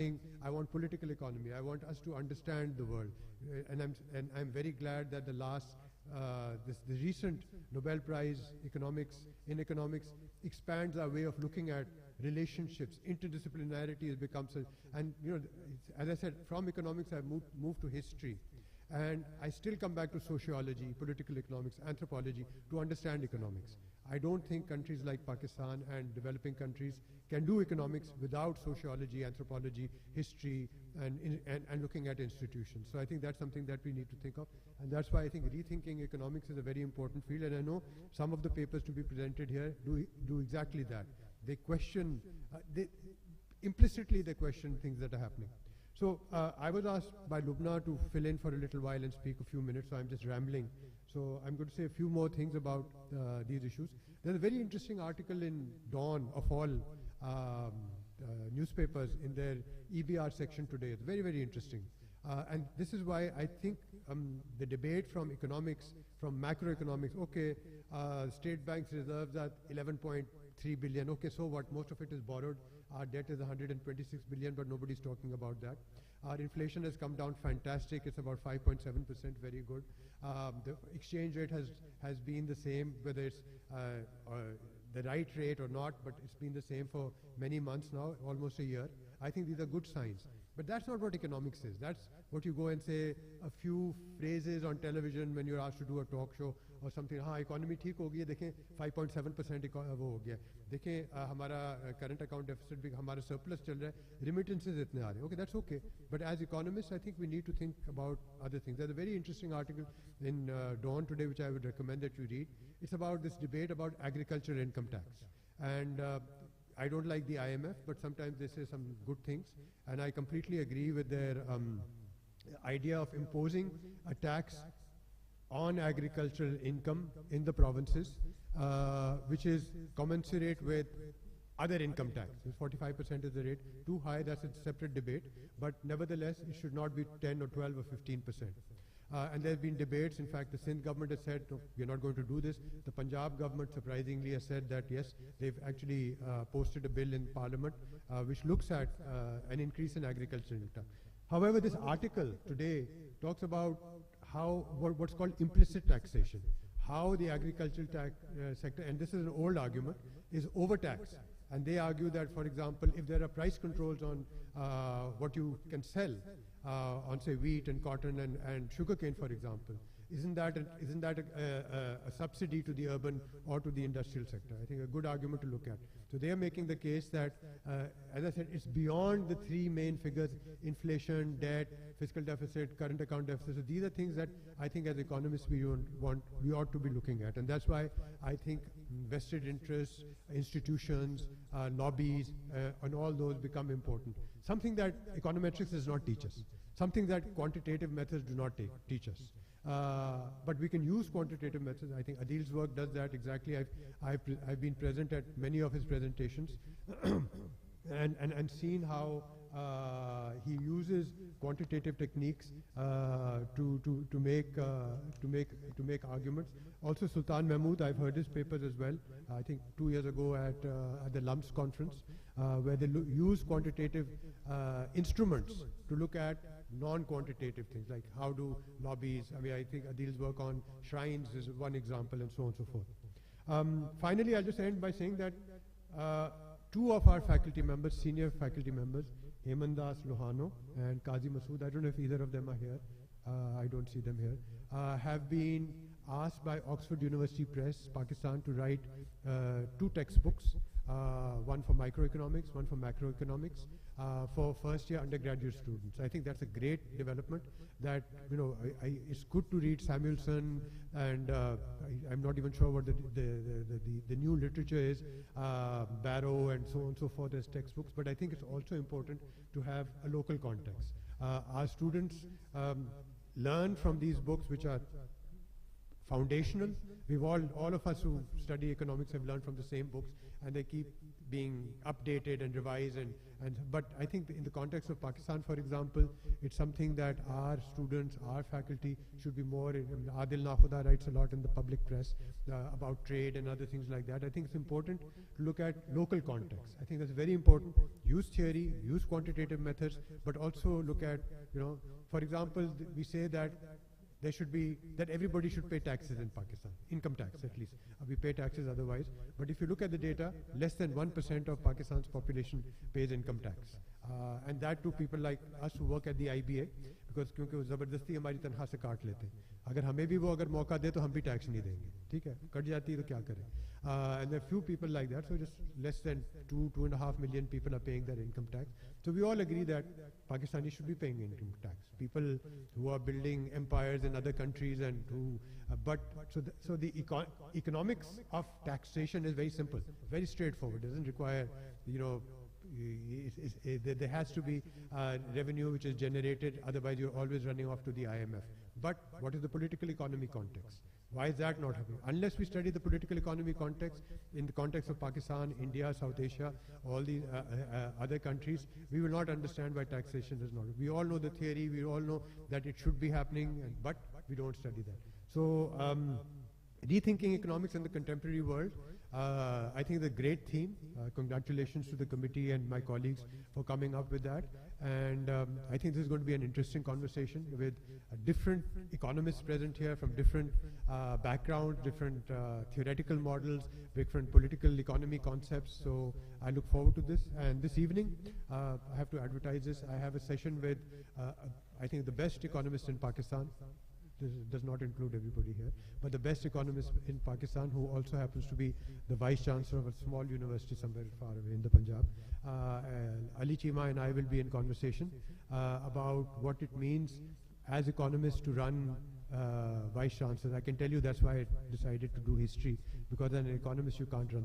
I want political economy. I want us to understand the world. And I'm very glad that the recent Nobel Prize in economics expands our way of looking at relationships. Interdisciplinarity has become such, and as I said, from economics I've moved to history. And I still come back to sociology, political economics, anthropology to understand economics. I don't think countries like Pakistan and developing countries can do economics without sociology, anthropology, history, and looking at institutions. So I think that's something that we need to think of. And that's why I think rethinking economics is a very important field. And I know some of the papers to be presented here do exactly that. They question, implicitly they question things that are happening. So I was asked by Lubna to fill in for a little while and speak a few minutes, so I'm just rambling. So I'm going to say a few more things about these issues. There's a very interesting article in Dawn of all newspapers in their EBR section today. It's very, very interesting. And this is why I think the debate from economics, from macroeconomics, okay, state banks reserves at 11.3 billion. Okay, so what? Most of it is borrowed. Our debt is 126 billion, but nobody's talking about that. Our inflation has come down fantastic. It's about 5.7%, very good. The exchange rate has been the same, whether it's the right rate or not, but it's been the same for many months now, almost a year. I think these are good signs. But that's not what economics is. That's what you go and say a few phrases on television when you're asked to do a talk show or something. हाँ, economy ठीक हो गई है, देखें 5.7% वो हो गया, देखें हमारा current account deficit भी हमारा surplus चल रहा है, remittances इतने आ रहे हैं. Okay, that's okay. But as economists, I think we need to think about other things. There's a very interesting article in Dawn today, which I would recommend that you read. It's about this debate about agricultural income tax. And I don't like the IMF, but sometimes they say some good things. And I completely agree with their idea of imposing a tax on agricultural income in the provinces, which is commensurate with other income tax. 45% is the rate. Too high, that's a separate debate. But nevertheless, it should not be 10 or 12 or 15%. And there have been debates. In fact, the Sindh government has said, no, we're not going to do this. The Punjab government, surprisingly, has said that, yes, they've actually posted a bill in Parliament which looks at an increase in agricultural income. However, this article today talks about how what's called implicit taxation, how the agricultural sector, and this is an old argument, is overtaxed. And they argue that, for example, if there are price controls on what you can sell, on say wheat and cotton and sugarcane, for example, isn't that a subsidy to the urban or to the industrial sector? I think a good argument to look at. So they are making the case that, as I said, it's beyond the three main figures: inflation, debt, fiscal deficit, current account deficit. So these are things that I think as economists we ought to be looking at. And that's why I think vested interests, institutions, lobbies, and all those become important. Something that econometrics does not teach us. Something that quantitative methods do not teach us. But we can use quantitative methods. I think Adil's work does that exactly. I've been present at many of his presentations and seen how he uses quantitative techniques to make arguments. Also, Sultan Mahmood, I've heard his papers as well. I think 2 years ago at the LUMS conference, where they use quantitative instruments to look at non-quantitative things, like how do lobbies, I mean, I think Adil's work on shrines is one example, and so on and so forth. Finally, I'll just end by saying that two of our faculty members, senior faculty members, Hemandas Lohano and Qazi Masood, I don't know if either of them are here, I don't see them here, have been asked by Oxford University Press, Pakistan, to write 2 textbooks, one for microeconomics, one for macroeconomics, for first-year undergraduate students. I think that's a great development. That it's good to read Samuelson, and I'm not even sure what the new literature is, Barrow and so on and so forth as textbooks. But I think it's also important to have a local context. Our students learn from these books, which are foundational. We've all of us who study economics have learned from the same books, and they keep being updated and revised But I think in the context of Pakistan, for example, it's something that our students, our faculty should be more. Adil Nakhuda writes a lot in the public press about trade and other things like that. I think it's important to look at local context. I think that's very important. Use theory, use quantitative methods, but also look at, for example, we say that there should be, that everybody should pay taxes in Pakistan, income tax at least. We pay taxes otherwise. But if you look at the data, less than 1% of Pakistan's population pays income tax. And that too people like us who work at the IBA, because क्योंकि वो ज़बरदस्ती हमारी तनख्वाह से काट लेते हैं. अगर हमें भी वो अगर मौका दे तो हम भी टैक्स नहीं देंगे. ठीक है, कट जाती है तो क्या करें? And there are few people like that, so just less than 2.5 million people are paying their income tax. So we all agree that Pakistanis should be paying income tax. People who are building empires in other countries and who, so the economics of taxation is very simple, very straightforward. It doesn't require, there has to be revenue which is generated, otherwise you're always running off to the IMF. But what is the political economy context? Why is that not happening? Unless we study the political economy context, in the context of Pakistan, India, South Asia, all the other countries, we will not understand why taxation is not. We all know the theory, we all know that it should be happening, but we don't study that. So, rethinking economics in the contemporary world, I think is a great theme. Congratulations to the committee and my colleagues for coming up with that. And I think this is going to be an interesting conversation with different economists present here from different backgrounds, different theoretical models, different political economy concepts. So I look forward to this. And this evening, I have to advertise this. I have a session with, I think, the best economist in Pakistan. This does not include everybody here, but the best economist in Pakistan, who also happens to be the vice chancellor of a small university somewhere far away in the Punjab. Ali Chima and I will be in conversation about what it means as economists to run vice chancellors. I can tell you that's why I decided to do history, because as an economist you can't run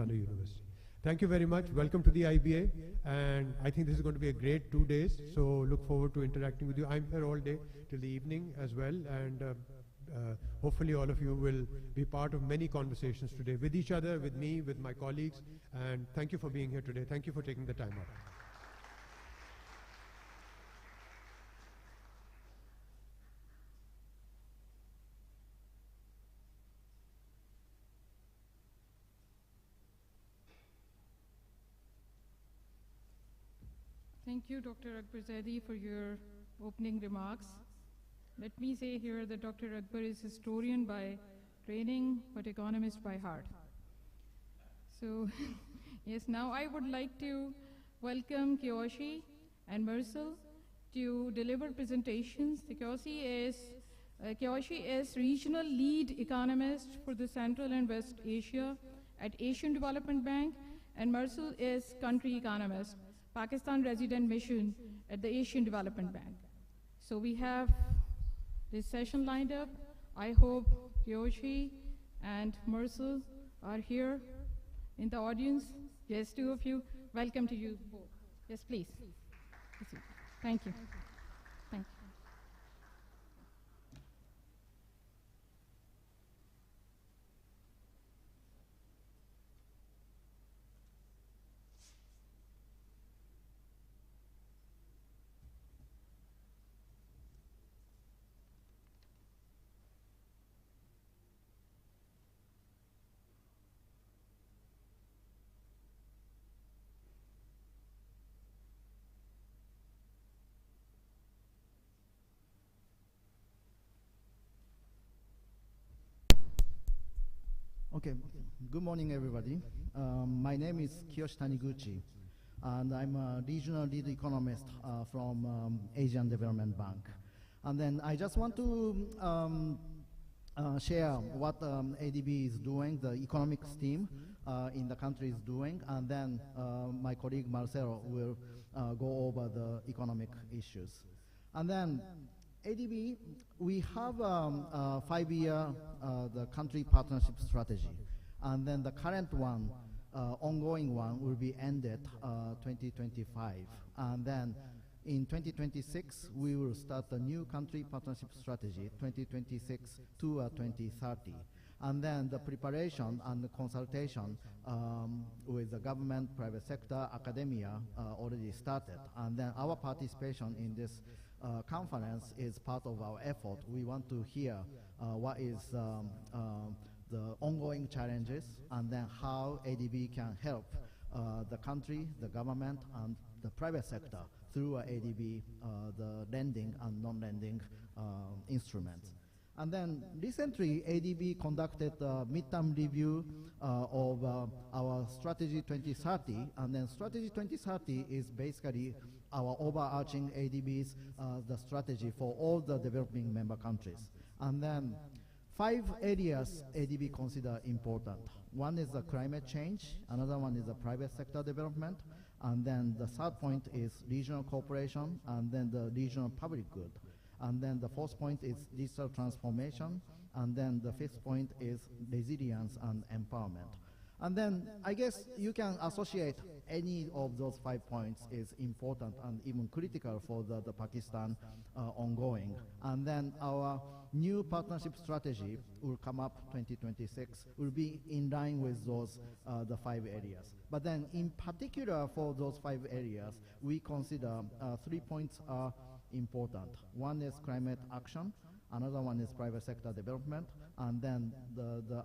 a university. Thank you very much. Welcome to the IBA, and I think this is going to be a great 2 days, so look forward to interacting with you. I'm here all day till the evening as well, and hopefully all of you will be part of many conversations today with each other, with me, with my colleagues, and thank you for being here today. Thank you for taking the time out. Thank you, Dr. Akbar Zaidi, for your opening remarks. Let me say here that Dr. Akbar is historian by training, but economist by heart. So, yes, now I would like to welcome Kiyoshi and Marcel to deliver presentations. Kiyoshi is regional lead economist for the Central and West Asia at Asian Development Bank, and Marcel is country economist, Pakistan Resident Mission at the Asian Development Bank. So we have this session lined up. I hope Kiyoshi and Marcel are here in the audience. Yes, two of you. Welcome to you both. Yes, please. Thank you. Thank you. Okay, good morning, everybody. My name is Kiyoshi Taniguchi, and I'm a regional lead economist from Asian Development Bank. And then I just want to share what ADB is doing, the economics team in the country is doing, and then my colleague Marcelo will go over the economic issues. And then ADB, we have a 5-year the country partnership strategy, and then the current one, ongoing one, will be ended 2025, and then in 2026 we will start the new country partnership strategy 2026 to 2030, And then the preparation and the consultation with the government, private sector, academia already started. And then our participation in this conference is part of our effort. We want to hear what is the ongoing challenges, and then how ADB can help the country, the government, and the private sector through ADB, the lending and non-lending instruments. And then recently, ADB conducted a midterm review of our Strategy 2030, and then Strategy 2030 is basically our overarching ADB's the strategy for all the developing member countries. And then 5 areas ADB consider important. One is the climate change, another one is the private sector development, and then the third point is regional cooperation, and then the regional public good. And then the fourth point is digital transformation, and then the fifth point is resilience and empowerment. And then I guess you can associate any of those 5 points is important and even critical for the Pakistan ongoing. And then our new partnership strategy will come up 2026, will be in line with those the 5 areas. But then in particular for those 5 areas, we consider 3 points are important. One is climate action, another one is private sector development, and then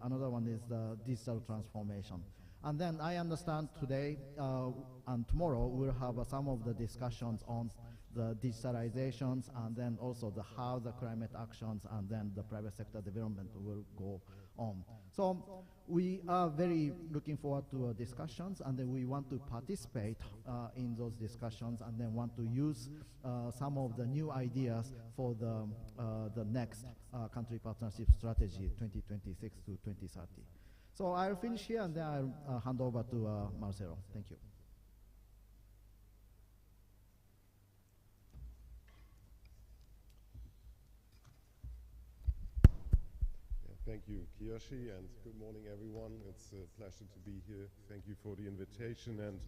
another one is the digital transformation. And then I understand today and tomorrow we'll have some of the discussions on the digitalizations, and then also how the climate actions and then the private sector development will go on. So we are very looking forward to discussions, and then we want to participate in those discussions, and then want to use some of the new ideas for the next country partnership strategy 2026 to 2030. So I'll finish here, and then I'll hand over to Marcelo. Thank you. Thank you, Kiyoshi, and good morning, everyone. It's a pleasure to be here. Thank you for the invitation and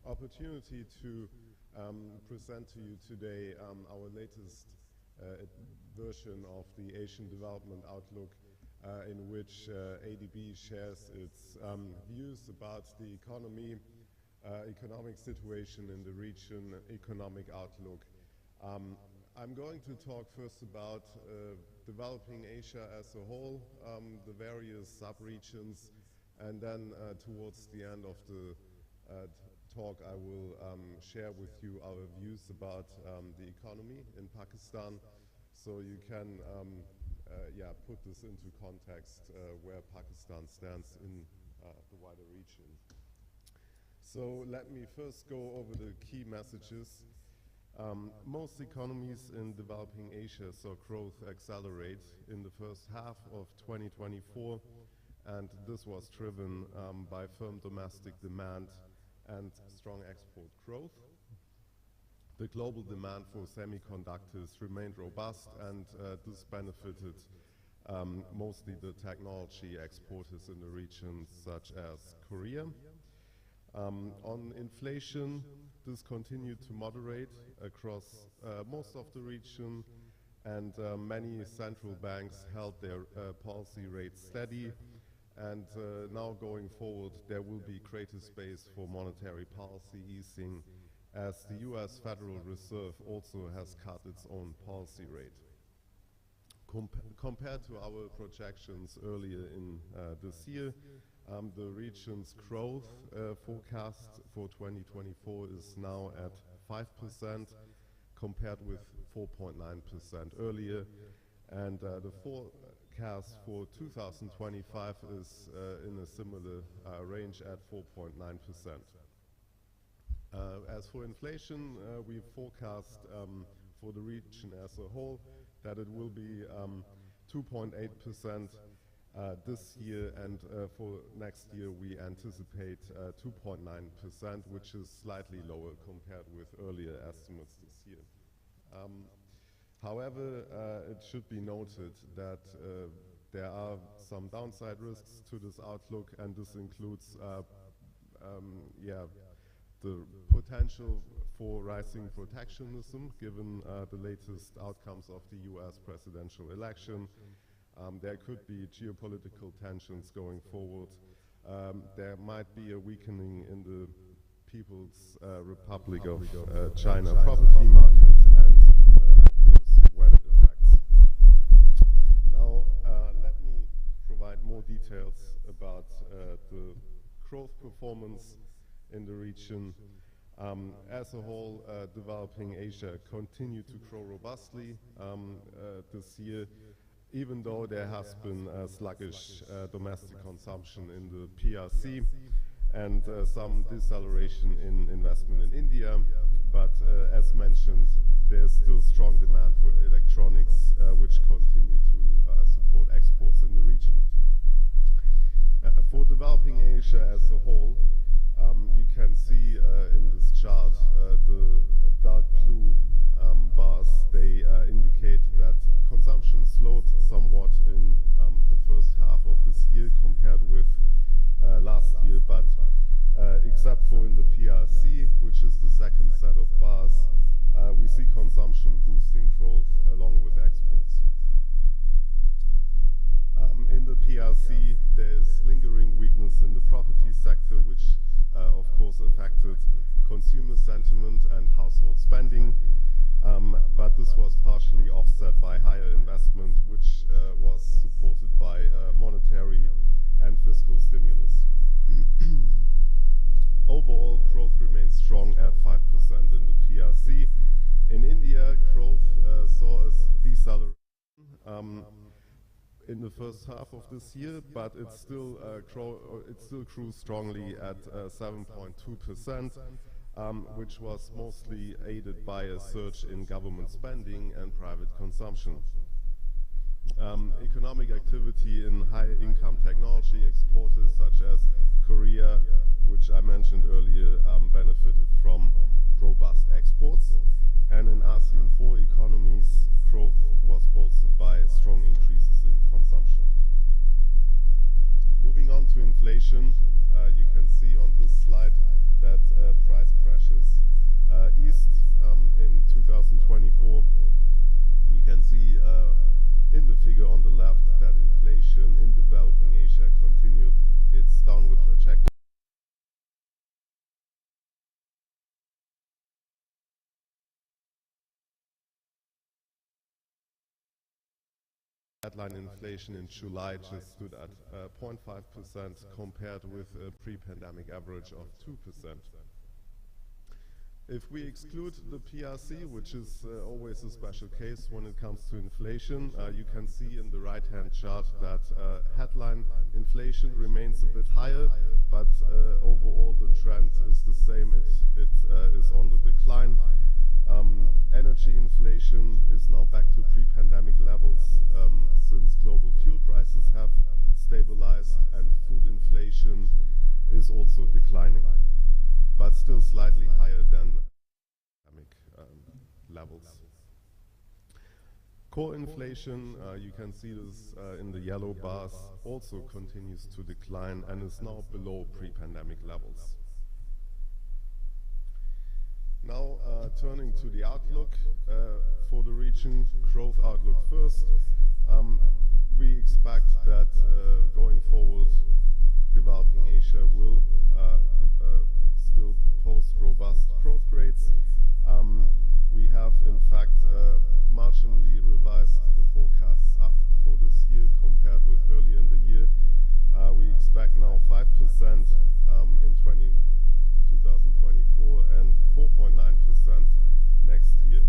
opportunity to present to you today our latest version of the Asian Development Outlook, in which ADB shares its views about the economic situation in the region, economic outlook. I'm going to talk first about developing Asia as a whole, the various sub-regions, and then towards the end of the talk I will share with you our views about the economy in Pakistan, so you can put this into context where Pakistan stands in the wider region. So let me first go over the key messages. Most economies in developing Asia saw growth accelerate in the first half of 2024, and this was driven by firm domestic demand and strong export growth. The global demand for semiconductors remained robust, and this benefited mostly the technology exporters in the region, such as Korea. On inflation, this continued to moderate across most of the region, and many central banks held their policy rates steady, and now going forward there will be greater space for monetary policy easing, as the US Federal Reserve also has cut its own policy rate. Compared to our projections earlier in this year, the region's growth forecast for 2024 is now at 5%, compared with 4.9% earlier, and the forecast for 2025 is in a similar range at 4.9%. As for inflation, we forecast for the region as a whole that it will be 2.8% this year, and for next year we anticipate 2.9%, which is slightly lower compared with earlier estimates this year. However, it should be noted that there are some downside risks to this outlook, and this includes the potential for rising protectionism, given the latest outcomes of the US presidential election, There could be geopolitical tensions going forward. There might be a weakening in the People's Republic of China property market and adverse weather effects. Now, let me provide more details about the growth performance in the region. As a whole, developing Asia continued to grow robustly this year, even though there has been sluggish domestic consumption in the PRC and some deceleration in investment in India. But as mentioned, there's still strong demand for electronics, which continue to support exports in the region. For developing Asia as a whole, you can see in this chart the dark blue bars. They indicate that consumption slowed somewhat in the first half of this year compared with last year, but except for in the PRC, which is the second set of bars, we see consumption boosting growth along with exports. In the PRC, there is lingering weakness in the property sector, which of course affected consumer sentiment and household spending, but this was partially offset by higher investment, which was supported by monetary and fiscal stimulus. Overall, growth remains strong at 5% in the PRC. In India, growth saw a deceleration in the first half of this year, but it still grew strongly at 7.2%, which was mostly aided by a surge in government spending and private consumption. Economic activity in high-income technology exporters such as Korea, which I mentioned earlier, benefited from robust exports. And in ASEAN 4 economies, growth was bolstered by strong increases in consumption. Moving on to inflation, you can see on this slide that price pressures eased in 2024. You can see in the figure on the left that inflation in developing Asia continued its downward trajectory. Headline inflation in July just stood at 0.5% compared with a pre-pandemic average of 2%. If we exclude the PRC, which is always a special case when it comes to inflation, you can see in the right-hand chart that headline inflation remains a bit higher, but overall the trend is the same. It is on the decline. Energy inflation is now back to pre-pandemic levels since global fuel prices have stabilized, and food inflation is also declining, but still slightly higher than pandemic levels. Core inflation, you can see this in the yellow bars, also continues to decline and is now below pre-pandemic levels. Now, turning to the outlook for the region, growth outlook first. We expect that going forward, developing Asia will still post robust growth rates. We have, in fact, marginally revised the forecasts up for this year compared with earlier in the year. We expect now 5% in 2024 and 4.9% next year.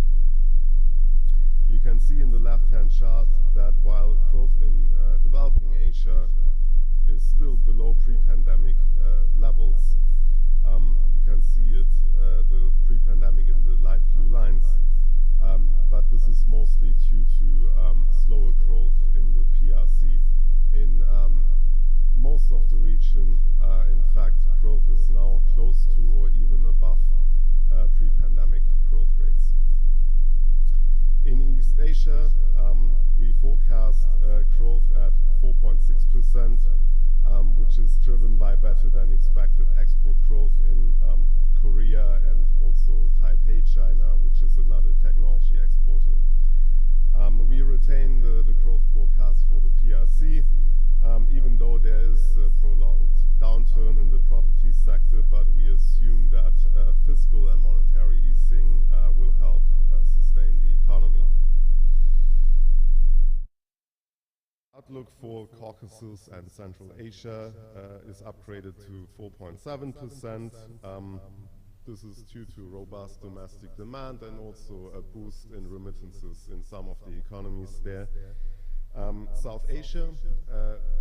You can see in the left-hand chart that while growth in developing Asia is still below pre-pandemic levels, you can see it, the pre-pandemic in the light blue lines, but this is mostly due to slower growth in the PRC. In most of the region, in fact, growth is now close to or even above pre-pandemic growth rates. In East Asia, we forecast growth at 4.6%, which is driven by better than expected export growth in Korea and also Taipei, China, which is another technology exporter. We retain the growth forecast for the outlook for Caucasus and Central Asia is upgraded to 4.7%. This is due to robust domestic demand and also a boost in remittances in some of the economies there. South Asia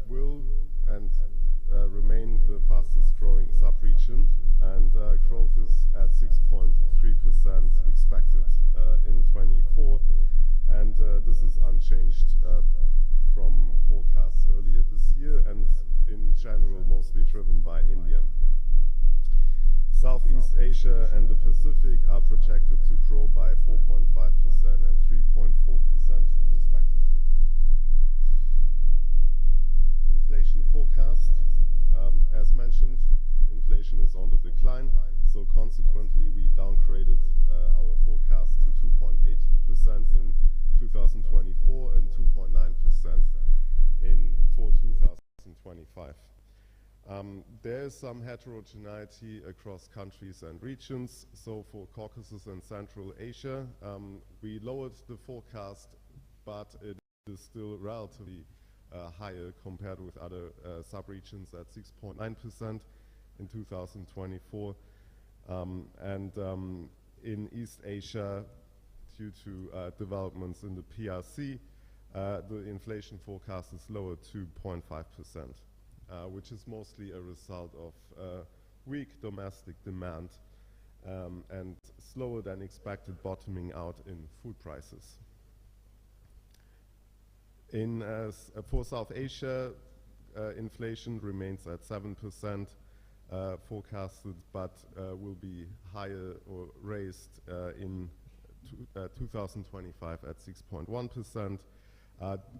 will and remain the fastest growing sub-region, and growth is at 6.3% expected in 24, and this is unchanged from forecasts earlier this year, and in general mostly driven by India. Southeast Asia and the Pacific are projected to grow by 4.5% and 3.4% respectively. Inflation forecast, as mentioned, inflation is on the decline, so consequently we downgraded our forecast to 2.8% in 2024 and 2.9% for 2025. There is some heterogeneity across countries and regions. So for Caucasus and Central Asia, we lowered the forecast, but it is still relatively higher compared with other sub-regions at 6.9% in 2024. In East Asia, due to developments in the PRC, the inflation forecast is lowered to 0.5%. Which is mostly a result of weak domestic demand and slower than expected bottoming out in food prices. For South Asia, inflation remains at 7% forecasted, but will be higher or raised in 2025 at 6.1%,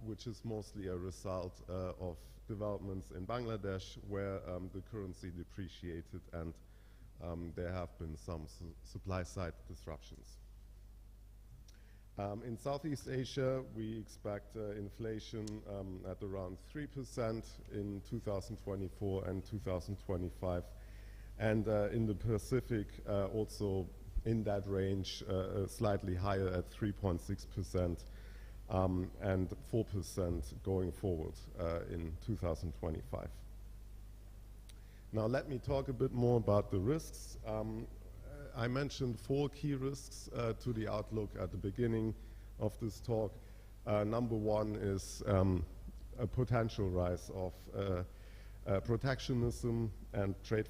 which is mostly a result of developments in Bangladesh, where the currency depreciated and there have been some supply side disruptions. In Southeast Asia, we expect inflation at around 3% in 2024 and 2025, and in the Pacific also in that range, slightly higher at 3.6%. And 4% going forward in 2025. Now let me talk a bit more about the risks. I mentioned 4 key risks to the outlook at the beginning of this talk. Number 1 is a potential rise of protectionism and trade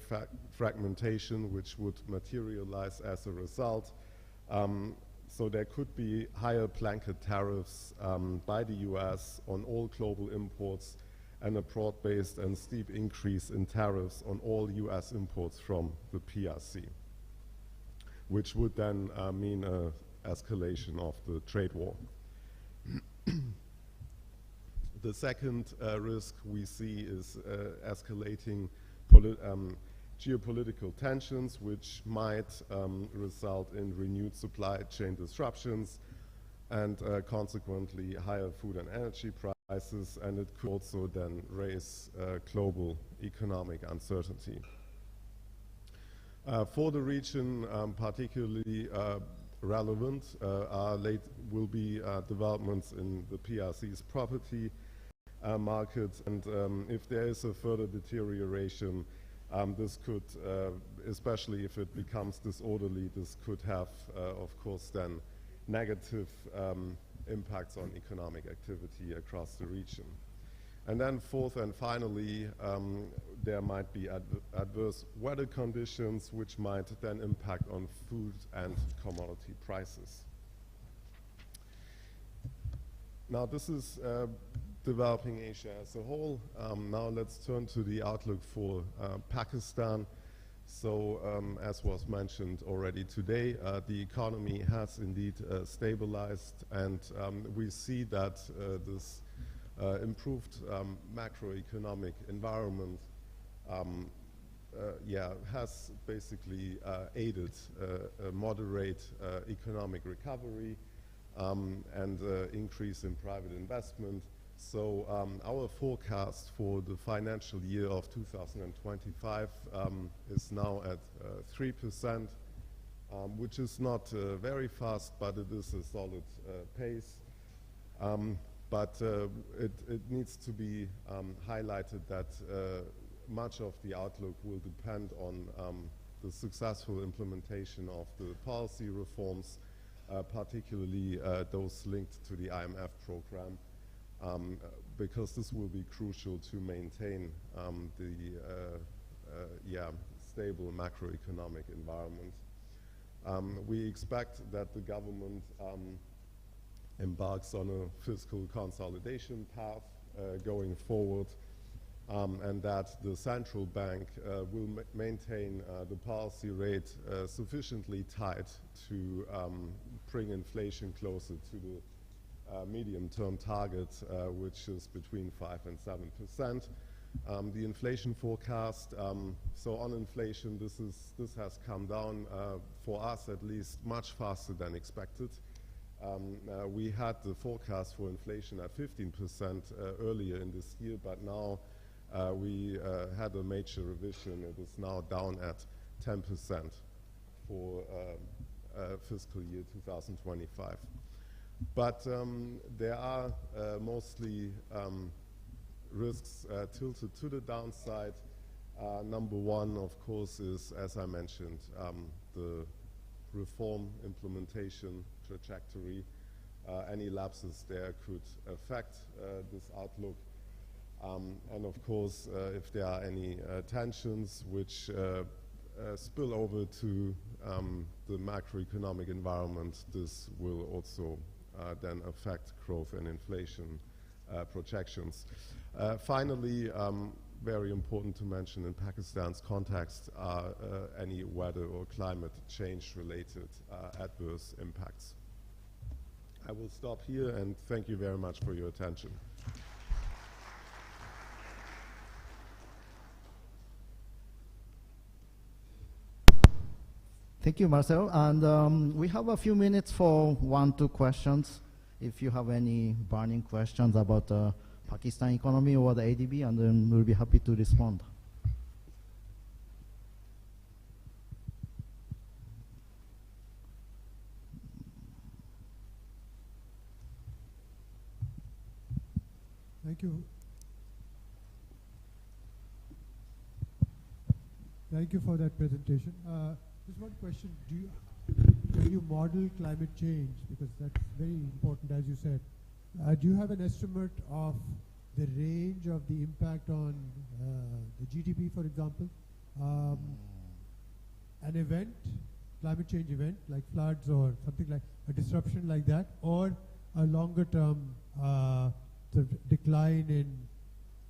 fragmentation, which would materialize as a result. So there could be higher blanket tariffs by the US on all global imports and a broad-based and steep increase in tariffs on all US imports from the PRC, which would then mean an escalation of the trade war. The second risk we see is escalating geopolitical tensions, which might result in renewed supply chain disruptions and consequently higher food and energy prices, and it could also then raise global economic uncertainty. For the region, particularly relevant will be developments in the PRC's property market, and if there is a further deterioration, this could, especially if it becomes disorderly, this could have, of course, then negative impacts on economic activity across the region. And then fourth and finally, there might be adverse weather conditions which might then impact on food and commodity prices. Now this is developing Asia as a whole. Now let's turn to the outlook for Pakistan. So as was mentioned already today, the economy has indeed stabilized, and we see that this improved macroeconomic environment has basically aided a moderate economic recovery and increase in private investment. So our forecast for the financial year of 2025 is now at 3%, which is not very fast, but it is a solid pace. but it needs to be highlighted that much of the outlook will depend on the successful implementation of the policy reforms, particularly those linked to the IMF program, because this will be crucial to maintain the stable macroeconomic environment. We expect that the government embarks on a fiscal consolidation path going forward, and that the central bank will maintain the policy rate sufficiently tight to bring inflation closer to the medium-term target, which is between 5 and 7%. The inflation forecast, so on inflation, this has come down for us at least much faster than expected. We had the forecast for inflation at 15% earlier in this year, but now we had a major revision. It is now down at 10% for fiscal year 2025. But there are mostly risks tilted to the downside. Number one, of course, is, as I mentioned, the reform implementation trajectory. Any lapses there could affect this outlook. And of course, if there are any tensions which spill over to the macroeconomic environment, this will also then affect growth and inflation projections. Finally, very important to mention in Pakistan's context are any weather or climate change related adverse impacts. I will stop here and thank you very much for your attention. Thank you, Marcel. And we have a few minutes for 1-2 questions. If you have any burning questions about the Pakistan economy or the ADB, and then we'll be happy to respond. Thank you. Thank you for that presentation. Just one question. When you model climate change, because that's very important, as you said, do you have an estimate of the range of the impact on the GDP, for example? An event, climate change event, like floods or something like a disruption like that, or a longer term decline in,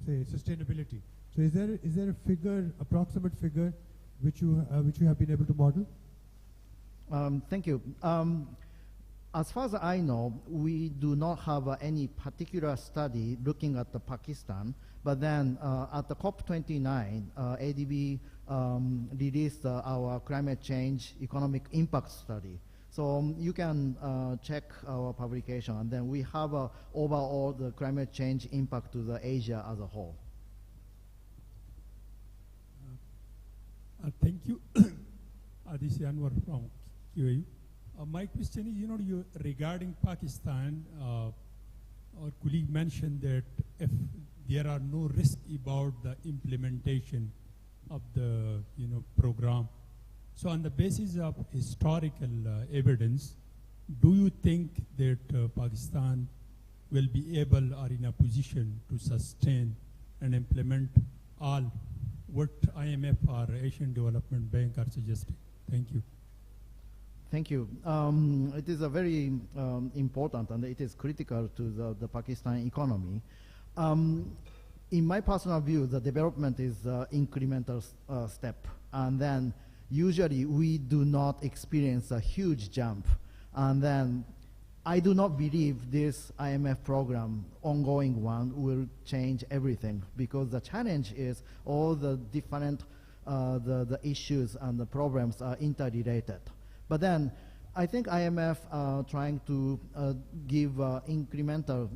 say, sustainability. So is there a figure, approximate figure, which you have been able to model? Thank you. As far as I know, we do not have any particular study looking at the Pakistan, but then at the COP29, ADB released our climate change economic impact study. So you can check our publication, and then we have overall the climate change impact to the Asia as a whole. Thank you. This is Anwar from QAU. My question is, regarding Pakistan, our colleague mentioned that if there are no risks about the implementation of the program, so on the basis of historical evidence, do you think that Pakistan will be able or in a position to sustain and implement all what IMF or Asian Development Bank are suggesting? Thank you. Thank you. It is a very important and it is critical to the Pakistan economy. In my personal view, the development is incremental step, and then usually we do not experience a huge jump, and then I do not believe this IMF program, ongoing one, will change everything, because the challenge is all the different the issues and the problems are interrelated. But then I think IMF trying to give incremental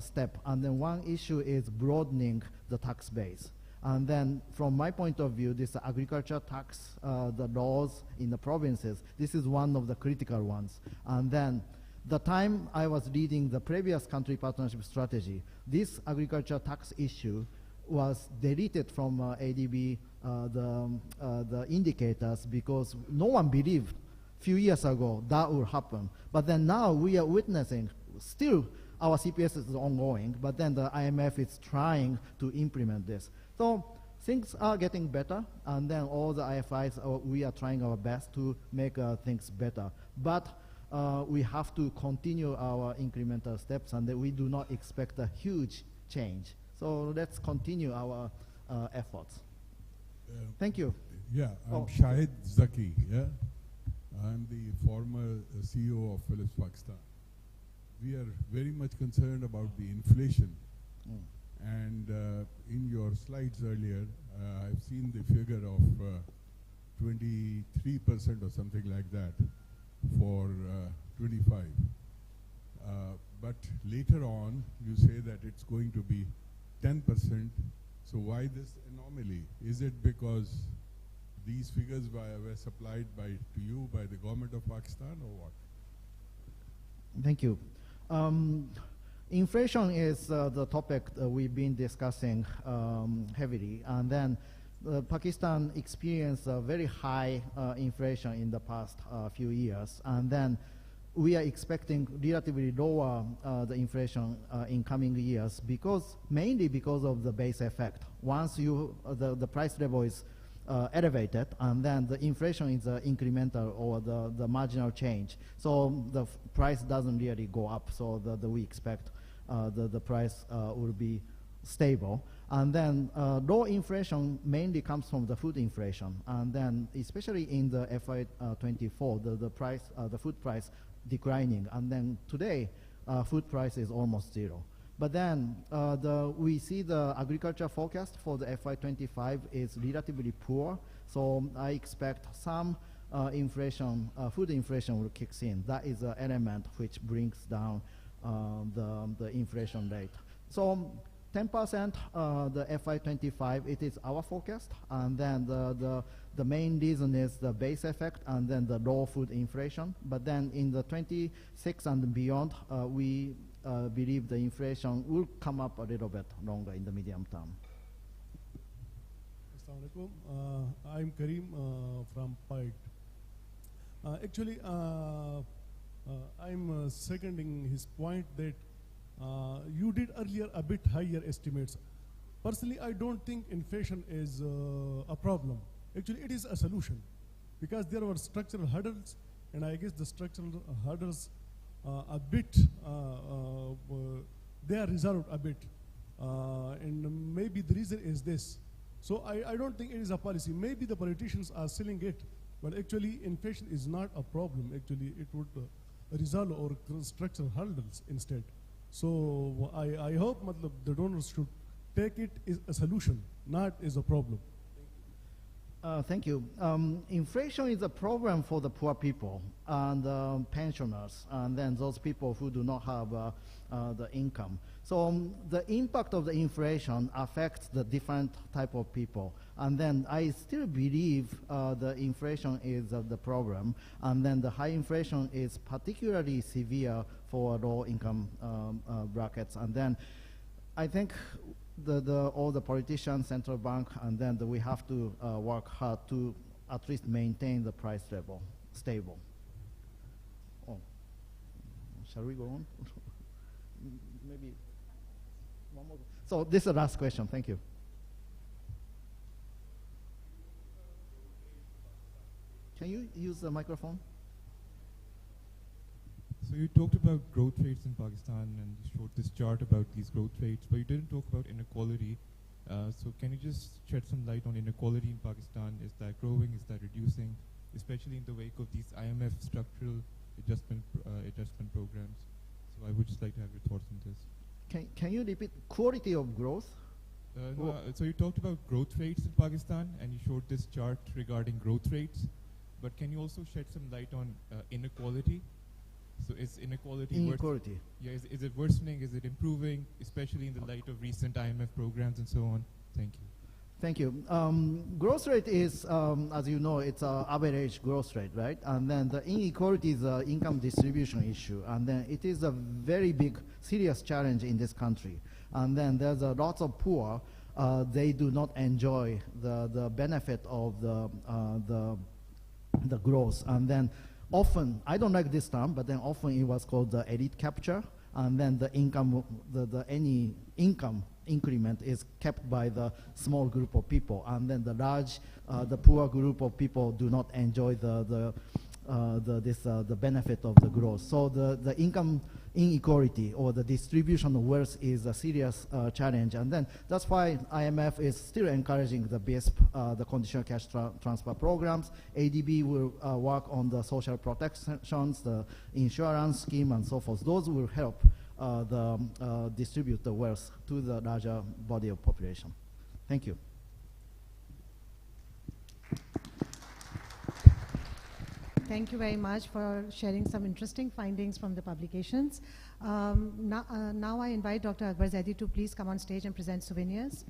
step, and then one issue is broadening the tax base. And then from my point of view, this agriculture tax, the laws in the provinces, this is one of the critical ones. And then The time I was leading the previous country partnership strategy, this agriculture tax issue was deleted from ADB, the indicators, because no one believed few years ago that would happen. But then now we are witnessing, still our CPS is ongoing, but then the IMF is trying to implement this. So things are getting better, and then all the IFIs, we are trying our best to make things better. But we have to continue our incremental steps, and we do not expect a huge change. So let's continue our efforts. Thank you. Yeah, I'm Shahid Zaki, yeah? I'm the former CEO of Philips Pakistan. We are very much concerned about the inflation. And in your slides earlier, I've seen the figure of 23% or something like that for 25. But later on, you say that it's going to be 10%. So why this anomaly? Is it because these figures were supplied to you by the government of Pakistan, or what? Thank you. Inflation is the topic we've been discussing heavily, and then Pakistan experienced a very high inflation in the past few years, and then we are expecting relatively lower the inflation in coming years, mainly because of the base effect. Once the price level is elevated, and then the inflation is incremental or the marginal change. So the price doesn't really go up, so we expect the price will be stable. And then low inflation mainly comes from the food inflation. And then especially in the FY24, the food price declining. And then today, food price is almost zero. But then we see the agriculture forecast for the FY25 is relatively poor. So I expect some inflation, food inflation will kick in. That is an element which brings down the inflation rate. So 10% the FY25, it is our forecast. And then the main reason is the base effect and then the low food inflation. But then in the 26 and beyond, we believe the inflation will come up a little bit longer in the medium term. Assalamualaikum. I'm Kareem from PIDE. Actually, I'm seconding his point that you did earlier a bit higher estimates. Personally, I don't think inflation is a problem. Actually, it is a solution, because there were structural hurdles, and I guess the structural hurdles a bit, they are resolved a bit, and maybe the reason is this. So I don't think it is a policy. Maybe the politicians are selling it, but actually inflation is not a problem. Actually, it would resolve our structural hurdles instead. So I hope the donors should take it as a solution, not as a problem. Thank you. Inflation is a problem for the poor people and pensioners, and then those people who do not have the income. So the impact of the inflation affects the different type of people. And then I still believe the inflation is the problem, and then the high inflation is particularly severe for low income brackets. And then I think all the politicians, central bank, and then we have to work hard to at least maintain the price level stable. Oh, shall we go on? Maybe one more. So this is the last question. Thank you. Can you use the microphone? So you talked about growth rates in Pakistan, and you showed this chart about these growth rates, but you didn't talk about inequality. So can you just shed some light on inequality in Pakistan? Is that growing? Is that reducing? Especially in the wake of these IMF structural adjustment programs. So I would just like to have your thoughts on this. Can you repeat quality of growth? So you talked about growth rates in Pakistan, and you showed this chart regarding growth rates. But can you also shed some light on inequality? So is inequality is it worsening? Is it improving, especially in the light of recent IMF programs and so on? Thank you. Thank you. Growth rate is, as you know, it's an average growth rate, right? And then the inequality is an income distribution issue. And then it is a very big, serious challenge in this country. And then there's a lot of poor. They do not enjoy the benefit of the growth. And then often, I don't like this term, but then often it was called the elite capture. And then the income, any income increment is kept by the small group of people, and then the large, the poor group of people do not enjoy the benefit of the growth. So the income inequality or the distribution of wealth is a serious challenge, and then that's why IMF is still encouraging the BISP, the conditional cash transfer programs. ADB will work on the social protections, the insurance scheme, and so forth. Those will help distribute the wealth to the larger body of population. Thank you. Thank you very much for sharing some interesting findings from the publications. Now I invite Dr. Akbar Zaidi to please come on stage and present souvenirs.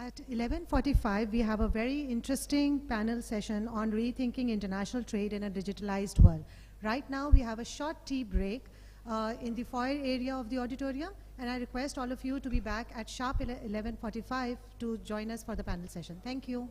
At 11:45, we have a very interesting panel session on rethinking international trade in a digitalized world. Right now, we have a short tea break in the foyer area of the auditorium, and I request all of you to be back at sharp 11:45 to join us for the panel session. Thank you.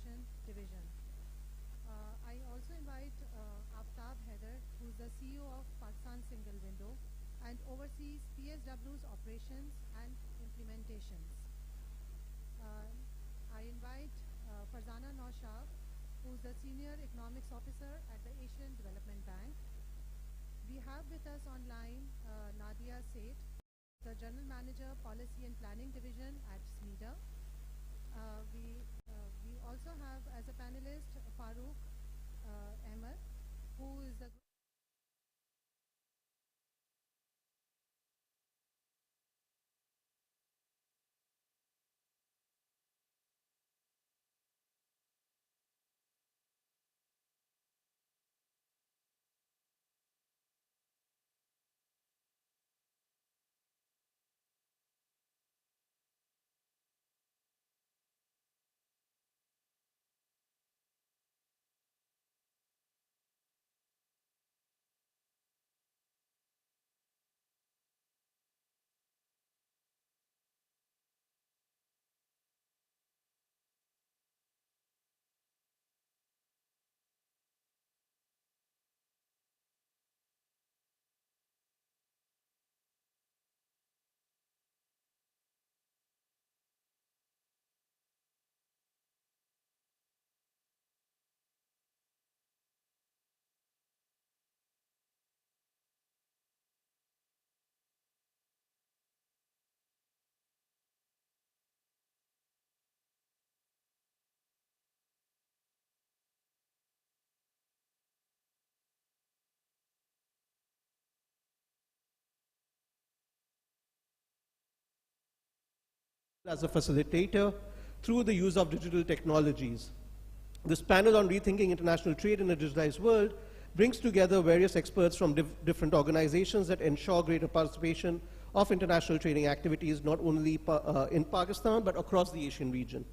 Implementation Division. I also invite Aftab Haider, who is the CEO of Pakistan Single Window and oversees PSW's operations and implementations. I invite Farzana Naushab, who is the Senior Economics Officer at the Asian Development Bank. We have with us online Nadia Seth, the General Manager, Policy and Planning Division at SMEDA. We also have as a panelist Farooq Ahmed, who is the as a facilitator through the use of digital technologies. This panel on rethinking international trade in a digitized world brings together various experts from different organizations that ensure greater participation of international trading activities, not only in Pakistan, but across the Asian region.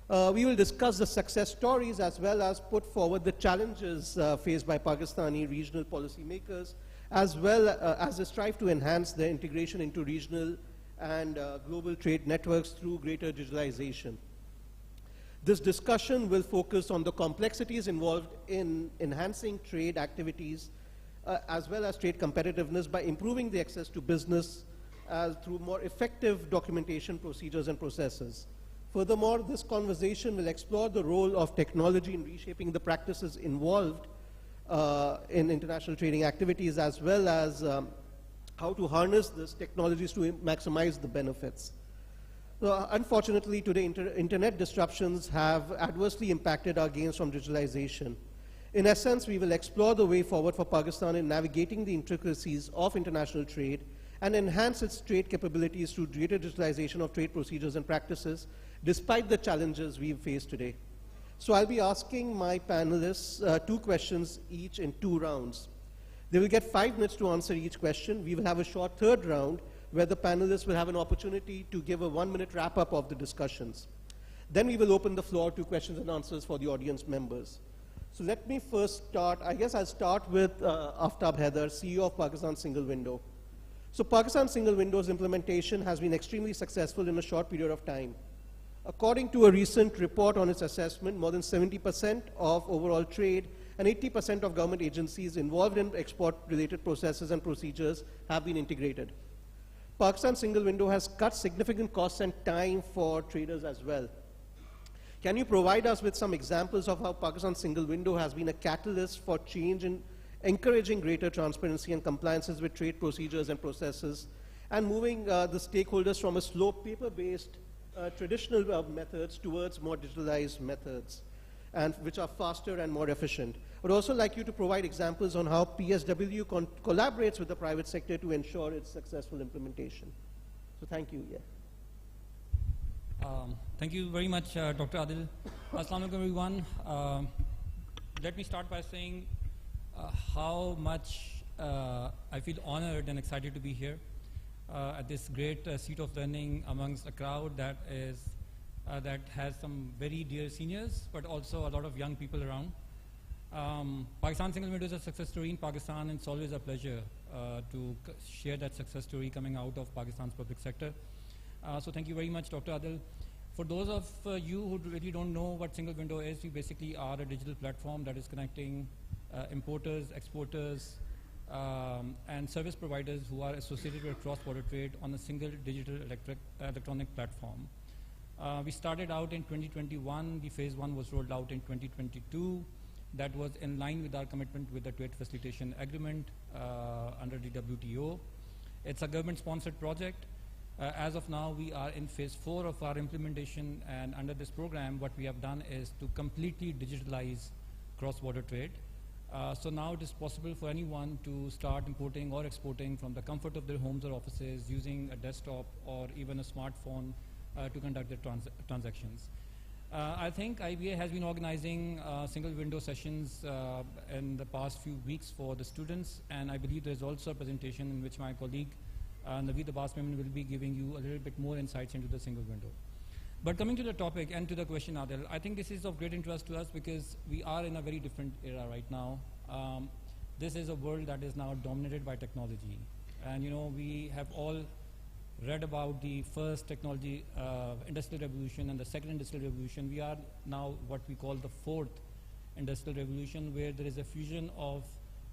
We will discuss the success stories as well as put forward the challenges faced by Pakistani regional policymakers, as well as they strive to enhance their integration into regional and global trade networks through greater digitalization. This discussion will focus on the complexities involved in enhancing trade activities as well as trade competitiveness by improving the access to business through more effective documentation procedures and processes. Furthermore, this conversation will explore the role of technology in reshaping the practices involved in international trading activities, as well as how to harness these technologies to maximize the benefits. Unfortunately, today internet disruptions have adversely impacted our gains from digitalization. In essence, we will explore the way forward for Pakistan in navigating the intricacies of international trade and enhance its trade capabilities through greater digitalization of trade procedures and practices, despite the challenges we face today. So I'll be asking my panelists 2 questions each in 2 rounds. They will get 5 minutes to answer each question. We will have a short third round where the panelists will have an opportunity to give a 1-minute wrap-up of the discussions. Then we will open the floor to questions and answers for the audience members. So let me first start. I guess I'll start with Aftab Haider, CEO of Pakistan Single Window. So Pakistan Single Window's implementation has been extremely successful in a short period of time. According to a recent report on its assessment, more than 70% of overall trade and 80% of government agencies involved in export-related processes and procedures have been integrated. Pakistan Single Window has cut significant costs and time for traders as well. Can you provide us with some examples of how Pakistan Single Window has been a catalyst for change in encouraging greater transparency and compliances with trade procedures and processes, and moving the stakeholders from a slow paper-based traditional methods towards more digitalized methods, and which are faster and more efficient? I would also like you to provide examples on how PSW collaborates with the private sector to ensure its successful implementation. So thank you. Thank you very much, Dr. Adil. Assalamu alaikum, everyone. Let me start by saying how much I feel honored and excited to be here at this great seat of learning amongst a crowd that has some very dear seniors, but also a lot of young people around. Pakistan Single Window is a success story in Pakistan, and it's always a pleasure to share that success story coming out of Pakistan's public sector. So thank you very much, Dr. Adil, For those of you who really don't know what single window is, we basically are a digital platform that is connecting importers, exporters, and service providers who are associated with cross-border trade on a single digital electronic platform. We started out in 2021. The phase 1 was rolled out in 2022. That was in line with our commitment with the Trade Facilitation Agreement under the WTO. It's a government-sponsored project. As of now, we are in phase 4 of our implementation, and under this program, what we have done is to completely digitalize cross-border trade. So now it is possible for anyone to start importing or exporting from the comfort of their homes or offices using a desktop or even a smartphone to conduct their transactions. I think IBA has been organizing single window sessions in the past few weeks for the students, and I believe there is also a presentation in which my colleague Naveed Abbas Memon will be giving you a little bit more insights into the single window. But coming to the topic and to the question, Adil, I think this is of great interest to us because we are in a very different era right now. This is a world that is now dominated by technology. And you know, we have all read about the first technology industrial revolution and the second industrial revolution. We are now what we call the fourth industrial revolution, where there is a fusion of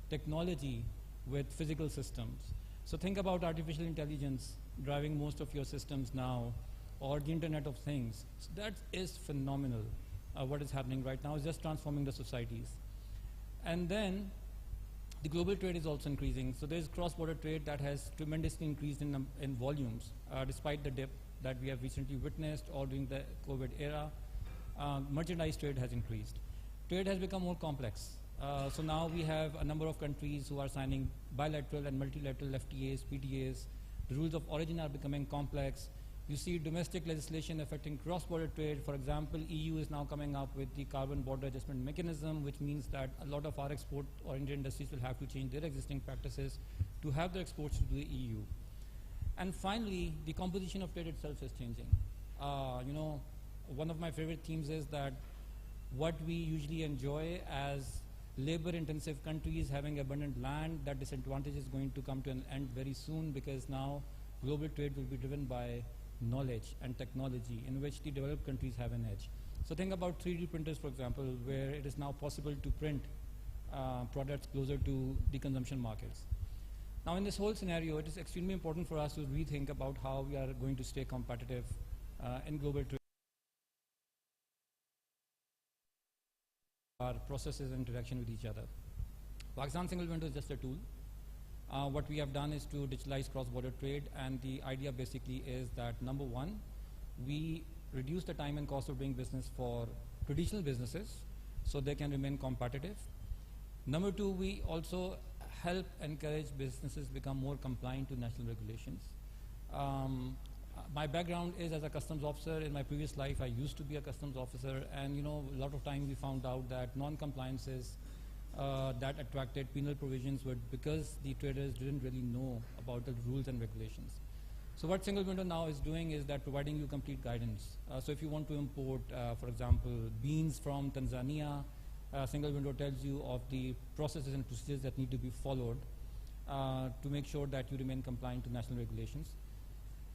technology with physical systems. So think about artificial intelligence driving most of your systems now, or the Internet of Things. So that is phenomenal. What is happening right now is just transforming the societies. And then the global trade is also increasing. So there's cross-border trade that has tremendously increased in volumes, despite the dip that we have recently witnessed or during the COVID era. Merchandise trade has increased. Trade has become more complex. So now we have a number of countries who are signing bilateral and multilateral FTAs, PTAs. The rules of origin are becoming complex. You see domestic legislation affecting cross-border trade. For example, EU is now coming up with the carbon border adjustment mechanism, which means that a lot of our export-oriented industries will have to change their existing practices to have their exports to the EU. And finally, the composition of trade itself is changing. You know, one of my favorite themes is that what we usually enjoy as labor-intensive countries having abundant land, that disadvantage is going to come to an end very soon, because now global trade will be driven by knowledge and technology, in which the developed countries have an edge. So think about 3D printers, for example, where it is now possible to print products closer to the consumption markets. Now in this whole scenario, it is extremely important for us to rethink about how we are going to stay competitive in global trade. Our processes and interaction with each other. Pakistan single window is just a tool. What we have done is to digitalize cross-border trade, and the idea basically is that, number one, we reduce the time and cost of doing business for traditional businesses so they can remain competitive. Number two, we also help encourage businesses become more compliant to national regulations. My background is as a customs officer. In my previous life, I used to be a customs officer, and you know, a lot of time we found out that non-compliances that attracted penal provisions were because the traders didn't really know about the rules and regulations. So what single window now is doing is that providing you complete guidance. So if you want to import, for example, beans from Tanzania, single window tells you of the processes and procedures that need to be followed to make sure that you remain compliant to national regulations.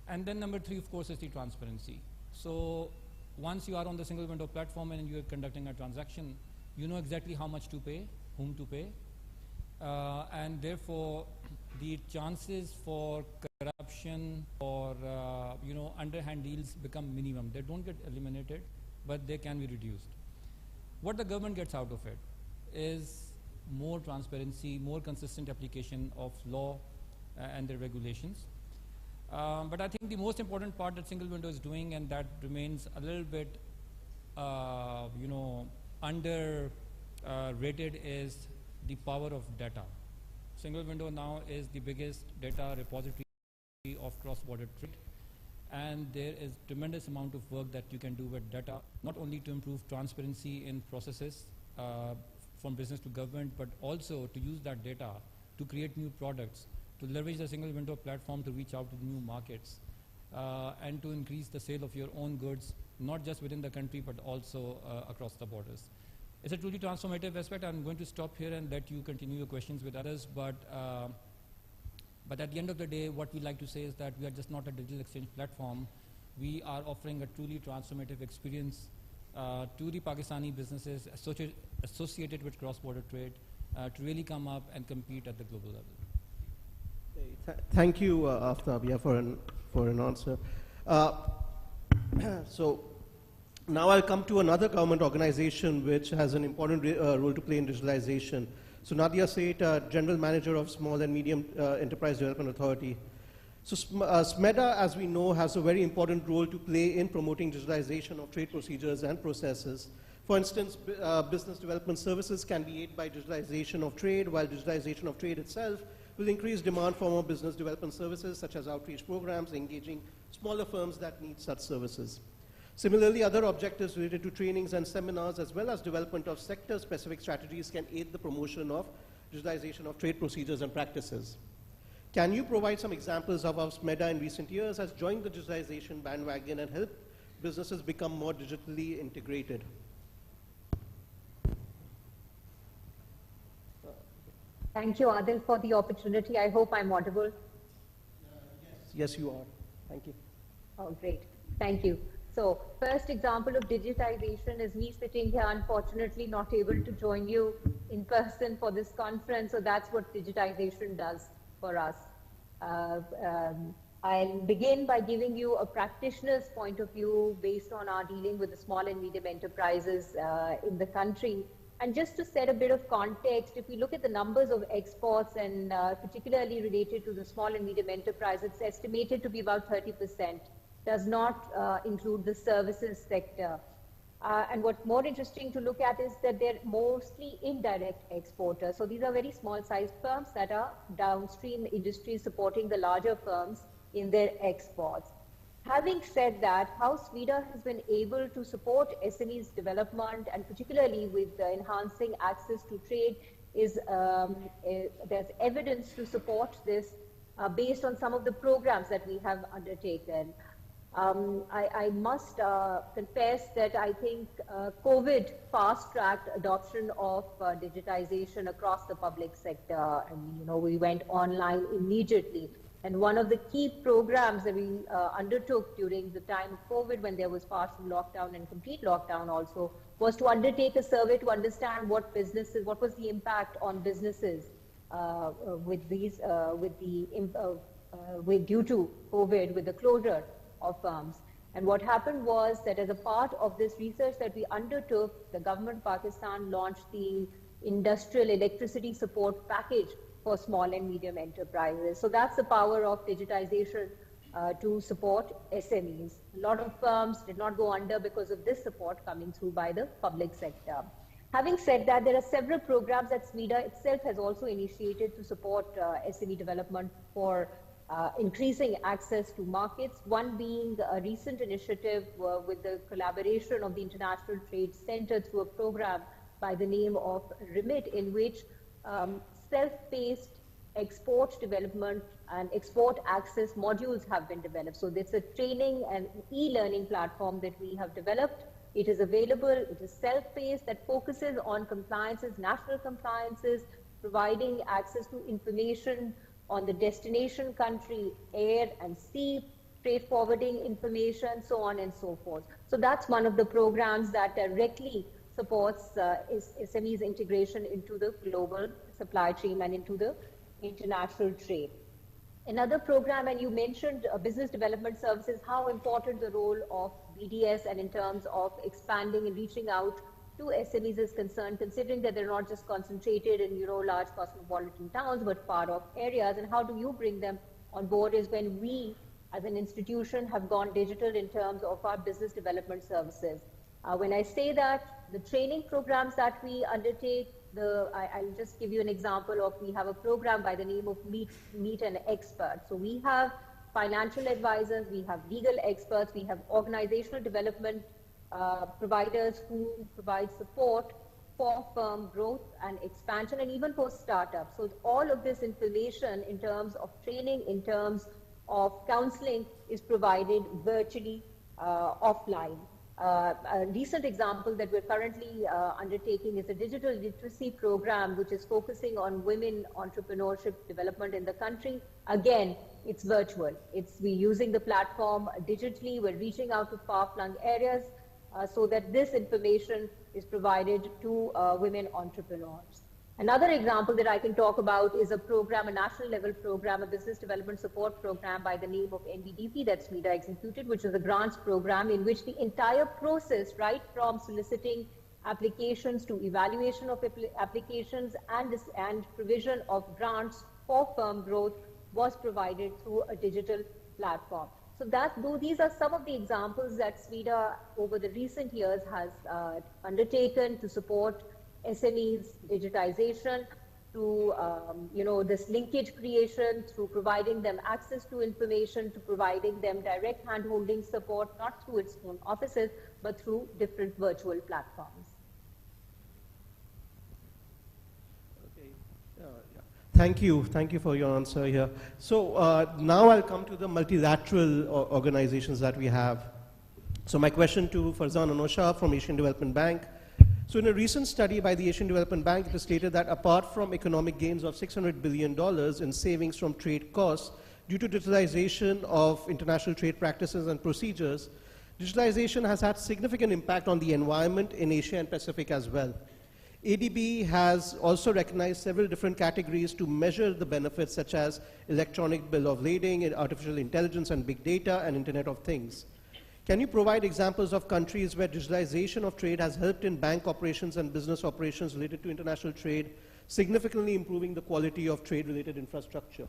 And then number three, of course, is the transparency. So once you are on the single window platform and you are conducting a transaction, you know exactly how much to pay, whom to pay, and therefore the chances for corruption or you know, underhand deals become minimum. They don't get eliminated, but they can be reduced. What the government gets out of it is more transparency, more consistent application of law and the regulations. But I think the most important part that single window is doing, and that remains a little bit you know, rated, is the power of data. Single window now is the biggest data repository of cross-border trade, and there is tremendous amount of work that you can do with data, not only to improve transparency in processes from business to government, but also to use that data to create new products, to leverage the single window platform to reach out to new markets, and to increase the sale of your own goods, not just within the country, but also across the borders. It's a truly transformative aspect. I'm going to stop here and let you continue your questions with others, but at the end of the day, what we like to say is that we are just not a digital exchange platform. we are offering a truly transformative experience to the Pakistani businesses associated with cross-border trade to really come up and compete at the global level. Thank you, Aftab, for an answer. So now I'll come to another government organization which has an important role to play in digitalization. So Nadia Seth, General Manager of Small and Medium Enterprise Development Authority. So SMEDA, as we know, has a very important role to play in promoting digitalization of trade procedures and processes. For instance, business development services can be aided by digitalization of trade, while digitalization of trade itself will increase demand for more business development services, such as outreach programs, engaging smaller firms that need such services. Similarly, other objectives related to trainings and seminars, as well as development of sector-specific strategies, can aid the promotion of digitalization of trade procedures and practices. Can you provide some examples of how SMEDA in recent years has joined the digitalization bandwagon and helped businesses become more digitally integrated? Thank you, Adil, for the opportunity. I hope I'm audible. Yes, you are. Thank you. Oh, great. Thank you. So, first example of digitization is me sitting here, unfortunately not able to join you in person for this conference. So that's what digitization does for us. I'll begin by giving you a practitioner's point of view based on our dealing with the small and medium enterprises in the country. And just to set a bit of context, if we look at the numbers of exports and particularly related to the small and medium enterprise, it's estimated to be about 30%. Does not include the services sector. And what's more interesting to look at is that they're mostly indirect exporters. So these are very small sized firms that are downstream industries supporting the larger firms in their exports. Having said that, how SMEDA has been able to support SMEs development, and particularly with enhancing access to trade, is there's evidence to support this based on some of the programs that we have undertaken. I must confess that I think COVID fast-tracked adoption of digitization across the public sector. And, we went online immediately. And one of the key programs that we undertook during the time of COVID, when there was partial lockdown and complete lockdown also, was to undertake a survey to understand what was the impact on businesses due to COVID, with the closure of firms. And what happened was that as a part of this research that we undertook, the government of Pakistan launched the Industrial Electricity Support Package for small and medium enterprises. So that's the power of digitization to support SMEs. A lot of firms did not go under because of this support coming through by the public sector. Having said that, there are several programs that SMEDA itself has also initiated to support SME development for increasing access to markets, one being a recent initiative with the collaboration of the International Trade Center through a program by the name of REMIT, in which self-paced export development and export access modules have been developed. So it's a training and e-learning platform that we have developed. It is available, it is self-paced, that focuses on compliances, national compliances, providing access to information on the destination country, air and sea, freight forwarding information, so on and so forth. So that's one of the programs that directly supports SMEs integration into the global supply chain and into the international trade. Another program, and you mentioned business development services, how important the role of BDS and in terms of expanding and reaching out to SMEs is concerned, considering that they're not just concentrated in large cosmopolitan towns, but far off areas. And how do you bring them on board is when we as an institution have gone digital in terms of our business development services. When I say that, the training programs that we undertake, I'll just give you an example of, we have a program by the name of Meet an Expert. So we have financial advisors, we have legal experts, we have organizational development providers who provide support for firm growth and expansion, and even for startups. So all of this information in terms of training, in terms of counseling, is provided virtually offline. A recent example that we're currently undertaking is a digital literacy program, which is focusing on women entrepreneurship development in the country. Again, it's virtual. We're using the platform digitally, we're reaching out to far-flung areas so that this information is provided to women entrepreneurs. Another example that I can talk about is a program, a national level program, a business development support program by the name of NBDP that's MEDA executed, which is a grants program in which the entire process, right from soliciting applications to evaluation of applications and provision of grants for firm growth was provided through a digital platform. So these are some of the examples that SMEDA over the recent years has undertaken to support SMEs digitization, to this linkage creation, through providing them access to information, to providing them direct hand-holding support, not through its own offices, but through different virtual platforms. Thank you for your answer here. So now I'll come to the multilateral organizations that we have. So my question to Farzan Anosha from Asian Development Bank. So in a recent study by the Asian Development Bank, it was stated that apart from economic gains of $600 billion in savings from trade costs due to digitalization of international trade practices and procedures, digitalization has had significant impact on the environment in Asia and Pacific as well. ADB has also recognized several different categories to measure the benefits, such as electronic bill of lading, artificial intelligence and big data, and Internet of Things. Can you provide examples of countries where digitalization of trade has helped in bank operations and business operations related to international trade, significantly improving the quality of trade-related infrastructure?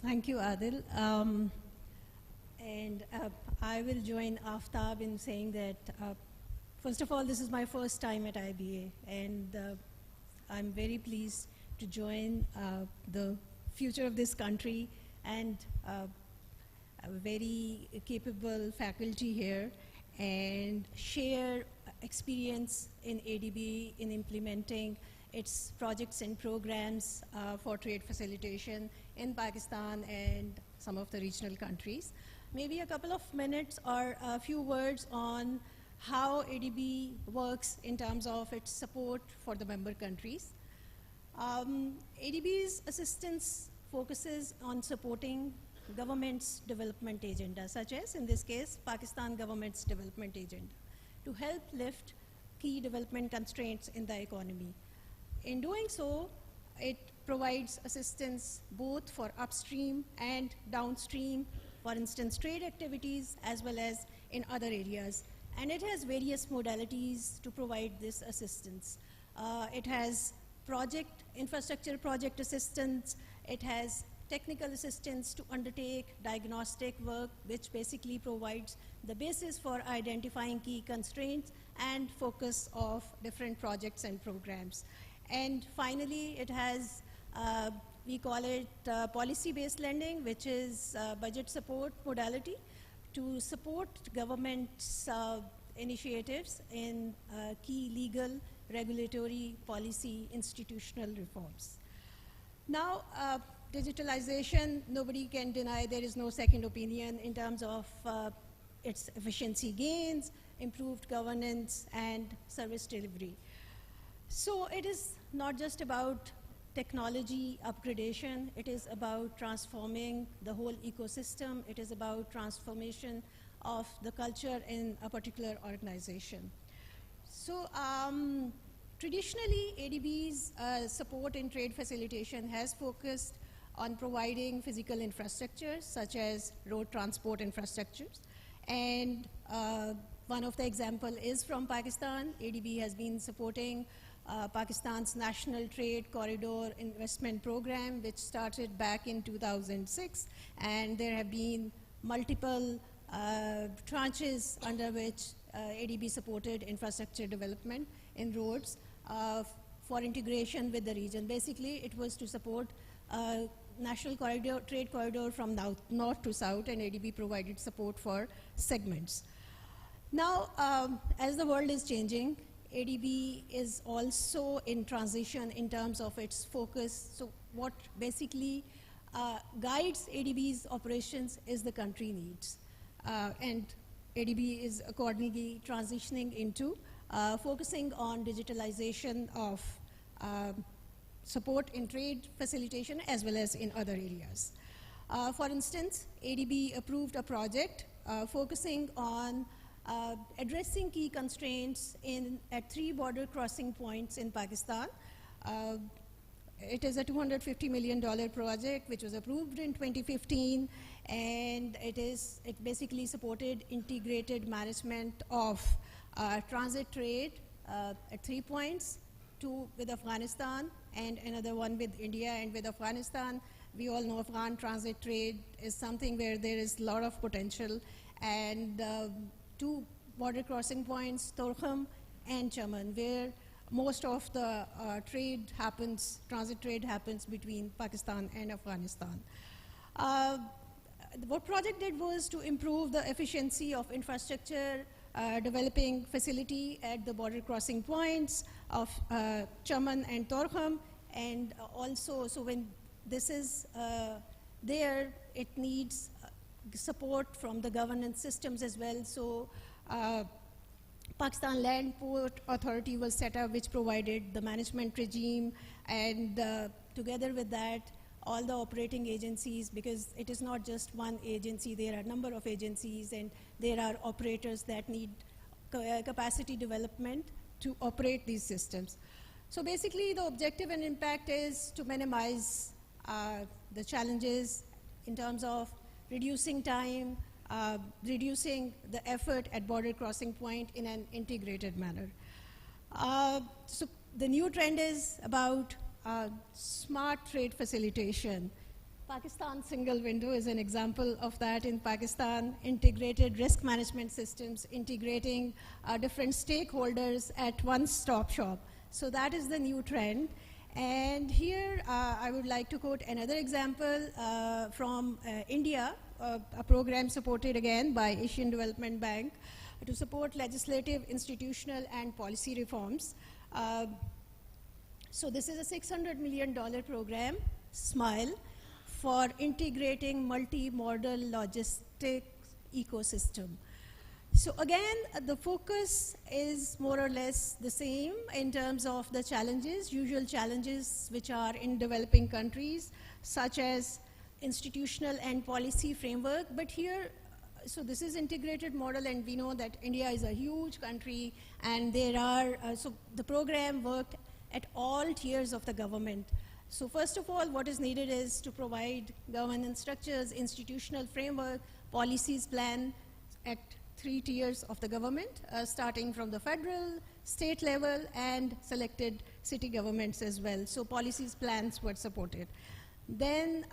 Thank you, Adil. I will join Aftab in saying that first of all, this is my first time at IBA, and I'm very pleased to join the future of this country and a very capable faculty here, and share experience in ADB in implementing its projects and programs for trade facilitation in Pakistan and some of the regional countries. Maybe a couple of minutes or a few words on how ADB works in terms of its support for the member countries. ADB's assistance focuses on supporting government's development agenda, such as, in this case, Pakistan government's development agenda, to help lift key development constraints in the economy. In doing so, it provides assistance both for upstream and downstream, for instance, trade activities, as well as in other areas. And it has various modalities to provide this assistance. It has infrastructure project assistance. It has technical assistance to undertake diagnostic work, which basically provides the basis for identifying key constraints and focus of different projects and programs. And finally, it has, we call it policy-based lending, which is budget support modality to support government's initiatives in key legal, regulatory, policy, institutional reforms. Now, digitalization, nobody can deny there is no second opinion in terms of its efficiency gains, improved governance, and service delivery. So it is not just about technology upgradation, it is about transforming the whole ecosystem, it is about transformation of the culture in a particular organization. So traditionally, ADB's support in trade facilitation has focused on providing physical infrastructure, such as road transport infrastructures. And one of the examples is from Pakistan. ADB has been supporting Pakistan's National Trade Corridor Investment Program, which started back in 2006. And there have been multiple tranches under which ADB supported infrastructure development in roads for integration with the region. Basically, it was to support national trade corridor from north to south, and ADB provided support for segments. Now, as the world is changing, ADB is also in transition in terms of its focus. So what basically guides ADB's operations is the country needs. And ADB is accordingly transitioning into focusing on digitalization of support in trade facilitation as well as in other areas. For instance, ADB approved a project focusing on addressing key constraints at 3 border crossing points in Pakistan. It is a $250 million project which was approved in 2015, and it basically supported integrated management of transit trade at 3 points, 2 with Afghanistan and another one with India. And with Afghanistan, we all know Afghan transit trade is something where there is a lot of potential, and 2 border crossing points, Torkham and Chaman, where most of the transit trade happens between Pakistan and Afghanistan. What project did was to improve the efficiency of infrastructure, developing facility at the border crossing points of Chaman and Torkham, and also, so when this is there, it needs support from the governance systems as well. So Pakistan Land Port Authority was set up, which provided the management regime, and together with that, all the operating agencies, because it is not just one agency, there are a number of agencies, and there are operators that need capacity development to operate these systems. So basically, the objective and impact is to minimize the challenges in terms of reducing time, reducing the effort at border crossing point in an integrated manner. So the new trend is about smart trade facilitation. Pakistan single window is an example of that. In Pakistan, integrated risk management systems, integrating different stakeholders at one-stop shop. So that is the new trend. And here I would like to quote another example from India, a program supported again by Asian Development Bank to support legislative, institutional, and policy reforms. So this is a $600 million program, SMILE, for integrating multimodal logistics ecosystem. So again, the focus is more or less the same in terms of the challenges, usual challenges which are in developing countries, such as institutional and policy framework. But here, so this is integrated model, and we know that India is a huge country, and there are, so the program worked at all tiers of the government. So first of all, what is needed is to provide governance structures, institutional framework, policies plan at 3 tiers of the government, starting from the federal, state level, and selected city governments as well. So policies plans were supported. Then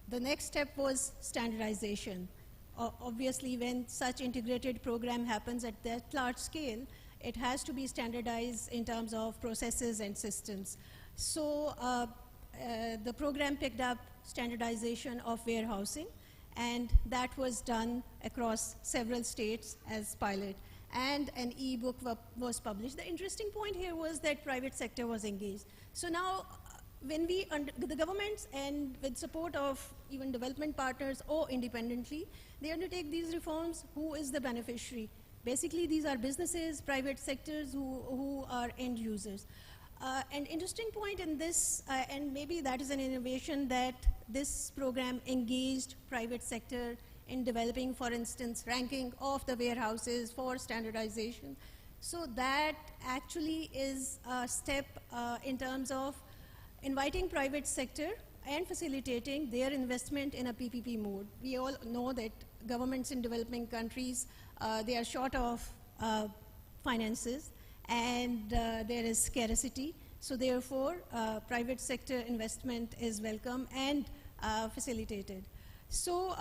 the next step was standardization. Obviously, when such integrated program happens at that large scale, it has to be standardized in terms of processes and systems. So the program picked up standardization of warehousing, and that was done across several states as pilot. And an e-book was published. The interesting point here was that private sector was engaged. So now, when the governments, and with support of even development partners or independently, they undertake these reforms, who is the beneficiary? Basically, these are businesses, private sectors who are end users. An interesting point in this, and maybe that is an innovation, that this program engaged private sector in developing, for instance, ranking of the warehouses for standardization. So that actually is a step in terms of inviting private sector and facilitating their investment in a PPP mode. We all know that governments in developing countries, they are short of finances, and there is scarcity. So therefore, private sector investment is welcome and facilitated. So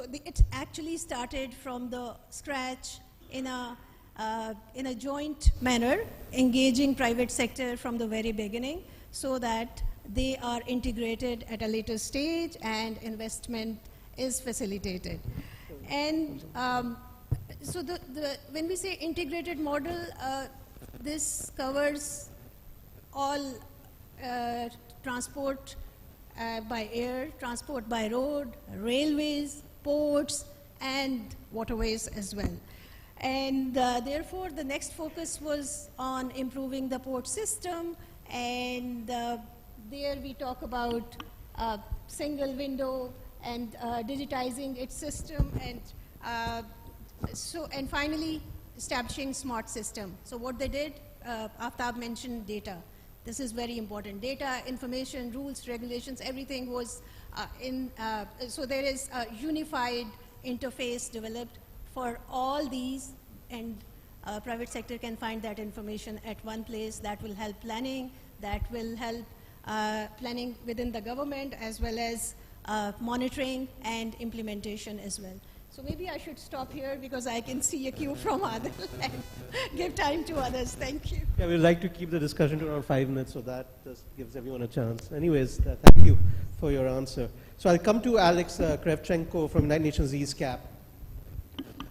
it actually started from the scratch in a joint manner, engaging private sector from the very beginning, so that they are integrated at a later stage and investment is facilitated. And so when we say integrated model, this covers all transport by air, transport by road, railways, ports, and waterways as well. And therefore, the next focus was on improving the port system, and there we talk about single window and digitizing its system, and and finally establishing smart system. So what they did, Aftab mentioned data. This is very important. Data, information, rules, regulations, everything was so there is a unified interface developed for all these, and private sector can find that information at one place. That will help planning, that will help planning within the government, as well as monitoring and implementation as well. So maybe I should stop here because I can see a queue from Adil and give time to others. Thank you. Yeah, we'd like to keep the discussion to around 5 minutes, so that just gives everyone a chance. Anyways, thank you for your answer. So I'll come to Alex Krevchenko from United Nations ESCAP.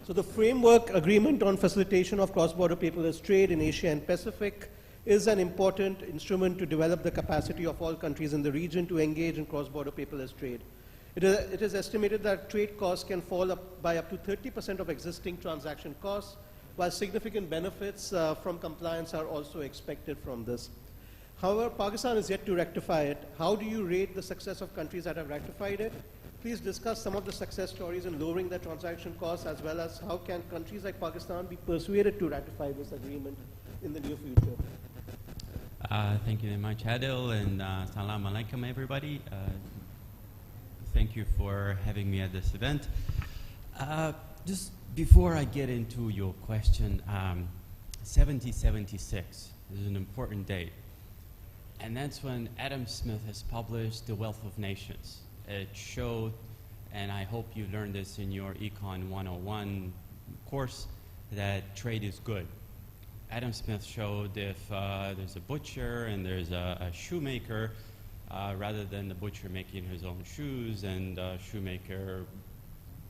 So the framework agreement on facilitation of cross-border paperless trade in Asia and Pacific is an important instrument to develop the capacity of all countries in the region to engage in cross-border paperless trade. It is estimated that trade costs can fall by up to 30% of existing transaction costs, while significant benefits from compliance are also expected from this. However, Pakistan is yet to rectify it. How do you rate the success of countries that have rectified it? Please discuss some of the success stories in lowering the transaction costs, as well as how can countries like Pakistan be persuaded to ratify this agreement in the near future. Thank you very much, Adil, and salam alaikum, everybody. Thank you for having me at this event. Just before I get into your question, 1776 is an important date. And that's when Adam Smith has published The Wealth of Nations. It showed, and I hope you learned this in your Econ 101 course, that trade is good. Adam Smith showed if there's a butcher and there's a shoemaker, rather than the butcher making his own shoes and shoemaker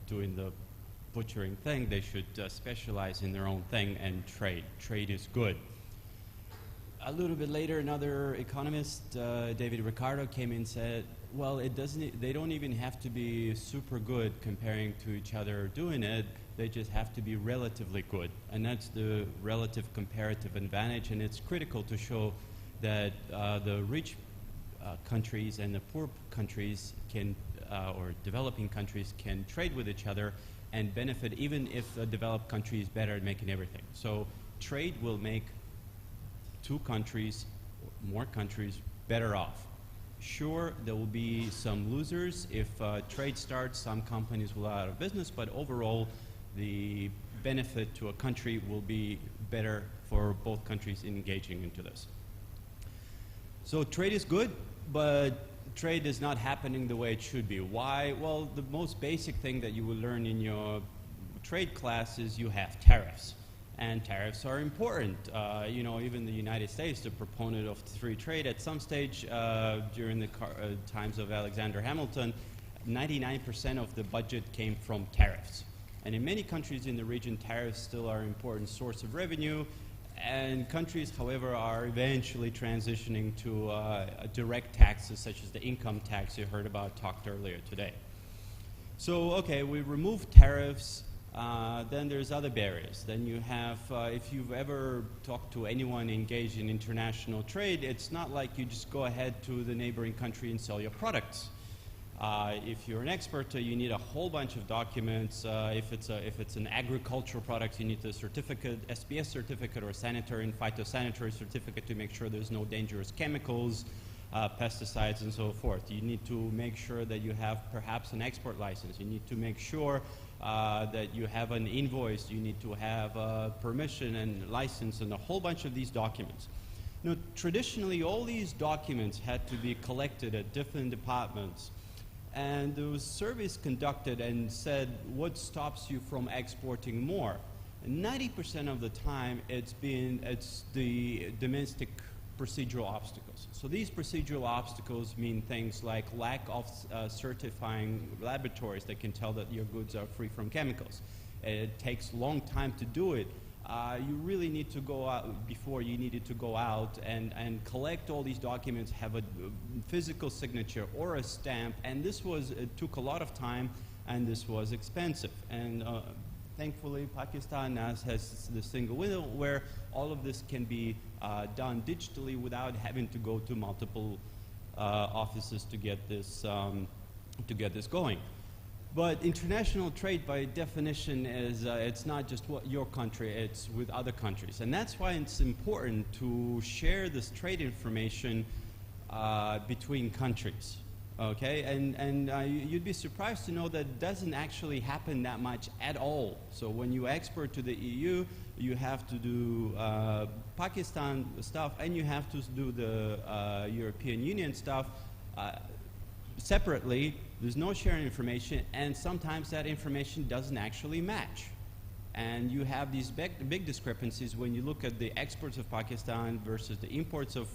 doing the butchering thing, they should specialize in their own thing and trade. Trade is good. A little bit later, another economist, David Ricardo, came in and said, well, they don't even have to be super good comparing to each other doing it. They just have to be relatively good. And that's the relative comparative advantage. And it's critical to show that the rich countries and the poor countries can, or developing countries can trade with each other and benefit, even if the developed country is better at making everything. So trade will make two countries, more countries, better off. Sure, there will be some losers. If trade starts, some companies will go out of business, but overall, the benefit to a country will be better for both countries engaging into this. So trade is good, but trade is not happening the way it should be. Why? Well, the most basic thing that you will learn in your trade class is you have tariffs. And tariffs are important. You know, even the United States, the proponent of free trade, at some stage during the times of Alexander Hamilton, 99% of the budget came from tariffs. And in many countries in the region, tariffs still are an important source of revenue. And countries, however, are eventually transitioning to direct taxes, such as the income tax you heard about talked earlier today. So, okay, we remove tariffs. Then there's other barriers. Then you have, if you've ever talked to anyone engaged in international trade, it's not like you just go ahead to the neighboring country and sell your products. If you're an expert, you need a whole bunch of documents. If it's an agricultural product, you need a certificate, SPS certificate, or sanitary and phytosanitary certificate to make sure there's no dangerous chemicals, pesticides, and so forth. You need to make sure that you have perhaps an export license. You need to make sure that you have an invoice. You need to have permission and license and a whole bunch of these documents. Now, traditionally, all these documents had to be collected at different departments. And there was surveys conducted and said, what stops you from exporting more? And 90% of the time, it's the domestic procedural obstacles. So these procedural obstacles mean things like lack of certifying laboratories that can tell that your goods are free from chemicals. It takes a long time to do it. You really need to go out, before you needed to go out and collect all these documents, have a physical signature or a stamp, and this took a lot of time, and this was expensive. And thankfully, Pakistan now has the single window where all of this can be done digitally without having to go to multiple offices to get this going. But international trade, by definition, is it's not just your country; it's with other countries, and that's why it's important to share this trade information between countries. Okay, and you'd be surprised to know that it doesn't actually happen that much at all. So when you export to the EU, you have to do Pakistan stuff, and you have to do the European Union stuff separately. There's no sharing information, and sometimes that information doesn't actually match. And you have these big discrepancies when you look at the exports of Pakistan versus the imports of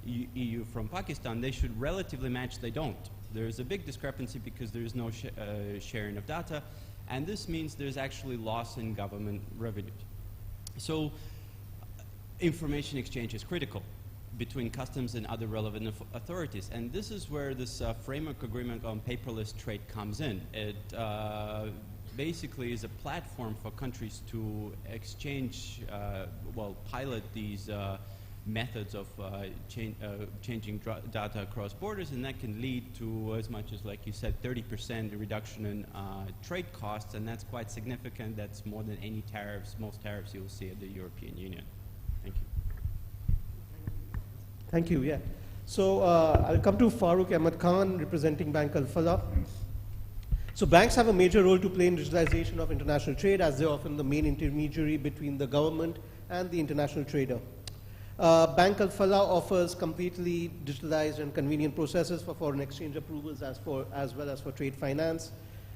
EU from Pakistan. They should relatively match. They don't. There's a big discrepancy because there is no sharing of data, and this means there's actually loss in government revenues. So information exchange is critical between customs and other relevant authorities, and this is where this framework agreement on paperless trade comes in. It basically is a platform for countries to exchange, pilot these methods of changing data across borders, and that can lead to as much as, like you said, 30% reduction in trade costs, and that's quite significant. That's more than any tariffs, most tariffs you will see at the European Union. Thank you. Thank you, yeah. So I'll come to Farooq Ahmed Khan, representing Bank Al-Falah. So banks have a major role to play in digitalization of international trade, as they're often the main intermediary between the government and the international trader. Bank Al-Falah offers completely digitalized and convenient processes for foreign exchange approvals as well as for trade finance.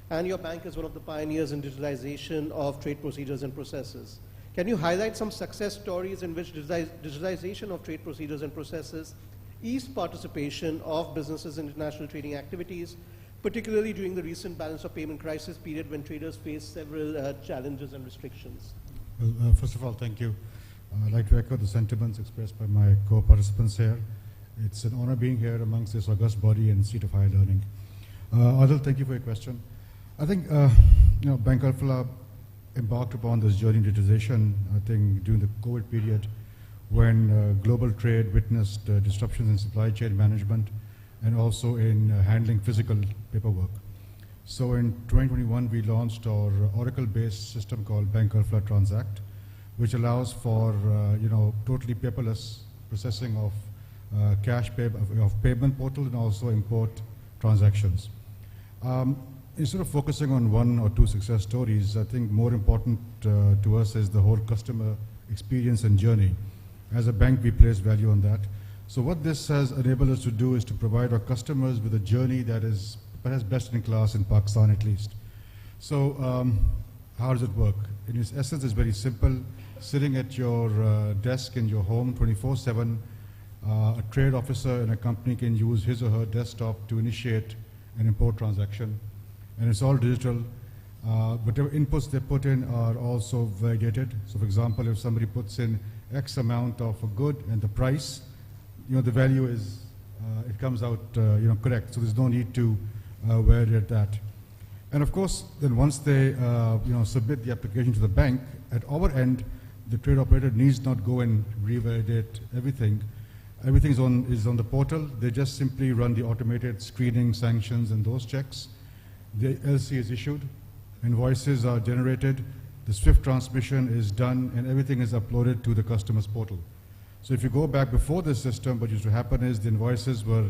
And your bank is one of the pioneers in digitalization of trade procedures and processes. Can you highlight some success stories in which digitalization of trade procedures and processes eased participation of businesses in international trading activities, particularly during the recent balance of payment crisis period when traders faced several challenges and restrictions? Well, first of all, thank you. I'd like to echo the sentiments expressed by my co-participants here. It's an honor being here amongst this august body and seat of higher learning. Adil, thank you for your question. I think Bank Al-Falah embarked upon this journey in digitization, I think, during the COVID period when global trade witnessed disruptions in supply chain management and also in handling physical paperwork. So in 2021, we launched our Oracle-based system called Bank Al-Falah Transact, which allows for totally paperless processing of payment portal and also import transactions. Instead of focusing on one or two success stories, I think more important to us is the whole customer experience and journey. As a bank, we place value on that. So what this has enabled us to do is to provide our customers with a journey that is perhaps best in class in Pakistan at least. So how does it work? In its essence, it's very simple. Sitting at your desk in your home 24/7, a trade officer in a company can use his or her desktop to initiate an import transaction. And it's all digital. Whatever inputs they put in are also validated. So for example, if somebody puts in X amount of a good and the price, the value is, it comes out correct. So there's no need to validate that. And of course, then once they submit the application to the bank, at our end, the trade operator needs not go and revalidate everything. Everything is on the portal. They just simply run the automated screening, sanctions, and those checks. The LC is issued, invoices are generated, the SWIFT transmission is done, and everything is uploaded to the customer's portal. So if you go back before this system, what used to happen is the invoices were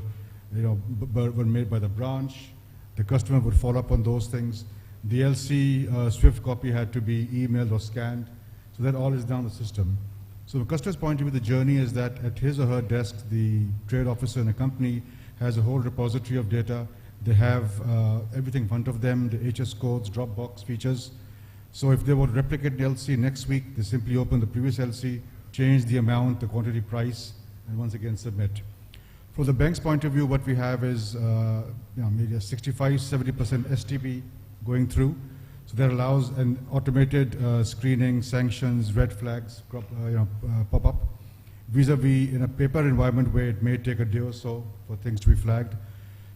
made by the branch, the customer would follow up on those things. The LC SWIFT copy had to be emailed or scanned, so that all is down the system. So from the customer's point of view, the journey is that at his or her desk, the trade officer in a company has a whole repository of data. They have everything in front of them, the HS codes, Dropbox features. So if they want to replicate the LC next week, they simply open the previous LC, change the amount, the quantity, price, and once again submit. From the bank's point of view, what we have is maybe a 65–70% STP going through. So that allows an automated screening, sanctions, red flags pop up. Vis-a-vis in a paper environment where it may take a day or so for things to be flagged.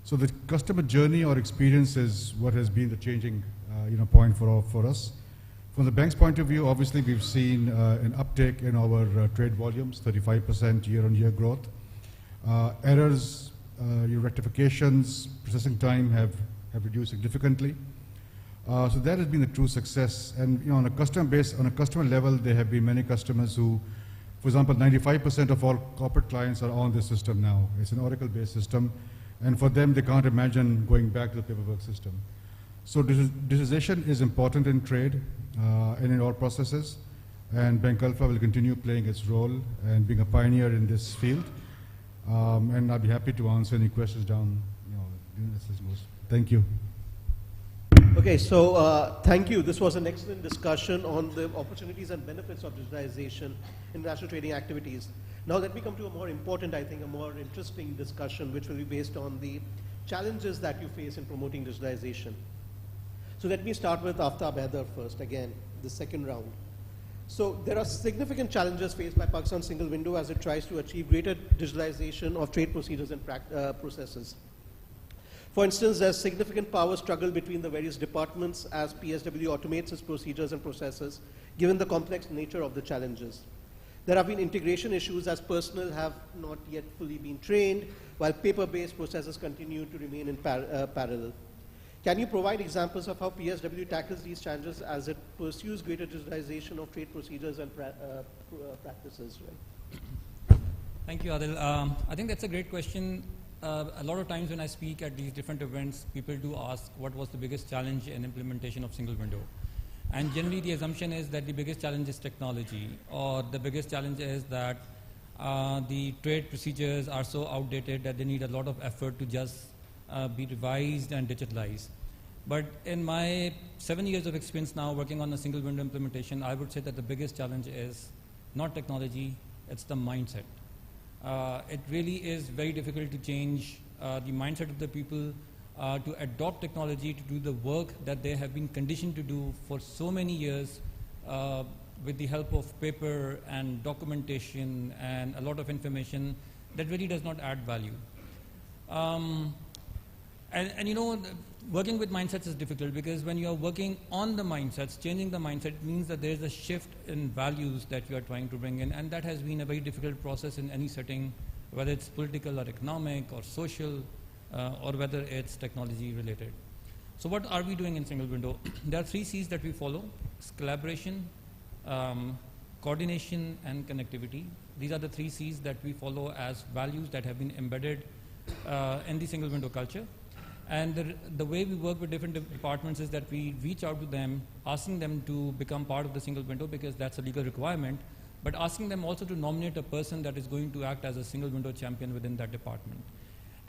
So the customer journey or experience is what has been the changing point for us. From the bank's point of view, obviously we've seen an uptake in our trade volumes, 35% year-on-year growth. Errors your rectifications, processing time have reduced significantly. So that has been a true success. And on a customer level, there have been many customers who, for example, 95% of all corporate clients are on this system now. It's an Oracle-based system, and for them, they can't imagine going back to the paperwork system. So digitization is important in trade and in all processes, and Bank Alpha will continue playing its role and being a pioneer in this field. And I'll be happy to answer any questions down, Thank you. Okay, so thank you. This was an excellent discussion on the opportunities and benefits of digitization in international trading activities. Now let me come to a more important, I think, a more interesting discussion, which will be based on the challenges that you face in promoting digitization. So let me start with Aftab Haider first, again, the second round. So there are significant challenges faced by Pakistan Single Window as it tries to achieve greater digitalization of trade procedures and processes. For instance, there's significant power struggle between the various departments as PSW automates its procedures and processes, given the complex nature of the challenges. There have been integration issues as personnel have not yet fully been trained, while paper-based processes continue to remain in parallel. Can you provide examples of how PSW tackles these challenges as it pursues greater digitization of trade procedures and practices? Right? Thank you, Adil. I think that's a great question. A lot of times when I speak at these different events, people do ask what was the biggest challenge in implementation of single window. And generally the assumption is that the biggest challenge is technology, or the biggest challenge is that the trade procedures are so outdated that they need a lot of effort to just be revised and digitalized. But in my 7 years of experience now working on a single window implementation, I would say that the biggest challenge is not technology, it's the mindset. It really is very difficult to change the mindset of the people to adopt technology, to do the work that they have been conditioned to do for so many years with the help of paper and documentation and a lot of information that really does not add value. And you know, working with mindsets is difficult because when you are working on the mindsets, changing the mindset means that there is a shift in values that you are trying to bring in, and that has been a very difficult process in any setting, whether it's political or economic or social, or whether it's technology related. So what are we doing in single window? There are 3 C's that we follow: it's collaboration, coordination, and connectivity. These are the 3 C's that we follow as values that have been embedded in the single window culture. And the way we work with different departments is that we reach out to them, asking them to become part of the single window because that's a legal requirement, but asking them also to nominate a person that is going to act as a single window champion within that department.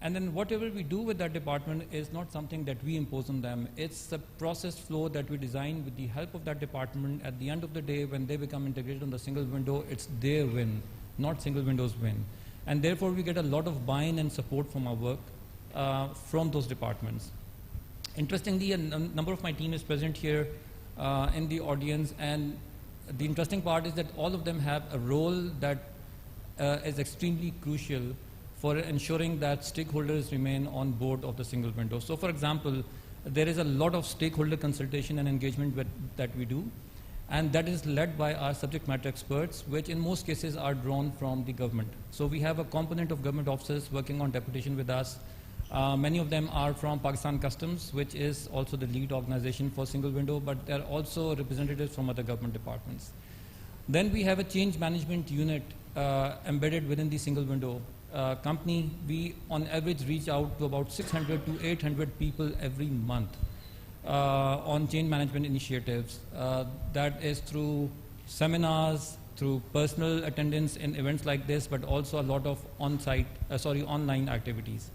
And then whatever we do with that department is not something that we impose on them. It's a process flow that we design with the help of that department. At the end of the day, when they become integrated on the single window, it's their win, not single window's win. And therefore, we get a lot of buy-in and support from our work. From those departments. Interestingly, a number of my team is present here in the audience, and the interesting part is that all of them have a role that is extremely crucial for ensuring that stakeholders remain on board of the single window. So for example, there is a lot of stakeholder consultation and engagement that we do, and that is led by our subject matter experts, which in most cases are drawn from the government. So we have a component of government officers working on deputation with us. Many of them are from Pakistan Customs, which is also the lead organization for single window, but there are also representatives from other government departments. Then we have a change management unit embedded within the single window company. We on average reach out to about 600 to 800 people every month on change management initiatives. That is through seminars, through personal attendance in events like this, but also a lot of online activities.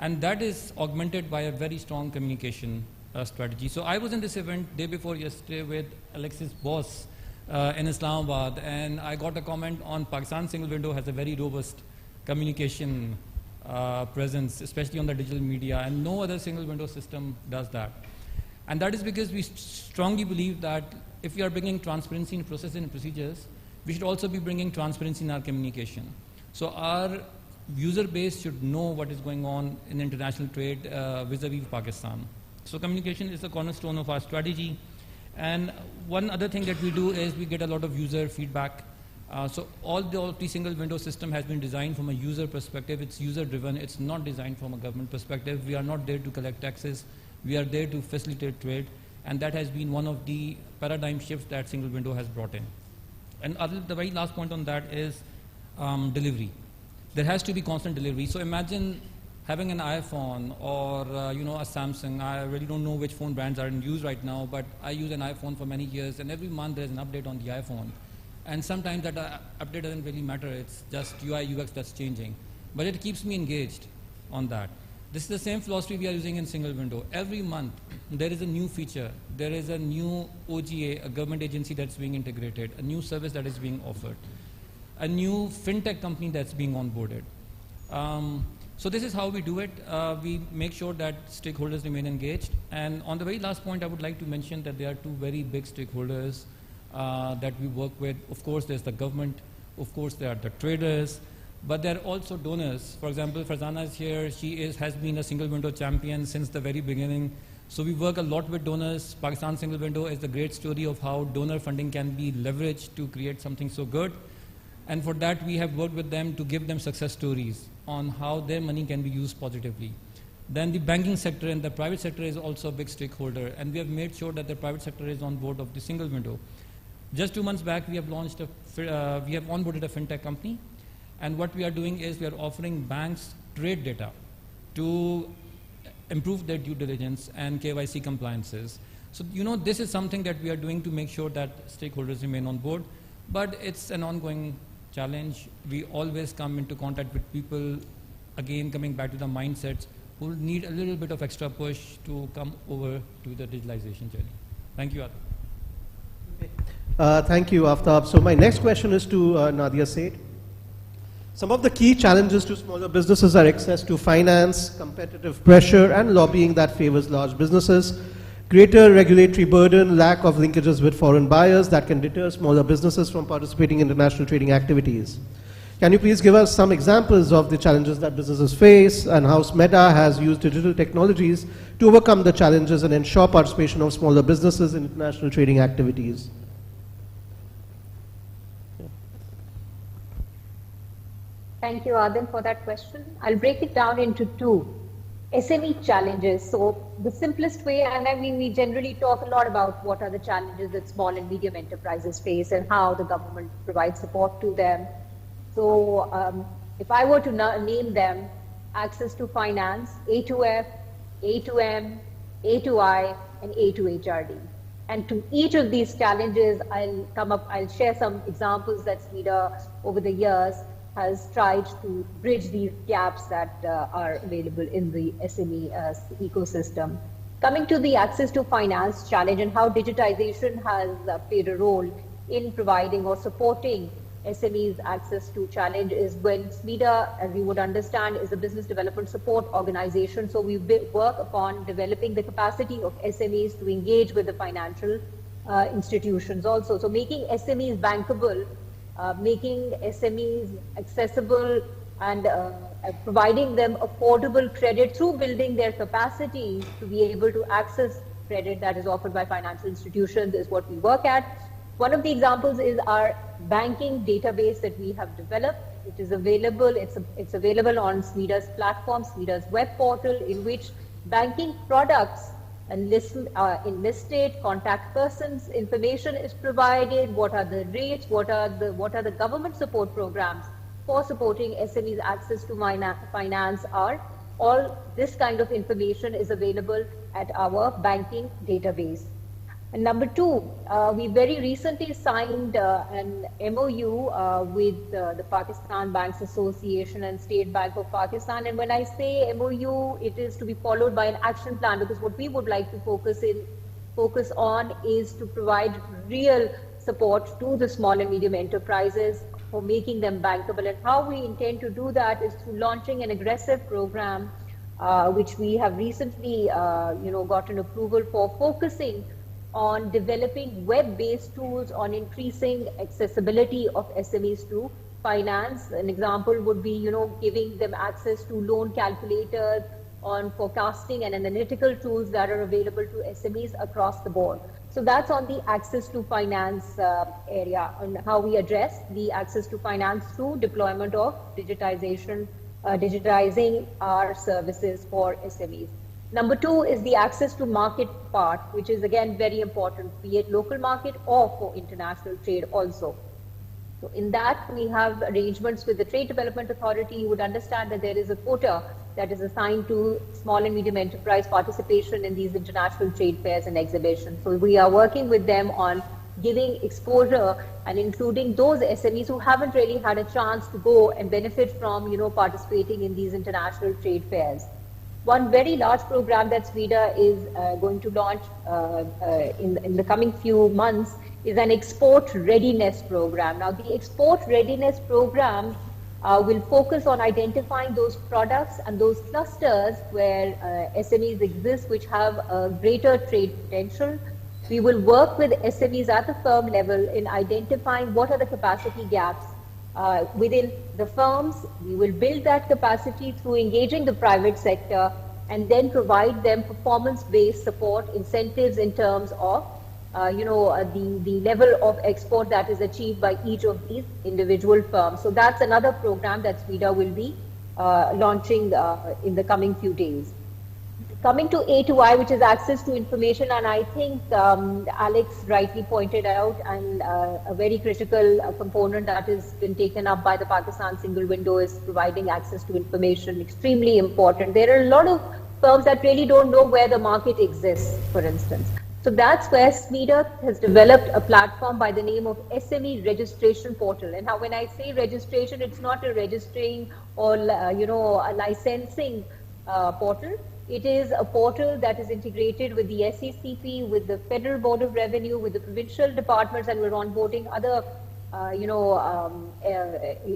And that is augmented by a very strong communication strategy. So I was in this event day before yesterday with Alexis Boss in Islamabad, and I got a comment on Pakistan Single Window has a very robust communication presence, especially on the digital media, and no other single window system does that. And that is because we strongly believe that if we are bringing transparency in processes and procedures, we should also be bringing transparency in our communication. So our user base should know what is going on in international trade vis-a-vis Pakistan. So communication is the cornerstone of our strategy. And one other thing that we do is we get a lot of user feedback So all the single window system has been designed from a user perspective. It's user driven. It's not designed from a government perspective. We are not there to collect taxes. We are there to facilitate trade. And that has been one of the paradigm shifts that single window has brought in. And the very last point on that is delivery. There has to be constant delivery. So imagine having an iPhone or a Samsung. I really don't know which phone brands are in use right now, but I use an iPhone for many years, and every month there's an update on the iPhone. And sometimes that update doesn't really matter. It's just UI, UX that's changing. But it keeps me engaged on that. This is the same philosophy we are using in single window. Every month, there is a new feature. There is a new OGA, a government agency that's being integrated, a new service that is being offered, a new fintech company that's being onboarded. So this is how we do it. We make sure that stakeholders remain engaged. And on the very last point, I would like to mention that there are two very big stakeholders that we work with. Of course, there's the government. Of course, there are the traders. But there are also donors. For example, Farzana is here. She has been a single window champion since the very beginning. So we work a lot with donors. Pakistan Single Window is the great story of how donor funding can be leveraged to create something so good. And for that, we have worked with them to give them success stories on how their money can be used positively. Then the banking sector and the private sector is also a big stakeholder. And we have made sure that the private sector is on board of the single window. Just 2 months back, we have onboarded a fintech company. And what we are doing is we are offering banks trade data to improve their due diligence and KYC compliances. So, this is something that we are doing to make sure that stakeholders remain on board. But it's an ongoing challenge. We always come into contact with people, again, coming back to the mindsets, who need a little bit of extra push to come over to the digitalization journey. Thank you, Adil. Thank you, Aftab. So my next question is to Nadia Said. Some of the key challenges to smaller businesses are access to finance, competitive pressure, and lobbying that favors large businesses, greater regulatory burden, lack of linkages with foreign buyers that can deter smaller businesses from participating in international trading activities. Can you please give us some examples of the challenges that businesses face and how SMETA has used digital technologies to overcome the challenges and ensure participation of smaller businesses in international trading activities? Thank you, Adil, for that question. I'll break it down into two. SME challenges. So the simplest way, and I mean, we generally talk a lot about what are the challenges that small and medium enterprises face and how the government provides support to them. So if I were to name them, access to finance, A to F, A to M, A to I, and A to HRD. And to each of these challenges, I'll share some examples that SMETA over the years has tried to bridge these gaps that are available in the SME ecosystem. Coming to the access to finance challenge and how digitization has played a role in providing or supporting SMEs access to challenge is when SMETA, as you would understand, is a business development support organization. So we work upon developing the capacity of SMEs to engage with the financial institutions also. So making SMEs bankable, making SMEs accessible, and providing them affordable credit through building their capacity to be able to access credit that is offered by financial institutions is what we work at. One of the examples is our banking database that we have developed. It is available, it's available on SMETA's platform, SMETA's web portal, in which banking products enlisted, contact persons information is provided, what are the rates, what are the government support programs for supporting SMEs access to finance are. All this kind of information is available at our banking database. And number two, we very recently signed an MOU with the Pakistan Banks Association and State Bank of Pakistan. And when I say MOU, it is to be followed by an action plan, because what we would like to focus on is to provide real support to the small and medium enterprises for making them bankable. And how we intend to do that is through launching an aggressive program, which we have recently gotten approval for, focusing on developing web-based tools on increasing accessibility of SMEs to finance. An example would be, giving them access to loan calculators, on forecasting and analytical tools that are available to SMEs across the board. So that's on the access to finance area, and how we address the access to finance through deployment of digitization, digitizing our services for SMEs. Number two is the access to market part, which is again very important, be it local market or for international trade also. So in that, we have arrangements with the Trade Development Authority. You would understand that there is a quota that is assigned to small and medium enterprise participation in these international trade fairs and exhibitions. So we are working with them on giving exposure and including those SMEs who haven't really had a chance to go and benefit from, participating in these international trade fairs. One very large program that SBER is going to launch in the coming few months is an export readiness program. Now, the export readiness program will focus on identifying those products and those clusters where SMEs exist, which have a greater trade potential. We will work with SMEs at the firm level in identifying what are the capacity gaps within the firms. We will build that capacity through engaging the private sector and then provide them performance-based support incentives in terms of the level of export that is achieved by each of these individual firms. So that's another program that SBER will be launching in the coming few days. Coming to A2I, which is access to information, and I think Alex rightly pointed out, and a very critical component that has been taken up by the Pakistan single window is providing access to information, extremely important. There are a lot of firms that really don't know where the market exists, for instance. So that's where SBER has developed a platform by the name of SME Registration Portal. And now when I say registration, it's not a registering or a licensing portal. It is a portal that is integrated with the SECP, with the Federal Board of Revenue, with the provincial departments, and we're onboarding other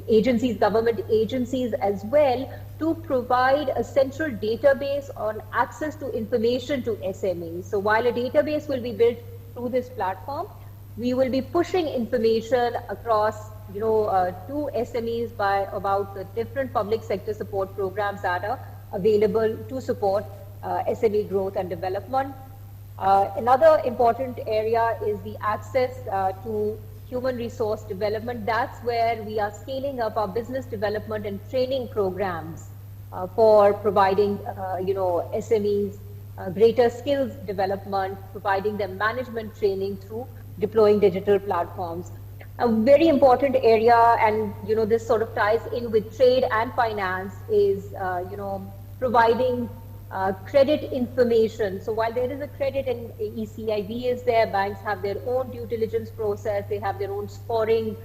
agencies, government agencies as well, to provide a central database on access to information to SMEs. So while a database will be built through this platform, we will be pushing information across to SMEs by about the different public sector support programs that are available to support SME growth and development. Another important area is the access to human resource development. That's where we are scaling up our business development and training programs for providing SMEs greater skills development, providing them management training through deploying digital platforms. A very important area, and this sort of ties in with trade and finance, is providing credit information. So while there is a credit and ECIB is there, banks have their own due diligence process, they have their own scoring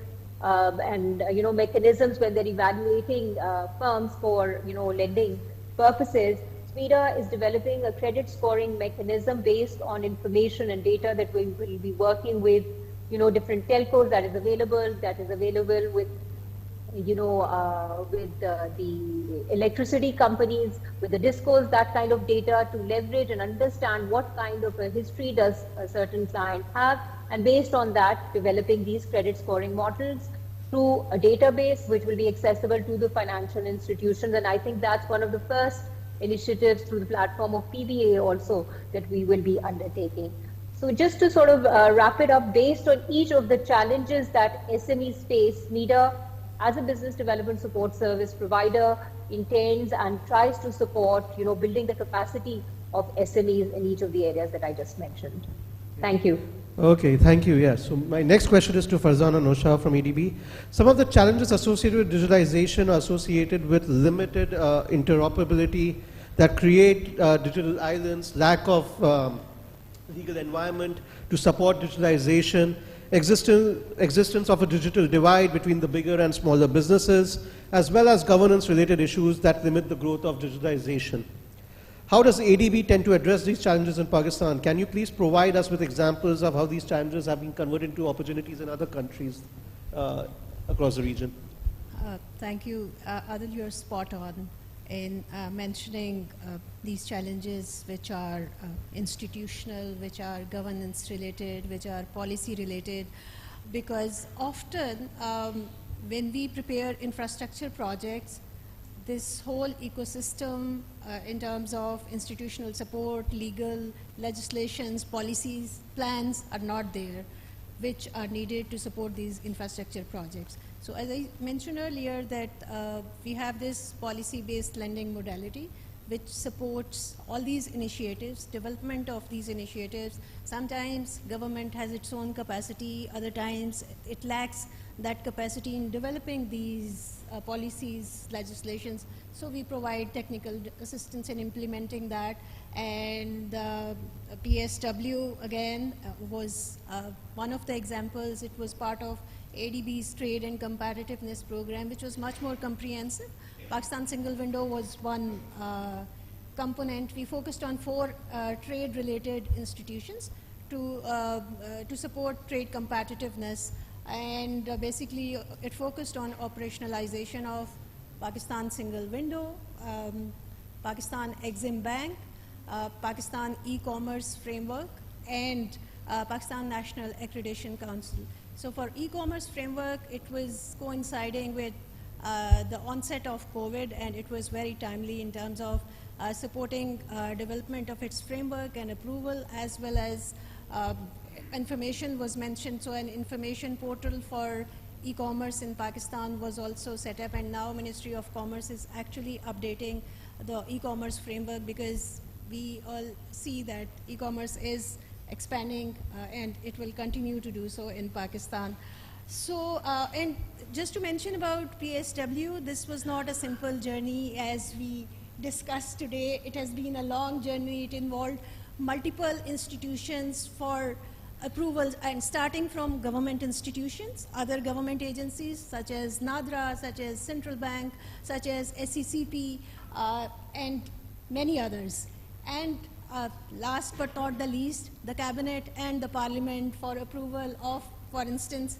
and mechanisms when they're evaluating firms for lending purposes. SBER is developing a credit scoring mechanism based on information and data that we will be working with different telcos that is available with the electricity companies, with the discos, that kind of data to leverage and understand what kind of a history does a certain client have, and based on that, developing these credit scoring models through a database which will be accessible to the financial institutions. And I think that's one of the first initiatives through the platform of PBA also that we will be undertaking. So just to sort of wrap it up, based on each of the challenges that SMEs face, SBER as a business development support service provider intends and tries to support, building the capacity of SMEs in each of the areas that I just mentioned. Thank you. Okay, thank you. Yes. So my next question is to Farzana Nosha from EDB. Some of the challenges associated with digitalization are associated with limited interoperability that create digital islands, lack of legal environment to support digitalization, existence of a digital divide between the bigger and smaller businesses, as well as governance-related issues that limit the growth of digitalization. How does ADB tend to address these challenges in Pakistan? Can you please provide us with examples of how these challenges have been converted into opportunities in other countries across the region? Thank you. Adil, you're spot on in mentioning these challenges which are institutional, which are governance related, which are policy related, because often when we prepare infrastructure projects, this whole ecosystem in terms of institutional support, legal, legislations, policies, plans are not there, which are needed to support these infrastructure projects. So as I mentioned earlier that we have this policy-based lending modality which supports all these initiatives, development of these initiatives. Sometimes government has its own capacity, other times it lacks that capacity in developing these policies, legislations. So we provide technical assistance in implementing that. And PSW, again, was one of the examples. It was part of ADB's Trade and Competitiveness Program, which was much more comprehensive. Pakistan Single Window was one component. We focused on 4 trade-related institutions to support trade competitiveness. And basically, it focused on operationalization of Pakistan Single Window, Pakistan Exim Bank, Pakistan E-Commerce Framework, and Pakistan National Accreditation Council. So for e-commerce framework, it was coinciding with the onset of COVID, and it was very timely in terms of supporting development of its framework and approval, as well as information was mentioned. So an information portal for e-commerce in Pakistan was also set up, and now Ministry of Commerce is actually updating the e-commerce framework, because we all see that e-commerce is expanding and it will continue to do so in Pakistan. So, and just to mention about PSW, this was not a simple journey as we discussed today. It has been a long journey. It involved multiple institutions for approvals, and starting from government institutions, other government agencies such as NADRA, such as Central Bank, such as SECP, and many others. And last but not the least, the Cabinet and the Parliament for approval of, for instance,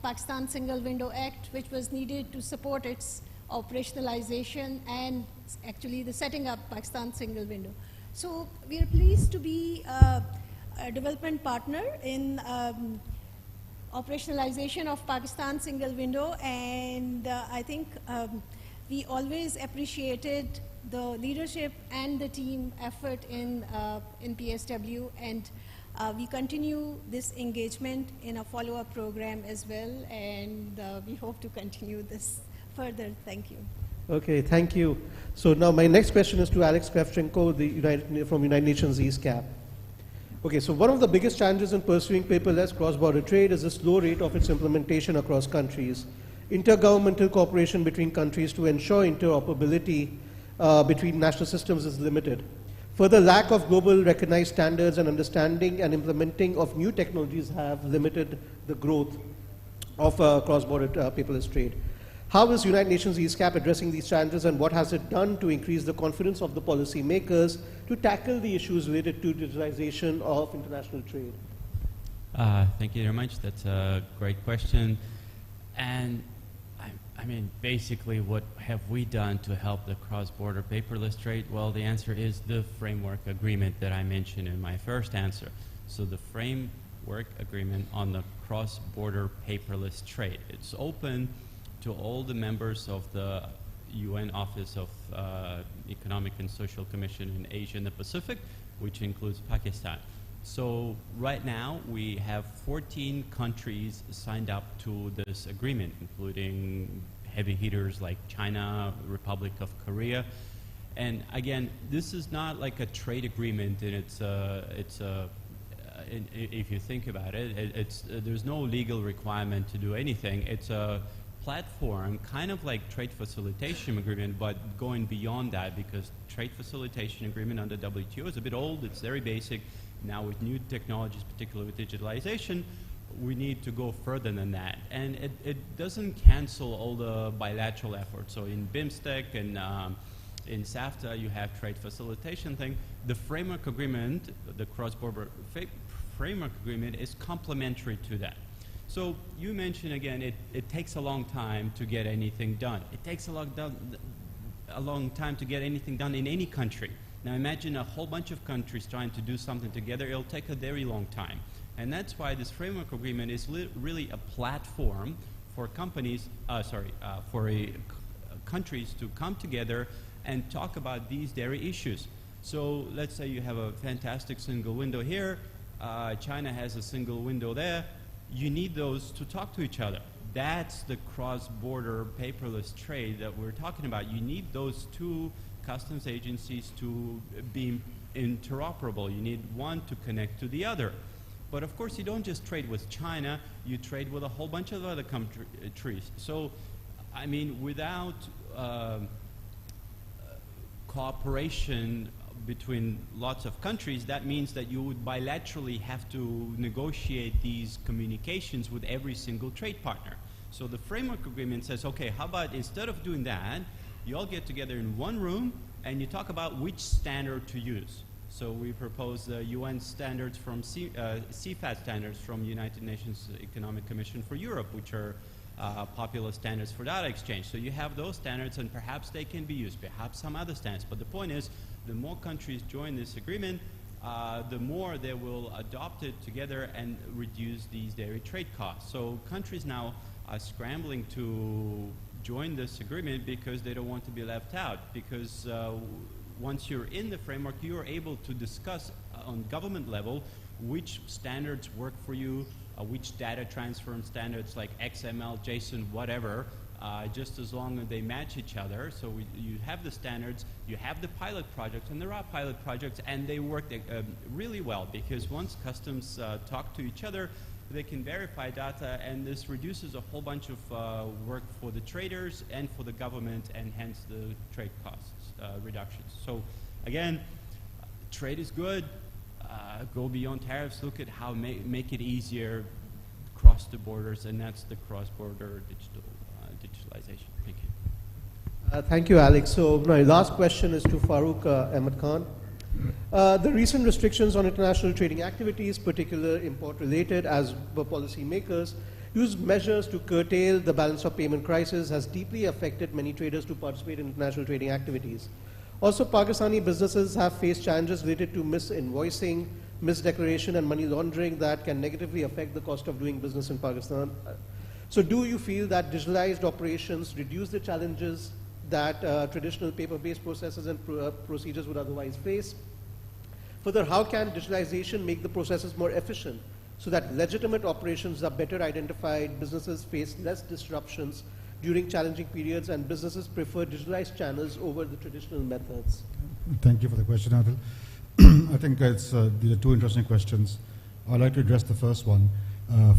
Pakistan Single Window Act, which was needed to support its operationalization and actually the setting up Pakistan Single Window. So we are pleased to be a development partner in operationalization of Pakistan Single Window, and I think we always appreciated the leadership and the team effort in PSW, and we continue this engagement in a follow-up program as well, and we hope to continue this further. Thank you. Okay, thank you. So now my next question is to Alex Kravchenko, from United Nations ESCAP. Okay, so one of the biggest challenges in pursuing paperless cross-border trade is the slow rate of its implementation across countries. Intergovernmental cooperation between countries to ensure interoperability between national systems is limited. Further, lack of global recognized standards and understanding and implementing of new technologies have limited the growth of cross-border paperless trade. How is United Nations ESCAP addressing these challenges, and what has it done to increase the confidence of the policy makers to tackle the issues related to digitalization of international trade? Thank you very much. That's a great question. And I mean, basically, what have we done to help the cross-border paperless trade? Well, the answer is the framework agreement that I mentioned in my first answer. So the framework agreement on the cross-border paperless trade. It's open to all the members of the UN Office of Economic and Social Commission in Asia and the Pacific, which includes Pakistan. So right now we have 14 countries signed up to this agreement, including heavy hitters like China, Republic of Korea. And again, this is not like a trade agreement, and if you think about it, there's no legal requirement to do anything. It's a platform, kind of like trade facilitation agreement, but going beyond that, because trade facilitation agreement under WTO is a bit old, it's very basic. Now with new technologies, particularly with digitalization, we need to go further than that. And it doesn't cancel all the bilateral efforts. So in BIMSTEC and in SAFTA, you have trade facilitation thing. The framework agreement, the cross-border framework agreement, is complementary to that. So you mentioned again, it takes a long time to get anything done. It takes a long time to get anything done in any country. Now imagine a whole bunch of countries trying to do something together. It'll take a very long time. And that's why this framework agreement is really a platform for companies, for countries to come together and talk about these dairy issues. So let's say you have a fantastic single window here, China has a single window there, you need those to talk to each other. That's the cross-border paperless trade that we're talking about. You need those two customs agencies to be interoperable. You need one to connect to the other. But of course, you don't just trade with China, you trade with a whole bunch of other countries. So, I mean, without cooperation between lots of countries, that means that you would bilaterally have to negotiate these communications with every single trade partner. So the framework agreement says, okay, how about instead of doing that, you all get together in one room and you talk about which standard to use. So we propose the UN standards from CFAT standards from United Nations Economic Commission for Europe, which are popular standards for data exchange. So you have those standards and perhaps they can be used, perhaps some other standards. But the point is, the more countries join this agreement, the more they will adopt it together and reduce these dairy trade costs. So countries now are scrambling to join this agreement because they don't want to be left out, because once you're in the framework, you are able to discuss on government level which standards work for you, which data transfer standards like XML, JSON, whatever, just as long as they match each other. So you have the standards, you have the pilot projects, and there are pilot projects, and they work really well, because once customs talk to each other, they can verify data, and this reduces a whole bunch of work for the traders and for the government, and hence the trade costs reductions. So again, trade is good. Go beyond tariffs, look at how make it easier across the borders, and that's the cross-border digitalization. Thank you. Thank you, Alex. So my last question is to Farooq Ahmed Khan. The recent restrictions on international trading activities, particularly import-related, as per policymakers, use measures to curtail the balance of payment crisis, has deeply affected many traders to participate in international trading activities. Also, Pakistani businesses have faced challenges related to misinvoicing, misdeclaration, and money laundering that can negatively affect the cost of doing business in Pakistan. So do you feel that digitalized operations reduce the challenges that traditional paper-based processes and procedures would otherwise face? Further, how can digitalization make the processes more efficient so that legitimate operations are better identified, businesses face less disruptions during challenging periods, and businesses prefer digitalized channels over the traditional methods? Thank you for the question, Adil. I think these are two interesting questions. I'd like to address the first one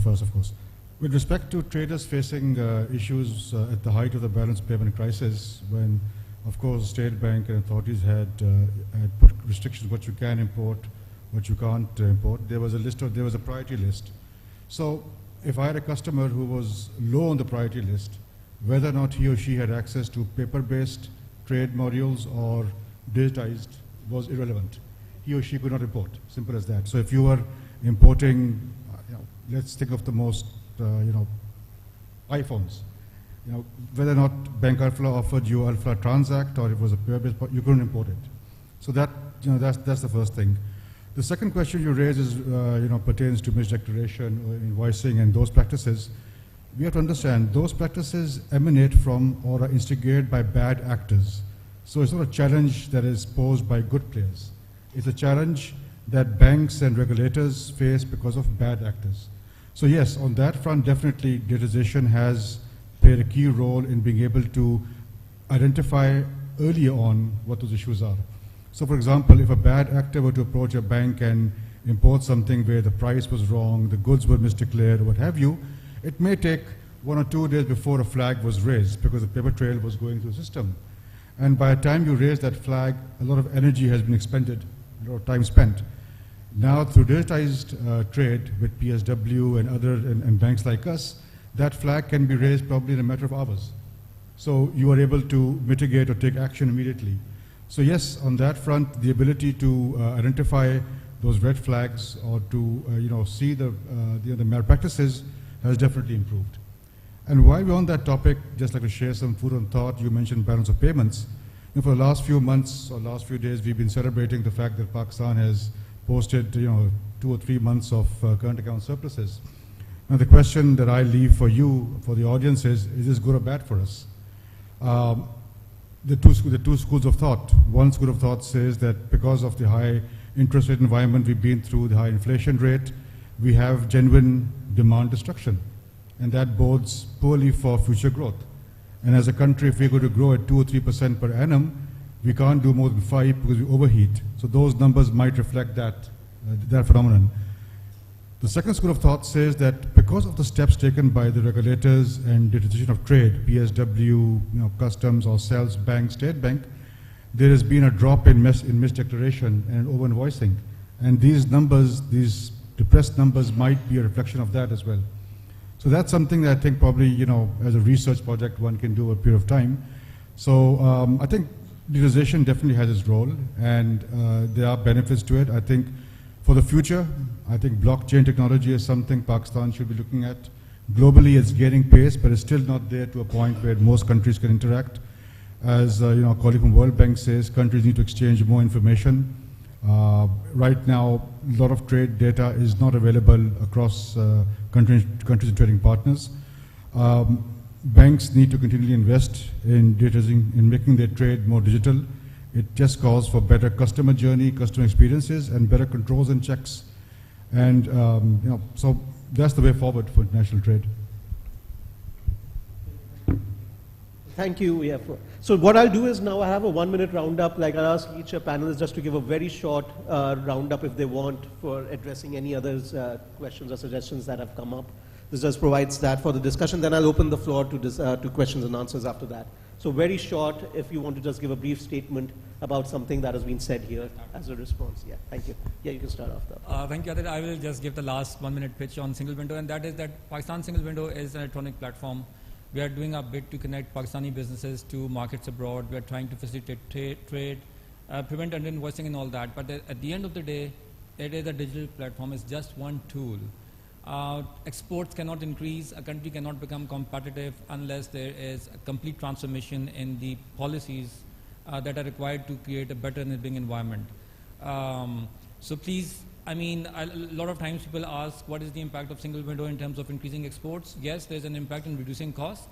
first, of course. With respect to traders facing issues at the height of the balance payment crisis, when, of course, the State Bank and authorities had put restrictions, what you can import, what you can't import, there was a priority list. So if I had a customer who was low on the priority list, whether or not he or she had access to paper-based trade modules or digitized was irrelevant. He or she could not import, simple as that. So if you were importing, let's think of the most, iPhones. Whether or not Bank Alpha offered you Alpha Transact or it was a paper-based, you couldn't import it. So that, that's the first thing. The second question you raise is, pertains to misdeclaration, invoicing, and those practices. We have to understand those practices emanate from or are instigated by bad actors. So it's not a challenge that is posed by good players. It's a challenge that banks and regulators face because of bad actors. So yes, on that front, definitely digitization has played a key role in being able to identify early on what those issues are. So for example, if a bad actor were to approach a bank and import something where the price was wrong, the goods were misdeclared, what have you, it may take 1 or 2 days before a flag was raised because the paper trail was going through the system. And by the time you raise that flag, a lot of energy has been expended, a lot of time spent. Now through digitized trade with PSW and other and banks like us, that flag can be raised probably in a matter of hours. So you are able to mitigate or take action immediately. So yes, on that front, the ability to identify those red flags or to see the malpractices has definitely improved. And while we're on that topic, just like to share some food on thought, you mentioned balance of payments. For the last few months or last few days, we've been celebrating the fact that Pakistan has posted 2 or 3 months of current account surpluses. Now the question that I leave for you, for the audience is this good or bad for us? The two schools of thought. One school of thought says that because of the high interest rate environment we've been through, the high inflation rate, we have genuine demand destruction. And that bodes poorly for future growth. And as a country, if we're going to grow at 2 or 3% per annum, we can't do more than 5 because we overheat. So those numbers might reflect that phenomenon. The second school of thought says that because of the steps taken by the regulators and the Division of Trade, PSW, customs, ourselves, bank, State Bank, there has been a drop in misdeclaration and over-invoicing. And these numbers, these depressed numbers might be a reflection of that as well. So that's something that I think probably, as a research project one can do over a period of time. So I think digitization definitely has its role, and there are benefits to it. I think for the future, I think blockchain technology is something Pakistan should be looking at. Globally, it's gaining pace, but it's still not there to a point where most countries can interact. As a colleague from World Bank says, countries need to exchange more information. Right now, a lot of trade data is not available across countries and trading partners. Banks need to continually invest in digitizing, in making their trade more digital. It just calls for better customer journey, customer experiences, and better controls and checks. And so that's the way forward for international trade. Thank you. So what I'll do is now I have a 1-minute roundup. Like I'll ask each panelist just to give a very short roundup if they want for addressing any other questions or suggestions that have come up. This just provides that for the discussion. Then I'll open the floor to questions and answers after that. So very short, if you want to just give a brief statement about something that has been said here as a response. Yeah, thank you. Yeah, you can start off though. Thank you, Adil. I will just give the last 1-minute pitch on single window, and that is that Pakistan Single Window is an electronic platform. We are doing our bit to connect Pakistani businesses to markets abroad. We are trying to facilitate trade, prevent under-invoicing and all that. But at the end of the day, it is a digital platform. It's just one tool. Exports cannot increase. A country cannot become competitive unless there is a complete transformation in the policies that are required to create a better enabling environment. So please, I mean, a lot of times people ask, what is the impact of single window in terms of increasing exports? Yes, there's an impact in reducing cost,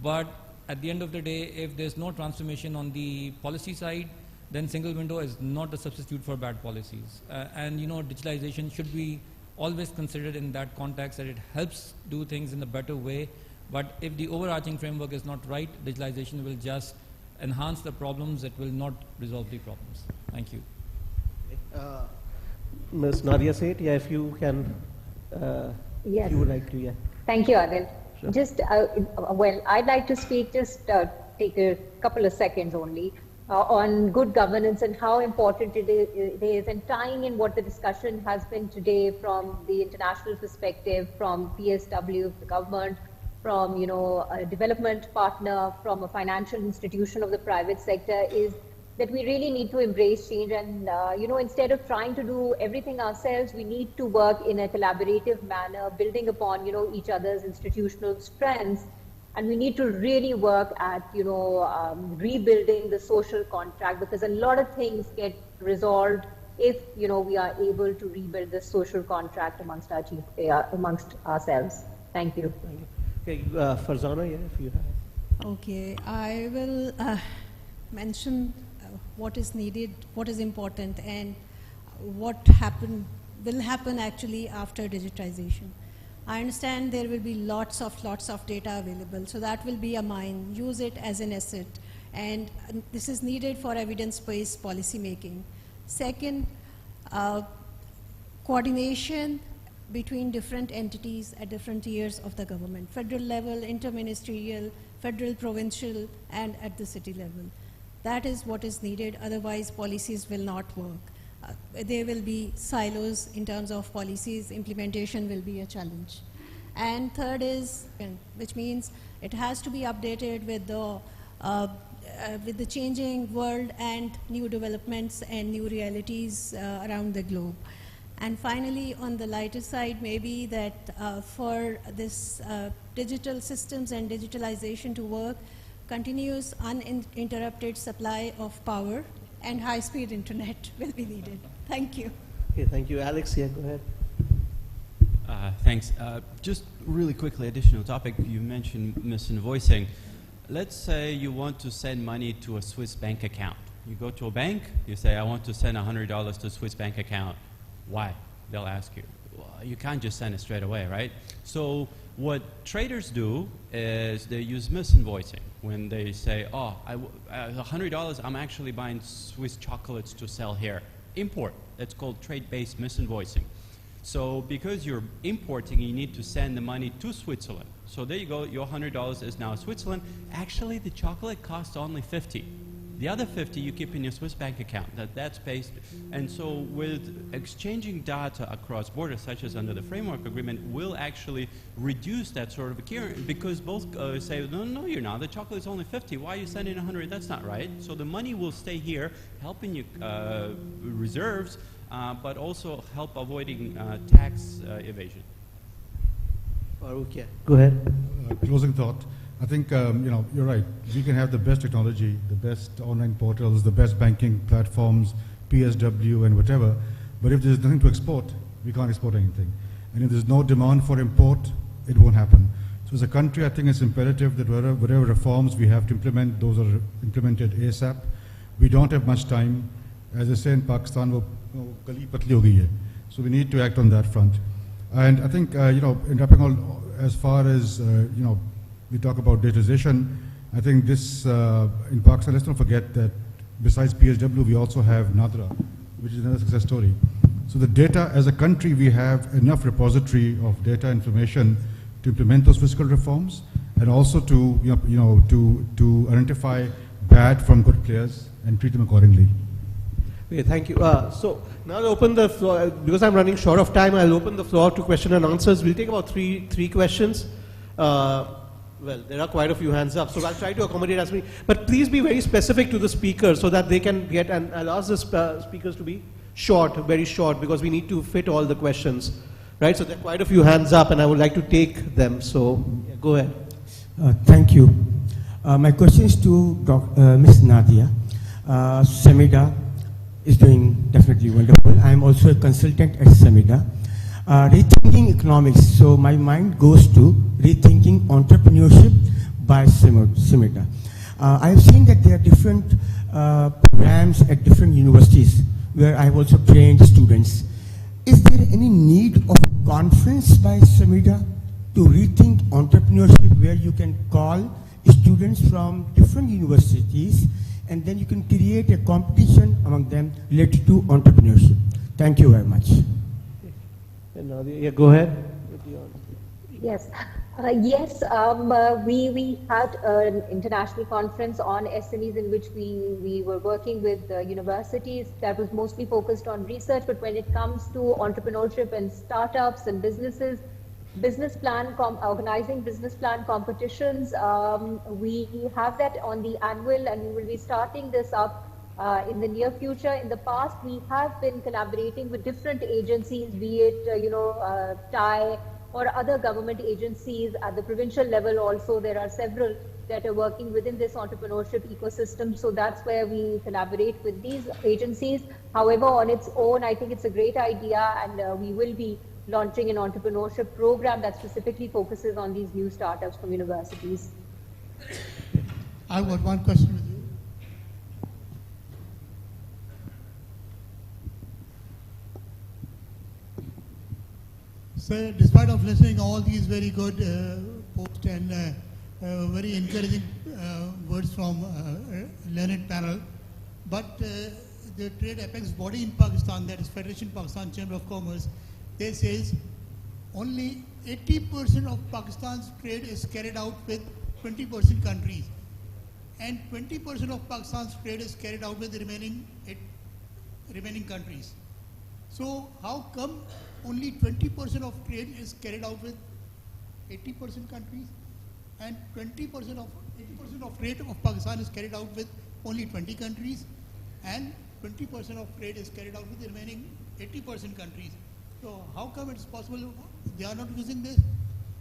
but at the end of the day, if there's no transformation on the policy side, then single window is not a substitute for bad policies. And digitalization should be always considered in that context, that it helps do things in a better way. But if the overarching framework is not right, digitalization will just enhance the problems. It will not resolve the problems. Thank you. Ms. Nadia Seth, yeah, if you can, yes. if you would like to, yeah. Thank you, Adil. Sure. Just, well, I'd like to speak, just take a couple of seconds only, on good governance and how important it is, and tying in what the discussion has been today from the international perspective, from PSW, the government, from a development partner, from a financial institution of the private sector, is that we really need to embrace change. And instead of trying to do everything ourselves, we need to work in a collaborative manner, building upon each other's institutional strengths. And we need to really work at, rebuilding the social contract, because a lot of things get resolved if, we are able to rebuild the social contract amongst ourselves. Thank you. Okay, Farzana, yeah, if you have. Okay, I will mention what is needed, what is important, and what will happen actually after digitization. I understand there will be lots of data available, so that will be a mine. Use it as an asset, and this is needed for evidence-based policy making. Second, coordination between different entities at different tiers of the government, federal level, interministerial, federal, provincial, and at the city level. That is what is needed, otherwise policies will not work. There will be silos in terms of policies, implementation will be a challenge. And third is, which means it has to be updated with the changing world and new developments and new realities around the globe. And finally, on the lighter side, maybe that for this digital systems and digitalization to work, continuous uninterrupted supply of power and high-speed internet will be needed. Thank you. Okay, thank you. Alex, yeah, go ahead. Thanks. Just really quickly, additional topic, you mentioned misinvoicing. let's say you want to send money to a Swiss bank account. You go to a bank, you say, I want to send $100 to a Swiss bank account. Why? They'll ask you. Well, you can't just send it straight away, right? So what traders do is they use misinvoicing. When they say, oh, $100, I'm actually buying Swiss chocolates to sell here. Import. That's called trade-based misinvoicing. So because you're importing, you need to send the money to Switzerland. So there you go, your $100 is now Switzerland. Actually, the chocolate costs only 50. The other 50 you keep in your Swiss bank account. That's based. And so with exchanging data across borders, such as under the framework agreement, will actually reduce that sort of occurrence, because both say, no, you're not. The chocolate is only 50. Why are you sending 100? That's not right. So the money will stay here, helping you reserves, but also help avoiding tax evasion. Farouk, yeah. Go ahead. Closing thought. I think, you're right. We can have the best technology, the best online portals, the best banking platforms, PSW and whatever, but if there's nothing to export, we can't export anything. And if there's no demand for import, it won't happen. So as a country, I think it's imperative that whatever reforms we have to implement, those are implemented ASAP. We don't have much time. As I say in Pakistan, so we need to act on that front. And I think, in wrapping all, as far as, we talk about digitization, I think this, in Pakistan, let's not forget that besides PSW, we also have Nadra, which is another success story. So the data, as a country, we have enough repository of data information to implement those fiscal reforms, and also to, to identify bad from good players and treat them accordingly. Okay, thank you. So now I'll open the floor, because I'm running short of time, I'll open the floor to question and answers. We'll take about three questions. Well, there are quite a few hands up, so I'll try to accommodate as many. But please be very specific to the speaker so that they can get, and I'll ask the speakers to be short, very short, because we need to fit all the questions. Right, so there are quite a few hands up and I would like to take them, so yeah, go ahead. Thank you. My question is to Ms. Nadia. CBER is doing definitely wonderful. I am also a consultant at CBER. Rethinking economics, so my mind goes to rethinking entrepreneurship by CBER. I have seen that there are different programs at different universities where I have also trained students. Is there any need of a conference by CBER to rethink entrepreneurship, where you can call students from different universities and then you can create a competition among them related to entrepreneurship? Thank you very much. Yeah, go ahead. Yes. Yes, we had an international conference on SMEs in which we were working with universities that was mostly focused on research, but when it comes to entrepreneurship and startups and businesses, organizing business plan competitions, we have that on the annual, and we will be starting this up in the near future. In the past, we have been collaborating with different agencies, be it, TIE, or other government agencies at the provincial level also. There are several that are working within this entrepreneurship ecosystem. So that's where we collaborate with these agencies. However, on its own, I think it's a great idea, and we will be launching an entrepreneurship program that specifically focuses on these new startups from universities. I've got one question with you. So, despite of listening all these very good posts and very encouraging words from learned panel, but the trade apex body in Pakistan, that is Federation Pakistan Chamber of Commerce, they says only 80% of Pakistan's trade is carried out with 20% countries, and 20% of Pakistan's trade is carried out with the remaining countries. So how come only 20% of trade is carried out with 80% countries, and 80% of trade of Pakistan is carried out with only 20 countries, and 20% of trade is carried out with the remaining 80% countries? So how come it's possible they are not using this?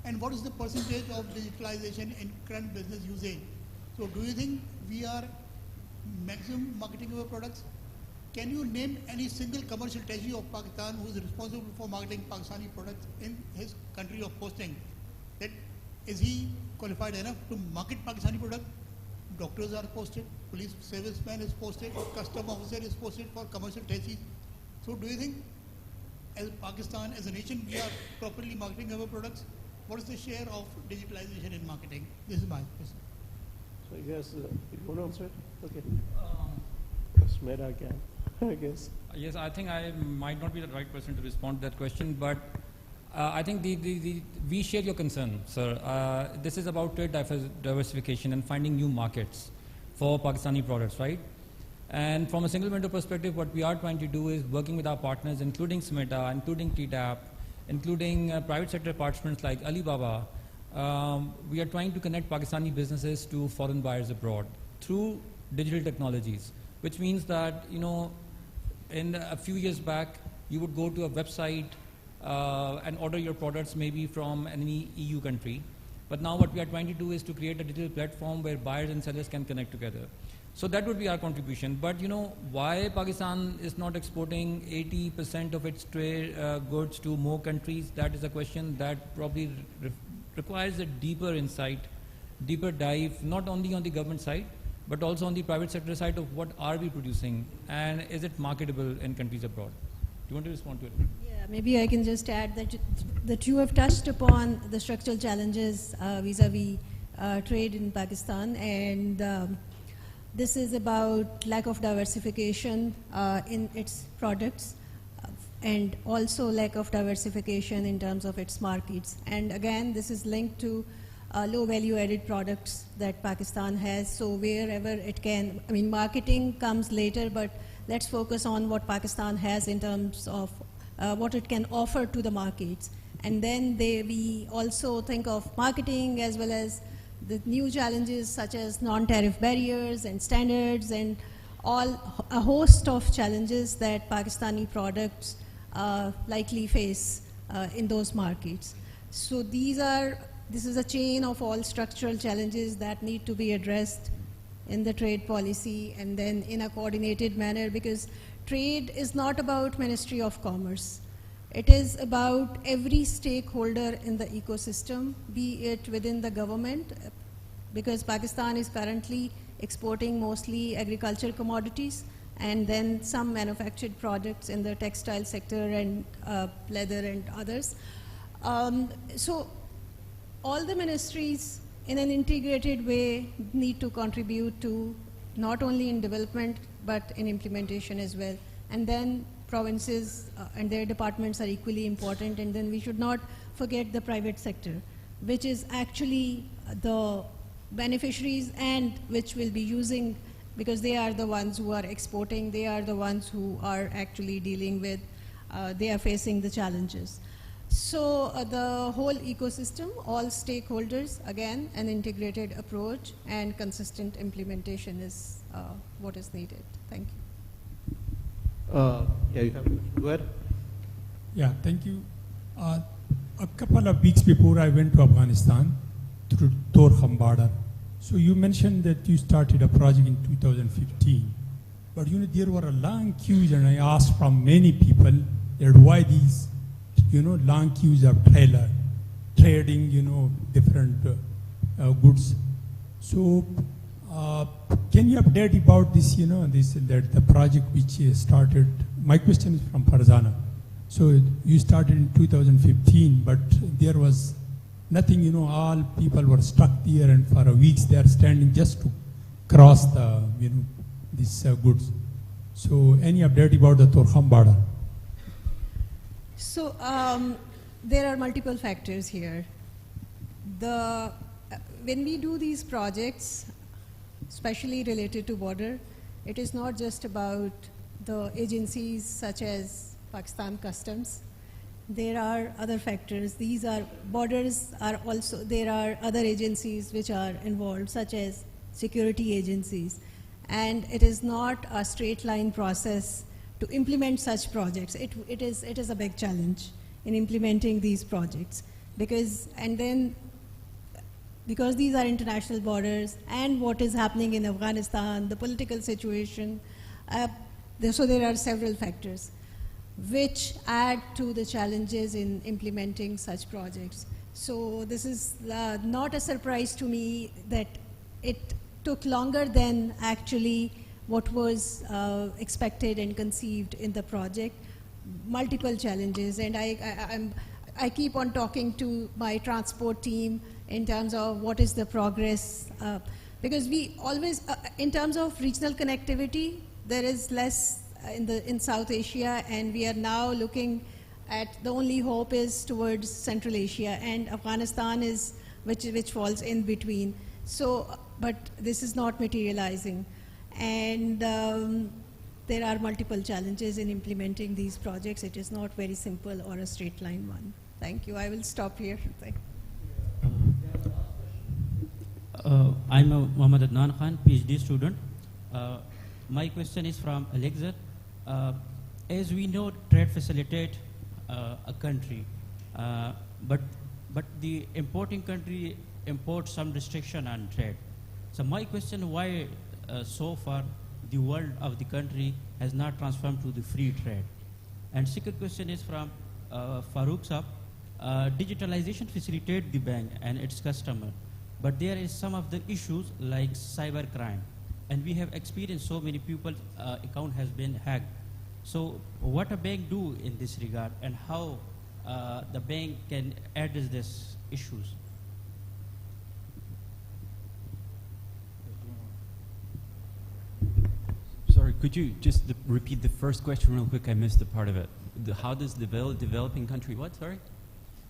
And what is the percentage of digitalization in current business usage? So do you think we are maximum marketing our products? Can you name any single commercial treasury of Pakistan who is responsible for marketing Pakistani products in his country of posting? That is he qualified enough to market Pakistani product? doctors are posted, police serviceman is posted, custom officer is posted for commercial taxis. So do you think as Pakistan, as a nation, we are properly marketing our products? What is the share of digitalization in marketing? This is my question. So I guess, you want to answer it? Okay. Smeda can, I guess. Yes, I think I might not be the right person to respond to that question, but I think we share your concern, sir. This is about trade diversification and finding new markets for Pakistani products, right? And from a single window perspective, what we are trying to do is working with our partners, including SMETA, including TDAP, including private sector participants like Alibaba. We are trying to connect Pakistani businesses to foreign buyers abroad through digital technologies, which means that, you know, in a few years back, you would go to a website and order your products maybe from any EU country. But now what we are trying to do is to create a digital platform where buyers and sellers can connect together. So that would be our contribution. But you know, why Pakistan is not exporting 80% of its trade goods to more countries, that is a question that probably requires a deeper insight, deeper dive, not only on the government side, but also on the private sector side of what are we producing and is it marketable in countries abroad. Do you want to respond to it? Yeah, maybe I can just add that you have touched upon the structural challenges vis-a-vis trade in Pakistan, and this is about lack of diversification in its products and also lack of diversification in terms of its markets. And again, this is linked to low value added products that Pakistan has. So wherever it can, I mean, marketing comes later, but let's focus on what Pakistan has in terms of what it can offer to the markets. And then we also think of marketing as well as the new challenges such as non-tariff barriers and standards and a host of challenges that Pakistani products likely face in those markets. So this is a chain of all structural challenges that need to be addressed in the trade policy and then in a coordinated manner, because trade is not about Ministry of Commerce. It is about every stakeholder in the ecosystem, be it within the government, because Pakistan is currently exporting mostly agricultural commodities and then some manufactured products in the textile sector and leather and others. So all the ministries in an integrated way need to contribute to not only in development but in implementation as well. And then provinces and their departments are equally important, and then we should not forget the private sector, which is actually the beneficiaries and which will be using, because they are the ones who are exporting, they are the ones who are actually dealing with, they are facing the challenges. So the whole ecosystem, all stakeholders, again, an integrated approach and consistent implementation is what is needed. Thank you. Yeah, you have to go ahead. Yeah, thank you. A couple of weeks before I went to Afghanistan through Torkham border. So you mentioned that you started a project in 2015, but you know there were a long queues, and I asked from many people that why these, you know, long queues of trading, you know, different goods. So can you update about this, you know, that the project which started? My question is from Farzana. So you started in 2015, but there was nothing, you know, all people were stuck there, and for weeks they are standing just to cross the, you know, these goods. So any update about the Torkham border? So there are multiple factors here. When we do these projects, especially related to border, it is not just about the agencies such as Pakistan Customs. There are other factors. These are borders are also, there are other agencies which are involved, such as security agencies. And it is not a straight line process to implement such projects. It is a big challenge in implementing these projects, because these are international borders and what is happening in Afghanistan, the political situation. So there are several factors which add to the challenges in implementing such projects. So this is not a surprise to me that it took longer than actually what was expected and conceived in the project. Multiple challenges, and I keep on talking to my transport team in terms of what is the progress, because we always, in terms of regional connectivity, there is less in South Asia, and we are now looking at the only hope is towards Central Asia, and Afghanistan is which falls in between. So, but this is not materializing, and there are multiple challenges in implementing these projects. It is not very simple or a straight line one. Thank you. I will stop here. Thank you. I'm Mohammad Adnan Khan, PhD student. My question is from Alexa. As we know, trade facilitate a country, but the importing country imports some restriction on trade. So my question, why so far the world of the country has not transformed to the free trade? And second question is from Farooq Saab. Digitalization facilitates the bank and its customer, but there is some of the issues like cyber crime, and we have experienced so many people's account has been hacked. So what a bank do in this regard, and how the bank can address these issues? Sorry, could you just repeat the first question real quick? I missed the part of it. How does the developing country, what, sorry?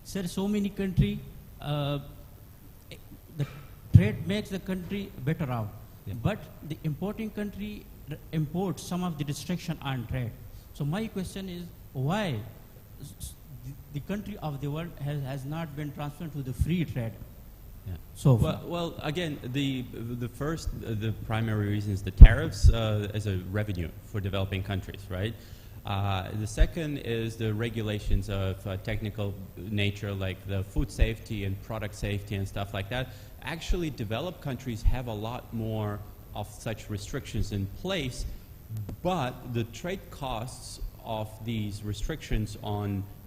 Sir, so many country, the trade makes the country better out, but the importing country imports some of the restriction on trade. So my question is, why the country of the world has not been transferred to the free trade? Yeah. So well, again, the primary reason is the tariffs as a revenue for developing countries, right? The second is the regulations of technical nature, like the food safety and product safety and stuff like that. Actually, developed countries have a lot more of such restrictions in place, but the trade costs of these restrictions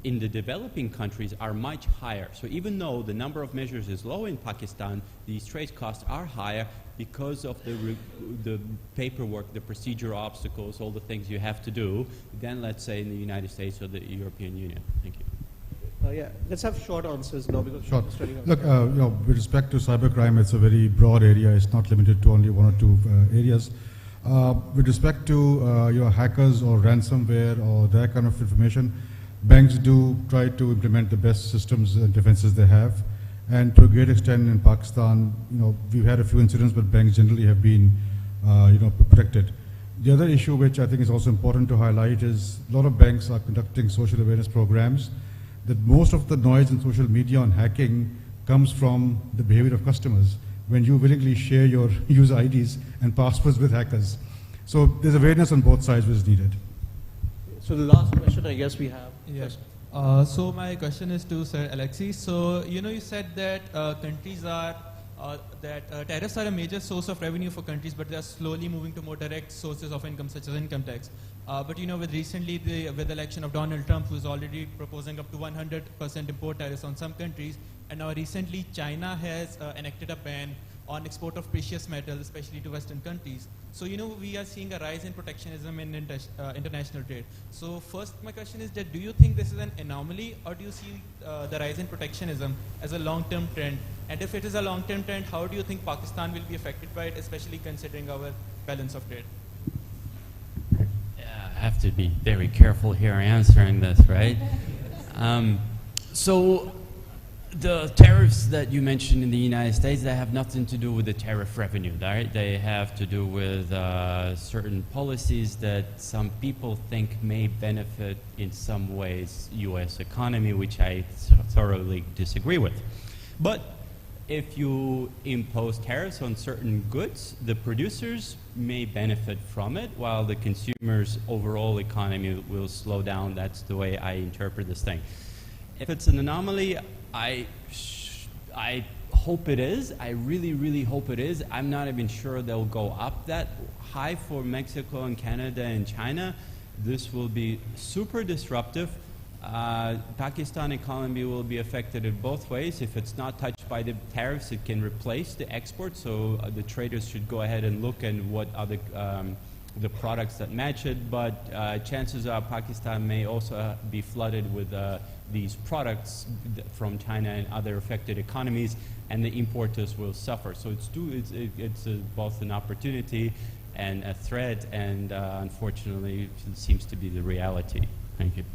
in the developing countries are much higher. So even though the number of measures is low in Pakistan, these trade costs are higher because of the paperwork, the procedure obstacles, all the things you have to do, than, let's say, in the United States or the European Union. Thank you. Yeah, let's have short answers now, because short. it's running out. Look, with respect to cybercrime, it's a very broad area. It's not limited to only one or two areas. With respect to hackers or ransomware or that kind of information, banks do try to implement the best systems and defenses they have. And to a great extent in Pakistan, we've had a few incidents, but banks generally have been, protected. The other issue, which I think is also important to highlight, is a lot of banks are conducting social awareness programs. That most of the noise in social media on hacking comes from the behavior of customers when you willingly share your user IDs and passwords with hackers. So there's awareness on both sides which is needed. So the last question I guess we have. Yes. So my question is to Sir Alexis. So you said that countries are tariffs are a major source of revenue for countries, but they are slowly moving to more direct sources of income, such as income tax. But with recently with the election of Donald Trump, who is already proposing up to 100% import tariffs on some countries, and now recently China has enacted a ban on export of precious metals, especially to Western countries. So we are seeing a rise in protectionism in international trade. So first, my question is that do you think this is an anomaly, or do you see the rise in protectionism as a long-term trend? And if it is a long-term trend, how do you think Pakistan will be affected by it, especially considering our balance of trade? Yeah, I have to be very careful here answering this, right? So the tariffs that you mentioned in the United States, they have nothing to do with the tariff revenue, right? They have to do with certain policies that some people think may benefit in some ways U.S. economy, which I thoroughly disagree with. But if you impose tariffs on certain goods, the producers may benefit from it, while the consumers' overall economy will slow down. That's the way I interpret this thing. If it's an anomaly, I hope it is. I really, really hope it is. I'm not even sure they'll go up that high for Mexico and Canada and China. This will be super disruptive. Pakistan economy will be affected in both ways. If it's not touched by the tariffs, it can replace the export. So the traders should go ahead and look at what are the products that match it. But chances are Pakistan may also be flooded with these products from China and other affected economies, and the importers will suffer. So it's both an opportunity and a threat, and unfortunately it seems to be the reality. Thank you.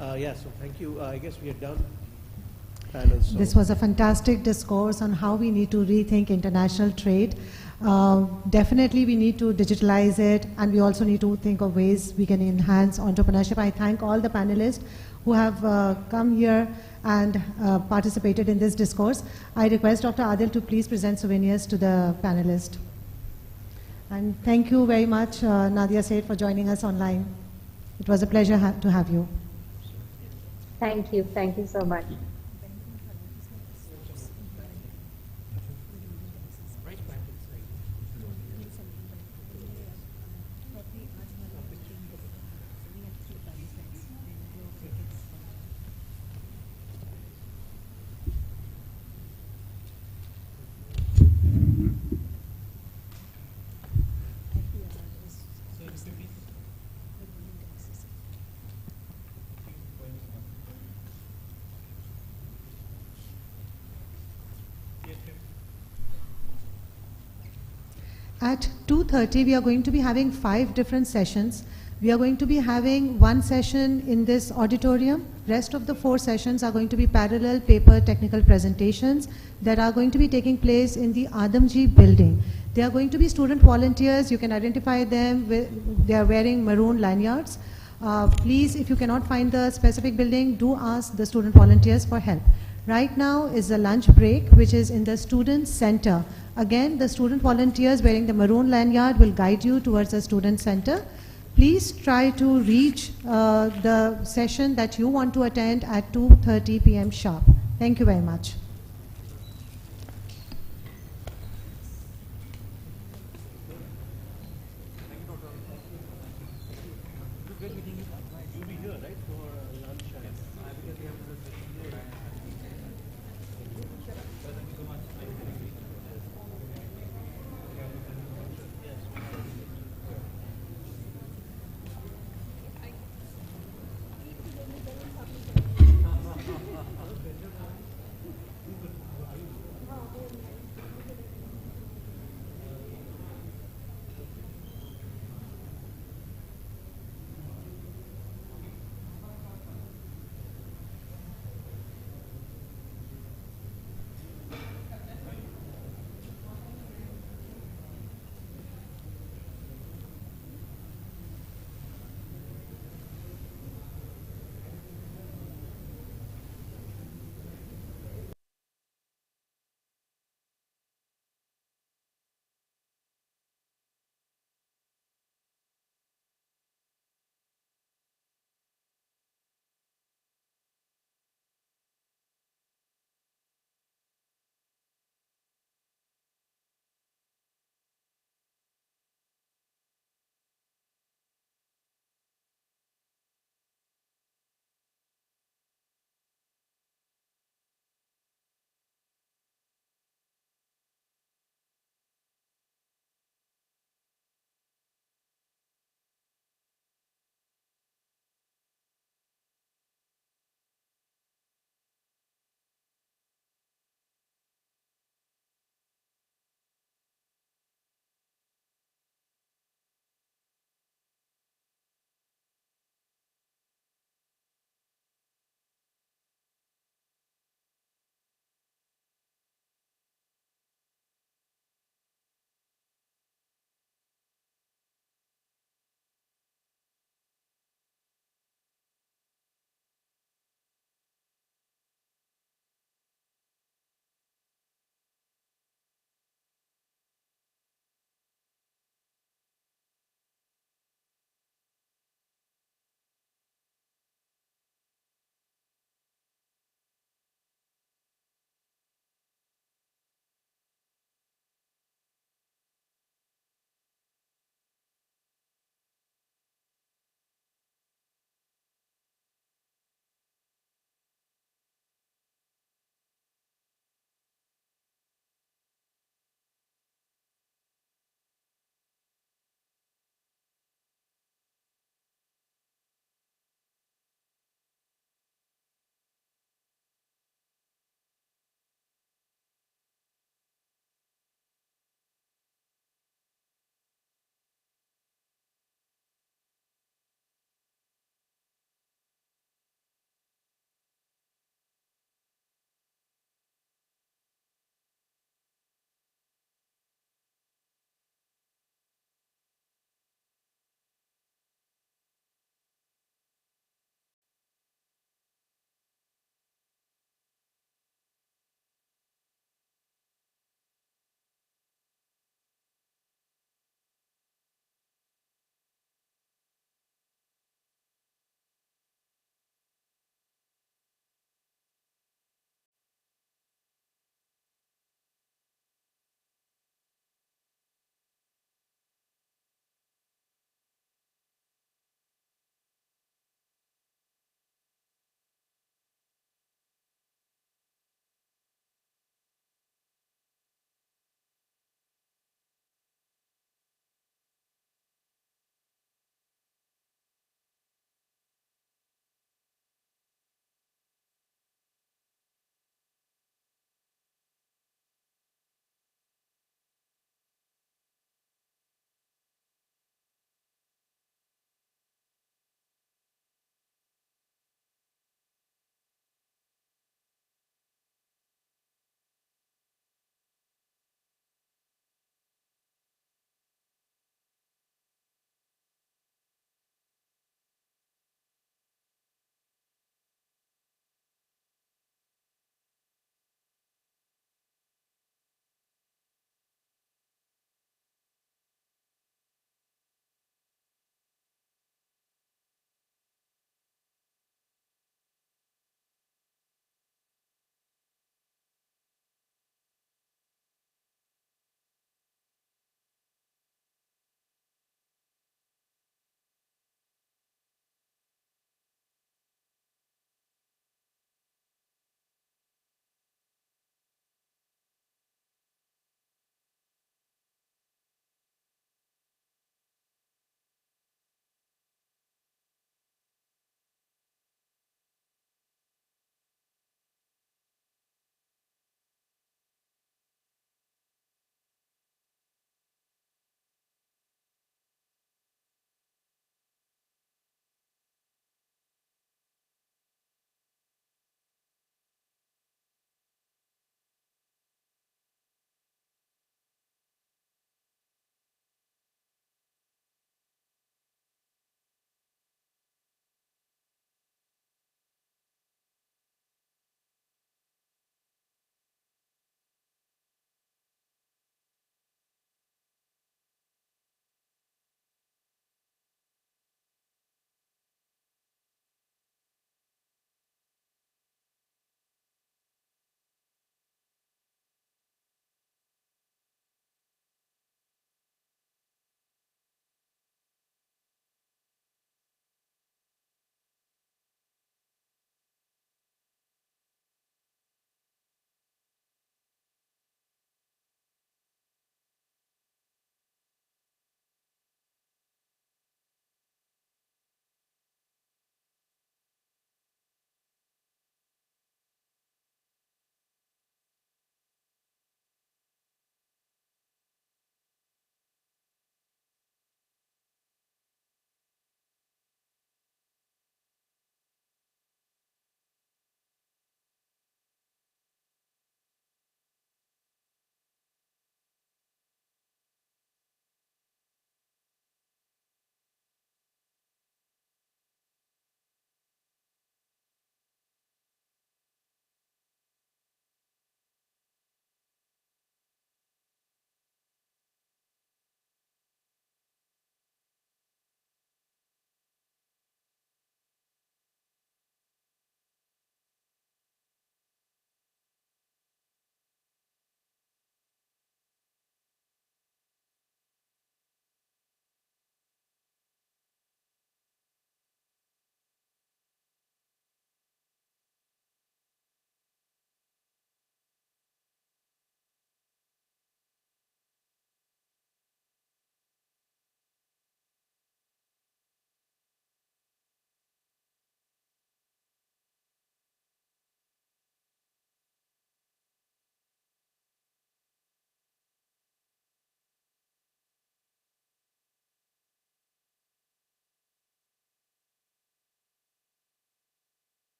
Yeah, so thank you. I guess we are done. This was a fantastic discourse on how we need to rethink international trade. Definitely we need to digitalize it, and we also need to think of ways we can enhance entrepreneurship. I thank all the panelists who have come here and participated in this discourse. I request Dr. Adil to please present souvenirs to the panelists. And thank you very much, Nadia Said, for joining us online. It was a pleasure to have you. Thank you. Thank you so much. At 2:30, we are going to be having 5 different sessions. We are going to be having 1 session in this auditorium. Rest of the 4 sessions are going to be parallel paper technical presentations that are going to be taking place in the Adamji building. They are going to be student volunteers. You can identify them. They are wearing maroon lanyards. Please, if you cannot find the specific building, do ask the student volunteers for help. Right now is a lunch break, which is in the student center. Again, the student volunteers wearing the maroon lanyard will guide you towards the student center. Please try to reach the session that you want to attend at 2:30 p.m. sharp. Thank you very much.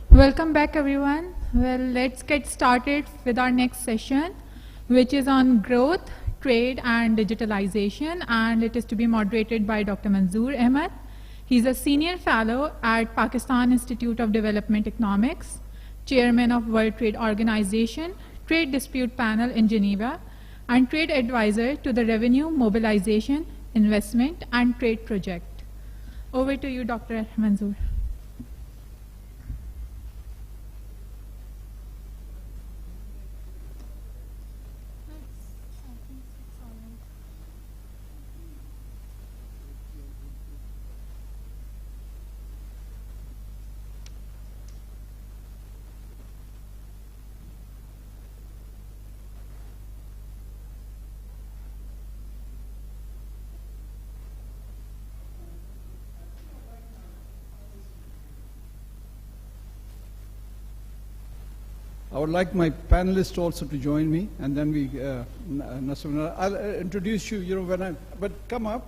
Welcome back, everyone. Well, let's get started with our next session, which is on growth, trade, and digitalization, and it is to be moderated by Dr. Manzoor Ahmed. He's a senior fellow at Pakistan Institute of Development Economics, chairman of World Trade Organization, Trade Dispute Panel in Geneva, and trade advisor to the Revenue Mobilization, Investment, and Trade Project. Over to you, Dr. Manzoor. I would like my panelists also to join me, and then we, I'll introduce you, but come up,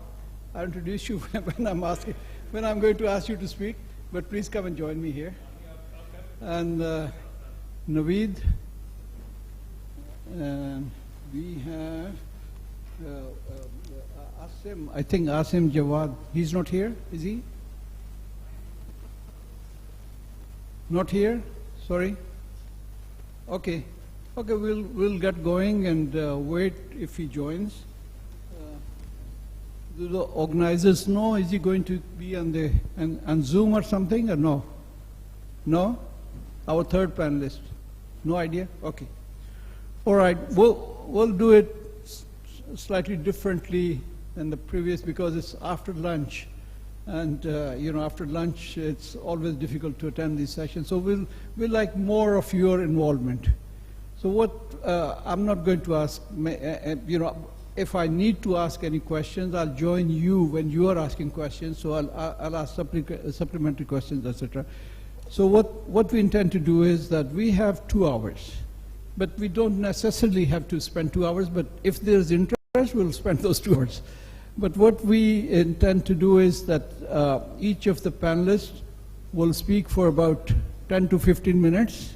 I'll introduce you when I'm going to ask you to speak, but please come and join me here. And Naveed, and we have Asim, I think Asim Jawad, he's not here, is he? Not here, sorry. Okay, we'll get going and wait if he joins. Do the organizers know? Is he going to be on Zoom or something, or no? No? Our third panelist? No idea? Okay. All right, we'll do it slightly differently than the previous because it's after lunch. And after lunch, it's always difficult to attend these sessions. So we'll like more of your involvement. So what I'm not going to ask, if I need to ask any questions, I'll join you when you are asking questions. So I'll ask supplementary questions, etc. So what we intend to do is that we have 2 hours, but we don't necessarily have to spend 2 hours. But if there's interest, we'll spend those 2 hours. But what we intend to do is that each of the panelists will speak for about 10 to 15 minutes,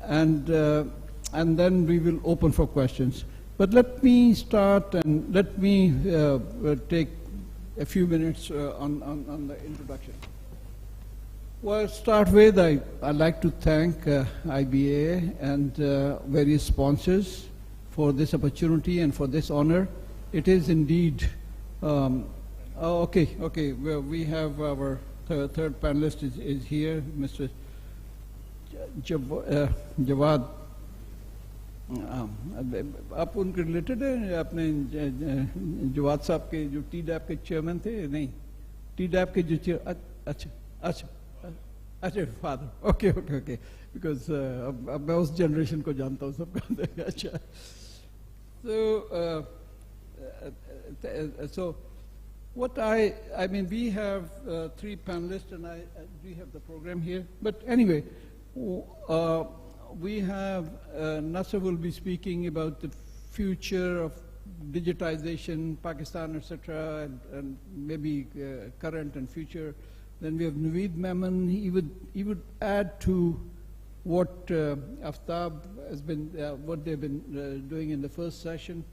and then we will open for questions. But let me start and let me take a few minutes on the introduction. Well, to start with, I'd like to thank IBA and various sponsors for this opportunity and for this honor. It is indeed okay. Well, we have our third panelist is here, Mr. Jawad. आप उनके related हैं अपने जवाद साहब के जो T-dab के chairman थे नहीं टी-डैप के जो अच्छा फादर ओके बिकॉज अब मैं उस जनरेशन को जानता हूँ सबका अच्छा so what I mean, we have 3 panelists, and we have the program here. But anyway, we have Nasser will be speaking about the future of digitization, Pakistan, etc., and maybe current and future. Then we have Naveed Memon. He would add to what Aftab has been, what they've been doing in the first session.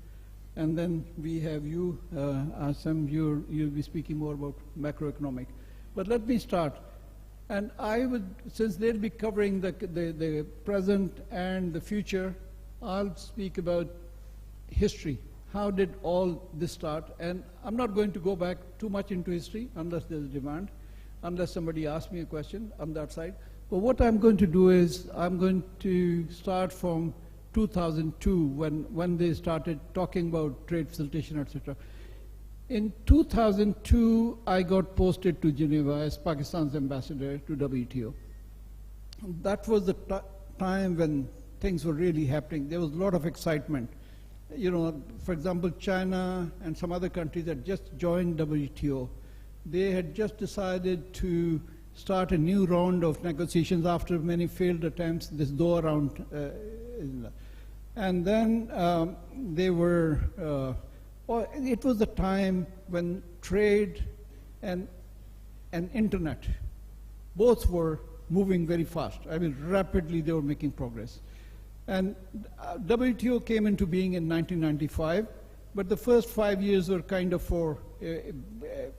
And then we have you, Asim, you'll be speaking more about macroeconomic. But let me start. And I would, since they'll be covering the present and the future, I'll speak about history. How did all this start? And I'm not going to go back too much into history unless there's demand, unless somebody asks me a question on that side. But what I'm going to do is I'm going to start from 2002 when they started talking about trade facilitation, etc. In 2002, I got posted to Geneva as Pakistan's ambassador to WTO. That was the time when things were really happening. There was a lot of excitement. For example, China and some other countries had just joined WTO. They had just decided to start a new round of negotiations after many failed attempts, this Doha round. And then it was the time when trade and internet both were moving very fast. I mean, rapidly they were making progress. And WTO came into being in 1995, but the first 5 years were kind of for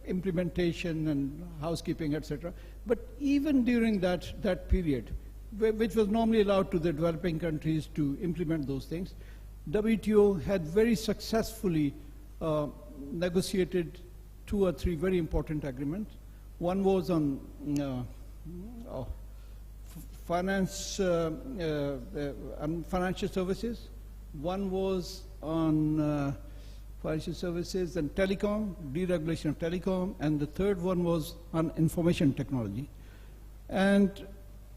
implementation and housekeeping, etc. But even during that period, which was normally allowed to the developing countries to implement those things, WTO had very successfully negotiated 2 or 3 very important agreements. One was on financial services. One was on financial services and telecom, deregulation of telecom, and the third one was on information technology. And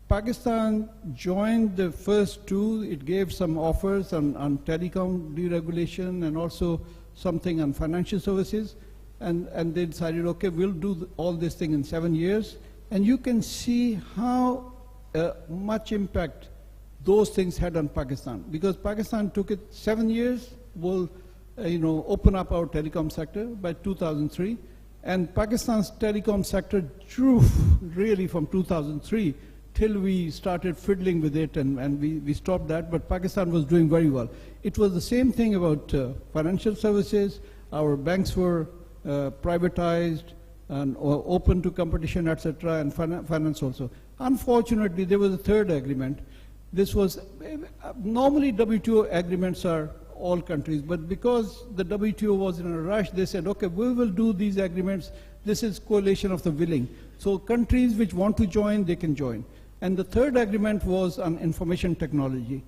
Pakistan joined the first 2. It gave some offers on telecom deregulation and also something on financial services. And they decided, okay, we'll do all this thing in 7 years. And you can see how much impact those things had on Pakistan. Because Pakistan took it 7 years, will open up our telecom sector by 2003. And Pakistan's telecom sector grew really from 2003 till we started fiddling with it, and we stopped that, but Pakistan was doing very well. It was the same thing about financial services. Our banks were privatized and open to competition, etc., and finance also. Unfortunately, there was a third agreement. This was, normally WTO agreements are all countries, but because the WTO was in a rush, they said, okay, we will do these agreements. This is coalition of the willing. So countries which want to join, they can join. And the third agreement was on information technology.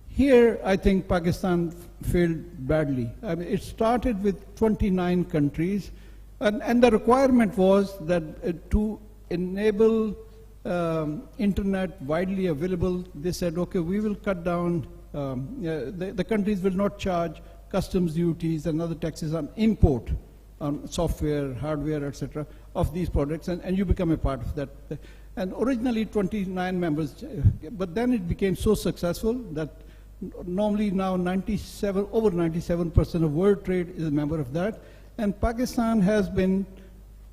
Here, I think Pakistan failed badly. I mean, it started with 29 countries, and the requirement was that to enable internet widely available, they said, okay, we will cut down, the countries will not charge customs duties and other taxes on import, on software, hardware, etc., of these products, and you become a part of that. And originally 29 members, but then it became so successful that normally now over 97% of world trade is a member of that. And Pakistan has been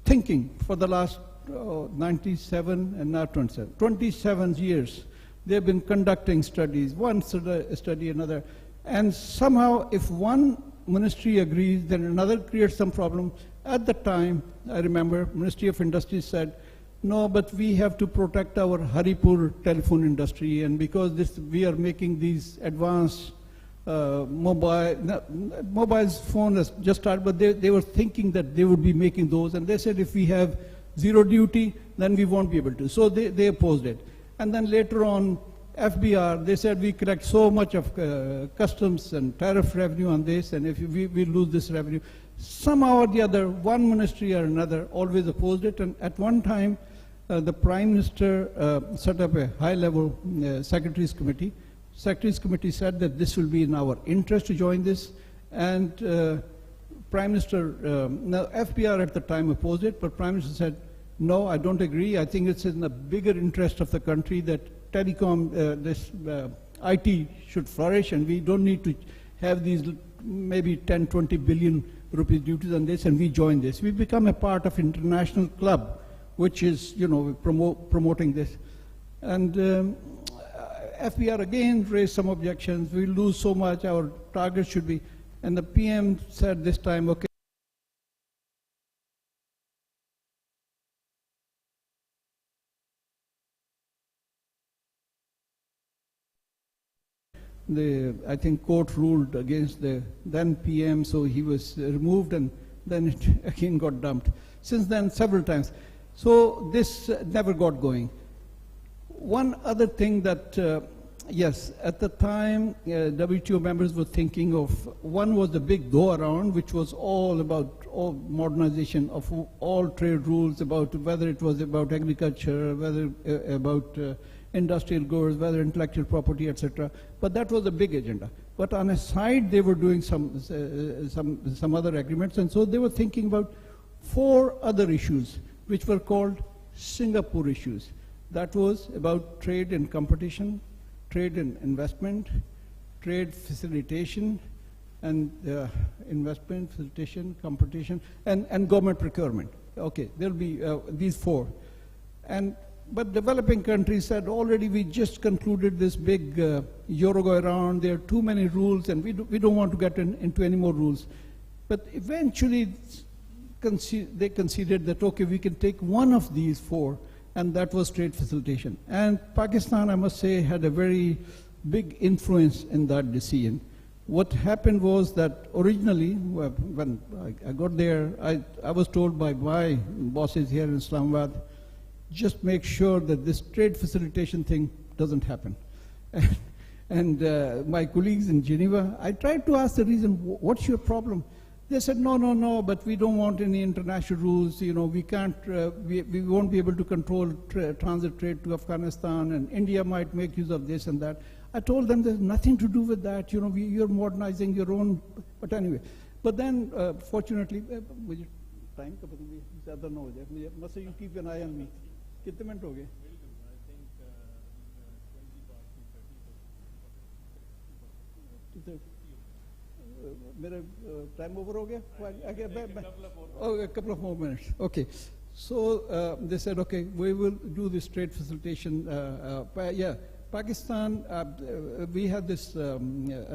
thinking for the last 97 and now 27 years. They've been conducting studies, one study, another. And somehow if one ministry agrees, then another creates some problem. At the time, I remember Ministry of Industry said, no, but we have to protect our Haripur telephone industry, and because we are making these advanced mobile phone has just started, but they were thinking that they would be making those, and they said if we have zero duty, then we won't be able to. So they opposed it. And then later on, FBR, they said we collect so much of customs and tariff revenue on this, and if we lose this revenue. Somehow or the other, one ministry or another always opposed it, and at one time, the Prime Minister set up a high-level Secretaries Committee. Secretaries Committee said that this will be in our interest to join this, and Prime Minister, now FBR at the time opposed it, but Prime Minister said, no, I don't agree. I think it's in the bigger interest of the country that telecom, IT should flourish, and we don't need to have these maybe 10, 20 billion rupees duties on this, and we join this. We become a part of international club, which is, promoting this. And FBR again raised some objections. We lose so much, our target should be, and the PM said this time, okay, I think court ruled against the then PM, so he was removed, and then it again got dumped. Since then, several times. So this never got going. One other thing that, yes, at the time, WTO members were thinking of, one was the big go-around, which was all about modernization of all trade rules, about whether it was about agriculture, whether about industrial goods, whether intellectual property, etc. But that was a big agenda. But on a side, they were doing some other agreements, and so they were thinking about 4 other issues, which were called Singapore issues. That was about trade and competition, trade and investment, trade facilitation, and investment, facilitation, competition, and government procurement. Okay, there'll be these 4. And but developing countries said already we just concluded this big Euro go around, there are too many rules and we don't want to get into any more rules. But eventually they considered that, okay, we can take one of these four, and that was trade facilitation. And Pakistan, I must say, had a very big influence in that decision. What happened was that originally, when I got there, I was told by my bosses here in Islamabad, just make sure that this trade facilitation thing doesn't happen. And my colleagues in Geneva, I tried to ask the reason, what's your problem? They said, no, but we don't want any international rules. You know, we can't, we won't be able to control transit trade to Afghanistan, and India might make use of this and that. I told them there's nothing to do with that. You know, you're modernizing your own. But anyway, but then fortunately, time must say you keep an eye on me. कितने minute हो गए? मेरा time over हो गया? Oh, a couple of more minutes. Okay. So they said, okay, we will do this trade facilitation. Yeah, Pakistan, we had this a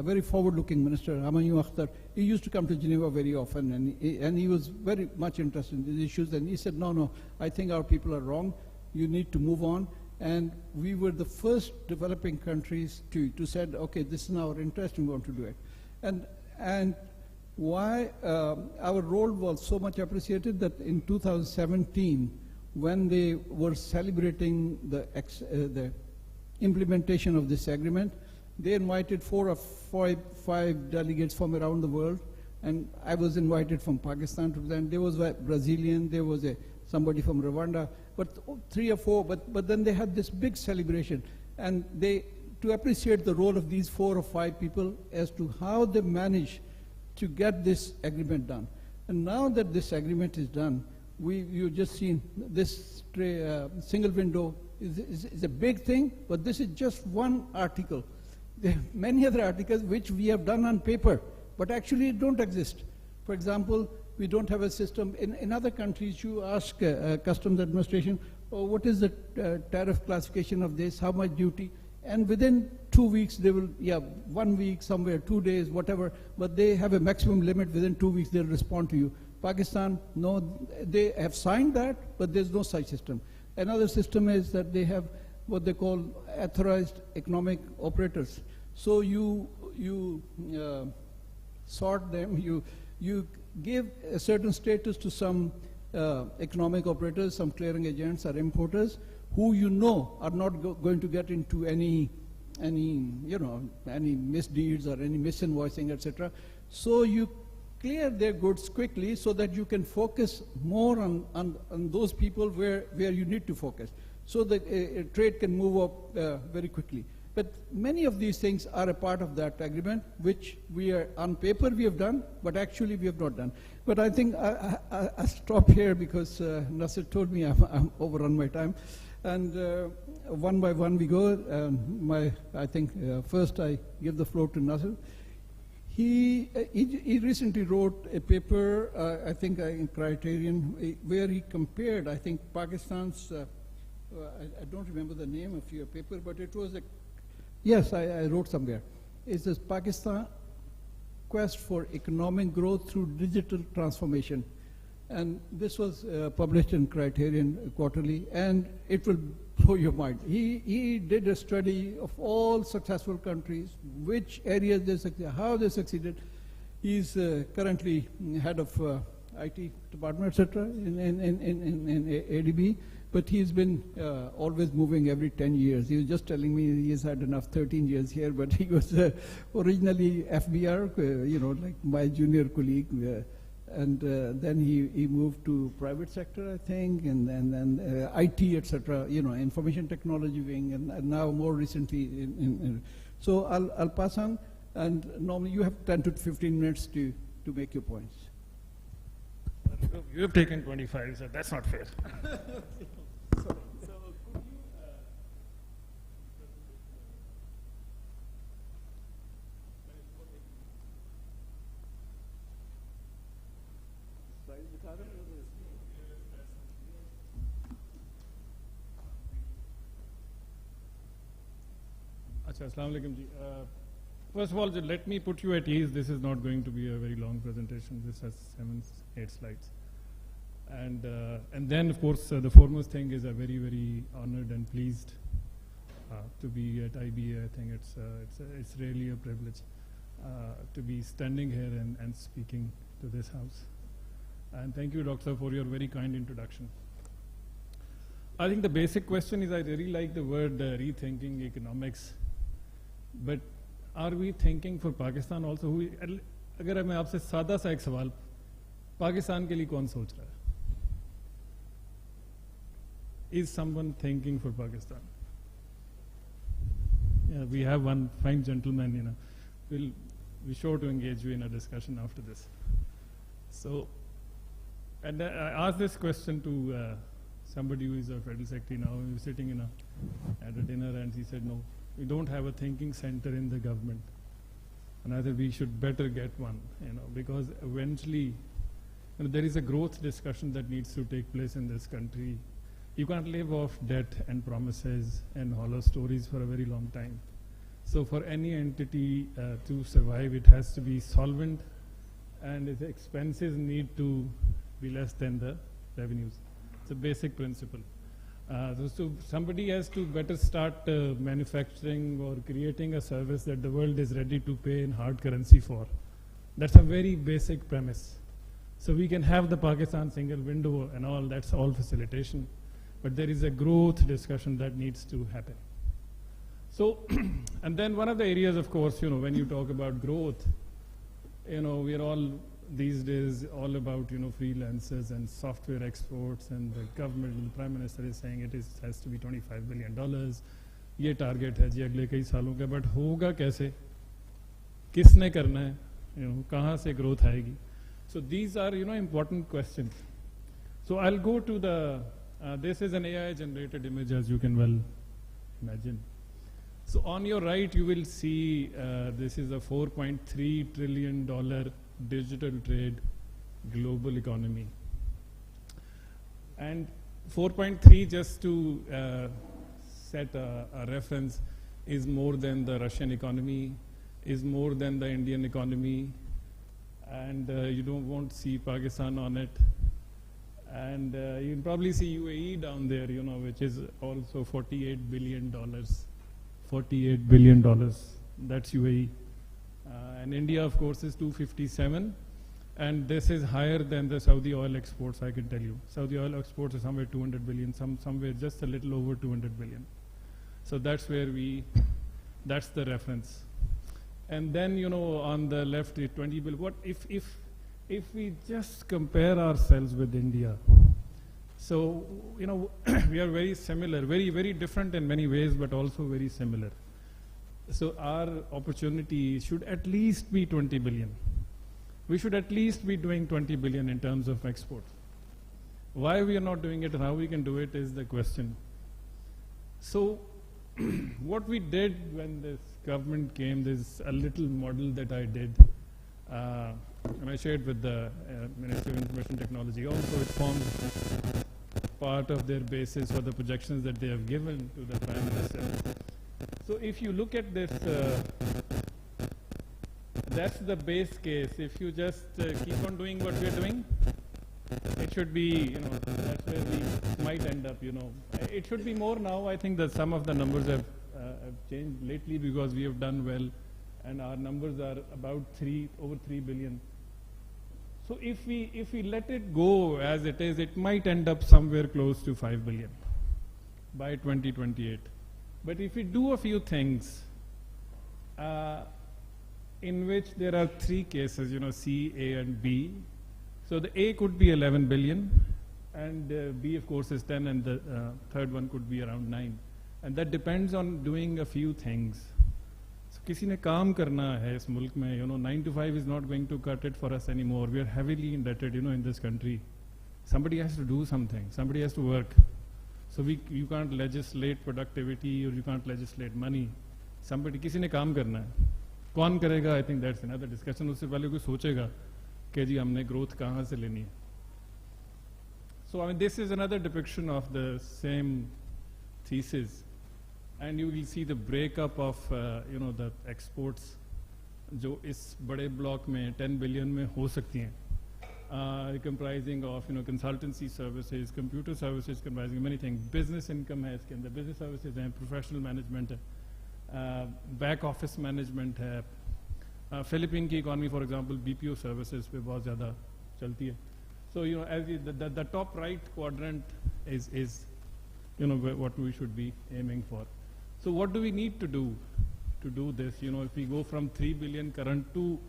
very forward-looking minister, Humayun Akhtar. He used to come to Geneva very often, and he was very much interested in these issues. And he said, no, I think our people are wrong. You need to move on. And we were the first developing countries to said, okay, this is in our interest, we want to do it. And why our role was so much appreciated that in 2017, when they were celebrating the implementation of this agreement, they invited 4 or 5 delegates from around the world, and I was invited from Pakistan to present. There was a Brazilian, there was somebody from Rwanda, but 3 or 4, but then they had this big celebration, and to appreciate the role of these 4 or 5 people as to how they managed to get this agreement done. And now that this agreement is done, you've just seen this single window is a big thing, but this is just one article. There are many other articles which we have done on paper, but actually don't exist. For example, we don't have a system. In other countries, you ask customs administration, oh, what is the tariff classification of this, how much duty? And within 2 weeks, they will, 1 week, somewhere, 2 days, whatever, but they have a maximum limit. Within 2 weeks, they'll respond to you. Pakistan, no, they have signed that, but there's no such system. Another system is that they have what they call authorized economic operators. So you sort them, you give a certain status to some economic operators, some clearing agents or importers, who you know are not going to get into any misdeeds or any misinvoicing, etc. So you clear their goods quickly so that you can focus more on those people where you need to focus. So that trade can move up very quickly. But many of these things are a part of that agreement, which we are, on paper we have done, but actually we have not done. But I think I'll stop here because Nasser told me I'm over on my time. And one by one we go. I think first I give the floor to Nasser. He recently wrote a paper, I think in Criterion, where he compared, I think, Pakistan's, I don't remember the name of your paper, but it was yes, I wrote somewhere. It says Pakistan quest for economic growth through digital transformation. And this was published in Criterion Quarterly, and it will blow your mind. He did a study of all successful countries, which areas they succeeded, how they succeeded. He's currently head of IT department, etc., in ADB, but he's been always moving every 10 years. He was just telling me he's had enough 13 years here, but he was originally FBR, like my junior colleague. And then he moved to private sector, I think, and then IT, etc., information technology wing, and now more recently. So I'll pass on, and normally you have 10 to 15 minutes to make your points. You have taken 25, so that's not fair. Assalamu alaikum ji. First of all, let me put you at ease. This is not going to be a very long presentation. This has 7-8 slides. And then, of course, the foremost thing is I'm very, very honored and pleased to be at IBA. I think it's really a privilege to be standing here and speaking to this house. And thank you, Doctor, for your very kind introduction. I think the basic question is, I really like the word rethinking economics. But are we thinking for Pakistan also? अगर मैं आपसे सादा सा एक सवाल, पाकिस्तान के लिए कौन सोच रहा है? Is someone thinking for Pakistan? Yeah, we have one fine gentleman, you know. We'll be sure to engage you in a discussion after this. So, and I asked this question to somebody who is a federal secretary now. He was sitting at a dinner and he said, no, we don't have a thinking center in the government. And I said, we should better get one, you know, because eventually, you know, there is a growth discussion that needs to take place in this country. You can't live off debt and promises and hollow stories for a very long time. So for any entity to survive, it has to be solvent, and its expenses need to be less than the revenues. It's a basic principle. So somebody has to better start manufacturing or creating a service that the world is ready to pay in hard currency for. That's a very basic premise. So we can have the Pakistan single window and all, that's all facilitation. But there is a growth discussion that needs to happen. So, and then one of the areas, of course, you know, when you talk about growth, you know, we're all these days all about, you know, freelancers and software exports, and the government, the Prime Minister is saying it has to be $25 billion. ये target है जी अगले कई सालों का, but होगा कैसे? किसने करना है? You know, कहाँ से growth आएगी? So these are, you know, important questions. So I'll go to the, this is an AI generated image, as you can well imagine. So on your right, you will see this is a $4.3 trillion digital trade global economy. And 4.3, just to set a reference, is more than the Russian economy, is more than the Indian economy, and you won't see Pakistan on it. And you'll probably see UAE down there, you know, which is also $48 billion. $48 billion, that's UAE. And India, of course, is 257. And this is higher than the Saudi oil exports, I can tell you. Saudi oil exports are somewhere 200 billion, somewhere just a little over 200 billion. So that's where that's the reference. And then, you know, on the left is 20 billion. What if we just compare ourselves with India? So, you know, we are very similar, very, very different in many ways, but also very similar. So our opportunity should at least be 20 billion. We should at least be doing 20 billion in terms of export. Why we are not doing it and how we can do it is the question. So what we did when this government came, there's a little model that I did, and I shared with the Ministry of Information Technology. Also, it forms part of their basis for the projections that they have given to the Prime Minister. So if you look at this, that's the base case. If you just keep on doing what we're doing, it should be, you know, that's where we might end up, you know. It should be more now. I think that some of the numbers have changed lately because we have done well, and our numbers are about over 3 billion. So if we let it go as it is, it might end up somewhere close to 5 billion by 2028. But if we do a few things in which there are 3 cases, you know, C, A, and B. So the A could be 11 billion, and B, of course, is 10, and the third one could be around 9. And that depends on doing a few things. So किसी ने काम करना है इस मुल्क में, you know, 9 to 5 is not going to cut it for us anymore. We are heavily indebted, you know, in this country. Somebody has to do something. Somebody has to work. So you can't legislate productivity, or you can't legislate money. Somebody, किसी ने काम करना है. कौन करेगा? I think that's another discussion. उससे पहले कोई सोचेगा कि जी हमने growth कहाँ से लेनी है. So I mean, this is another depiction of the same thesis. and you will see the breakup of the exports जो इस बड़े block में 10 billion में हो सकती हैं, comprising of consultancy services, computer services, comprising many things. Business income है इसके अंदर, business services हैं, professional management है, back office management है. Philippine की economy, for example, BPO services पे बहुत ज़्यादा चलती है. So as the top right quadrant is what we should be aiming for. So what do we need to do this? If we go from 3 billion current to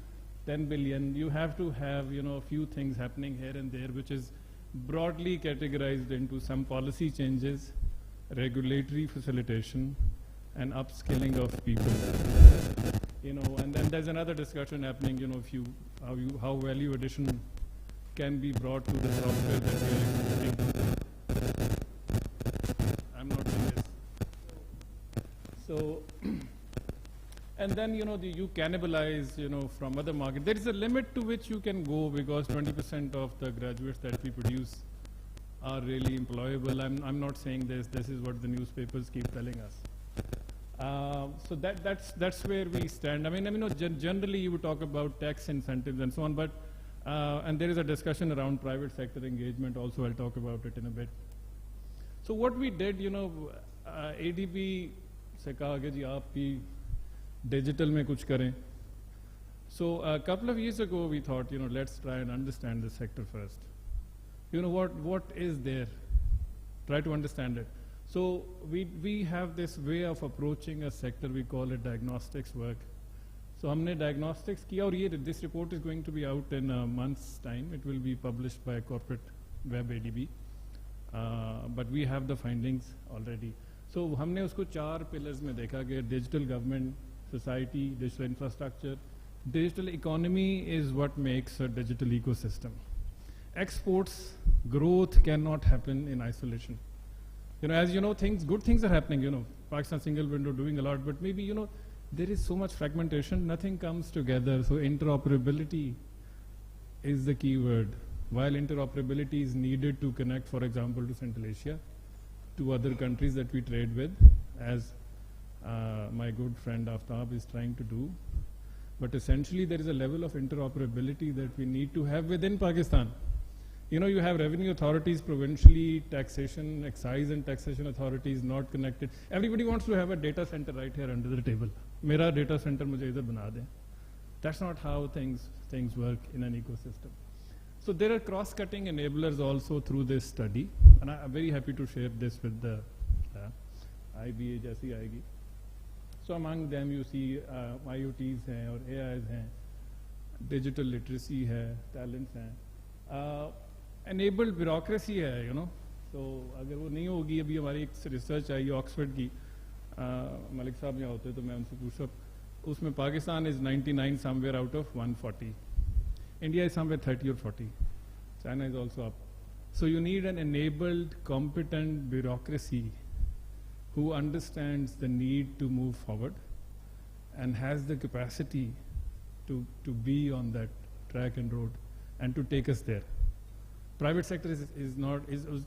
10 billion, you have to have a few things happening here and there, which is broadly categorized into some policy changes, regulatory facilitation, and upskilling of people. And then there's another discussion happening. How value addition can be brought to the software that we are executing. I'm not doing this. So, and then you cannibalize from other markets. There is a limit to which you can go because 20% of the graduates that we produce are really employable. I'm not saying this. This is what the newspapers keep telling us. So that's where we stand. Generally you would talk about tax incentives and so on, but and there is a discussion around private sector engagement also. I'll talk about it in a bit. So what we did, ADB से कहा कि जी आप भी digital में कुछ करें. So a couple of years ago we thought, let's try and understand the sector first. What is there? Try to understand it. So we have this way of approaching a sector, we call it diagnostics work. So हमने diagnostics किया और this report is going to be out in a month's time. It will be published by corporate web ADB. But we have the findings already. So हमने उसको 4 pillars में देखा कि digital government, society, digital infrastructure, digital economy is what makes a digital ecosystem. Exports, growth cannot happen in isolation. As good things are happening, Pakistan single window doing a lot, but maybe, there is so much fragmentation, nothing comes together. So interoperability is the key word. While interoperability is needed to connect, for example, to Central Asia, to other countries that we trade with, as my good friend Aftab is trying to do. But essentially there is a level of interoperability that we need to have within Pakistan. You have revenue authorities provincially, taxation, excise and taxation authorities not connected. Everybody wants to have a data center right here under the table. Mera data center mujhe idhar bana de. That's not how things work in an ecosystem. So there are cross-cutting enablers also through this study, and I'm very happy to share this with the IBA jaisi aayegi. So among them you see IoTs hain or AIs hain, digital literacy hai, talents hain. Enabled bureaucracy है, So अगर वो नहीं होगी, अभी हमारी एक research आई Oxford की, मलिक साहब यहाँ होते तो मैं उनसे पूछा, उसमें Pakistan is 99 somewhere out of 140. India is somewhere 30 or 40. China is also up. So you need an enabled, competent bureaucracy who understands the need to move forward and has the capacity to be on that track and road and to take us there. Private sector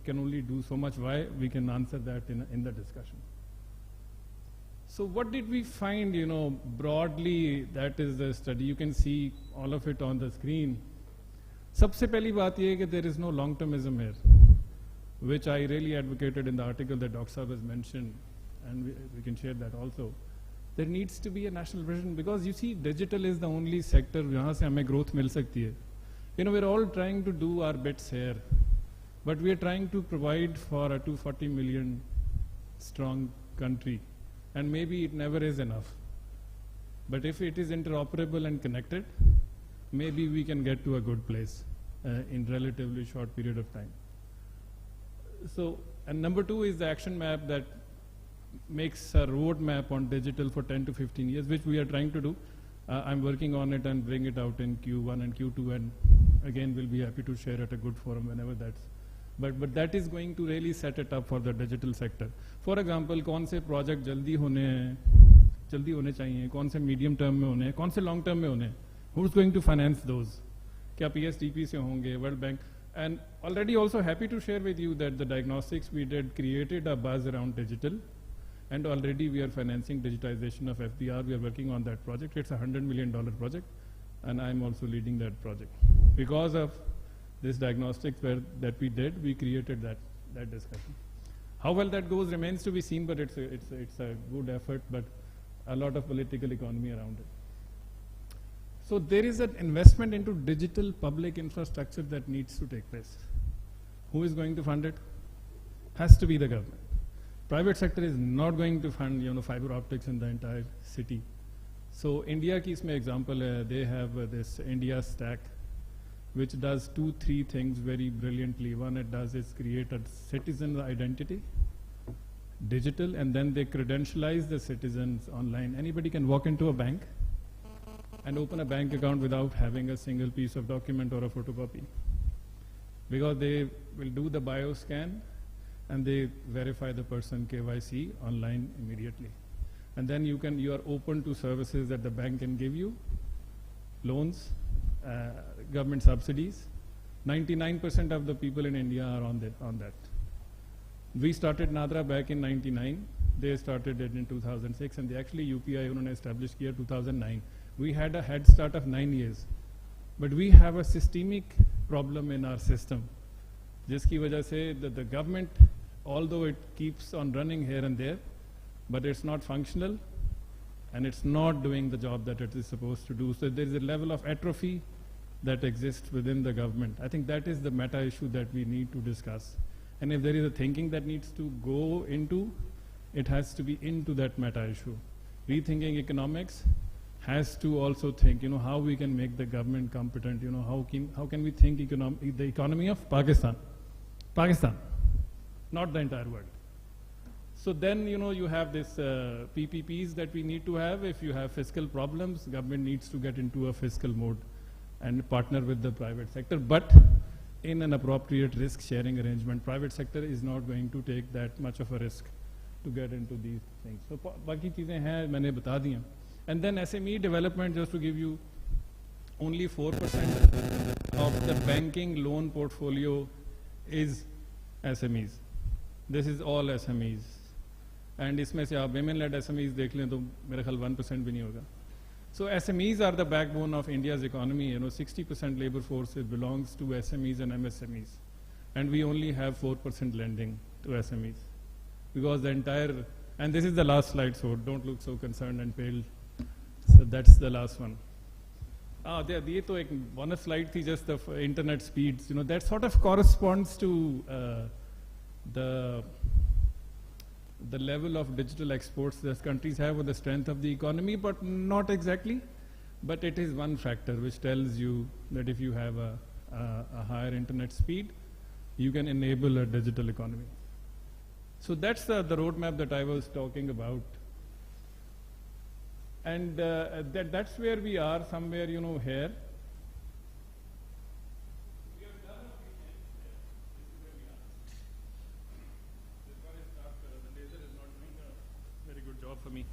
can only do so much. Why? We can answer that in the discussion. So what did we find, broadly, that is the study. You can see all of it on the screen. Sabse pehli baat ye hai कि there is no long-termism here, which I really advocated in the article that Dr. Saab has mentioned, and we can share that also. There needs to be a national vision, because you see, digital is the only sector where हमें growth मिल सकती है. We're all trying to do our bits here, but we are trying to provide for a 240 million strong country, and maybe it never is enough. But if it is interoperable and connected, maybe we can get to a good place in relatively short period of time. So, and number 2 is the action map that makes a roadmap on digital for 10 to 15 years, which we are trying to do. I'm working on it and bring it out in Q1 and Q2, and again we'll be happy to share at a good forum whenever that's. But that is going to really set it up for the digital sector. For example, कौन से project जल्दी होने चाहिए, कौन से medium term में होने, कौन से long term में होने, who's going to finance those? क्या PSDP से होंगे, World Bank? And already also happy to share with you that the diagnostics we did created a buzz around digital. And already we are financing digitization of FDR. We are working on that project. It's a $100 million project, and I'm also leading that project. Because of this diagnostics that we did, we created that discussion. How well that goes remains to be seen, but it's a good effort, but a lot of political economy around it. So there is an investment into digital public infrastructure that needs to take place. Who is going to fund it? Has to be the government. Private sector is not going to fund, fiber optics in the entire city. So India ki isme example hai, they have this India Stack, which does 2-3 things very brilliantly. One it does is create a citizen identity, digital, and then they credentialize the citizens online. Anybody can walk into a bank and open a bank account without having a single piece of document or a photocopy, because they will do the bioscan and they verify the person KYC online immediately. And then you are open to services that the bank can give you, loans, government subsidies. 99% of the people in India are on that. We started Nadra back in 99. They started it in 2006, and they actually UPI unhone established kiya 2009. We had a head start of 9 years, but we have a systemic problem in our system, jiski wajah se the government, although it keeps on running here and there, but it's not functional and it's not doing the job that it is supposed to do. So there is a level of atrophy that exists within the government. I think that is the meta issue that we need to discuss. And if there is a thinking that needs to go into, it has to be into that meta issue. Rethinking economics has to also think, how we can make the government competent, how can we think the economy of Pakistan, not the entire world. So then, you have this PPPs that we need to have. If you have fiscal problems, government needs to get into a fiscal mode and partner with the private sector, but in an appropriate risk sharing arrangement. Private sector is not going to take that much of a risk to get into these things. So baki cheezein hain, maine bata diyan. And then SME development, just to give you, only 4% of the banking loan portfolio is SMEs. This is all SMEs. And isme se aap women-led SMEs dekh lein to mere khayal 1% bhi nahi hoga. So SMEs are the backbone of India's economy. 60% labor force belongs to SMEs and MSMEs. And we only have 4% lending to SMEs. Because the entire, and this is the last slide, so don't look so concerned and pale. So that's the last one. Ye to ek bonus slide thi, just the internet speeds. That sort of corresponds to the level of digital exports that countries have with the strength of the economy, but not exactly. But it is one factor which tells you that if you have a higher internet speed, you can enable a digital economy. So that's the roadmap that I was talking about. And that's where we are, somewhere, here. For me.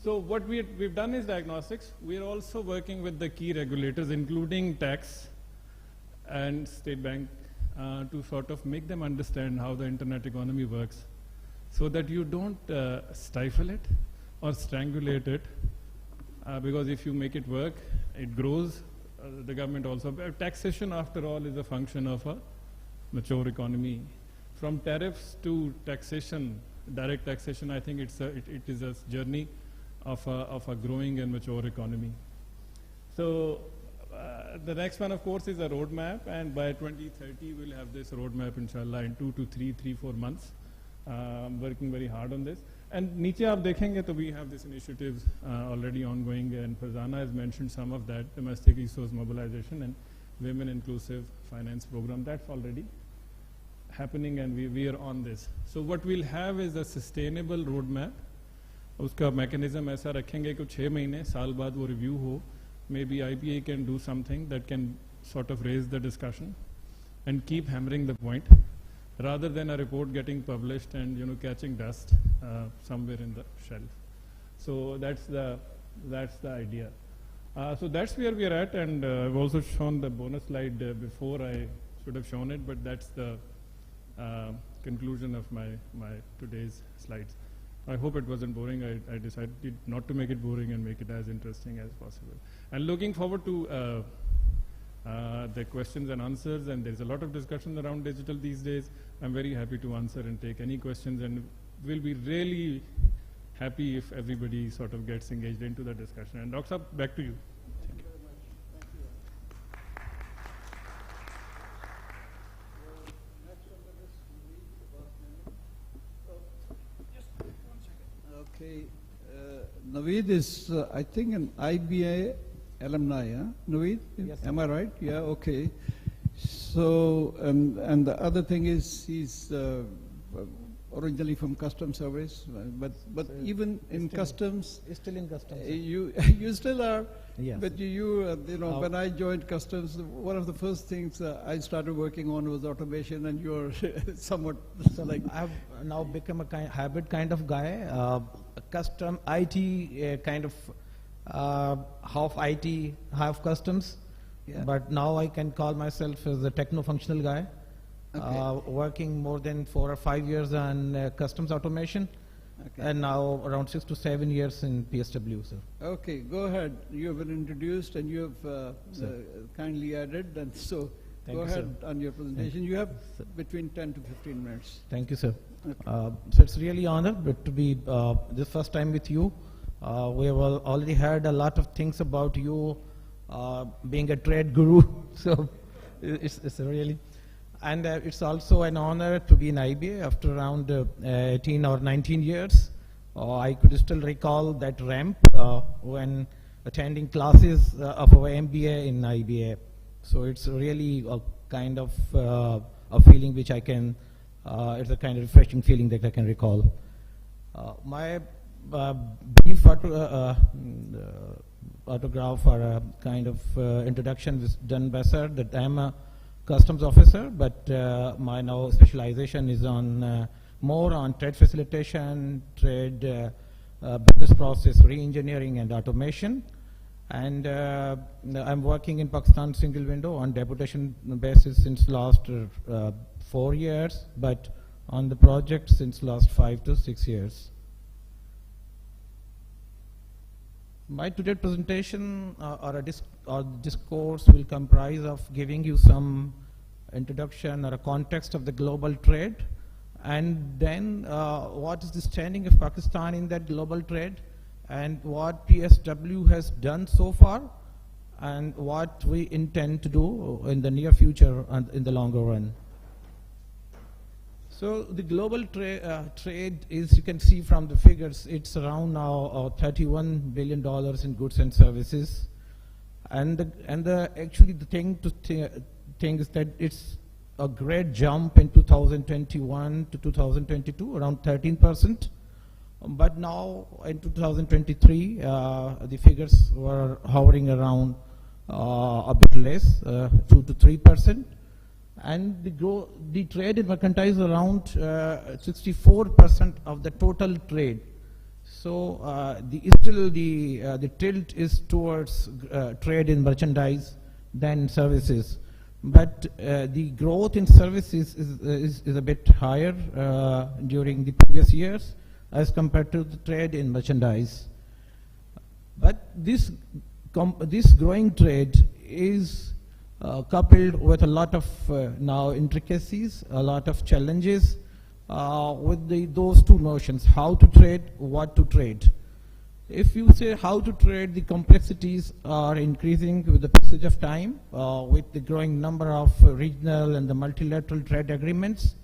So what we've done is diagnostics. We're also working with the key regulators, including tax and State Bank, to sort of make them understand how the internet economy works, so that you don't stifle it or strangulate it, because if you make it work, it grows. The government also, taxation after all is a function of a mature economy. From tariffs to taxation, direct taxation, I think it is a journey of a growing and mature economy. So the next one, of course, is a roadmap, and by 2030 we'll have this roadmap, inshallah, in 2 to 4 months. Working very hard on this. And niche aap dekhenge, to we have these initiatives already ongoing, and Farzana has mentioned some of that, domestic resource mobilization and women inclusive finance program. That's already happening, and we are on this. So what we'll have is a sustainable roadmap. Uska mechanism aisa rakhenge ki 6 mahine saal baad wo review ho. Maybe IBA can do something that can sort of raise the discussion and keep hammering the point, rather than a report getting published and catching dust somewhere in the shelf. So that's the idea. So that's where we are at, and I've also shown the bonus slide before. I should have shown it, but that's the conclusion of my today's slides. I hope it wasn't boring. I decided not to make it boring and make it as interesting as possible. And looking forward to the questions and answers, and there's a lot of discussion around digital these days. I'm very happy to answer and take any questions, and we'll be really happy if everybody sort of gets engaged into the discussion. And Dr. Saab, back to you. Thank you very much. Next on the list, okay, Naveed is, I think, an IBA alumni, huh? Naveed? Yes. Am I right? Yeah, okay. So, and the other thing is he's originally from Customs Service, but even in Customs, still in Customs. you still are. Yes. But you know, when I joined Customs, one of the first things I started working on was automation, and you're somewhat like. I've now become a hybrid kind of guy, custom IT kind of half IT, half customs. Yeah. But now I can call myself as a techno-functional guy. Okay. Working more than 4 or 5 years on customs automation, and now around 6 to 7 years in PSW, sir. Okay, go ahead. You have been introduced and you have kindly added, and so Thank go you, ahead sir. on your presentation. You have between 10 to 15 minutes. Thank you, sir. Okay. So it's really honored to be the first time with you. We have already heard a lot of things about you being a trade guru, so it's really. And it's also an honor to be in IBA after around 18 or 19 years. I could still recall that ramp when attending classes of our MBA in IBA. So it's really a kind of a feeling which I can, it's a kind of refreshing feeling that I can recall. My brief autograph or a kind of introduction was done by sir, that I'm a customs officer, but my now specialization is on more on trade facilitation, trade business process re-engineering and automation. And I'm working in Pakistan single window on deputation basis since last 4 years, but on the project since last 5 to 6 years. My today's presentation or discourse will comprise of giving you some introduction or a context of the global trade, and then what is the standing of Pakistan in that global trade, and what PSW has done so far, and what we intend to do in the near future and in the longer run. So the global trade is, you can see from the figures, it's around now $31 billion in goods and services. And actually the thing is that it's a great jump in 2021 to 2022, around 13%. But now in 2023, the figures were hovering around a bit less, 2 to 3%. And the trade in mercantile is around 64% of the total trade. So still the tilt is towards trade in merchandise than services. But the growth in services is a bit higher during the previous years as compared to the trade in merchandise. But this growing trade is coupled with a lot of now intricacies, a lot of challenges with those two notions, how to trade, what to trade. If you say how to trade, the complexities are increasing with the passage of time, with the growing number of regional and the multilateral trade agreements.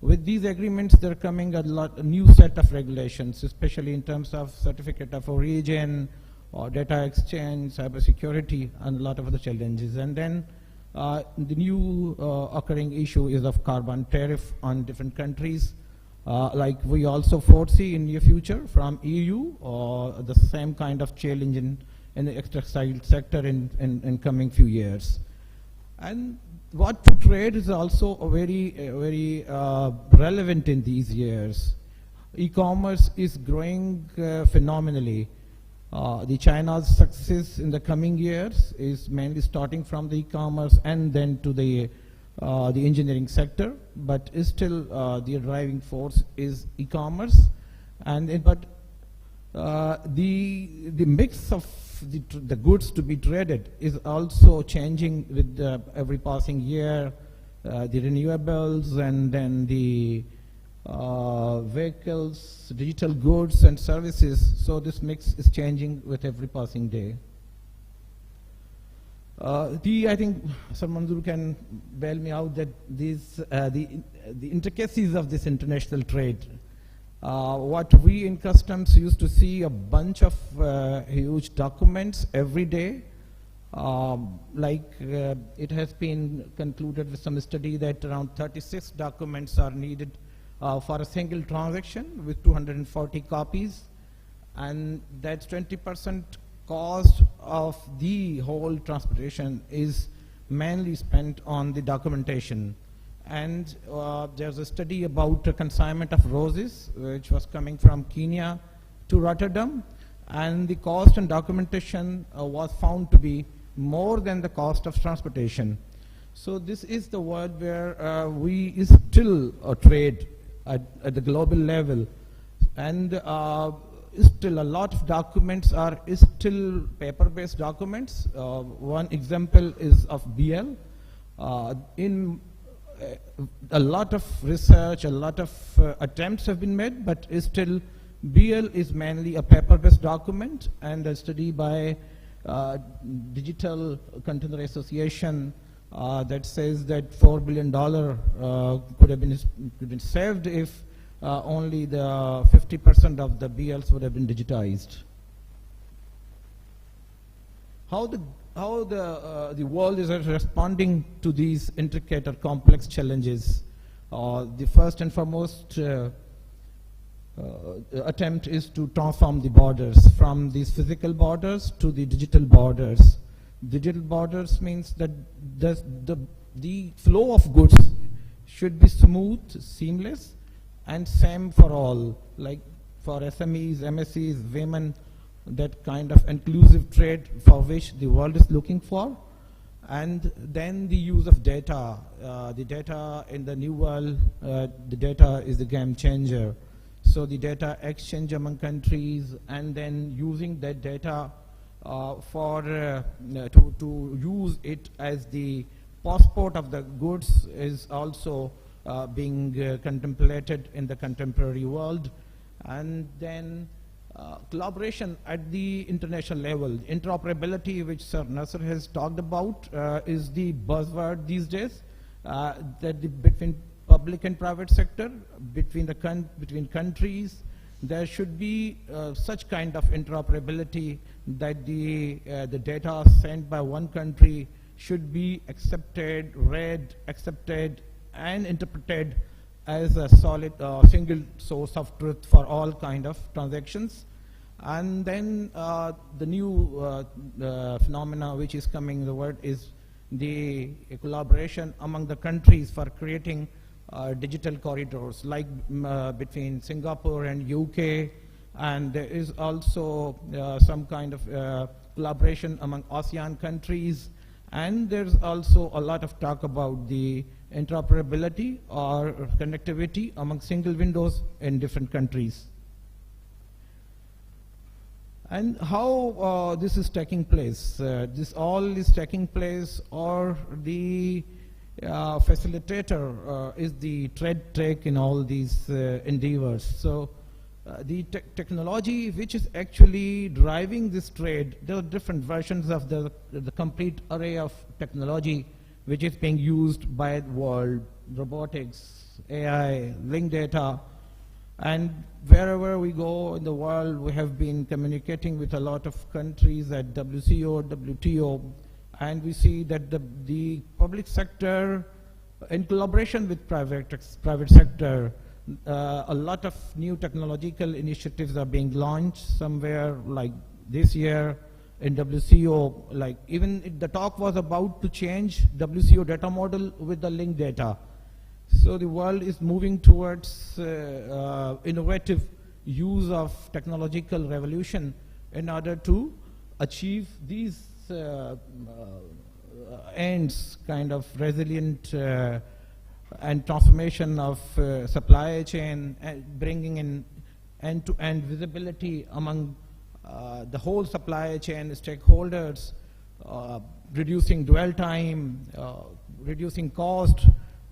With these agreements, there are coming a new set of regulations, especially in terms of certificate of origin, or data exchange, cybersecurity, and a lot of other challenges. And then the new occurring issue is of carbon tariff on different countries. Like we also foresee in near future from EU, the same kind of challenge in the textile sector in coming few years. And what to trade is also a very relevant in these years. E-commerce is growing phenomenally. The China's success in the coming years is mainly starting from the e-commerce and then to the engineering sector, but still the driving force is e-commerce. But the mix of the goods to be traded is also changing with every passing year. The renewables and then the vehicles, digital goods and services. So this mix is changing with every passing day. I think Sir Manzoor can bail me out that these the intricacies of this international trade. What we in customs used to see a bunch of huge documents every day. It has been concluded with some study that around 36 documents are needed for a single transaction with 240 copies, and that's 20% cost of the whole transportation is mainly spent on the documentation. And there's a study about the consignment of roses, which was coming from Kenya to Rotterdam, and the cost and documentation was found to be more than the cost of transportation. So this is the world where we still trade at the global level, and still a lot of documents are still paper-based documents. One example is of BL. In a lot of research, a lot of attempts have been made, but still BL is mainly a paper-based document, and a study by Digital Container Association that says that $4 billion could have been saved if only the 50% of the BLs would have been digitized. How the world is responding to these intricate or complex challenges? The first and foremost attempt is to transform the borders from these physical borders to the digital borders. Digital borders means that the flow of goods should be smooth, seamless, and same for all, like for SMEs, MSCs, women, that kind of inclusive trade for which the world is looking for. And then the use of data. The data in the new world, the data is the game changer. So the data exchange among countries, and then using that data to use it as the passport of the goods is also being contemplated in the contemporary world. And then collaboration at the international level. Interoperability, which Sir Nasser has talked about, is the buzzword these days, between public and private sector, between countries. There should be such kind of interoperability that the data sent by one country should be accepted, read, accepted, and interpreted as a solid single source of truth for all kind of transactions. And then the new phenomena which is coming in the world is the collaboration among the countries for creating digital corridors, like between Singapore and UK, and there is also some kind of collaboration among ASEAN countries, and there's also a lot of talk about the interoperability or connectivity among single windows in different countries. And how this is taking place? This all is taking place, or the facilitator is the trade tech in all these endeavors. So the technology which is actually driving this trade, there are different versions of the complete array of technology which is being used by the world: robotics, AI, linked data. And wherever we go in the world, we have been communicating with a lot of countries at WCO, WTO, and we see that the public sector, in collaboration with private sector, a lot of new technological initiatives are being launched somewhere, like this year in WCO. Like even the talk was about to change WCO data model with the linked data. So the world is moving towards innovative use of technological revolution in order to achieve these ends, kind of resilient and transformation of supply chain, and bringing in end-to-end visibility among the whole supply chain stakeholders, reducing dwell time, reducing cost.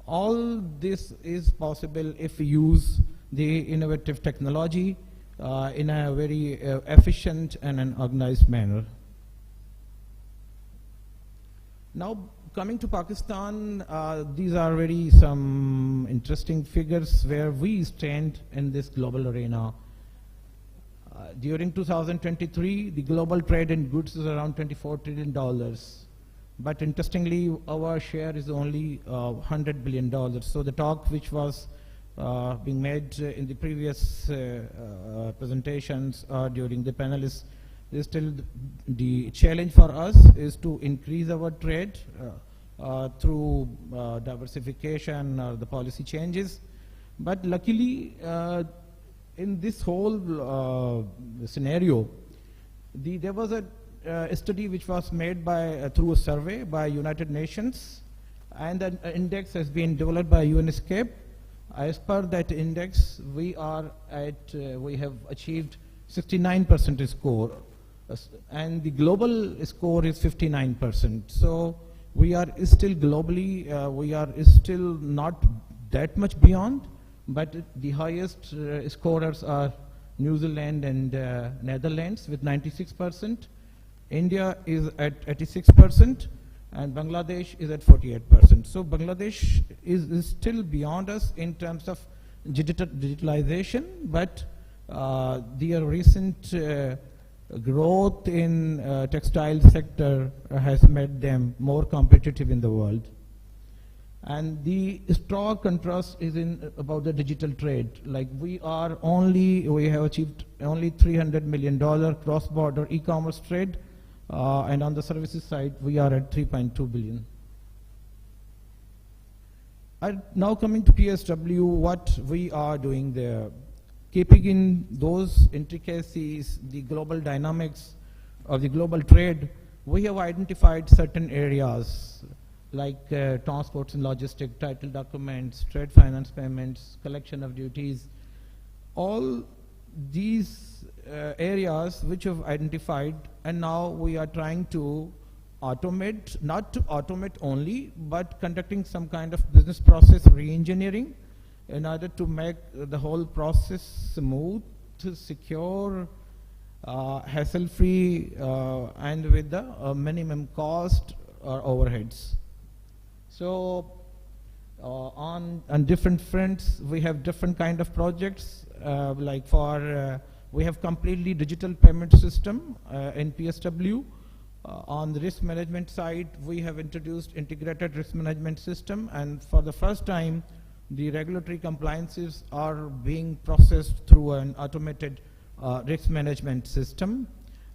All this is possible if we use the innovative technology in a very efficient and an organized manner. Now, coming to Pakistan, these are very some interesting figures where we stand in this global arena. During 2023, the global trade in goods is around $24 trillion. But interestingly, our share is only $100 billion. So the talk which was being made in the previous presentations during the panel is still the challenge for us is to increase our trade through diversification or the policy changes. But luckily, in this whole scenario, there was a study which was made by through a survey by United Nations, and an index has been developed by UNESCAP. As per that index, we have achieved 69% score, and the global score is 59%. So we are still globally, we are still not that much beyond, but the highest scorers are New Zealand and Netherlands with 96%. India is at 86%, and Bangladesh is at 48%. So Bangladesh is still beyond us in terms of digitalization, but their recent growth in textile sector has made them more competitive in the world. And the strong contrast is about the digital trade. Like we have achieved only $300 million cross-border e-commerce trade, and on the services side, we are at $3.2 billion. Now coming to PSW, what we are doing there. Keeping in those intricacies, the global dynamics of the global trade, we have identified certain areas like transports and logistics, title documents, trade finance payments, collection of duties. All these areas which we've identified, and now we are trying to automate, not to automate only, but conducting some kind of business process re-engineering in order to make the whole process smooth, secure, hassle-free, and with the minimum cost or overheads. So on different fronts, we have different kind of projects, like we have completely digital payment system in PSW. On the risk management side, we have introduced integrated risk management system, and for the first time, the regulatory compliances are being processed through an automated risk management system.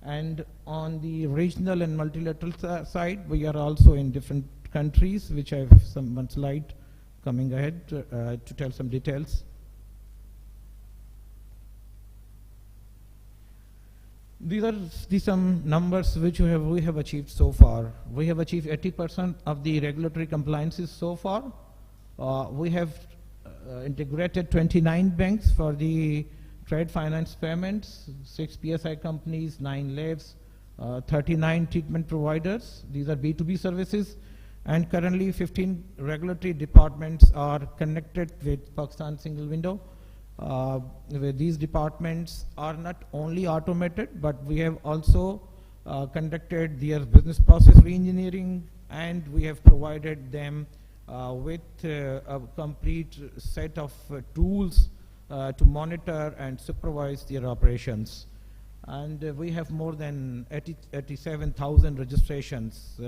And on the regional and multilateral side, we are also in different countries, which I have one slide coming ahead to tell some details. These are some numbers which we have achieved so far. We have achieved 80% of the regulatory compliances so far. We have integrated 29 banks for the trade finance payments, 6 PSI companies, 9 labs, 39 treatment providers. These are B2B services. And currently 15 regulatory departments are connected with Pakistan Single Window. Where these departments are not only automated, but we have also conducted their business process re-engineering, and we have provided them with a complete set of tools to monitor and supervise their operations. And we have more than 87,000 registrations.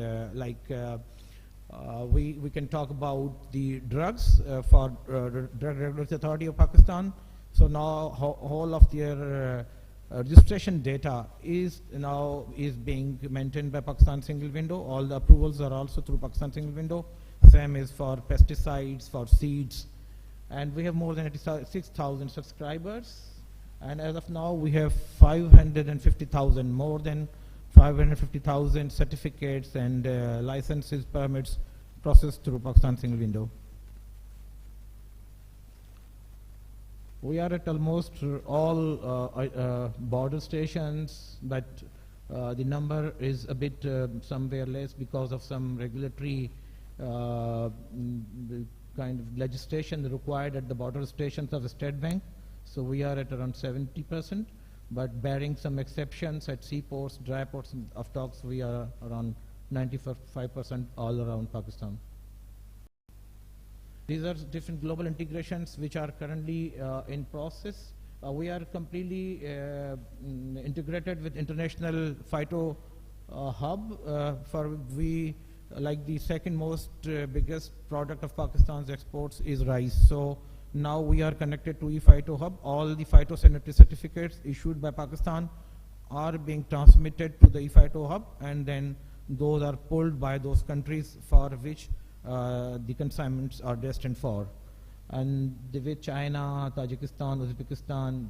We can talk about the drugs for Drug Regulatory Authority of Pakistan. So now whole of their registration data is being maintained by Pakistan Single Window. All the approvals are also through Pakistan Single Window. Same is for pesticides, for seeds. And we have more than 86,000 subscribers. And as of now, we have 550,000, more than 550,000 certificates and licenses, permits processed through Pakistan Single Window. We are at almost all border stations, but the number is a bit somewhere less because of some regulatory kind of legislation required at the border stations of the State Bank. So we are at around 70%, but barring some exceptions at seaports, dry ports of docks, we are around 95% all around Pakistan. These are different global integrations which are currently in process. We are completely integrated with international phyto hub. For we like the second most biggest product of Pakistan's exports is rice. So now we are connected to ePhyto hub. All the phytosanitary certificates issued by Pakistan are being transmitted to the ePhyto hub, and then those are pulled by those countries for which the consignments are destined for. And with China, Tajikistan, Uzbekistan,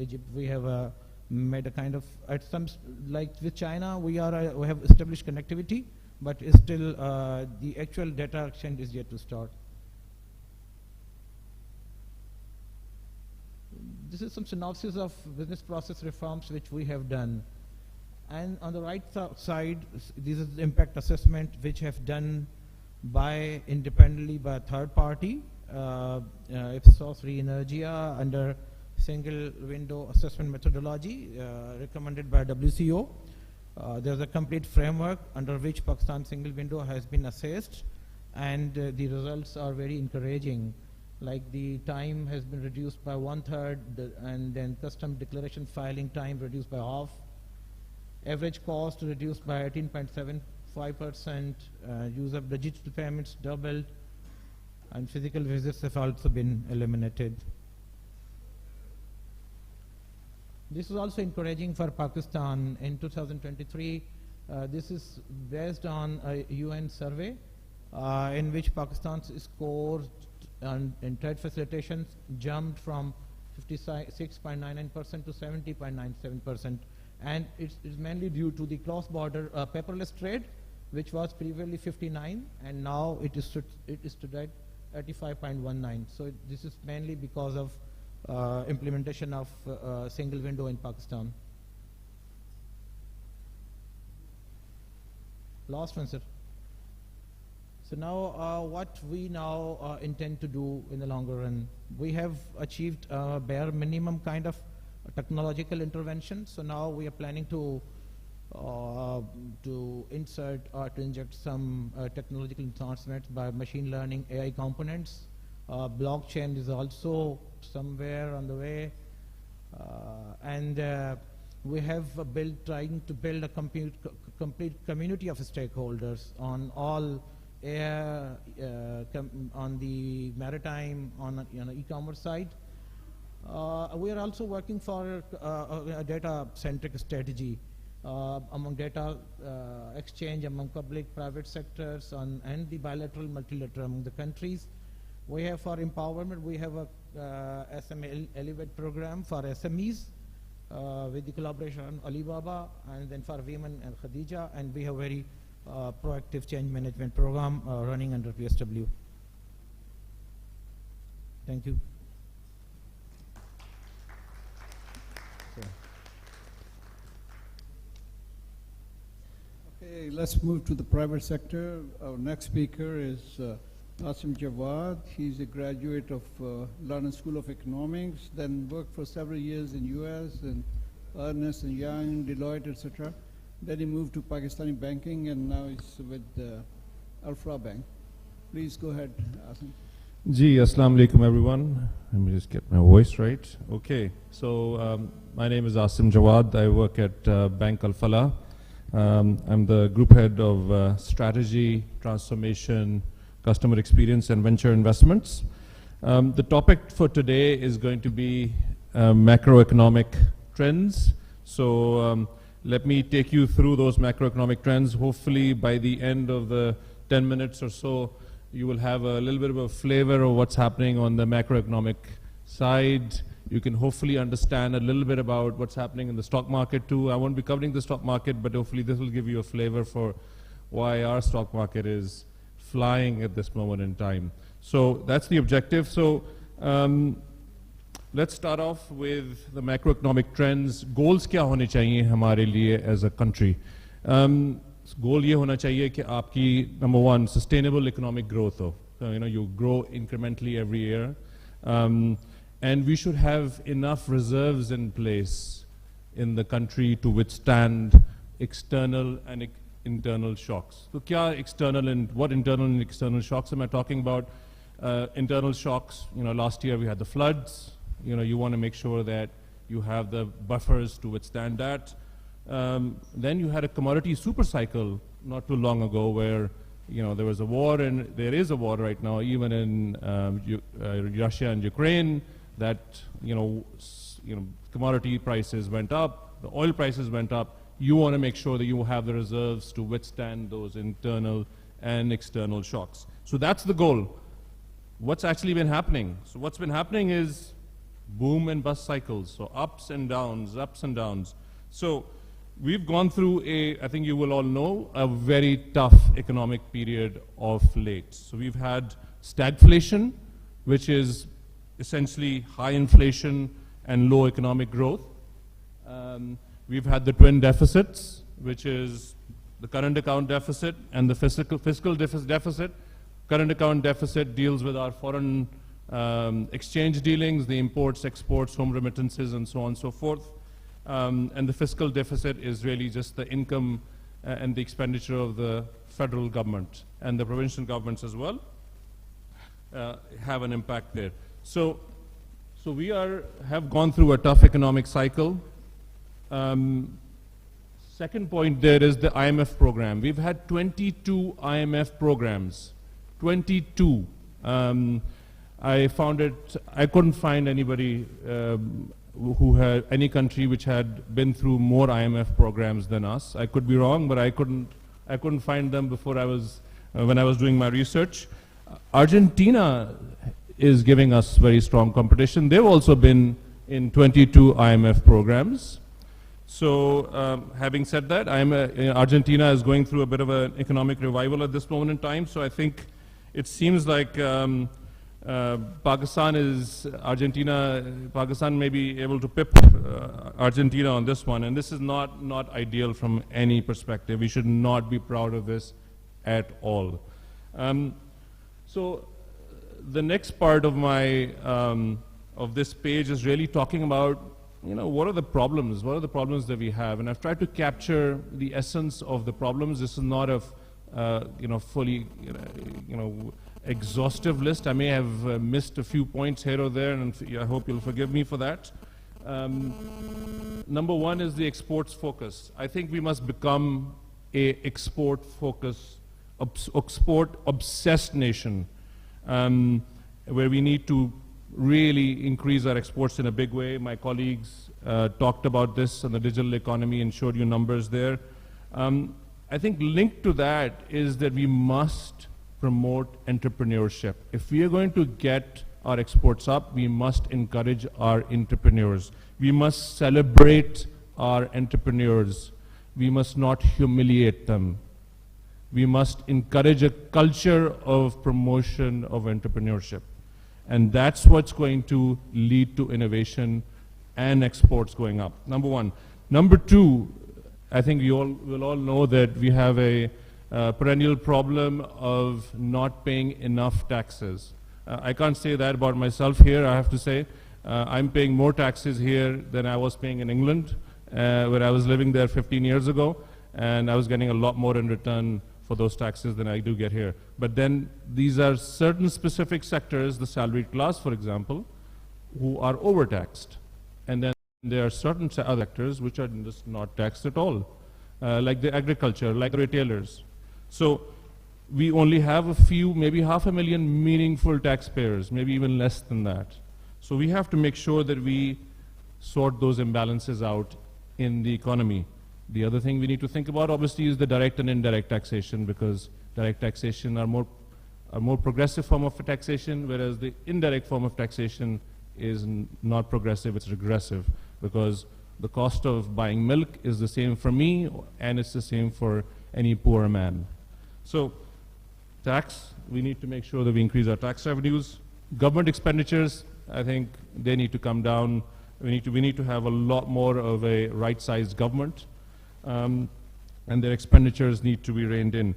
Egypt, we have made a kind of, at some, like with China, we have established connectivity, but still the actual data exchange is yet to start. This is some synopsis of business process reforms which we have done. And on the right side, this is the impact assessment which have done by independently by a third party, Ipsos Re-Energia, under single window assessment methodology recommended by WCO. There's a complete framework under which Pakistan single window has been assessed, and the results are very encouraging. Like the time has been reduced by 1/3, and then custom declaration filing time reduced by half. Average cost reduced by 18.75%. Use of digital payments doubled, and physical visits have also been eliminated. This is also encouraging for Pakistan in 2023. This is based on a UN survey in which Pakistan's scores in trade facilitations jumped from 56.99% to 70.97%. And it's mainly due to the cross-border paperless trade, which was previously 59, and now it is today 85.19. So this is mainly because of implementation of single window in Pakistan. Last one, sir. So now what we now intend to do in the longer run, we have achieved a bare minimum kind of technological intervention. So now we are planning to insert or to inject some technological enhancements by machine learning, AI components. Blockchain is also somewhere on the way, and we have trying to build a complete community of stakeholders on all air, on the maritime, on e-commerce side. We are also working for a data-centric strategy among data exchange among public, private sectors, and the bilateral, multilateral among the countries. We have for empowerment, we have a SMA Elevate program for SMEs with the collaboration on Alibaba, and then for women and Khadija, and we have very proactive change management program running under PSW. Thank you. Okay, let's move to the private sector. Our next speaker is Asim Jawad. He's a graduate of London School of Economics, then worked for several years in US and Ernst & Young, Deloitte, etc. Then he moved to Pakistani banking, and now he's with Alfra Bank. Please go ahead, Asim. Ji, assalamu alaikum everyone. Let me just get my voice right. Okay, so my name is Asim Jawad. I work at Bank Al-Falah. I'm the group head of strategy, transformation, customer experience, and venture investments. The topic for today is going to be macroeconomic trends. So let me take you through those macroeconomic trends. Hopefully by the end of the 10 minutes or so, you will have a little bit of a flavor of what's happening on the macroeconomic side. You can hopefully understand a little bit about what's happening in the stock market too. I won't be covering the stock market, but hopefully this will give you a flavor for why our stock market is flying at this moment in time. So that's the objective. So let's start off with the macroeconomic trends. Goals क्या होने चाहिए हमारे लिए as a country? Goal ये होना चाहिए कि आपकी number one sustainable economic growth हो. So, you grow incrementally every year, and we should have enough reserves in place in the country to withstand external and internal shocks. So, what internal and external shocks am I talking about? Internal shocks. Last year we had the floods. You want to make sure that you have the buffers to withstand that. Then you had a commodity super cycle not too long ago where there was a war, and there is a war right now even in Russia and Ukraine, that commodity prices went up, the oil prices went up. You want to make sure that you have the reserves to withstand those internal and external shocks. So that's the goal. What's actually been happening? So what's been happening is boom and bust cycles, so ups and downs, ups and downs. So we've gone through I think you will all know, a very tough economic period of late. So we've had stagflation, which is essentially high inflation and low economic growth. We've had the twin deficits, which is the current account deficit and the fiscal deficit. Current account deficit deals with our foreign exchange dealings, the imports, exports, home remittances, and so on and so forth. And the fiscal deficit is really just the income and the expenditure of the federal government, and the provincial governments as well have an impact there. So we have gone through a tough economic cycle. Second point there is the IMF program. We've had 22 IMF programs. 22. I couldn't find anybody who had any country which had been through more IMF programs than us. I could be wrong, but I couldn't find them before when I was doing my research. Argentina is giving us very strong competition. They've also been in 22 IMF programs. So having said that, Argentina is going through a bit of an economic revival at this moment in time. So I think it seems like Pakistan may be able to pip Argentina on this one, and this is not ideal from any perspective. We should not be proud of this at all. So the next part of my of this page is really talking about what are the problems that we have, and I've tried to capture the essence of the problems. This is not a fully exhaustive list. I may have missed a few points here or there, and I hope you'll forgive me for that. Number one is the exports focus. I think we must become a export obsessed nation, where we need to really increase our exports in a big way. My colleagues talked about this on the digital economy and showed you numbers there. I think linked to that is that we must promote entrepreneurship. If we are going to get our exports up, we must encourage our entrepreneurs. We must celebrate our entrepreneurs. We must not humiliate them. We must encourage a culture of promotion of entrepreneurship. And that's what's going to lead to innovation and exports going up, number one. Number two, I think we will all know that we have a perennial problem of not paying enough taxes. I can't say that about myself here, I have to say. I'm paying more taxes here than I was paying in England, where I was living there 15 years ago, and I was getting a lot more in return for those taxes than I do get here. But then these are certain specific sectors, the salaried class, for example, who are overtaxed. And then there are certain other sectors which are just not taxed at all, like the agriculture, like the retailers. So we only have a few, maybe 500,000 meaningful taxpayers, maybe even less than that. So we have to make sure that we sort those imbalances out in the economy. The other thing we need to think about, obviously, is the direct and indirect taxation, because direct taxation are more progressive form of taxation, whereas the indirect form of taxation is not progressive, it's regressive, because the cost of buying milk is the same for me, and it's the same for any poor man. So tax, we need to make sure that we increase our tax revenues. Government expenditures, I think they need to come down. We need to have a lot more of a right-sized government, and their expenditures need to be reined in.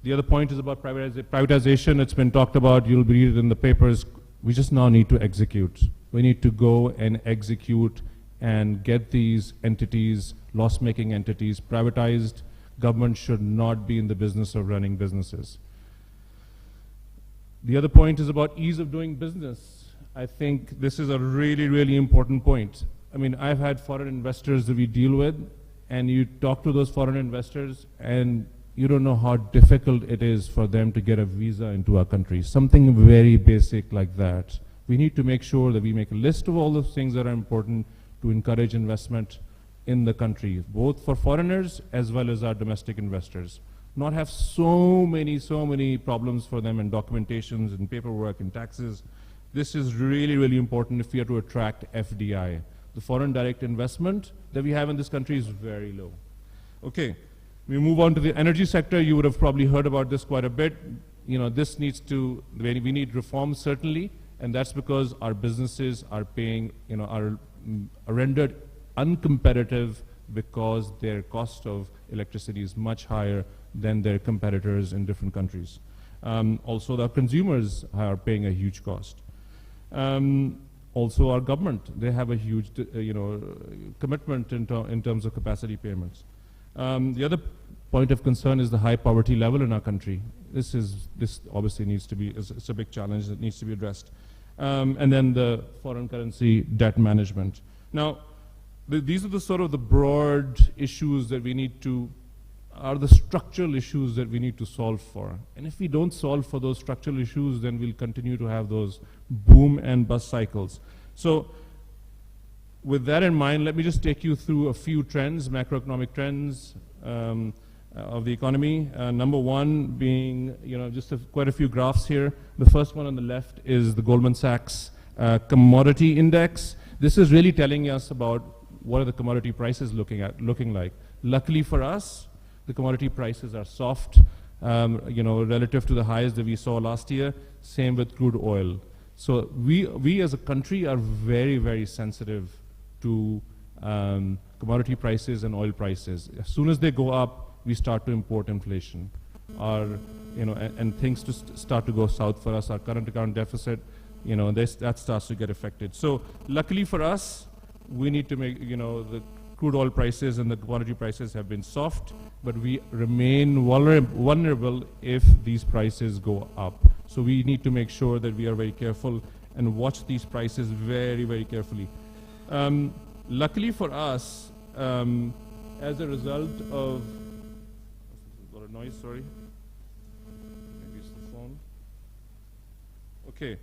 The other point is about privatization. It's been talked about. You'll read it in the papers. We just now need to execute. We need to go and execute and get these entities, loss-making entities, privatized. Government should not be in the business of running businesses. The other point is about ease of doing business. I think this is a really, really important point. I mean, I've had foreign investors that we deal with, and you talk to those foreign investors, and you don't know how difficult it is for them to get a visa into our country. Something very basic like that. We need to make sure that we make a list of all those things that are important to encourage investment in the country, both for foreigners as well as our domestic investors. Not have so many problems for them in documentations and paperwork and taxes. This is really, really important if we are to attract FDI. The foreign direct investment that we have in this country is very low. Okay, we move on to the energy sector. You would have probably heard about this quite a bit. You know, this needs to, we need reform certainly, and that's because our businesses are paying, you know, are rendered uncompetitive because their cost of electricity is much higher than their competitors in different countries. Also, the consumers are paying a huge cost. Also, our government, they have a huge, commitment in terms of capacity payments. The other point of concern is the high poverty level in our country. This obviously needs to be, it's a big challenge that needs to be addressed. And then the foreign currency debt management. Now, these are the sort of the broad issues that we need to, are the structural issues that we need to solve for. And if we don't solve for those structural issues, then we'll continue to have those boom and bust cycles. So with that in mind, let me just take you through a few trends, macroeconomic trends of the economy. Number one being, just quite a few graphs here. The first one on the left is the Goldman Sachs commodity index. This is really telling us about what are the commodity prices looking like. Luckily for us, the commodity prices are soft, relative to the highs that we saw last year. Same with crude oil. So we as a country are very, very sensitive to commodity prices and oil prices. As soon as they go up, we start to import inflation. And things start to go south for us. Our current account deficit, that starts to get affected. So luckily for us, we need to make, the crude oil prices and the commodity prices have been soft, but we remain vulnerable if these prices go up. So we need to make sure that we are very careful and watch these prices very, very carefully. Luckily for us, as a result of, a lot of noise, sorry. Maybe it's the phone. Okay.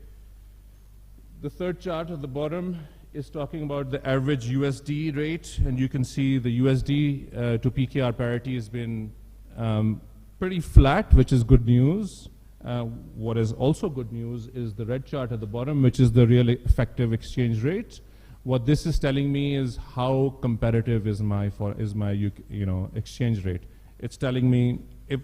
The third chart at the bottom is talking about the average USD rate, and you can see the USD to PKR parity has been pretty flat, which is good news. What is also good news is the red chart at the bottom, which is the real effective exchange rate. What this is telling me is how competitive is my exchange rate. It's telling me if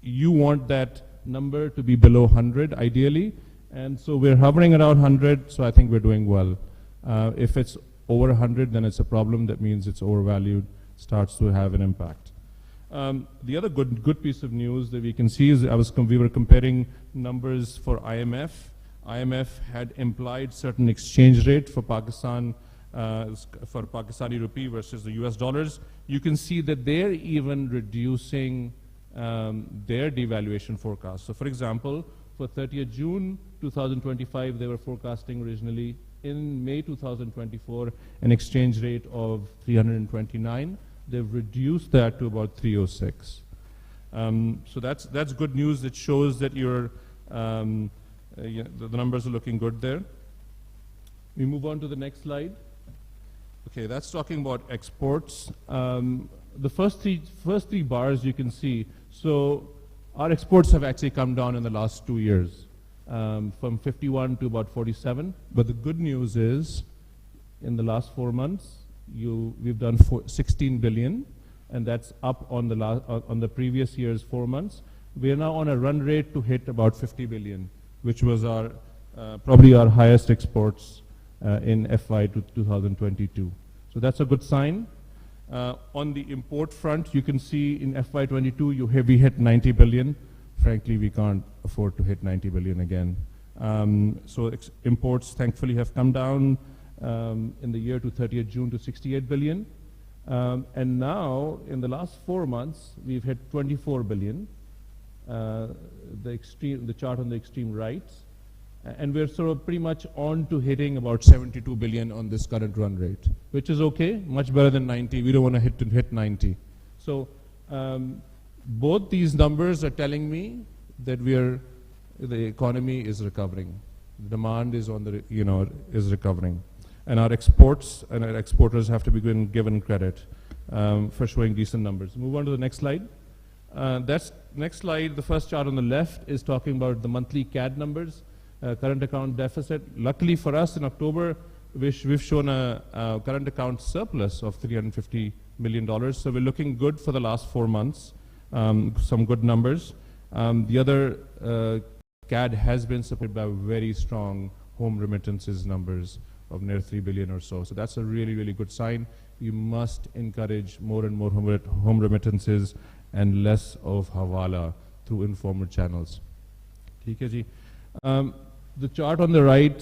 you want that number to be below 100 ideally, and so we're hovering around 100, so I think we're doing well. If it's over 100, then it's a problem. That means it's overvalued, starts to have an impact. The other good piece of news that we can see is we were comparing numbers for IMF. IMF had implied certain exchange rate for Pakistan, for Pakistani rupee versus the US dollars. You can see that they're even reducing their devaluation forecast. So for example, for 30th June 2025, they were forecasting originally in May 2024 an exchange rate of 329. They've reduced that to about 306. So that's good news. It shows that the numbers are looking good there. We move on to the next slide. Okay, that's talking about exports. The first three bars you can see. So our exports have actually come down in the last 2 years, from 51 to about 47. But the good news is, in the last 4 months, we've done 16 billion, and that's up on the previous year's 4 months. We are now on a run rate to hit about 50 billion, which was our probably our highest exports in FY 2022. So that's a good sign. On the import front, you can see in FY22 we hit 90 billion. Frankly, we can't afford to hit 90 billion again. So imports thankfully have come down in the year to 30th June to 68 billion. And now, in the last 4 months, we've hit 24 billion. The chart on the extreme right. And we're sort of pretty much on to hitting about 72 billion on this current run rate, which is okay, much better than 90. We don't want to hit 90. So both these numbers are telling me that the economy is recovering. The demand is is recovering. And our exports and our exporters have to be given credit for showing decent numbers. Move on to the next slide. Next slide, the first chart on the left is talking about the monthly CAD numbers. Current account deficit. Luckily for us, in October, we've shown a current account surplus of $350 million. So we're looking good for the last 4 months. Some good numbers. The other CAD has been supported by very strong home remittances numbers of near 3 billion or so. So that's a really, really good sign. You must encourage more and more home remittances and less of hawala through informal channels. Okay, ji. The chart on the right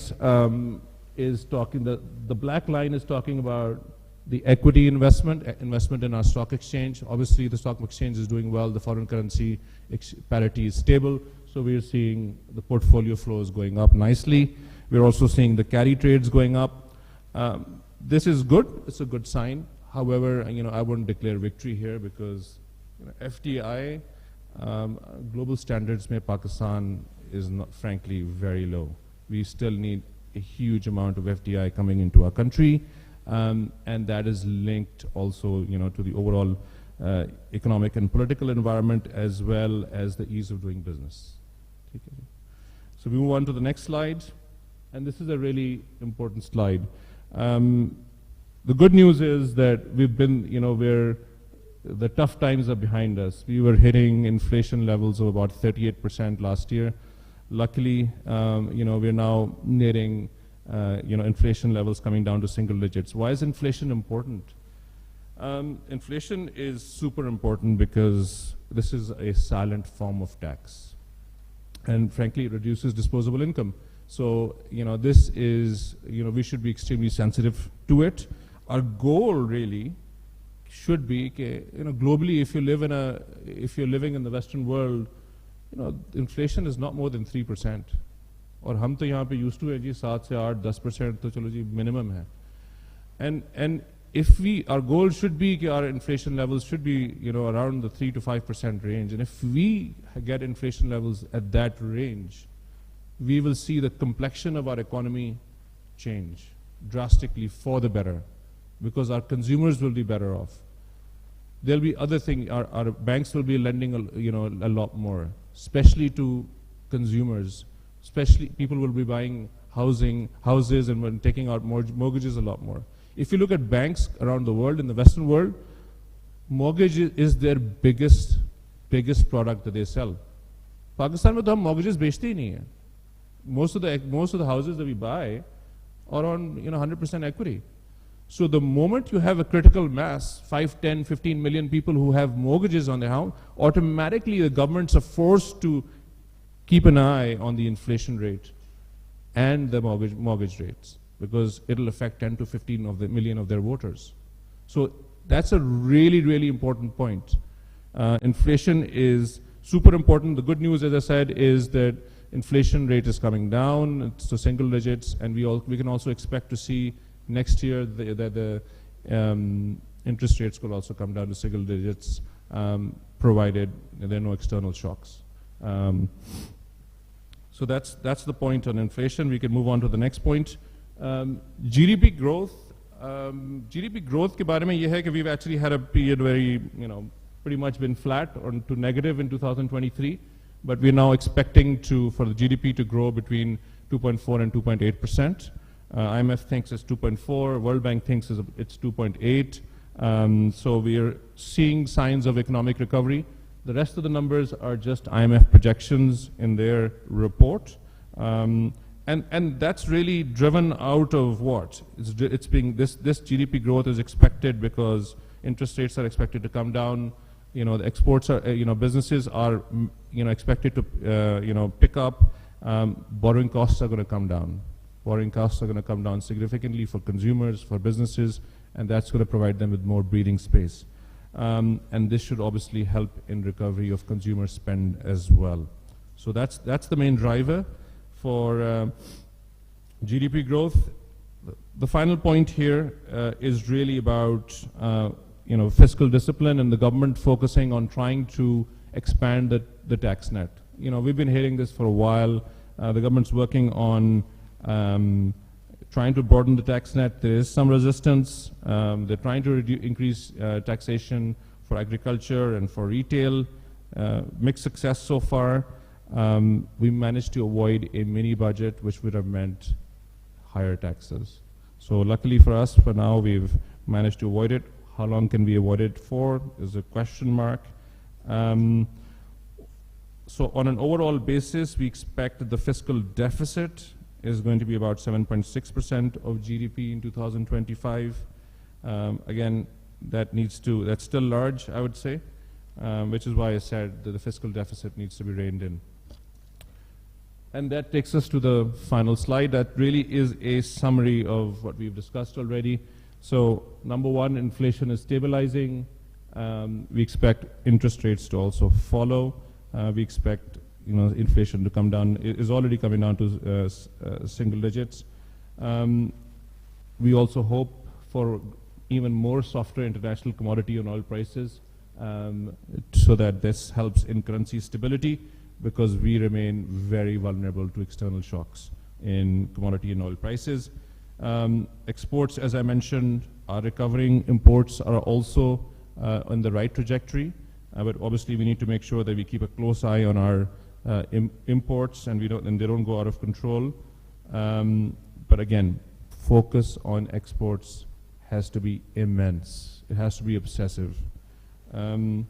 is talking, the black line is talking about the equity investment in our stock exchange. Obviously, the stock exchange is doing well. The foreign currency parity is stable. So we're seeing the portfolio flows going up nicely. We're also seeing the carry trades going up. This is good. It's a good sign. However, I wouldn't declare victory here because FDI, global standards mein Pakistan is not, frankly, very low. We still need a huge amount of FDI coming into our country, and that is linked also, to the overall economic and political environment as well as the ease of doing business. Okay. So we move on to the next slide, and this is a really important slide. The good news is that we've been, the tough times are behind us. We were hitting inflation levels of about 38% last year. Luckily, we're now nearing, inflation levels coming down to single digits. Why is inflation important? Inflation is super important because this is a silent form of tax. And frankly, it reduces disposable income. So, this is, we should be extremely sensitive to it. Our goal really should be, globally, if you're living in the Western world, inflation is not more than 3%. और हम तो यहाँ पे used to है जी 7 से 8-10% तो चलो जी minimum है. And if our goal should be that our inflation levels should be around the 3 to 5% range. And if we get inflation levels at that range, we will see the complexion of our economy change drastically for the better, because our consumers will be better off. There'll be other things. Our banks will be lending a lot more, especially to consumers. Especially people will be buying houses and taking out mortgages a lot more. If you look at banks around the world, in the Western world, mortgage is their biggest product that they sell. Pakistan mein to hum mortgages बेचते ही नहीं हैं. Most of the houses that we buy are on 100% equity. So the moment you have a critical mass, 5, 10, 15 million people who have mortgages on their house, automatically the governments are forced to keep an eye on the inflation rate and the mortgage rates, because it'll affect 10 to 15 million of their voters. So that's a really, really important point. Inflation is super important. The good news, as I said, is that inflation rate is coming down. It's to single digits, and we can also expect to see next year that the interest rates could also come down to single digits, provided there are no external shocks. So that's the point on inflation. We can move on to the next point. GDP growth. GDP growth ke baare mein ye hai ki we've actually had a period where pretty much been flat or to negative in 2023, but we're now expecting for the GDP to grow between 2.4 and 2.8%. IMF thinks it's 2.4, World Bank thinks it's 2.8. So we're seeing signs of economic recovery. The rest of the numbers are just IMF projections in their report. And that's really driven out of what? It's being, this GDP growth is expected because interest rates are expected to come down. You know, the exports are, businesses are, expected to, pick up. Borrowing costs are going to come down. Borrowing costs are going to come down significantly for consumers, for businesses, and that's going to provide them with more breathing space. And this should obviously help in recovery of consumer spend as well. So that's the main driver for GDP growth. The final point here is really about fiscal discipline and the government focusing on trying to expand the tax net. We've been hearing this for a while. The government's working on trying to broaden the tax net. There is some resistance. They're trying to increase taxation for agriculture and for retail. Mixed success so far. We managed to avoid a mini budget, which would have meant higher taxes. So luckily for us, for now, we've managed to avoid it. How long can we avoid it for is a question mark. So on an overall basis, we expect that the fiscal deficit is going to be about 7.6% of GDP in 2025. Again, that's still large, I would say, which is why I said that the fiscal deficit needs to be reined in. And that takes us to the final slide. That really is a summary of what we've discussed already. So number one, inflation is stabilizing. We expect interest rates to also follow. We expect inflation to come down. It is already coming down to single digits. We also hope for even more softer international commodity and oil prices so that this helps in currency stability, because we remain very vulnerable to external shocks in commodity and oil prices. Exports, as I mentioned, are recovering. Imports are also on the right trajectory, but obviously we need to make sure that we keep a close eye on our imports and they don't go out of control. But again, focus on exports has to be immense. It has to be obsessive. The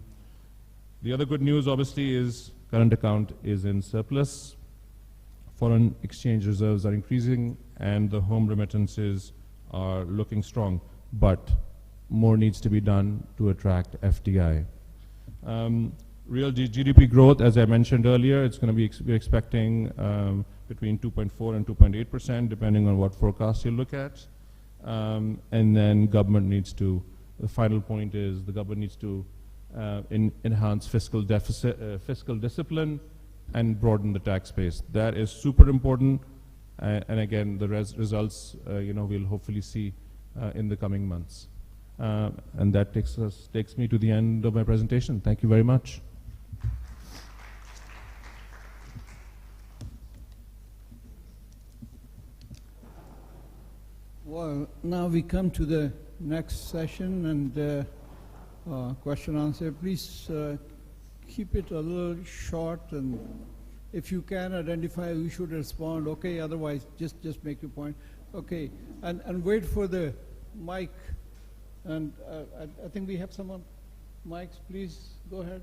other good news, obviously, is current account is in surplus. Foreign exchange reserves are increasing, and the home remittances are looking strong. But more needs to be done to attract FDI. Real GDP growth, as I mentioned earlier, it's going to be we're expecting between 2.4 and 2.8%, depending on what forecast you look at. And then government needs to. The final point is the government needs to enhance fiscal discipline and broaden the tax base. That is super important. And again, the results we'll hopefully see in the coming months. And that takes me to the end of my presentation. Thank you very much. Well, now we come to the next session and question answer. Please keep it a little short, and if you can identify who should respond, okay, otherwise just make your point. Okay, and wait for the mic. And I think we have some on mics. Please go ahead.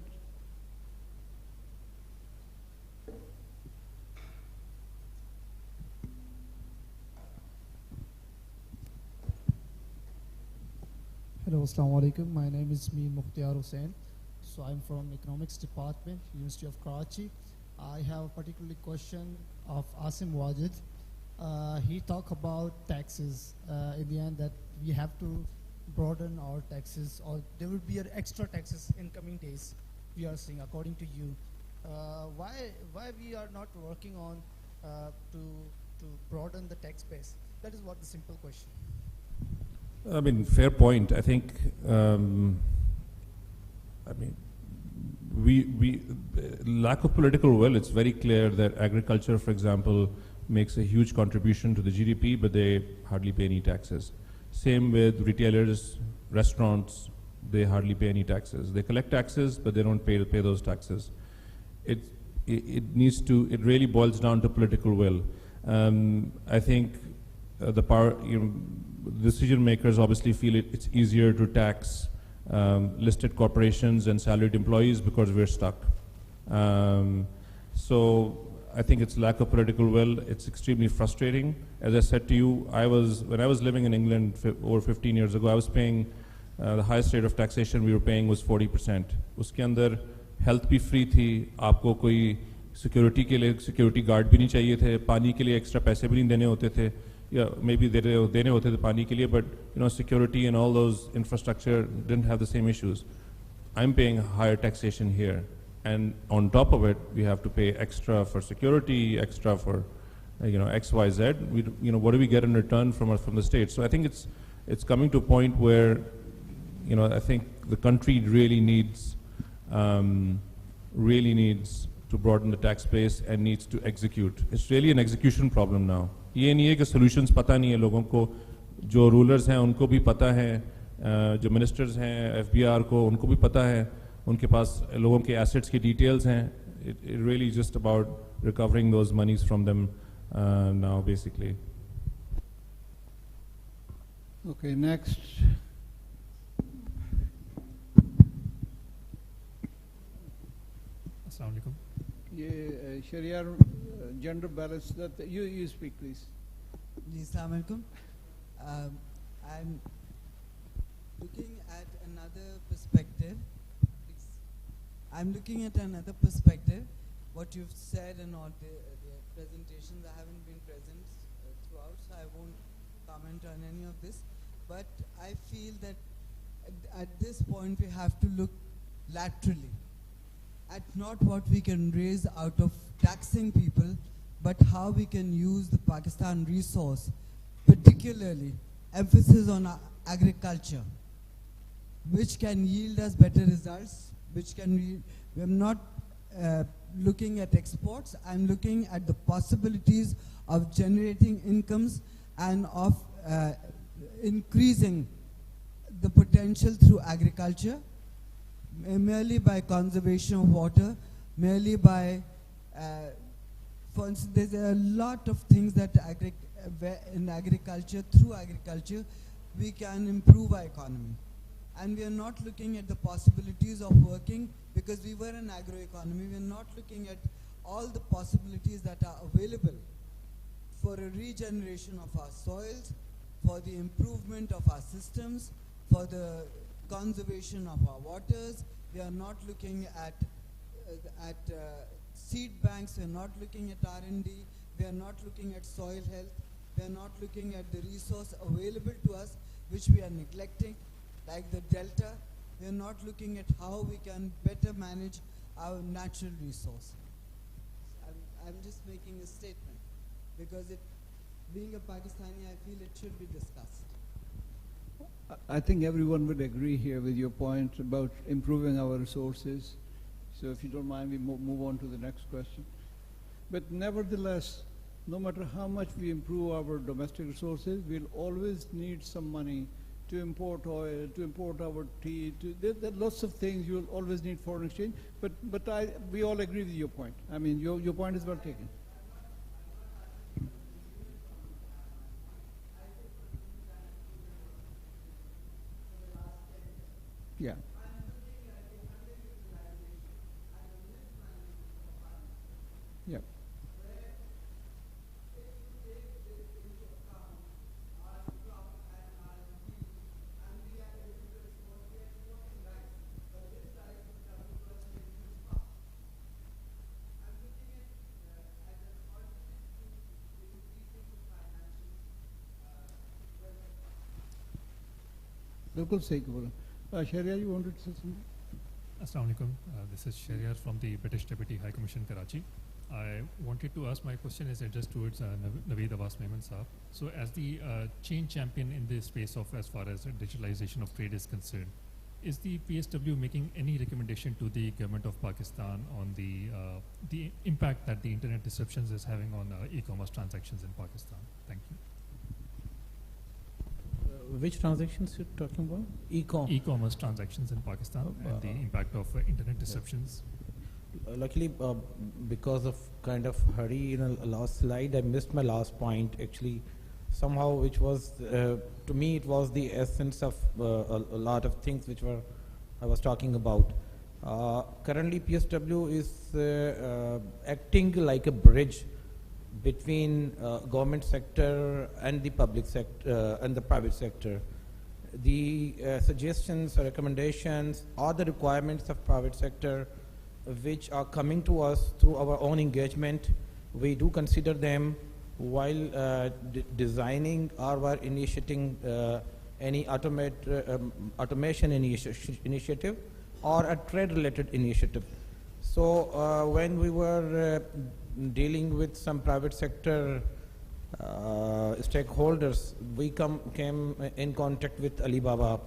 Hello, Assalamu alaikum. My name is Mir Mukhtiar Hussain. So I'm from Economics Department, University of Karachi. I have a particular question of Asim Wajid. He talked about taxes in the end, that we have to broaden our taxes, or there will be extra taxes in coming days, we are seeing, according to you. Why we are not working on to broaden the tax base? That is what the simple question. I mean, fair point. I think, lack of political will, it's very clear that agriculture, for example, makes a huge contribution to the GDP, but they hardly pay any taxes. Same with retailers, restaurants, they hardly pay any taxes. They collect taxes, but they don't pay those taxes. It really boils down to political will. I think the power, decision makers obviously feel it's easier to tax listed corporations and salaried employees because we're stuck. So I think it's lack of political will. It's extremely frustrating. As I said to you, when I was living in England over 15 years ago, I was paying the highest rate of taxation we were paying was 40%. उसके अंदर health भी free थी, आपको कोई security के लिए security guard भी नहीं चाहिए थे, पानी के लिए extra पैसे भी नहीं देने होते थे, या maybe देने होते थे पानी के लिए, but security and all those infrastructure didn't have the same issues. I'm paying higher taxation here. And on top of it, we have to pay extra for security, extra for, X, Y, Z. What do we get in return from the state? So I think it's coming to a point where, I think the country really needs to broaden the tax base and needs to execute. It's really an execution problem now. ये नहीं है कि solutions पता नहीं है लोगों को, जो rulers हैं उनको भी पता है, जो ministers हैं, FBR को उनको भी पता है. उनके पास लोगों के assets की details हैं. It really is just about recovering those monies from them now, basically. Okay, next. Assalamu alaikum. Yeah, Sharia gender balance. That you speak, please. Assalamu alaikum. I'm looking at another perspective. What you've said in all the presentations, I haven't been present throughout, so I won't comment on any of this. But I feel that at this point we have to look laterally at not what we can raise out of taxing people, but how we can use the Pakistan resource, particularly emphasis on agriculture, which can yield us better results, I'm not looking at exports, I'm looking at the possibilities of generating incomes and of increasing the potential through agriculture, merely by conservation of water, merely by, for instance, there's a lot of things that in agriculture, through agriculture, we can improve our economy. And we are not looking at the possibilities of working, because we were an agroeconomy, we are not looking at all the possibilities that are available for a regeneration of our soils, for the improvement of our systems, for the conservation of our waters. We are not looking at seed banks, we are not looking at R&D, we are not looking at soil health, we are not looking at the resource available to us, which we are neglecting, like the delta. We are not looking at how we can better manage our natural resource. I'm just making a statement, because being a Pakistani, I feel it should be discussed. I think everyone would agree here with your point about improving our resources. So if you don't mind, we move on to the next question. But nevertheless, no matter how much we improve our domestic resources, we'll always need some money to import oil, to import our tea. There are lots of things. You'll always need foreign exchange. But we all agree with your point. I mean, your point is well taken. Yeah. Yeah. Shahryar, you wanted to say something? Assalamu alaikum. This is Shahryar from the British Deputy High Commission, Karachi. I wanted to ask, my question is addressed towards Naveed Abbas Memon Saab. So as the change champion in the space of as far as digitalization of trade is concerned, is the PSW making any recommendation to the government of Pakistan on the impact that the internet disruptions is having on e-commerce transactions in Pakistan? Thank you. Which transactions you're talking about? E-commerce transactions in Pakistan and the impact of internet disruptions. Luckily, because of kind of hurry in a last slide, I missed my last point actually somehow, which was, to me, it was the essence of a lot of things which I was talking about. Currently, PSW is acting like a bridge between government sector and the public sector and the private sector. The suggestions, recommendations, or the requirements of private sector which are coming to us through our own engagement, we do consider them while designing or initiating any automation initiative or a trade-related initiative. So when we were dealing with some private sector stakeholders, we came in contact with Alibaba.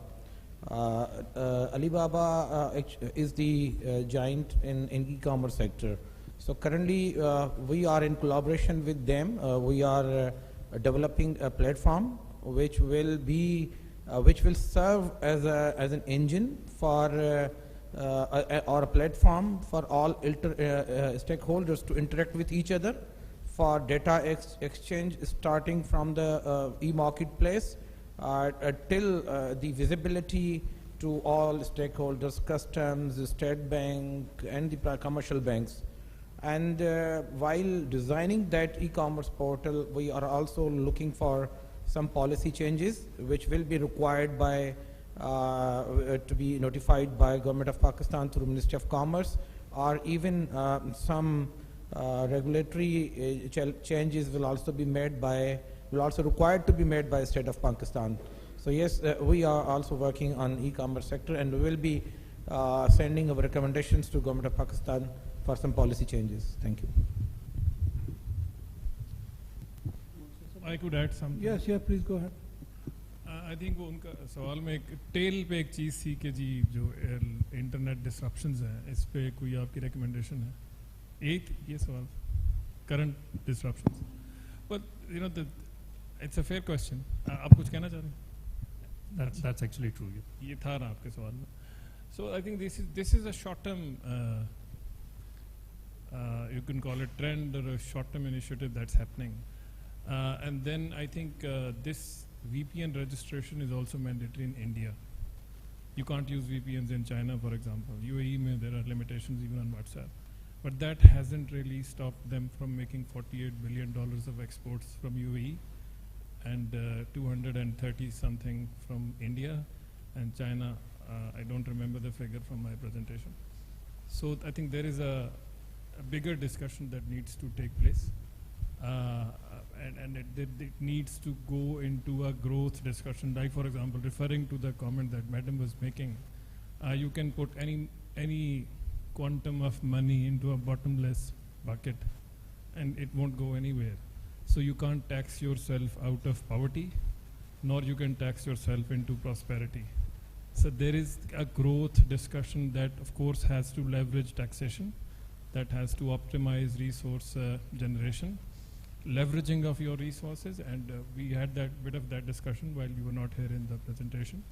Alibaba is the giant in e-commerce sector. So currently we are in collaboration with them. We are developing a platform which will serve as an engine for or a platform for all stakeholders to interact with each other for data exchange, starting from the e-marketplace till the visibility to all stakeholders, customs, State Bank, and the commercial banks. And while designing that e-commerce portal, we are also looking for some policy changes which will be required by to be notified by Government of Pakistan through Ministry of Commerce, or even some regulatory changes will also required to be made by State of Pakistan. So yes, we are also working on e-commerce sector, and we will be sending our recommendations to Government of Pakistan for some policy changes. Thank you. I could add something. Yes, yeah, please go ahead. I think वो उनका सवाल में एक tell पे एक चीज़ थी कि जी जो इंटरनेट डिसरप्शंस हैं इस पे कोई आपकी रिकमेंडेशन है एक ये सवाल current disruptions but you know it's a fair question आप कुछ कहना चाह रहे हैं that's actually true ये था ना आपके सवाल में so I think this is a short term you can call it trend or a short term initiative that's happening and then I think this VPN registration is also mandatory in India. You can't use VPNs in China, for example. UAE, there are limitations even on WhatsApp. But that hasn't really stopped them from making $48 billion of exports from UAE and 230 something from India and China. I don't remember the figure from my presentation. So I think there is a bigger discussion that needs to take place. And it needs to go into a growth discussion. Like, for example, referring to the comment that Madam was making, you can put any quantum of money into a bottomless bucket and it won't go anywhere. So you can't tax yourself out of poverty, nor you can tax yourself into prosperity. So there is a growth discussion that, of course, has to leverage taxation, that has to optimize resource generation, leveraging of your resources, and we had that bit of that discussion while you were not here in the presentation.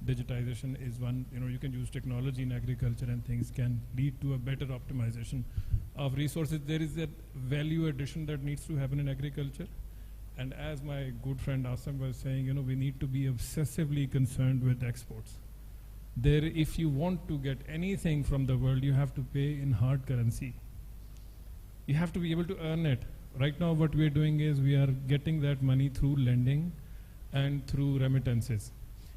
Digitization is one, you can use technology in agriculture and things can lead to a better optimization of resources. There is a value addition that needs to happen in agriculture. And as my good friend Asim was saying, we need to be obsessively concerned with exports. If you want to get anything from the world, you have to pay in hard currency. You have to be able to earn it. Right now what we are doing is we are getting that money through lending and through remittances.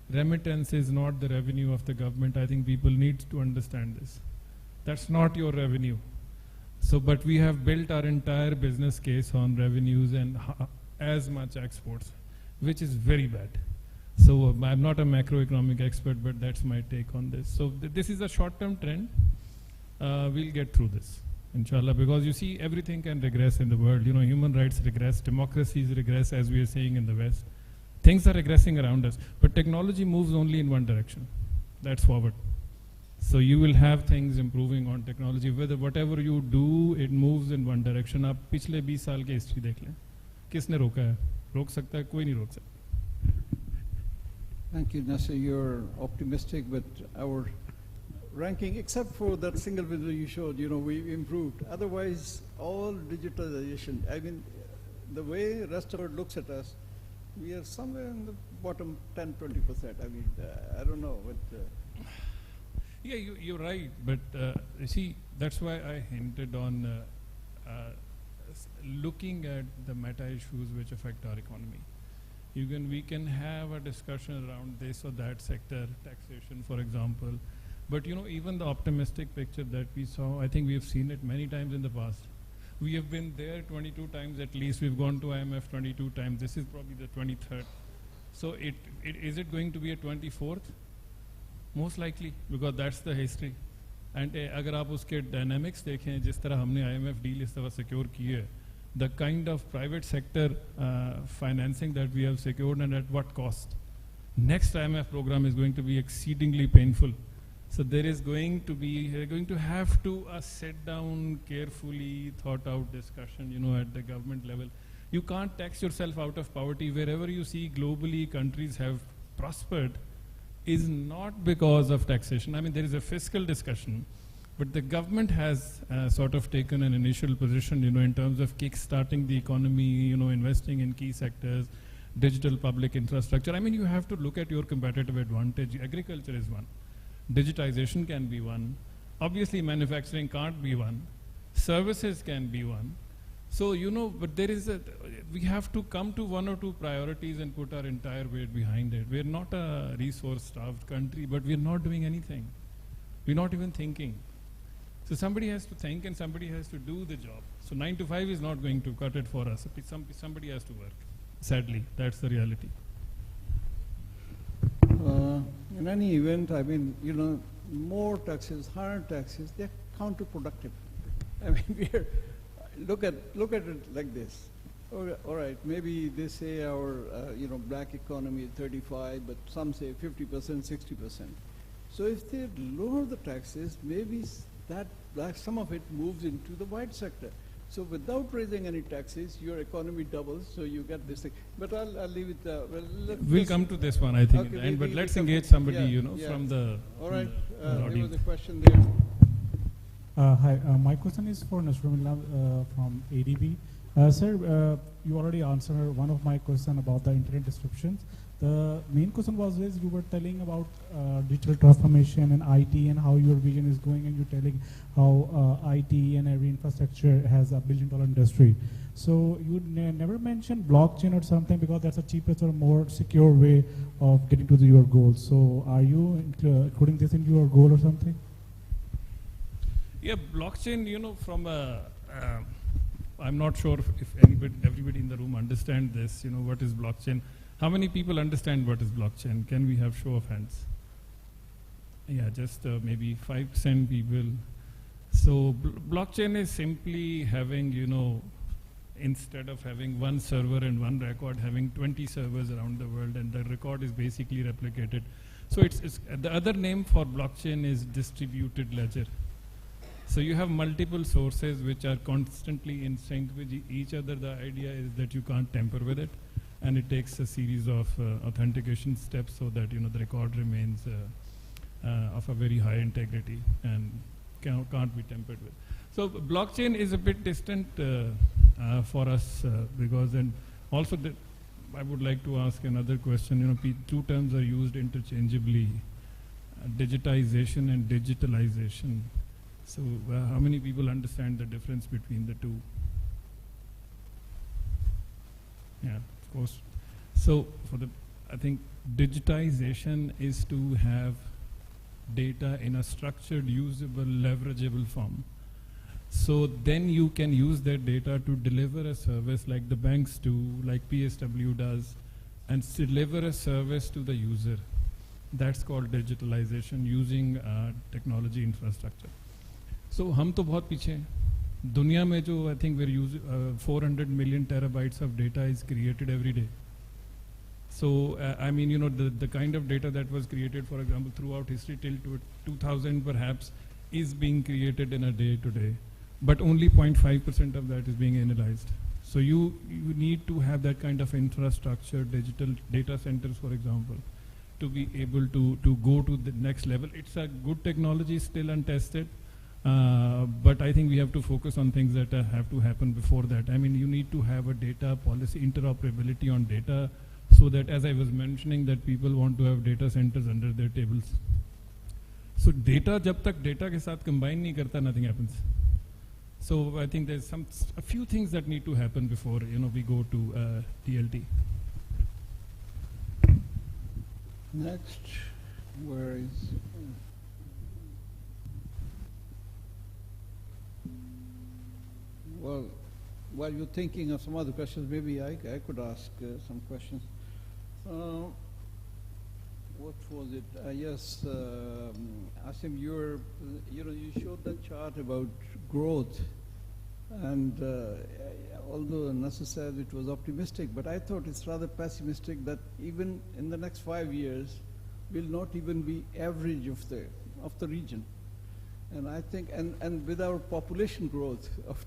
Remittance is not the revenue of the government. I think people need to understand this. That's not your revenue. So, but we have built our entire business case on revenues and as much exports, which is very bad. So I'm not a macroeconomic expert, but that's my take on this. So this is a short-term trend. We'll get through this, inshallah, because you see everything can regress in the world. Human rights regress, democracies regress, as we are seeing in the West. Things are regressing around us, but technology moves only in one direction. That's forward. So you will have things improving on technology. Whatever you do, it moves in one direction. आप पिछले 20 साल के history देख लें, किसने रोका है? रोक सकता है? कोई नहीं रोक सकता. Thank you, Nasser. You're optimistic, but our ranking, except for that single video you showed, we improved. Otherwise, all digitalization, I mean, the way rest of the world looks at us, we are somewhere in the bottom 10, 20%. I mean, I don't know. But, Yeah, you're right, but you see, that's why I hinted on looking at the meta issues which affect our economy. We can have a discussion around this or that sector, taxation, for example. But even the optimistic picture that we saw, I think we have seen it many times in the past. We have been there 22 times at least. We've gone to IMF 22 times. This is probably the 23rd. So is it going to be a 24th? Most likely, because that's the history. And अगर आप उसके dynamics देखें, जिस तरह हमने IMF deal इस तरह secure की है, the kind of private sector financing that we have secured and at what cost. Next IMF program is going to be exceedingly painful. So there is going to have to sit down, carefully thought out discussion, at the government level. You can't tax yourself out of poverty. Wherever you see globally countries have prospered is not because of taxation. I mean, there is a fiscal discussion, but the government has sort of taken an initial position, in terms of kick-starting the economy, investing in key sectors, digital public infrastructure. I mean, you have to look at your competitive advantage. Agriculture is one. Digitization can be one. Obviously, manufacturing can't be one. Services can be one. So, but we have to come to one or two priorities and put our entire weight behind it. We're not a resource-starved country, but we're not doing anything. We're not even thinking. So somebody has to think and somebody has to do the job. So 9 to 5 is not going to cut it for us. Somebody has to work. Sadly, that's the reality. In any event, I mean, more taxes, higher taxes, they're counterproductive. I mean, look at it like this. All right, maybe they say our black economy is 35, but some say 50%, 60%. So if they lower the taxes, maybe some of it moves into the white sector. So without raising any taxes, your economy doubles, so you get this thing. But I'll leave it. We'll come to this one, I think, in the end. But let's engage somebody, from the. All right. There was a question there. Hi, my question is for Nasrullah from ADB. Sir, you already answered one of my questions about the internet disruptions. The main question was you were telling about digital transformation and IT and how your vision is going, and you're telling how IT and every infrastructure has $1 billion industry. So you never mentioned blockchain or something, because that's a cheapest or more secure way of getting to your goals. So are you including this in your goal or something? Yeah, blockchain, from I'm not sure if everybody in the room understands this, what is blockchain. How many people understand what is blockchain? Can we have show of hands? Yeah, just maybe 5% people. So blockchain is simply having, instead of having one server and one record, having 20 servers around the world, and the record is basically replicated. So it's the other name for blockchain is distributed ledger. So you have multiple sources which are constantly in sync with each other. The idea is that you can't tamper with it, and it takes a series of authentication steps so that the record remains of a very high integrity and can't be tampered with. So blockchain is a bit distant for us because, and also I would like to ask another question. Two terms are used interchangeably: digitization and digitalization. So how many people understand the difference between the two? Yeah, of course. So I think digitization is to have data in a structured, usable, leverageable form. So then you can use that data to deliver a service like the banks do, like PSW does, and deliver a service to the user. That's called digitalization, using technology infrastructure. So हम तो बहुत पीछे हैं. दुनिया में जो I think we're using 400 million terabytes of data is created every day. So I mean, the kind of data that was created, for example, throughout history till 2000 perhaps, is being created in a day today, but only 0.5% of that is being analyzed. So you need to have that kind of infrastructure, digital data centers, for example, to be able to go to the next level. It's a good technology, still untested. But I think we have to focus on things that have to happen before that. I mean, you need to have a data policy, interoperability on data, so that, as I was mentioning, that people want to have data centers under their tables. So data, जब तक data के साथ combine नहीं करता, nothing happens. So I think there's a few things that need to happen before we go to TLT. Next, where is? Well, while you're thinking of some other questions, maybe I could ask some questions. What was it? Yes, Asim, you showed that chart about growth, and although Nasser said it was optimistic, but I thought it's rather pessimistic that even in the next 5 years, will not even be average of the region. And I think, and with our population growth of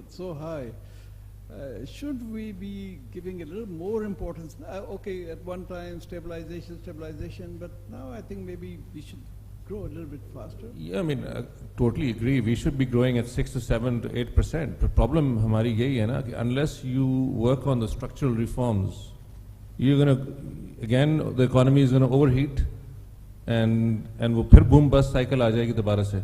so high, should we be giving a little more importance? Okay, at one time stabilization, but now I think maybe we should grow a little bit faster. Yeah, I mean, totally agree. We should be growing at 6 to 7 to 8%. The problem hamari yahi hai na, unless you work on the structural reforms, you're going to, again, the economy is going to overheat, and वो फिर boom bust cycle आ जाएगी दोबारा से.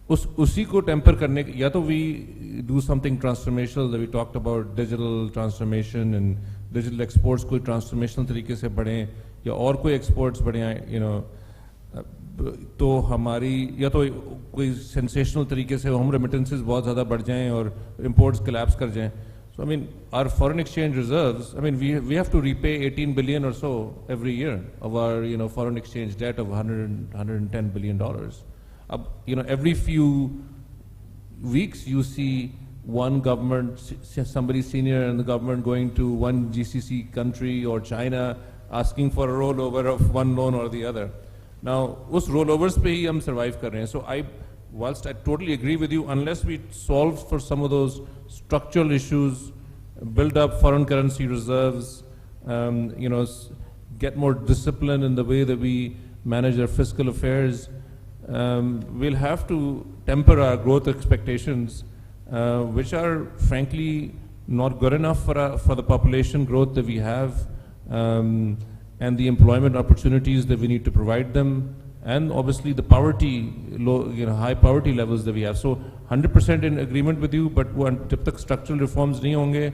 उसी को temper करने या तो we do something transformational that we talked about, digital transformation and digital exports कोई transformational तरीके से बढ़ें या और कोई exports बढ़ें, तो हमारी या तो कोई sensational तरीके से home remittances बहुत ज़्यादा बढ़ जाएं और imports collapse कर जाएं. So I mean, our foreign exchange reserves, I mean, we have to repay 18 billion or so every year of our foreign exchange debt of $110 billion. Every few weeks you see one government, somebody senior in the government going to one GCC country or China asking for a rollover of one loan or the other. Now, us rollovers pe hi hum survive kar rahe hain. So whilst I totally agree with you, unless we solve for some of those structural issues, build up foreign currency reserves, get more discipline in the way that we manage our fiscal affairs, we'll have to temper our growth expectations, which are frankly not good enough for the population growth that we have, and the employment opportunities that we need to provide them, and obviously the poverty, high poverty levels that we have. So 100% in agreement with you, but jab tak structural reforms nahi honge,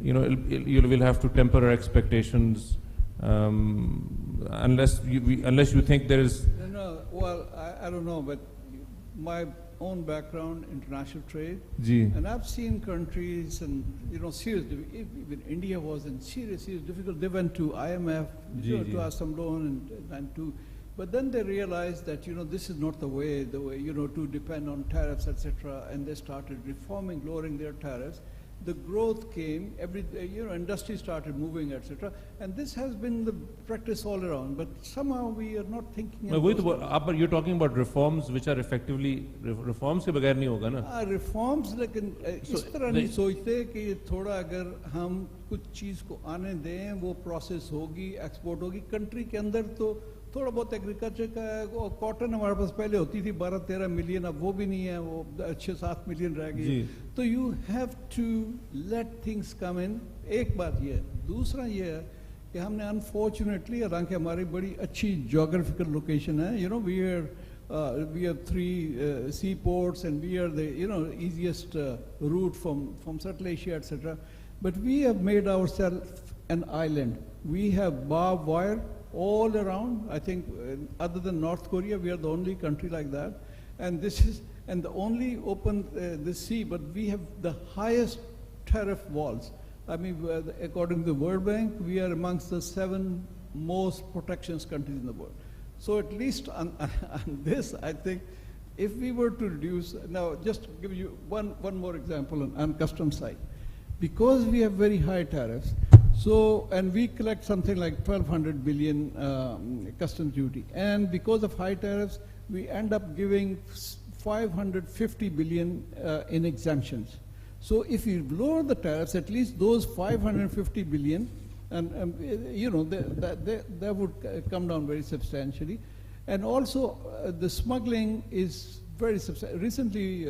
you will have to temper our expectations, unless you think there is. No, well, I don't know, but my own background, international trade, and I've seen countries and seriously, even India was in serious difficult. They went to IMF to ask some loan and to. But then they realized that this is not the way to depend on tariffs, etc. And they started reforming, lowering their tariffs. The growth came. Industry started moving, etc. And this has been the practice all around. But somehow we are not thinking. But you're talking about reforms which are effectively reforms के बगैर नहीं होगा ना? Reforms, लेकिन इस तरह नहीं सोचते कि थोड़ा अगर हम कुछ चीज को आने दें, वो process होगी, export होगी. Country के अंदर तो थोड़ा बहुत एग्रीकल्चर का कॉटन हमारे पास पहले होती थी 12-13 मिलियन, अब वो भी नहीं है, वो 6-7 मिलियन रह गई. तो you have to let things come in. एक बात ये है. दूसरा ये है कि हमने अनफॉर्चुनेटली, हालांकि हमारी बड़ी अच्छी जोग्राफिकल लोकेशन है, we have 3 seaports and we are the easiest route from Central Asia, etc. But we have made ourselves an island. We have barbed wire all around. I think other than North Korea, we are the only country like that. And the only open the sea, but we have the highest tariff walls. I mean, according to the World Bank, we are amongst the 7 most protectionist countries in the world. So at least on this, I think, if we were to reduce, now just to give you one more example on customs side. Because we have very high tariffs, and we collect something like 1,200 billion customs duty. And because of high tariffs, we end up giving 550 billion in exemptions. So if you lower the tariffs, at least those 550 billion, and that would come down very substantially. And also the smuggling is very substantial. Recently,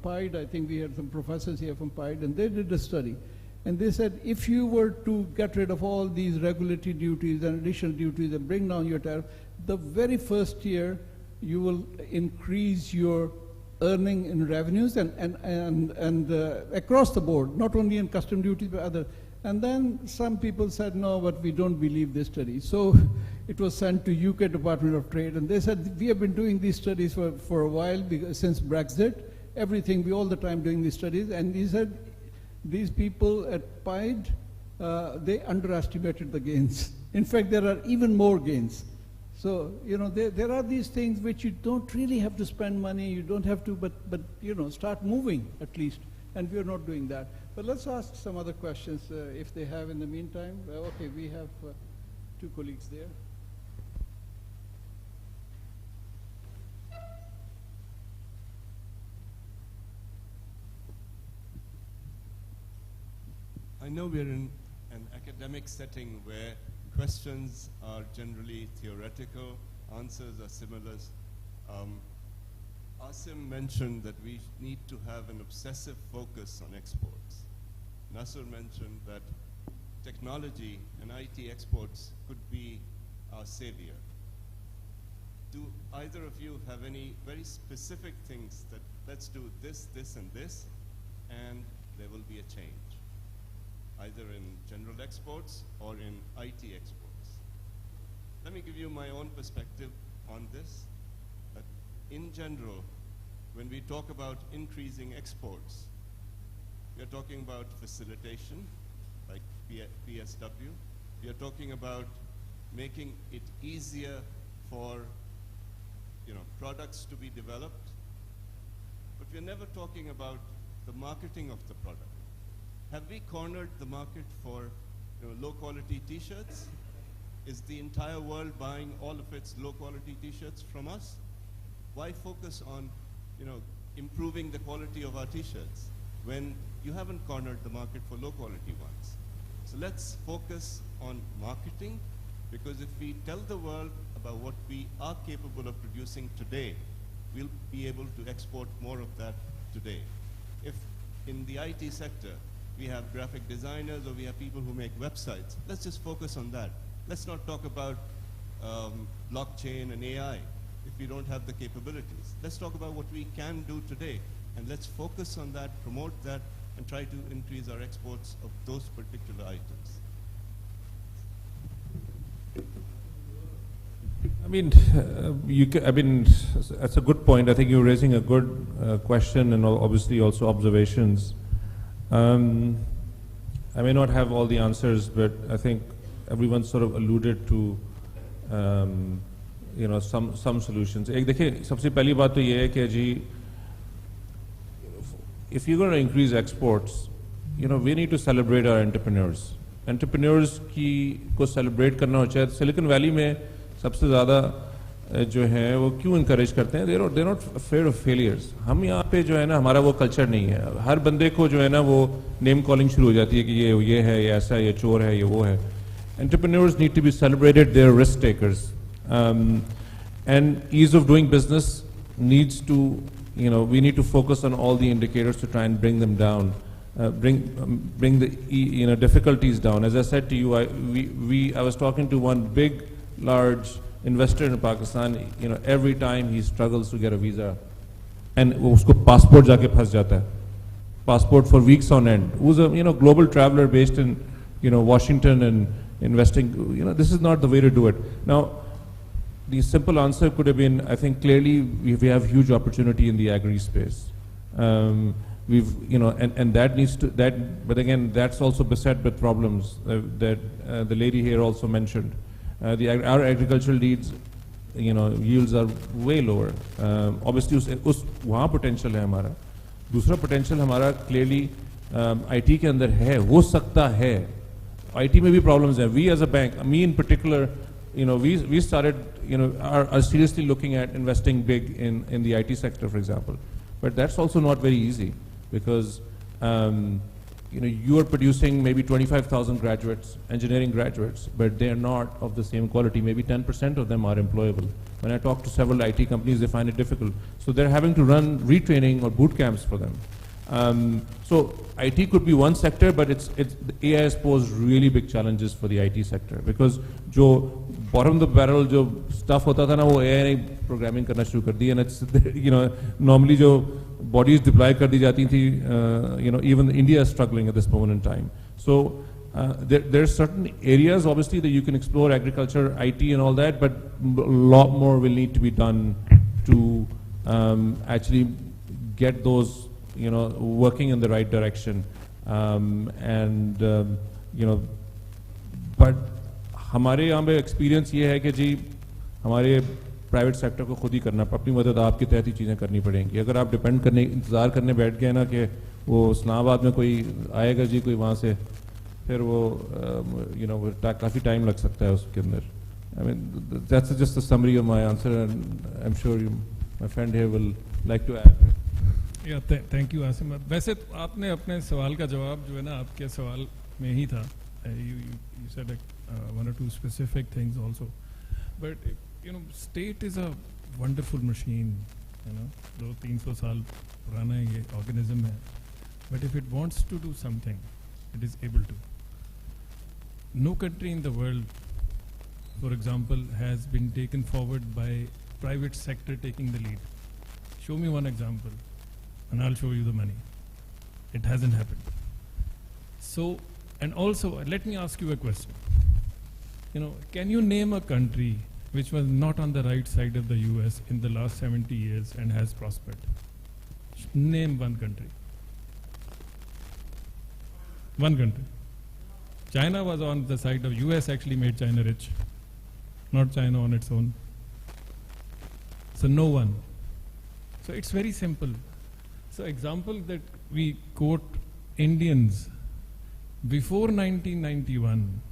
PIDE, I think we had some professors here from PIDE, and they did a study. And they said, if you were to get rid of all these regulatory duties and additional duties and bring down your tariff, the very first year, you will increase your earning in revenues and across the board, not only in custom duties but other. And then some people said, no, but we don't believe this study. So it was sent to UK Department of Trade, and they said, we have been doing these studies for a while, since Brexit, everything, we all the time doing these studies. And he said, these people at PIDE, they underestimated the gains. In fact, there are even more gains. So, you know, there are these things which you don't really have to spend money, you don't have to, but you know, start moving at least. And we are not doing that. But let's ask some other questions if they have in the meantime. Okay, we have two colleagues there. I know we're in an academic setting where questions are generally theoretical, answers are similar. Asim mentioned that we need to have an obsessive focus on exports. Nasser mentioned that technology and IT exports could be our savior. Do either of you have any very specific things that let's do this, this, and this, and there will be a change, either in general exports or in IT exports? Let me give you my own perspective on this. That in general, when we talk about increasing exports, we are talking about facilitation, like PSW. We are talking about making it easier for products to be developed. But we are never talking about the marketing of the product. Have we cornered the market for low-quality T-shirts? Is the entire world buying all of its low-quality T-shirts from us? Why focus on improving the quality of our T-shirts when you haven't cornered the market for low-quality ones? So let's focus on marketing, because if we tell the world about what we are capable of producing today, we'll be able to export more of that today. If in the IT sector we have graphic designers or we have people who make websites, let's just focus on that. Let's not talk about blockchain and AI if we don't have the capabilities. Let's talk about what we can do today, and let's focus on that, promote that, and try to increase our exports of those particular items. I mean, that's a good point. I think you're raising a good question, and obviously also observations. I may not have all the answers, but I think everyone sort of alluded to some solutions. एक देखिए, सबसे पहली बात तो ये है कि जी, if you're going to increase exports, we need to celebrate our entrepreneurs. Entrepreneurs को celebrate करना हो चाहे Silicon Valley में सबसे ज़्यादा जो है वो क्यों encourage करते हैं? They're not afraid of failures. हम यहाँ पे जो है ना, हमारा वो culture नहीं है. हर बंदे को जो है ना वो name calling शुरू हो जाती है कि ये है, ये ऐसा, ये चोर है, ये वो है. Entrepreneurs need to be celebrated. They're risk takers, and ease of doing business needs to, we need to focus on all the indicators to try and bring them down, bring the difficulties down. As I said to you, I was talking to one big, large investor in Pakistan. Every time he struggles to get a visa, and usko passport jaake phas jata hai. Passport for weeks on end. Who's a global traveler based in Washington and investing. This is not the way to do it. Now, the simple answer could have been, I think clearly we have huge opportunity in the agri space. And that needs to, but again, that's also beset with problems that the lady here also mentioned. Our agricultural yields are way lower. Obviously, वहाँ potential है हमारा. दूसरा potential हमारा clearly IT के अंदर है, हो सकता है. IT में भी problems हैं. We as a bank, me in particular, we started, are seriously looking at investing big in the IT sector, for example. But that's also not very easy, because you are producing maybe 25,000 graduates, engineering graduates, but they are not of the same quality. Maybe 10% of them are employable. When I talk to several IT companies, they find it difficult. So they're having to run retraining or boot camps for them. So IT could be one sector, but AI has posed really big challenges for the IT sector, because जो bottom of the barrel जो stuff होता था ना वो AI ने programming करना शुरू कर दी, and it's normally जो bodies deploy कर दी जाती थी, even India is struggling at this moment in time. So there are certain areas obviously that you can explore, agriculture, IT and all that, but a lot more will need to be done to actually get those working in the right direction, but हमारे यहाँ पे experience ये है कि जी हमारे private sector को खुद ही करना, अपनी मदद आपके तहत ही चीज़ें करनी पड़ेंगी. अगर आप डिपेंड करने इंतज़ार करने बैठ गए ना कि वो इस्लामाबाद में कोई आएगा जी कोई वहाँ से, फिर वो काफ़ी टाइम लग सकता है उसके अंदर. I mean that's just a summary of my answer, and I'm sure my friend here will like to add. Yeah, thank you Asim. वैसे आपने अपने सवाल का जवाब जो है ना आपके सवाल में ही था. You said one or two specific things also, but state is a wonderful machine, जो 300 साल पुराना ये organism है, but if it wants to do something, it is able to. No country in the world, for example, has been taken forward by private sector taking the lead. Show me one example, and I'll show you the money. It hasn't happened. So, and also, let me ask you a question. Can you name a country which was not on the right side of the US in the last 70 years and has prospered? Name one country. One country. China was on the side of US, actually made China rich, not China on its own. So no one. So it's very simple. So example that we quote Indians before 1991,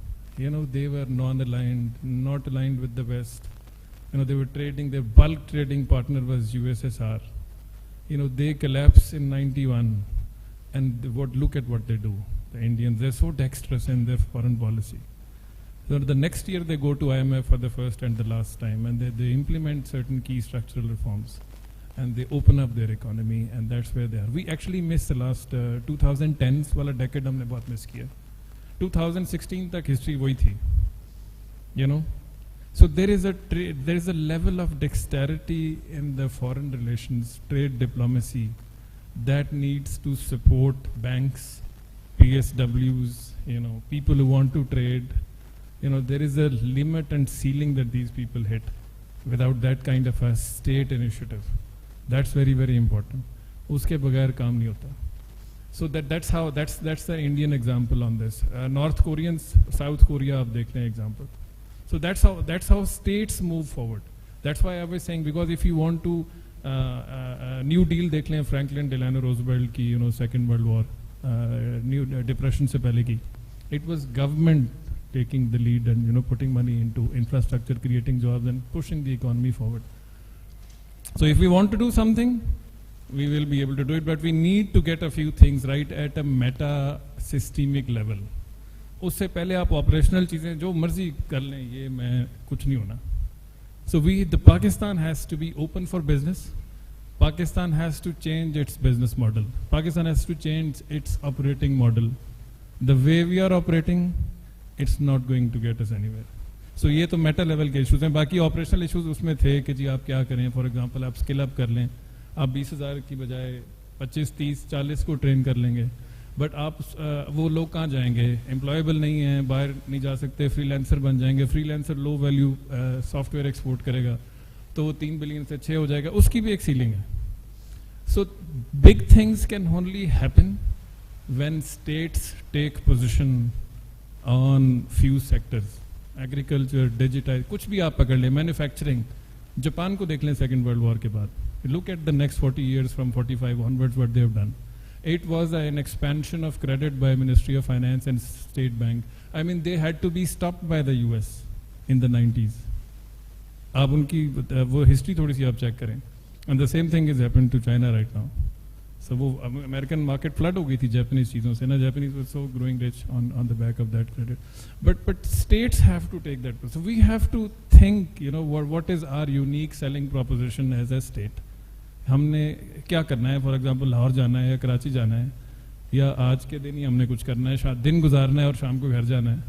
they were non-aligned, not aligned with the West. They were trading, their bulk trading partner was USSR. They collapsed in 91, and look at what they do. The Indians, they're so dexterous in their foreign policy. So the next year they go to IMF for the first and the last time, and they implement certain key structural reforms, and they open up their economy, and that's where they are. We actually missed the last 2010s वाला decade हमने बहुत miss किया. 2016 तक history वही थी, So there is a level of dexterity in the foreign relations, trade diplomacy, that needs to support banks, PSWs, people who want to trade. There is a limit and ceiling that these people hit without that kind of a state initiative. That's very, very important. Uske bagair kaam nahi hota. So that's the Indian example on this. North Koreans, South Korea, aap dekh rahe hain example. So that's how states move forward. That's why I was saying, because if you want to New Deal dekh lein, Franklin Delano Roosevelt ki, Second World War, new depression se pehle ki, it was government taking the lead and putting money into infrastructure, creating jobs and pushing the economy forward. So if we want to do something, we will be able to do it, but we need to get a few things right at a meta-systemic level. उससे पहले आप operational चीजें जो मर्जी कर लें, ये मैं कुछ नहीं होना. So the Pakistan has to be open for business. Pakistan has to change its business model. Pakistan has to change its operating model. The way we are operating, it's not going to get us anywhere. So ये तो meta level के issues हैं. बाकी operational issues उसमें थे कि जी आप क्या करें. For example, आप skill up कर लें. आप 20,000 की बजाय 25, 30, 40 को ट्रेन कर लेंगे. बट आप वो लोग कहाँ जाएंगे? एम्प्लॉयबल नहीं है, बाहर नहीं जा सकते, फ्रीलांसर बन जाएंगे. Freelancer low value software export करेगा तो वो 3 बिलियन से 6 हो जाएगा. उसकी भी एक सीलिंग है. So big things can only happen when states take position on few sectors. Agriculture, digitise, कुछ भी आप पकड़ लें, मैन्युफैक्चरिंग. जापान को देख लें सेकेंड वर्ल्ड वॉर के बाद. Look at the next 40 years from 45 onwards what they have done. It was an expansion of credit by Ministry of Finance and State Bank. I mean, they had to be stopped by the US in the 90s. आप उनकी वो history थोड़ी सी आप check करें. And the same thing is happened to China right now. So वो American market flood हो गई थी Japanese चीज़ों से ना. Japanese were so growing rich on the back of that credit. But states have to take that. So we have to think, what is our unique selling proposition as a state. हमने क्या करना है? For example Lahore जाना है या कराची जाना है, या आज के दिन ही हमने कुछ करना है, दिन गुजारना है और शाम को घर जाना है.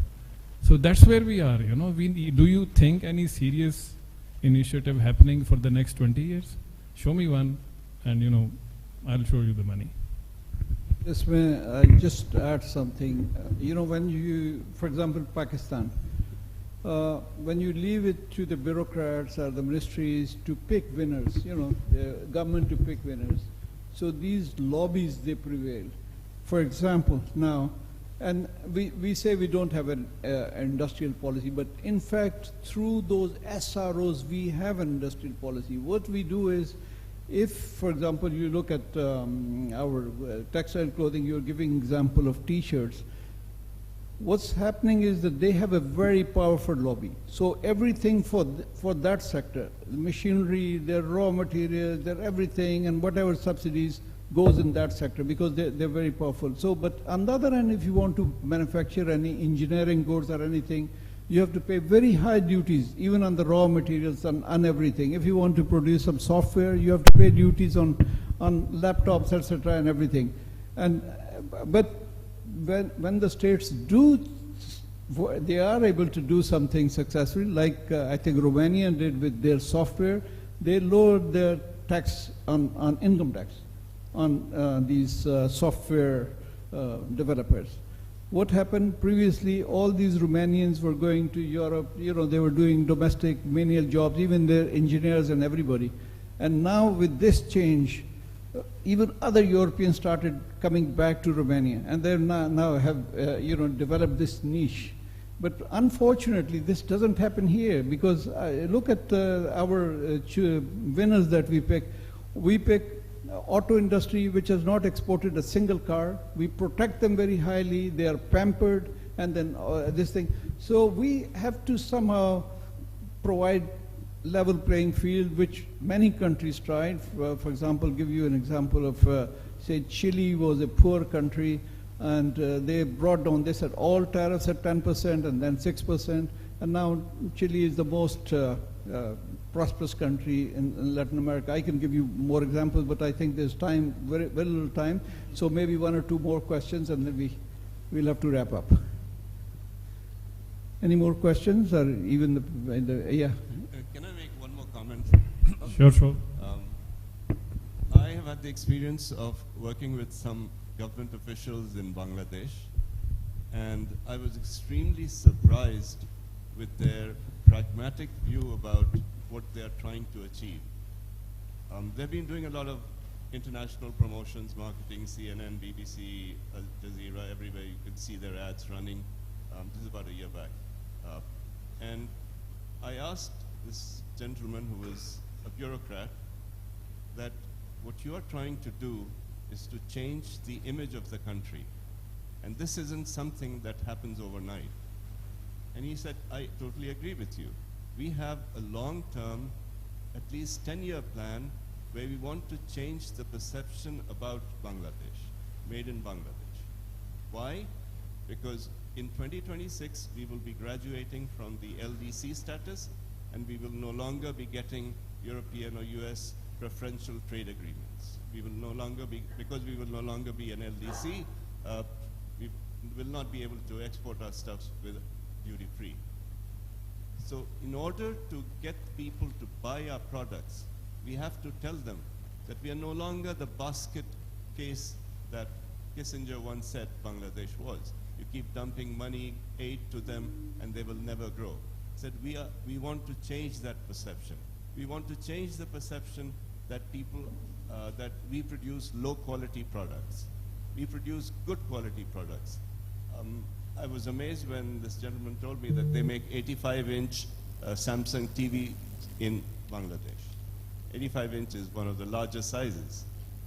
So that's where we are, you know. Do you think any serious initiative happening for the next 20 years? Show me one, and you know, I'll show you the money. Yes, may I just add something? You know, when you, for example, Pakistan, when you leave it to the bureaucrats or the ministries to pick winners, you know, the government to pick winners, so these lobbies, they prevail. For example, now, and we say we don't have an industrial policy, but in fact, through those SROs, we have an industrial policy. What we do is, if, for example, you look at our textile clothing, you're giving example of T-shirts. What's happening is that they have a very powerful lobby. So everything for that sector, the machinery, their raw materials, their everything, and whatever subsidies goes in that sector because they're very powerful. So, but on the other hand, if you want to manufacture any engineering goods or anything, you have to pay very high duties, even on the raw materials and on everything. If you want to produce some software, you have to pay duties on laptops, etc., and everything. And but when the states do, they are able to do something successfully, like I think Romania did with their software. They lowered their tax on income tax on these software developers. What happened previously, all these Romanians were going to Europe, you know, they were doing domestic menial jobs, even their engineers and everybody. And now with this change, even other Europeans started coming back to Romania, and they now have, you know, developed this niche. But unfortunately, this doesn't happen here, because look at our winners that we pick. We pick auto industry, which has not exported a single car. We protect them very highly. They are pampered, and then this thing. So we have to somehow provide level playing field, which many countries tried. For example, give you an example of, say, Chile was a poor country, and they brought down, they said all tariffs at 10% and then 6%, and now Chile is the most prosperous country in Latin America. I can give you more examples, but I think there's time, very little time, so maybe one or two more questions, and then we'll have to wrap up. Any more questions, or even yeah? Can I make one more comment? Sure. I have had the experience of working with some government officials in Bangladesh, and I was extremely surprised with their pragmatic view about what they are trying to achieve. They've been doing a lot of international promotions, marketing, CNN, BBC, Al Jazeera, everywhere you could see their ads running. This is about a year back. And I asked this gentleman who was a bureaucrat that what you are trying to do is to change the image of the country. And this isn't something that happens overnight. And he said, I totally agree with you. We have a long-term, at least 10-year plan where we want to change the perception about Bangladesh, made in Bangladesh. Why? Because in 2026, we will be graduating from the LDC status, and we will no longer be getting European or US preferential trade agreements. We will no longer be, because we will no longer be an LDC, we will not be able to export our stuffs with duty-free. So in order to get people to buy our products, we have to tell them that we are no longer the basket case that Kissinger once said Bangladesh was. You keep dumping money, aid to them, and they will never grow. Said we want to change that perception. We want to change the perception that people, that we produce low-quality products. We produce good quality products. I was amazed when this gentleman told me that they make 85-inch Samsung TV in Bangladesh. 85-inch is one of the largest sizes,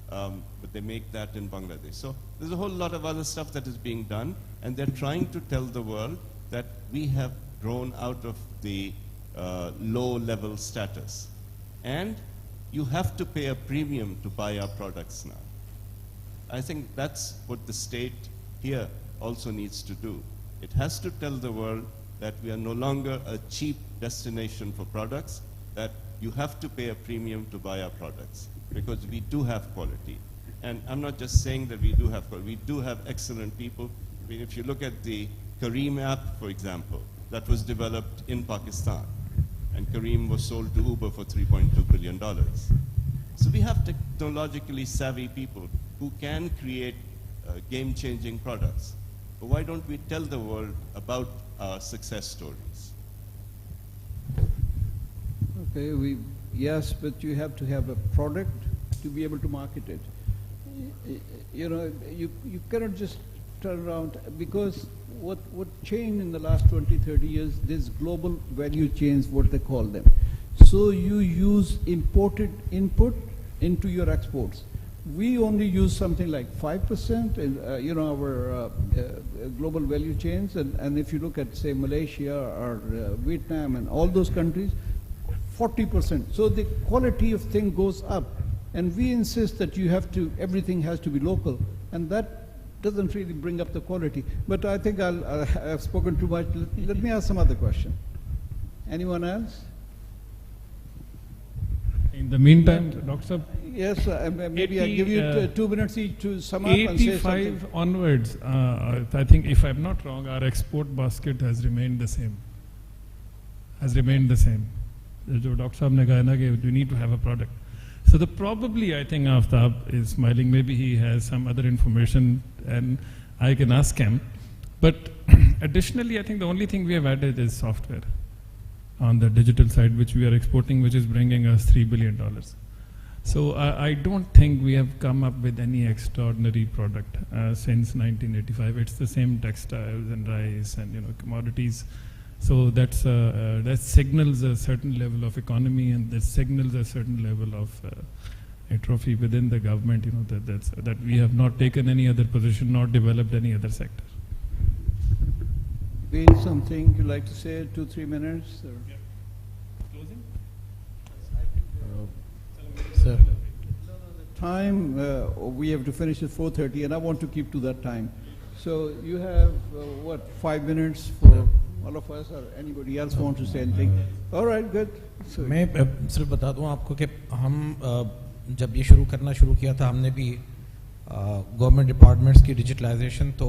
but they make that in Bangladesh. So there's a whole lot of other stuff that is being done, and they're trying to tell the world that we have grown out of the low-level status. And you have to pay a premium to buy our products now. I think that's what the state here also needs to do. It has to tell the world that we are no longer a cheap destination for products, that you have to pay a premium to buy our products, because we do have quality. And I'm not just saying that we do have quality, we do have excellent people. I mean, if you look at the Kareem app, for example, that was developed in Pakistan, and Kareem was sold to Uber for $3.2 billion. So we have technologically savvy people who can create game-changing products. But why don't we tell the world about our success stories? Okay, yes, but you have to have a product to be able to market it. You know, you cannot just turn around, because what changed in the last 20, 30 years, these global value chains, what they call them. So you use imported input into your exports. We only use something like 5% in our global value chains, and if you look at, say, Malaysia or Vietnam and all those countries, 40%. So the quality of thing goes up, and we insist that everything has to be local, and that doesn't really bring up the quality. But I think I've spoken too much. Let me ask some other question. Anyone else? In the meantime, Dr. Yes, maybe I'll give you 2 minutes each to sum up and say something. 85 onwards, I think, if I'm not wrong, our export basket has remained the same. जो doctor साहब ने कहा ना कि we need to have a product. So probably I think Aftab is smiling. Maybe he has some other information and I can ask him. But additionally, I think the only thing we have added is software on the digital side, which we are exporting, which is bringing us $3 billion. So I don't think we have come up with any extraordinary product since 1985. It's the same textiles and rice and commodities. So that signals a certain level of economy, and that signals a certain level of atrophy within the government. That we have not taken any other position, nor developed any other sector. Something you'd like to say? 2-3 minutes? Or? Yeah. Closing? Sir. The time we have to finish at 4:30, and I want to keep to that time. So you have 5 minutes for all of us, or anybody else want to say anything? All right, good. So मैं सिर्फ बता दूं आपको कि हम जब ये शुरू किया था, हमने भी गवर्नमेंट डिपार्टमेंट्स की डिजिटलाइजेशन, तो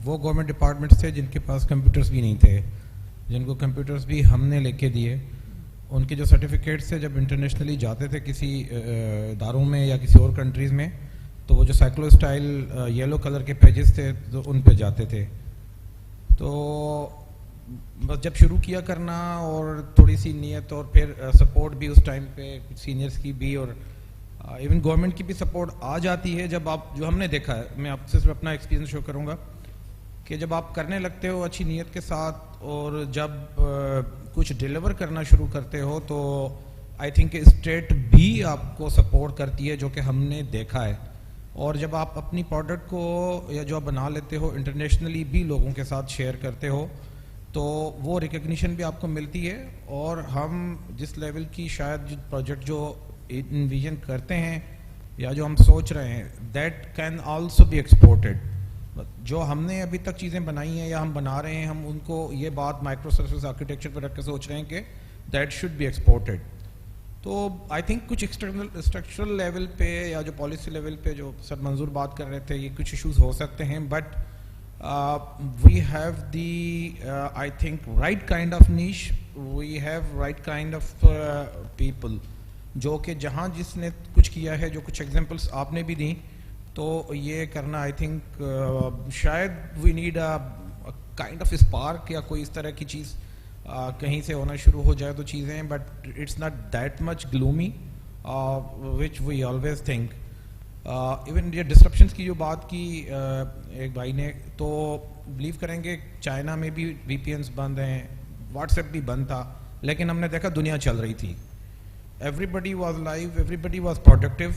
वो गवर्नमेंट डिपार्टमेंट्स थे जिनके पास कंप्यूटर्स भी नहीं थे, जिनको कंप्यूटर्स भी हमने लेके दिए। उनके जो सर्टिफिकेट्स थे, जब इंटरनेशनली जाते थे किसी इदारों में या किसी और कंट्रीज़ में, तो वो जो साइक्लो स्टाइल येलो कलर के पेजेस थे, तो उन पे जाते थे। तो बस जब शुरू किया करना और थोड़ी सी नीयत और फिर सपोर्ट भी उस टाइम पे सीनियर्स की भी और इवन गवर्नमेंट की भी सपोर्ट आ जाती है। जब आप, जो हमने देखा है, मैं आपसे सिर्फ अपना एक्सपीरियंस शो करूँगा कि जब आप करने लगते हो अच्छी नीयत के साथ और जब कुछ डिलीवर करना शुरू करते हो, तो आई थिंक स्टेट भी आपको सपोर्ट करती है, जो कि हमने देखा है। और जब आप अपनी प्रोडक्ट को या जो आप बना लेते हो इंटरनेशनली भी लोगों के साथ शेयर करते हो, तो वो रिकग्निशन भी आपको मिलती है। और हम जिस लेवल की शायद प्रोजेक्ट जो इन्विजन करते हैं या जो हम सोच रहे हैं, that can also be exported. जो हमने अभी तक चीज़ें बनाई हैं या हम बना रहे हैं, हम उनको ये बात माइक्रो सर्विस आर्किटेक्चर पर रख के सोच रहे हैं कि दैट शुड बी एक्सपोर्टेड। तो आई थिंक कुछ स्ट्रक्चरल लेवल पे या जो पॉलिसी लेवल पे जो सर मंजूर बात कर रहे थे, ये कुछ इश्यूज हो सकते हैं, but we have the I think right kind of niche, we have right kind of people, जो कि जहाँ जिसने कुछ किया है, जो कुछ एग्जांपल्स आपने भी दी, तो ये करना आई थिंक शायद we need a kind of spark या कोई इस तरह की चीज़ कहीं से होना शुरू हो जाए तो चीज़ें, but it's not that much gloomy which we always think. Even ये डिस्ट्रप्शंस की जो बात की एक भाई ने, तो बिलीव करेंगे चाइना में भी VPNs बंद हैं, व्हाट्सएप भी बंद था, लेकिन हमने देखा दुनिया चल रही थी, everybody was live, everybody was productive.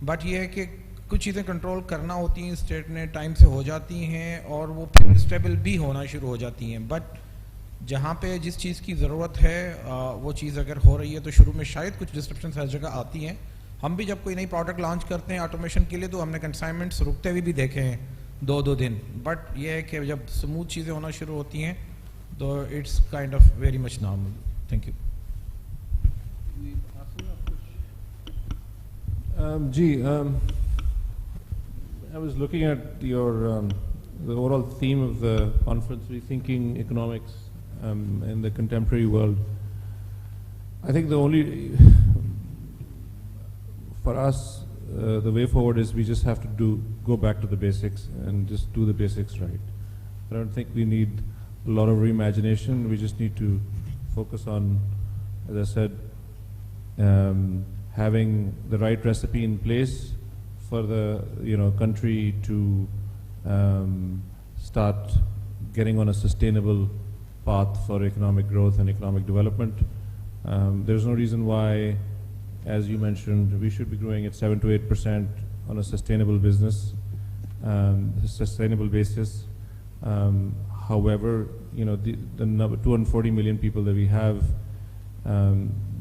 But ये है कि कुछ चीज़ें कंट्रोल करना होती हैं, स्टेट ने टाइम से हो जाती हैं और वो फिर स्टेबल भी होना शुरू हो जाती हैं। बट जहाँ पे जिस चीज़ की ज़रूरत है वो चीज़ अगर हो रही है, तो शुरू में शायद कुछ डिस्ट्रप्शंस हर जगह आती हैं। हम भी जब कोई नई प्रोडक्ट लॉन्च करते हैं ऑटोमेशन के लिए, तो हमने कंसाइनमेंट्स रुकते हुए भी देखे हैं 2-2 दिन, बट ये है कि जब स्मूथ चीज़ें होना शुरू होती हैं, तो it's kind of very much normal. Thank you. जी, I was looking at your the overall theme of the conference, Rethinking Economics in the Contemporary World. I think the only, for us, the way forward is we just have to go back to the basics and just do the basics right. I don't think we need a lot of reimagination. We just need to focus on, as I said, having the right recipe in place for the country to start getting on a sustainable path for economic growth and economic development. There's no reason why, as you mentioned, we should be growing at 7 to 8% on a sustainable business, sustainable basis. However, the number 240 million people that we have,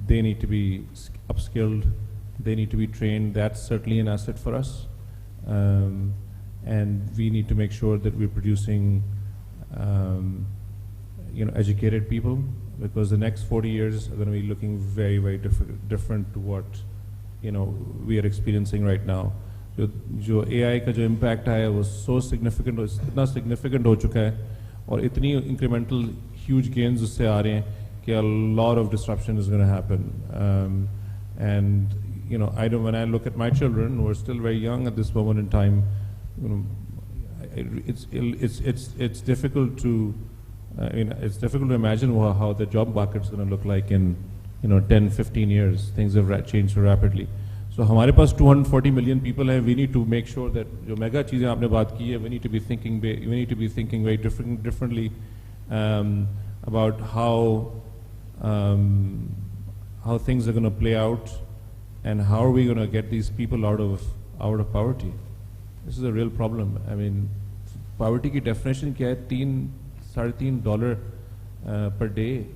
they need to be upskilled, they need to be trained. That's certainly an asset for us. And we need to make sure that we're producing educated people, because the next 40 years are going to be looking very, very different to what we are experiencing right now. जो AI का जो impact आया वो so significant, इतना significant हो चुका है और इतनी incremental huge gains उससे आ रहे हैं कि a lot of disruption is going to happen. And when I look at my children who are still very young at this moment in time, it's difficult to it's difficult to imagine how the job market is going to look like in 10, 15 years. Things have changed so rapidly. So हमारे पास 240 million people हैं. We need to make sure that जो mega चीजें आपने बात की है, we need to be thinking very differently about how things are going to play out and how are we going to get these people out of poverty. This is a real problem. I mean, poverty की definition क्या है? $3-3.5 per day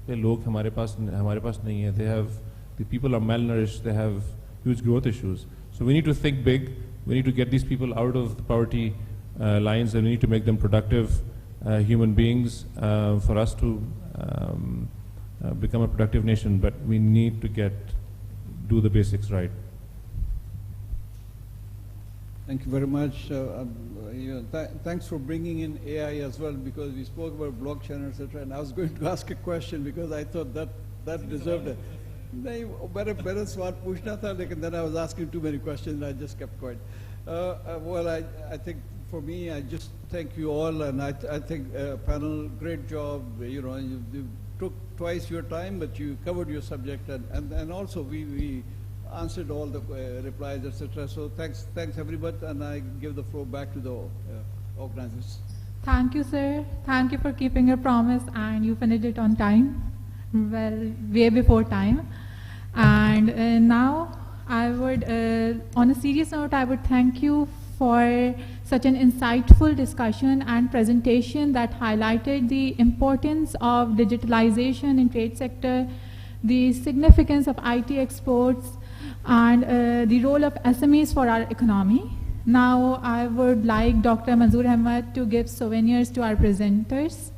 पे लोग हमारे पास नहीं है. The people are malnourished. They have huge growth issues. So we need to think big. We need to get these people out of the poverty lines, and we need to make them productive human beings for us to become a productive nation. But we need to do the basics right. Thank you very much. Thanks for bringing in AI as well, because we spoke about blockchain, etc. And I was going to ask a question because I thought that deserved it. Better smart pushna tha, lekin then I was asking too many questions and I just kept quiet. Well, I think for me, I just thank you all, and I think panel, great job. You took twice your time, but you covered your subject, and also we answered all the replies, etc. So thanks everybody, and I give the floor back to the organizers. Thank you, sir. Thank you for keeping your promise, and you finished it on time, well, way before time. And now I would, on a serious note, I would thank you for such an insightful discussion and presentation that highlighted the importance of digitalization in trade sector, the significance of IT exports, and the role of SMEs for our economy. Now I would like Dr. Manzoor Ahmed to give souvenirs to our presenters.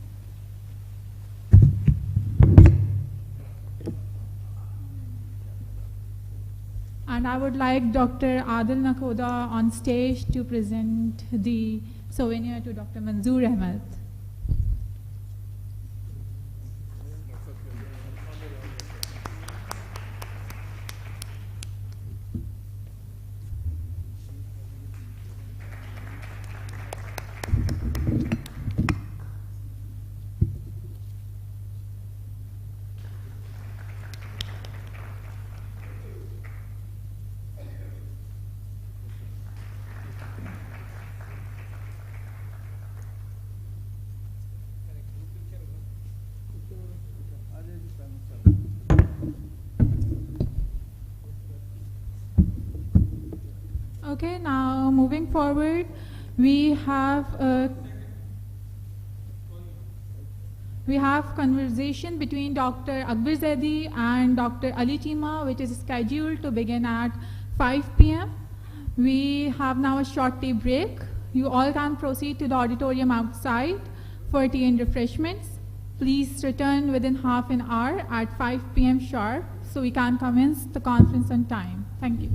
And I would like Dr. Adil Nakhoda on stage to present the souvenir to Dr. Manzoor Ahmed. Okay, now moving forward, we have conversation between Dr. Akbar Zaidi and Dr. Ali Chima, which is scheduled to begin at 5 p.m. We have now a short tea break. You all can proceed to the auditorium outside for tea and refreshments. Please return within half an hour at 5 p.m. sharp so we can commence the conference on time. Thank you.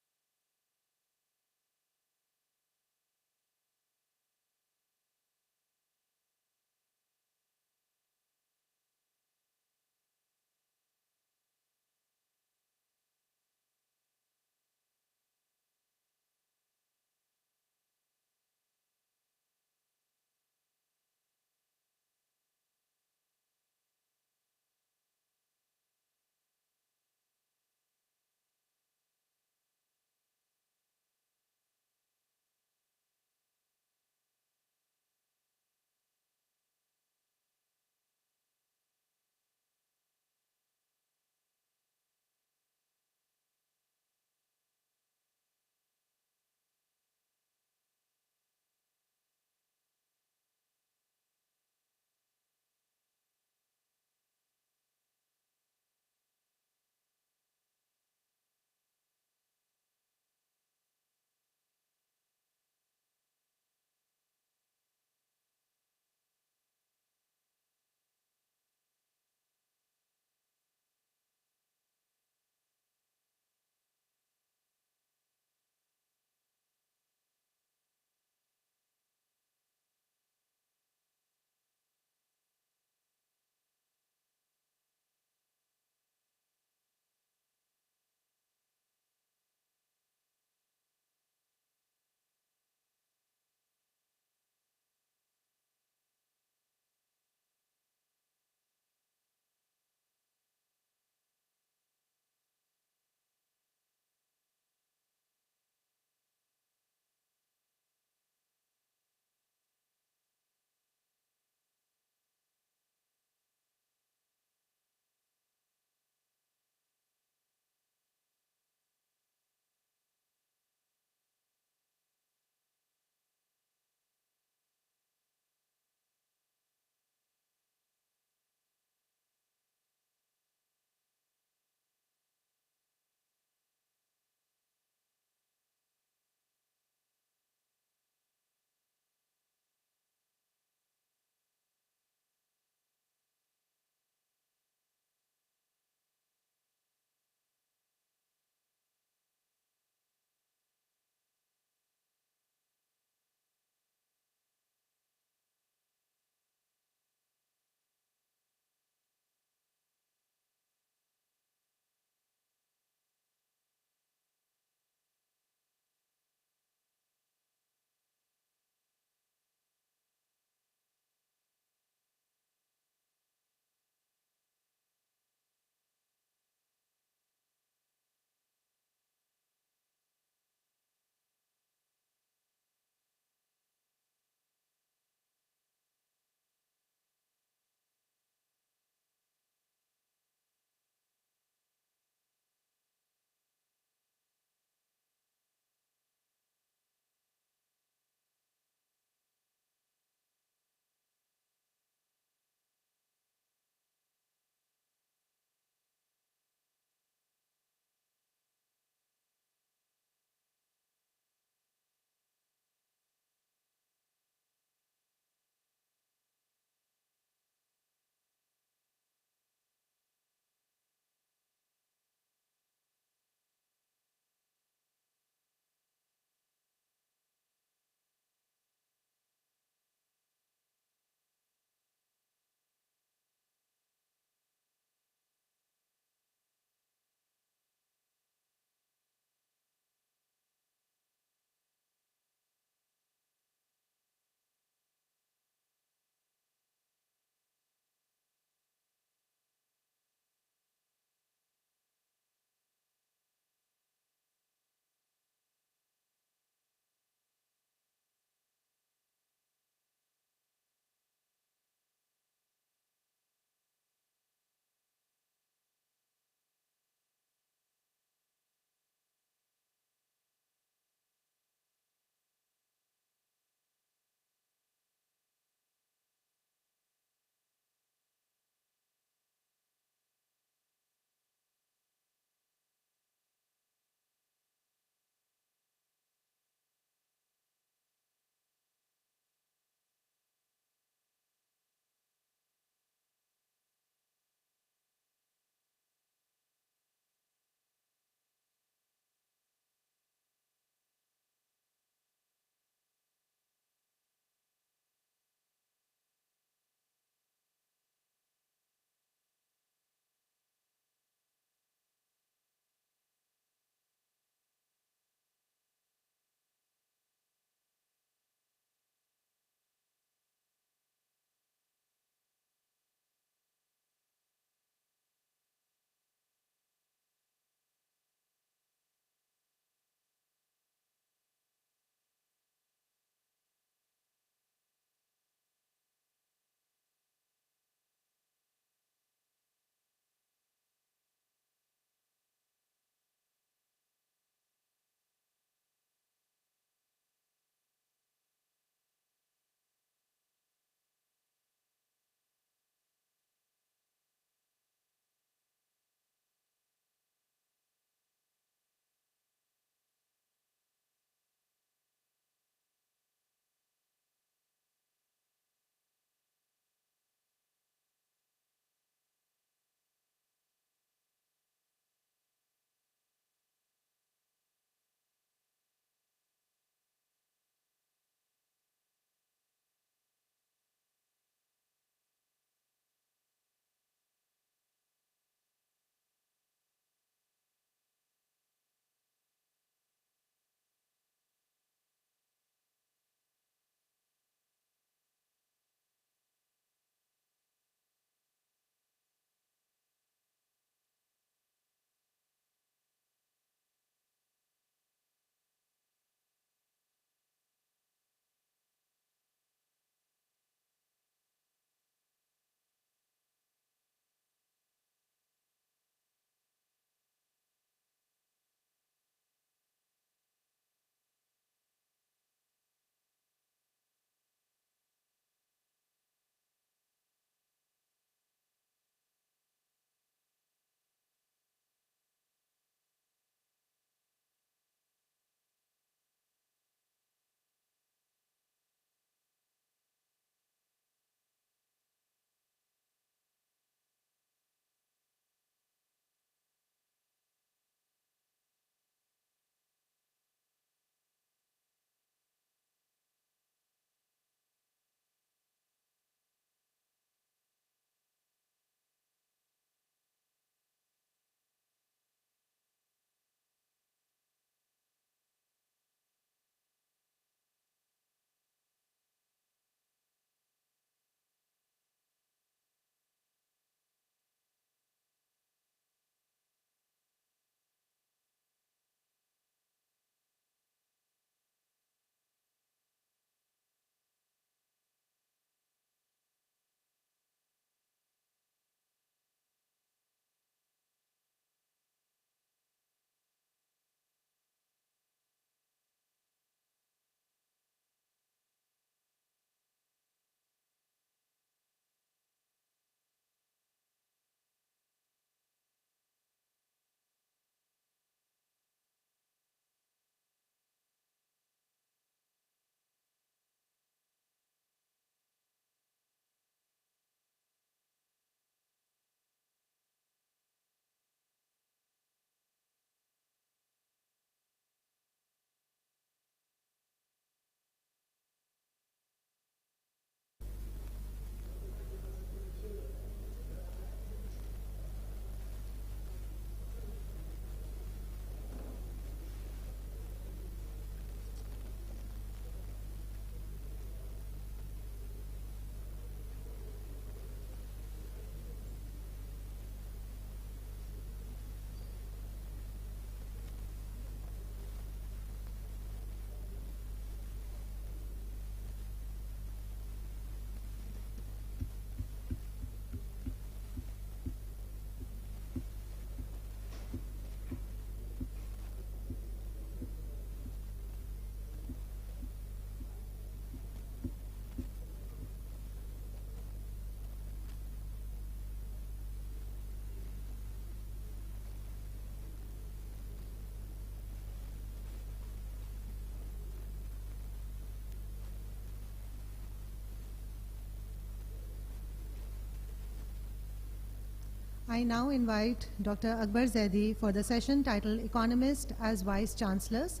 I now invite Dr. Akbar Zaidi for the session titled Economist as Vice Chancellors.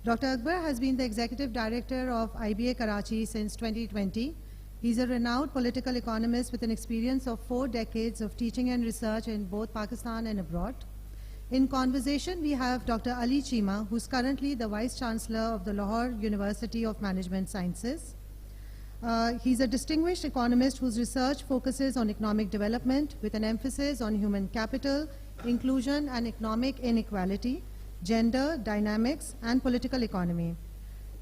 Dr. Akbar has been the Executive Director of IBA Karachi since 2020. He's a renowned political economist with an experience of 4 decades of teaching and research in both Pakistan and abroad. In conversation, we have Dr. Ali Chima, who's currently the Vice Chancellor of the Lahore University of Management Sciences. He's a distinguished economist whose research focuses on economic development with an emphasis on human capital, inclusion and economic inequality, gender, dynamics, and political economy.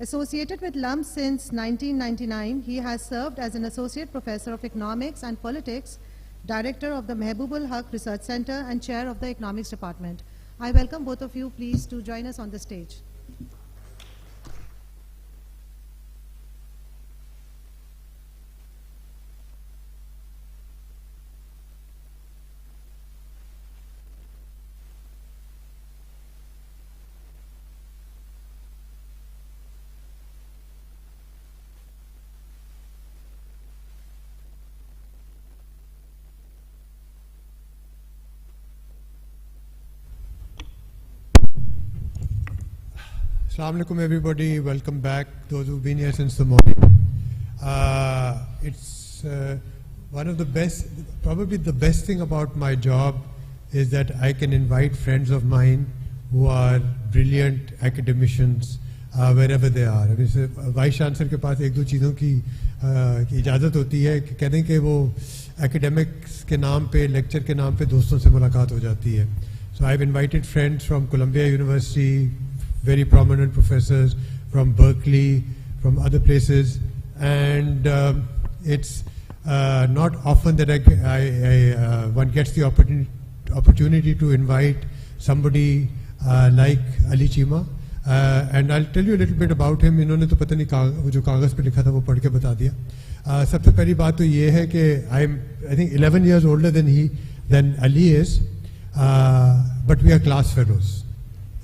Associated with LUMS since 1999, he has served as an Associate Professor of Economics and Politics, Director of the Mehboob-ul Haq Research Center, and Chair of the Economics Department. I welcome both of you, please, to join us on the stage. Assalamu alaikum everybody, welcome back, those who've been here since the morning. It's one of the best, probably the best thing about my job is that I can invite friends of mine who are brilliant academicians wherever they are. I mean, Vice Chancellor के पास एक दो चीज़ों की इजाज़त होती है कि कहते हैं कि वो academics के नाम पे, lecture के नाम पे दोस्तों से मुलाकात हो जाती है. So I've invited friends from Columbia University, very prominent professors from Berkeley, from other places, and it's not often that one gets the opportunity to invite somebody like Ali Chima, and I'll tell you a little bit about him. इन्होंने तो पता नहीं वो जो कागज़ पे लिखा था वो पढ़ के बता दिया. सबसे पहली बात तो ये है कि I think 11 years older than Ali is, but we are class fellows.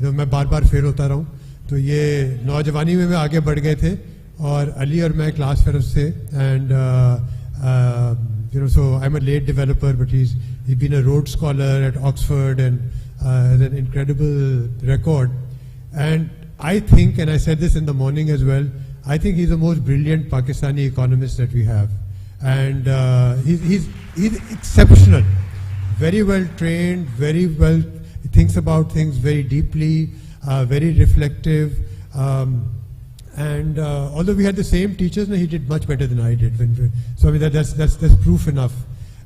मैं बार बार फेल होता रहा हूँ, तो ये नौजवानी में आगे बढ़ गए थे और अली और मैं क्लास फेलोज थे. And so I'm a late developer, but he's been a Rhodes Scholar at Oxford and has an incredible record. And I think, and I said this in the morning as well, I think he's the most brilliant Pakistani economist that we have. And he's exceptional, very well trained, very well. He thinks about things very deeply, very reflective, and although we had the same teachers, he did much better than I did. So I mean that's proof enough.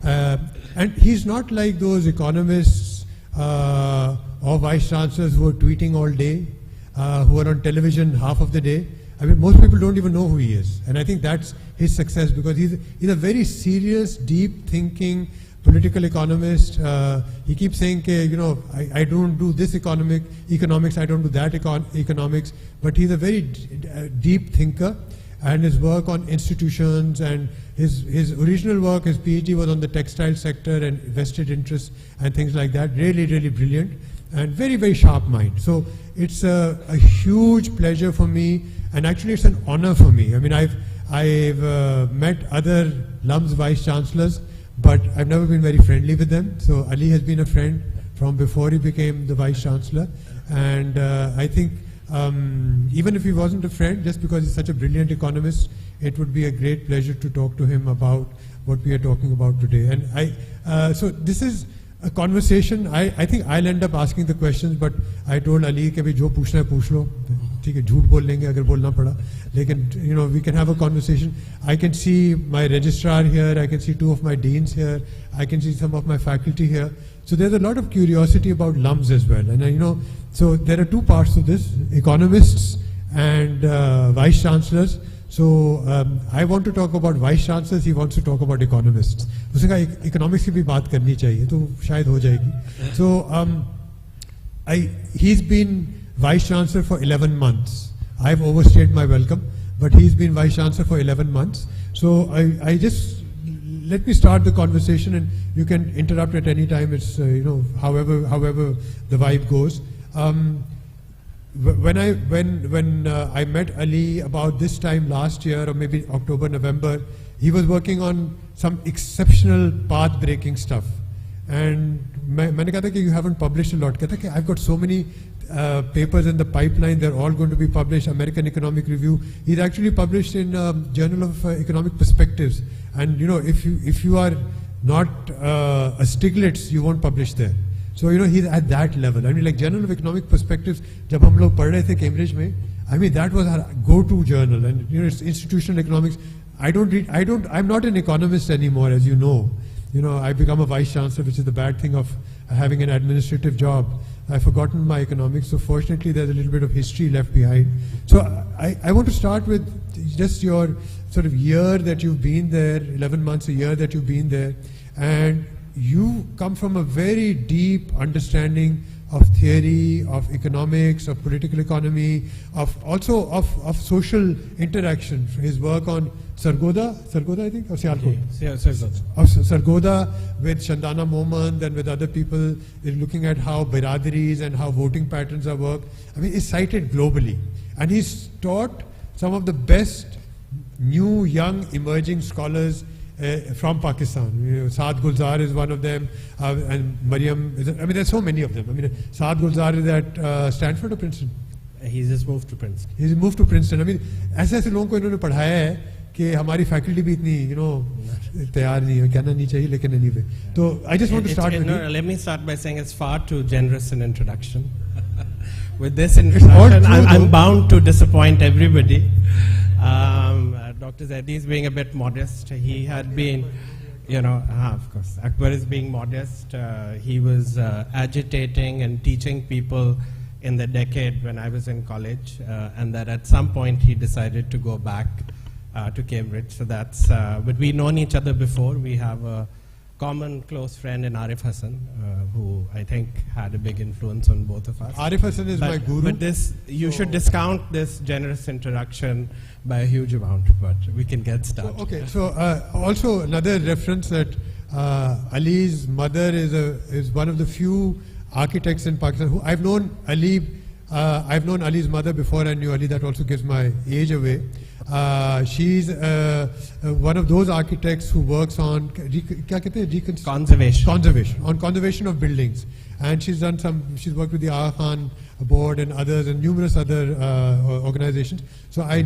And he's not like those economists or vice chancellors who are tweeting all day, who are on television half of the day. I mean, most people don't even know who he is, and I think that's his success, because he's a very serious, deep thinking political economist. He keeps saying, I don't do this economics, I don't do that economics, but he's a very deep thinker, and his work on institutions and his original work, his PhD was on the textile sector and vested interests and things like that. Really, really brilliant and very, very sharp mind. So it's a huge pleasure for me, and actually it's an honor for me. I mean, I've met other LUMS vice chancellors, but I've never been very friendly with them. So Ali has been a friend from before he became the Vice Chancellor. And I think even if he wasn't a friend, just because he's such a brilliant economist, it would be a great pleasure to talk to him about what we are talking about today. And so this is a conversation. I think I'll end up asking the questions, but I told Ali कि जो पूछना है पूछ लो, ठीक है, झूठ बोल लेंगे अगर बोलना पड़ा. Lekin, we can have a conversation. I can see my registrar here, I can see 2 of my deans here, I can see some of my faculty here. So there's a lot of curiosity about LUMS as well. And so there are 2 parts to this, economists and vice chancellors. So I want to talk about vice chancellors, he wants to talk about economists. उसने कहा economics की भी बात करनी चाहिए, तो शायद हो जाएगी. So he's been vice chancellor for 11 months. I've overstayed my welcome, but he's been Vice Chancellor for 11 months. So I just, let me start the conversation, and you can interrupt at any time. It's, however the vibe goes. When I met Ali about this time last year, or maybe October, November, he was working on some exceptional path-breaking stuff. And मैंने कहा था कि you haven't published a lot. कहता कि I've got so many papers in the pipeline, they're all going to be published. American Economic Review. He's actually published in Journal of Economic Perspectives. And you know, if you are not a Stiglitz, you won't publish there. So you know, he's at that level. I mean, like Journal of Economic Perspectives, जब हम लोग पढ़ रहे थे Cambridge में, I mean that was our go-to journal. And you know, it's institutional economics. I'm not an economist anymore, as you know. You know, I become a vice chancellor, which is the bad thing of having an administrative job. I've forgotten my economics, so fortunately there's a little bit of history left behind. So I want to start with just your sort of year that you've been there, 11 months, a year that you've been there, and you come from a very deep understanding of theory, of economics, of political economy, also of social interaction. His work on Sargodha I think, or Sialkot? Yeah, Sargodha. Of Sargodha with Shandana Momand and with other people, is looking at how biradaris and how voting patterns are worked. I mean, he's cited globally. And he's taught some of the best new, young, emerging scholars from Pakistan. You know, Saad Gulzar is one of them, and Mariam is, I mean, there's so many of them. I mean, Saad Gulzar is at Stanford or Princeton? He's just moved to Princeton. He's moved to Princeton. I mean, ऐसे लोगों को इन्होंने पढ़ाया है कि हमारी faculty भी इतनी, you know, तैयार नहीं है, कहना नहीं चाहिए, लेकिन anyway. So I just want to start with you. Let me start by saying it's far too generous an introduction. With this introduction, I'm bound to disappoint everybody. Dr. Zaidi is being a bit modest. He had been, you know, of course, Akbar is being modest. He was agitating and teaching people in the decade when I was in college, and that at some point he decided to go back to Cambridge. So that's, but we've known each other before. We have a common close friend in Arif Hassan, who I think had a big influence on both of us. Arif Hassan is my guru. But this, you should discount this generous introduction by a huge amount, but we can get started. So, okay, so also another reference that Ali's mother is one of the few architects in Pakistan who I've known Ali's mother before I knew Ali. That also gives my age away. She's one of those architects who works on conservation of buildings, and she's worked with the Aga Khan board and others and numerous other organizations. So I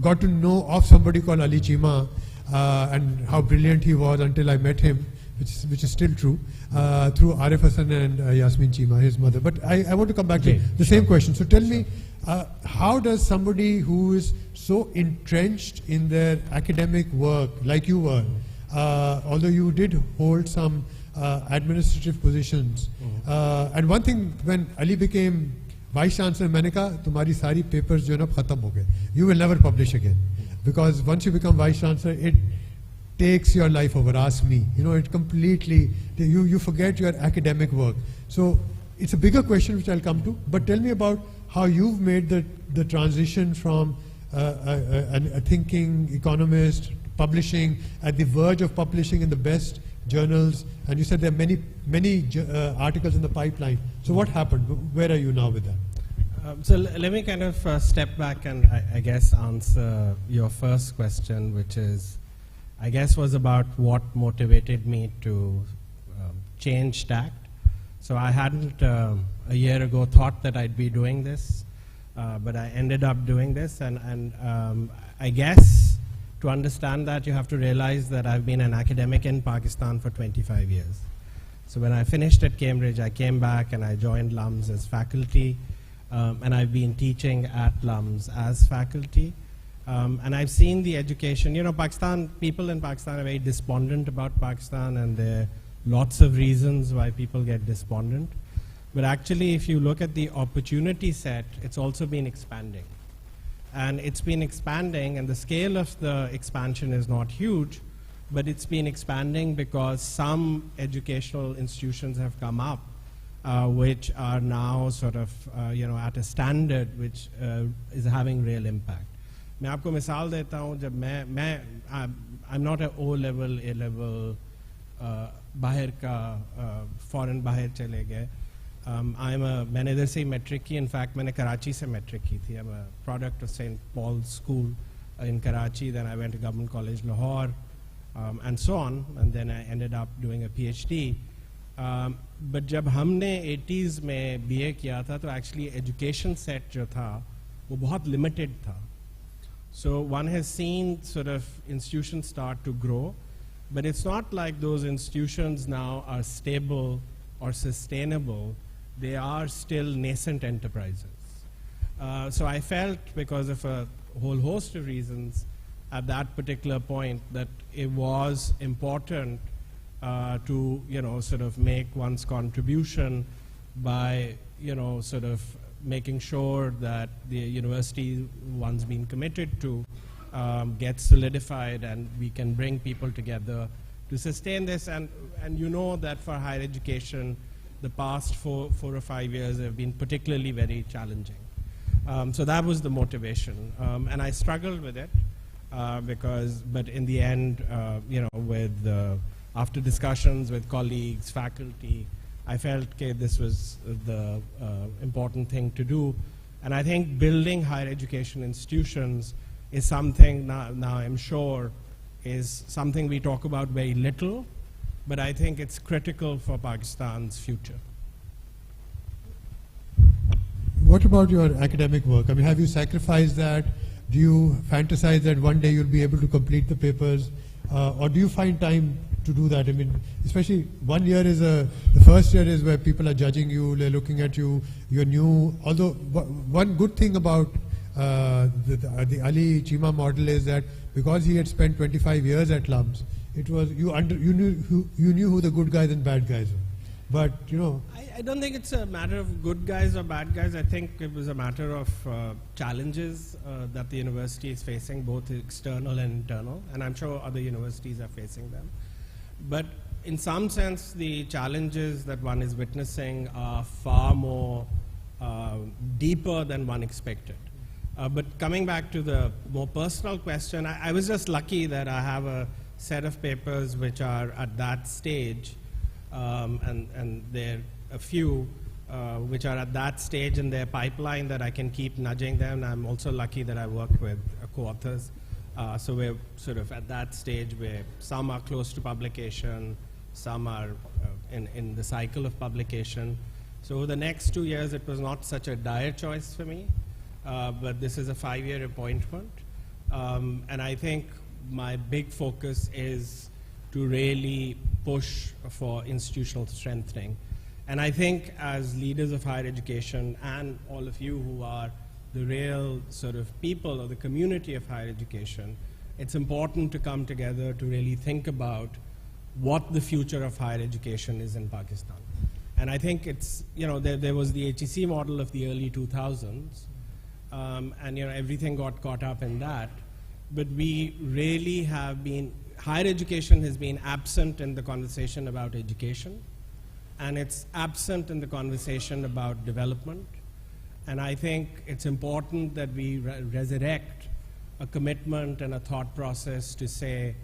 got to know of somebody called Ali Chima and how brilliant he was until I met him, which is still true, through Arif Hassan and Yasmin Chima, his mother. But I want to come back to the same question. So tell me, how does somebody who is so entrenched in their academic work, like you were, although you did hold some administrative positions, and one thing, when Ali became Vice Chancellor, मैंने कहा तुम्हारी सारी papers जो है ना खत्म हो गए. You will never publish again, because once you become Vice Chancellor, it takes your life over. Ask me. You know, it completely, you forget your academic work. So it's a bigger question which I'll come to, but tell me about how you've made the transition from a thinking economist, publishing, at the verge of publishing in the best journals, and you said there are many articles in the pipeline. So what happened? Where are you now with that? So let me kind of step back and I guess answer your first question, which is, I guess, was about what motivated me to change tact. So I hadn't a year ago thought that I'd be doing this, but I ended up doing this, and I guess to understand that you have to realize that I've been an academic in Pakistan for 25 years. So when I finished at Cambridge, I came back and I joined LUMS as faculty, and I've been teaching at LUMS as faculty. And I've seen the education, you know, people in Pakistan are very despondent about Pakistan, and there are lots of reasons why people get despondent. But actually, if you look at the opportunity set, it's also been expanding. And it's been expanding, and the scale of the expansion is not huge, but it's been expanding because some educational institutions have come up which are now sort of, you know, at a standard which is having real impact. मैं आपको मिसाल देता हूँ, जब I'm not an O-level, A-level, बाहर का, foreign बाहर चले गए. मैंने इधर से ही metric की, in fact मैंने कराची से metric की थी. I'm a product of St. Paul's School in Karachi, then I went to Government College Lahore, and so on, and then I ended up doing a PhD. But जब हमने 80s में BA किया था तो actually education set जो था वो बहुत लिमिटेड था. So one has seen sort of institutions start to grow, but it's not like those institutions now are stable or sustainable. They are still nascent enterprises. So I felt, because of a whole host of reasons at that particular point, that it was important to, sort of make one's contribution by, sort of making sure that the university one's been committed to gets solidified, and we can bring people together to sustain this. And that for higher education, the past four or 5 years have been particularly very challenging. So that was the motivation. And I struggled with it but in the end, after discussions with colleagues, faculty, I felt this was the important thing to do. And I think building higher education institutions is something now I'm sure is something we talk about very little, but I think it's critical for Pakistan's future. What about your academic work? I mean, have you sacrificed that? Do you fantasize that one day you'll be able to complete the papers? Or do you find time to do that? I mean, especially 1 year is the first year is where people are judging you, they're looking at you, you're new. Although one good thing about the Ali Chima model is that because he had spent 25 years at LUMS, it was you knew who the good guys and bad guys were. But I don't think it's a matter of good guys or bad guys. I think it was a matter of challenges that the university is facing, both external and internal, and I'm sure other universities are facing them. But in some sense, the challenges that one is witnessing are far more deeper than one expected. But coming back to the more personal question, I was just lucky that I have a set of papers which are at that stage, and there are a few which are at that stage in their pipeline that I can keep nudging them. I'm also lucky that I work with co-authors. So we're sort of at that stage where some are close to publication, some are in the cycle of publication. So over the next 2 years, it was not such a dire choice for me, but this is a 5-year appointment. And I think my big focus is to really push for institutional strengthening. And I think as leaders of higher education and all of you who are the real sort of people or the community of higher education, it's important to come together to really think about what the future of higher education is in Pakistan. And I think it's, there was the HEC model of the early 2000s, and everything got caught up in that. But we really have been, higher education has been absent in the conversation about education, and it's absent in the conversation about development. And I think it's important that we resurrect a commitment and a thought process to say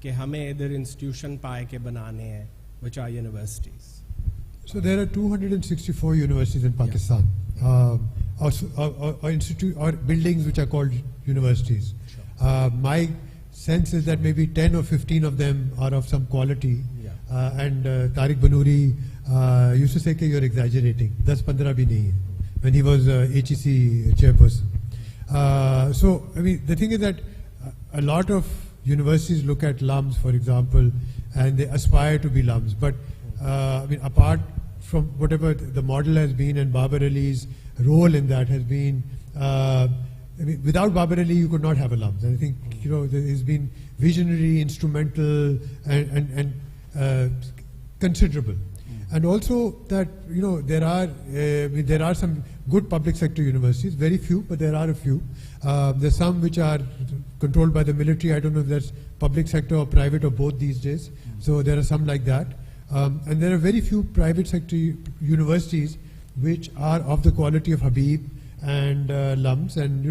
कि हमें इधर institution पाए के बनाने हैं, which are universities. So there are 264 universities in Pakistan, or buildings which are called universities. Sure. My sense is that maybe 10 or 15 of them are of some quality. Yeah. And Tariq Banuri used to say that you're exaggerating. 10-15 bhi nahi hai, when he was HEC chairperson. So, I mean, the thing is that a lot of universities look at LUMS, for example, and they aspire to be LUMS. But, I mean, apart from whatever the model has been and Babar Ali's role in that has been, I mean, without Babar Ali, you could not have a LUMS. And I think, he's been visionary, instrumental, and considerable. And also that, there are some good public sector universities, very few, but there are a few. There's some which are controlled by the military. I don't know if that's public sector or private or both these days. So there are some like that. And there are very few private sector universities which are of the quality of Habib and LUMS, and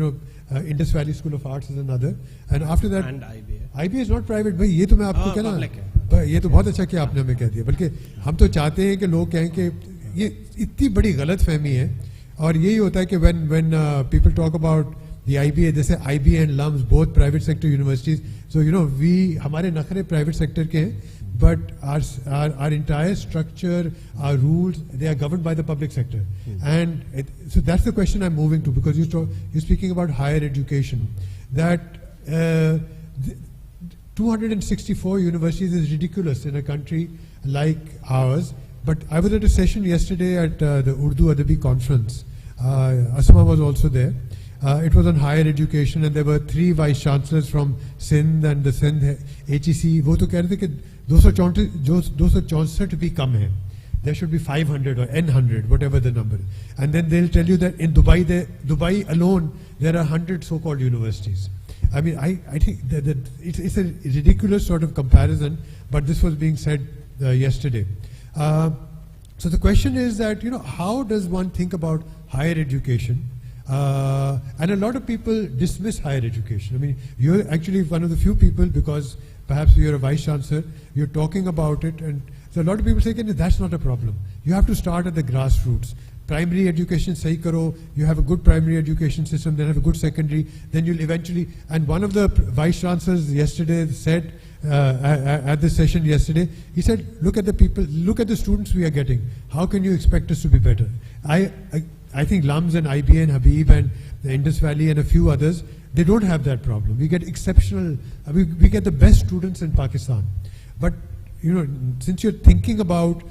Indus Valley School of Arts is another. And after that, and IBA. IBA is not private. भाई ये तो मैं आपको कहना, ये तो बहुत अच्छा किया आपने हमें कह दिया. बल्कि हम तो चाहते हैं कि लोग कहें कि ये इतनी बड़ी गलत फहमी है, और यही होता है कि when people talk about the IBA, they say IBA and LUMS, both private sector universities. So हमारे नखरे private sector के हैं, but our entire structure, our rules, they are governed by the public sector. And so that's the question I'm moving to, because you're speaking about higher education. That 264 universities is ridiculous in a country like ours. But I was at a session yesterday at the Urdu Adabi conference. Asma was also there. It was on higher education, and there were 3 vice chancellors from Sindh and the Sindh HEC. वो तो कह रहे थे कि 264 भी कम है. There should be 500 or N100, whatever the number is. And then they'll tell you that in Dubai alone, there are 100 so-called universities. I mean, I think that it's a ridiculous sort of comparison, but this was being said yesterday. So the question is that, how does one think about higher education? And a lot of people dismiss higher education. I mean, you're actually one of the few people, because perhaps you're a vice chancellor, you're talking about it, and so a lot of people say, that's not a problem. You have to start at the grassroots. Primary education, sahi karo, you have a good primary education system, then have a good secondary, then you'll eventually, and one of the vice chancellors yesterday said, at the session yesterday, he said, look at the people, look at the students we are getting. How can you expect us to be better? I think LUMS and IBA and Habib and the Indus Valley and a few others, they don't have that problem. We get exceptional, we get the best students in Pakistan. But, since you're thinking about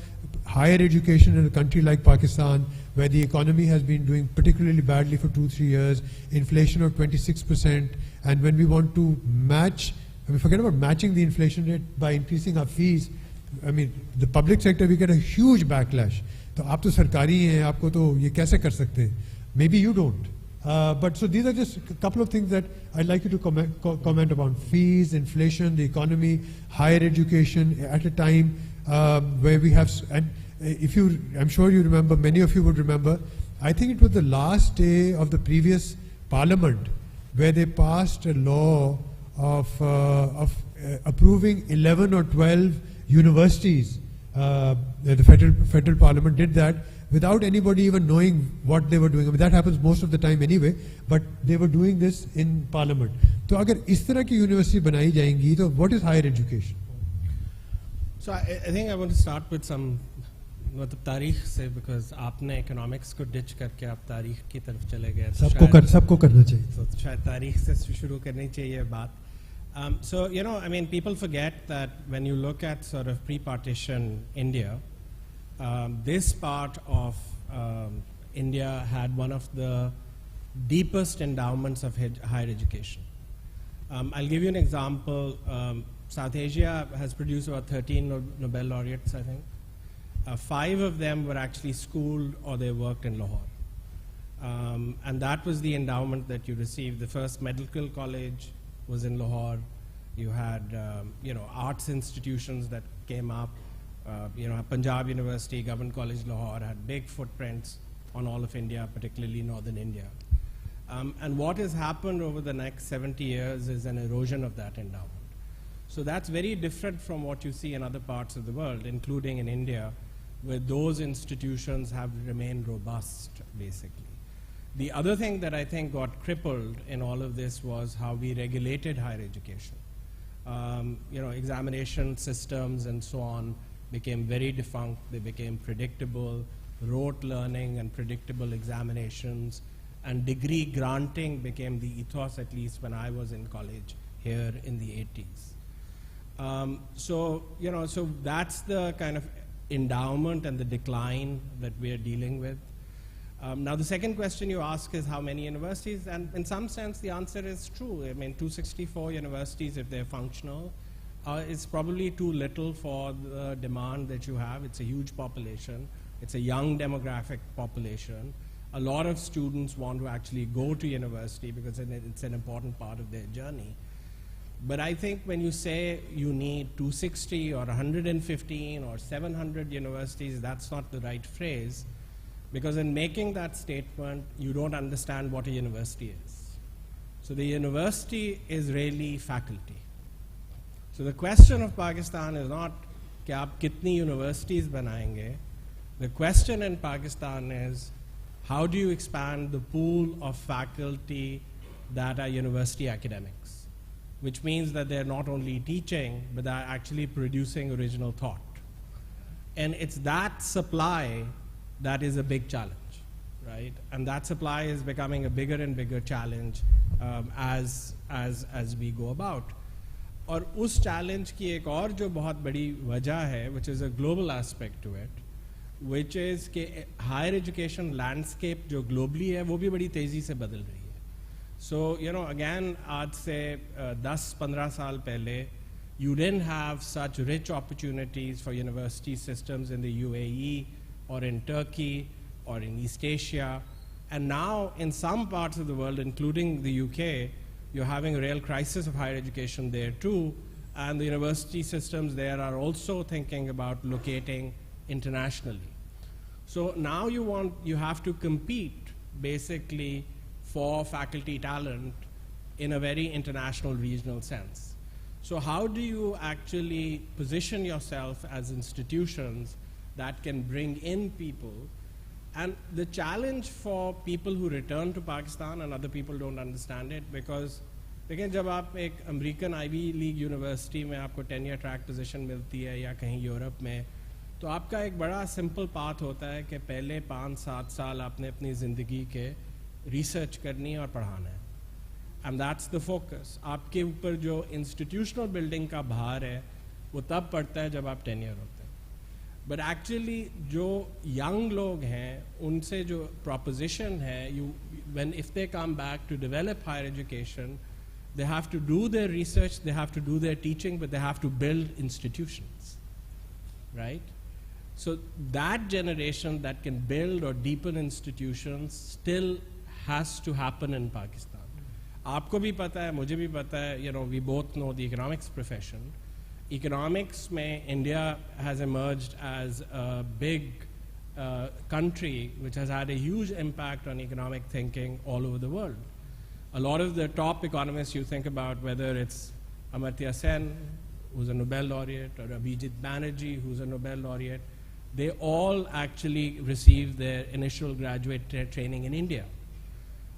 higher education in a country like Pakistan, where the economy has been doing particularly badly for 2-3 years, inflation of 26%, and when we want to match, forget about matching the inflation rate by increasing our fees. I mean, the public sector, we get a huge backlash. So, आप तो सरकारी हैं, आपको तो ये कैसे कर सकते हैं? Maybe you don't. But so these are just a couple of things that I'd like you to comment about: fees, inflation, the economy, higher education at a time where we have. And I'm sure you remember, many of you would remember. I think it was the last day of the previous Parliament where they passed a law of approving 11 or 12 universities. The federal Parliament did that without anybody even knowing what they were doing. I mean, that happens most of the time anyway, but they were doing this in Parliament. So, अगर इस तरह की university बनाई जाएंगी, तो what is higher education? So I think I want to start with some तारीख से, because आपने economics को ditch करके आप तारीख की तरफ चले गए. सबको करना चाहिए. So शायद तारीख से शुरू करनी चाहिए बात. So, I mean, people forget that when you look at sort of pre-partition India, this part of India had one of the deepest endowments of higher education. I'll give you an example. South Asia has produced about 13 Nobel laureates, I think. 5 of them were actually schooled or they worked in Lahore. And that was the endowment that you received. The first medical college was in Lahore. You had, arts institutions that came up. Punjab University, Government College Lahore had big footprints on all of India, particularly northern India. And what has happened over the next 70 years is an erosion of that endowment. So that's very different from what you see in other parts of the world, including in India, where those institutions have remained robust, basically. The other thing that I think got crippled in all of this was how we regulated higher education. Examination systems and so on became very defunct. They became predictable, rote learning and predictable examinations, and degree granting became the ethos, at least when I was in college here in the 80s. So that's the kind of endowment and the decline that we are dealing with. Now, the second question you ask is how many universities, and in some sense the answer is true. I mean, 264 universities, if they're functional, is probably too little for the demand that you have. It's a huge population. It's a young demographic population. A lot of students want to actually go to university because it's an important part of their journey. But I think when you say you need 260 or 115 or 700 universities, that's not the right phrase. Because in making that statement, you don't understand what a university is. So the university is really faculty. So the question of Pakistan is not कि आप कितनी universities बनाएंगे. The question in Pakistan is how do you expand the pool of faculty that are university academics? which means that they're not only teaching, but they're actually producing original thought. And it's that supply that is a big challenge, right? And that supply is becoming a bigger and bigger challenge as we go about. और उस challenge की एक और जो बहुत बड़ी वजह है, which is a global aspect to it, which is कि higher education landscape जो globally है, वो भी बड़ी तेज़ी से बदल रही है. So, you know, again, आज से 10-15 साल पहले, you didn't have such rich opportunities for university systems in the UAE or in Turkey or in East Asia. And now, in some parts of the world, including the UK, you're having a real crisis of higher education there too. And the university systems there are also thinking about locating internationally. So now you have to compete basically for faculty talent in a very international regional sense. So how do you actually position yourself as institutions that can bring in people? And the challenge for people who return to Pakistan, and other people don't understand it, because देखिए जब आप एक American ivy league university में आपको tenure track position मिलती है या कहीं यूरोप में, तो आपका एक बड़ा सिंपल पाथ होता है कि पहले 5-7 साल आपने अपनी ज़िंदगी के रिसर्च करनी और पढ़ाना है. And that's the focus. आपके ऊपर जो इंस्टीट्यूशनल बिल्डिंग का भार है वो तब पड़ता है जब आप टेन्योर होते हैं. बट एक्चुअली जो यंग लोग हैं उनसे जो प्रोपोजिशन है, when if they come back to develop higher education, they have to do their research, they have to do their teaching, but they have to build institutions, right? So that generation that can build or deepen institutions still has to happen in Pakistan. आपको भी पता है, मुझे भी पता है, you know, we both know the economics profession. Economics में India has emerged as a big country which has had a huge impact on economic thinking all over the world. A lot of the top economists you think about, whether it's Amartya Sen, who's a Nobel laureate, or Abhijit Banerjee, who's a Nobel laureate, they all actually received their initial graduate training in India.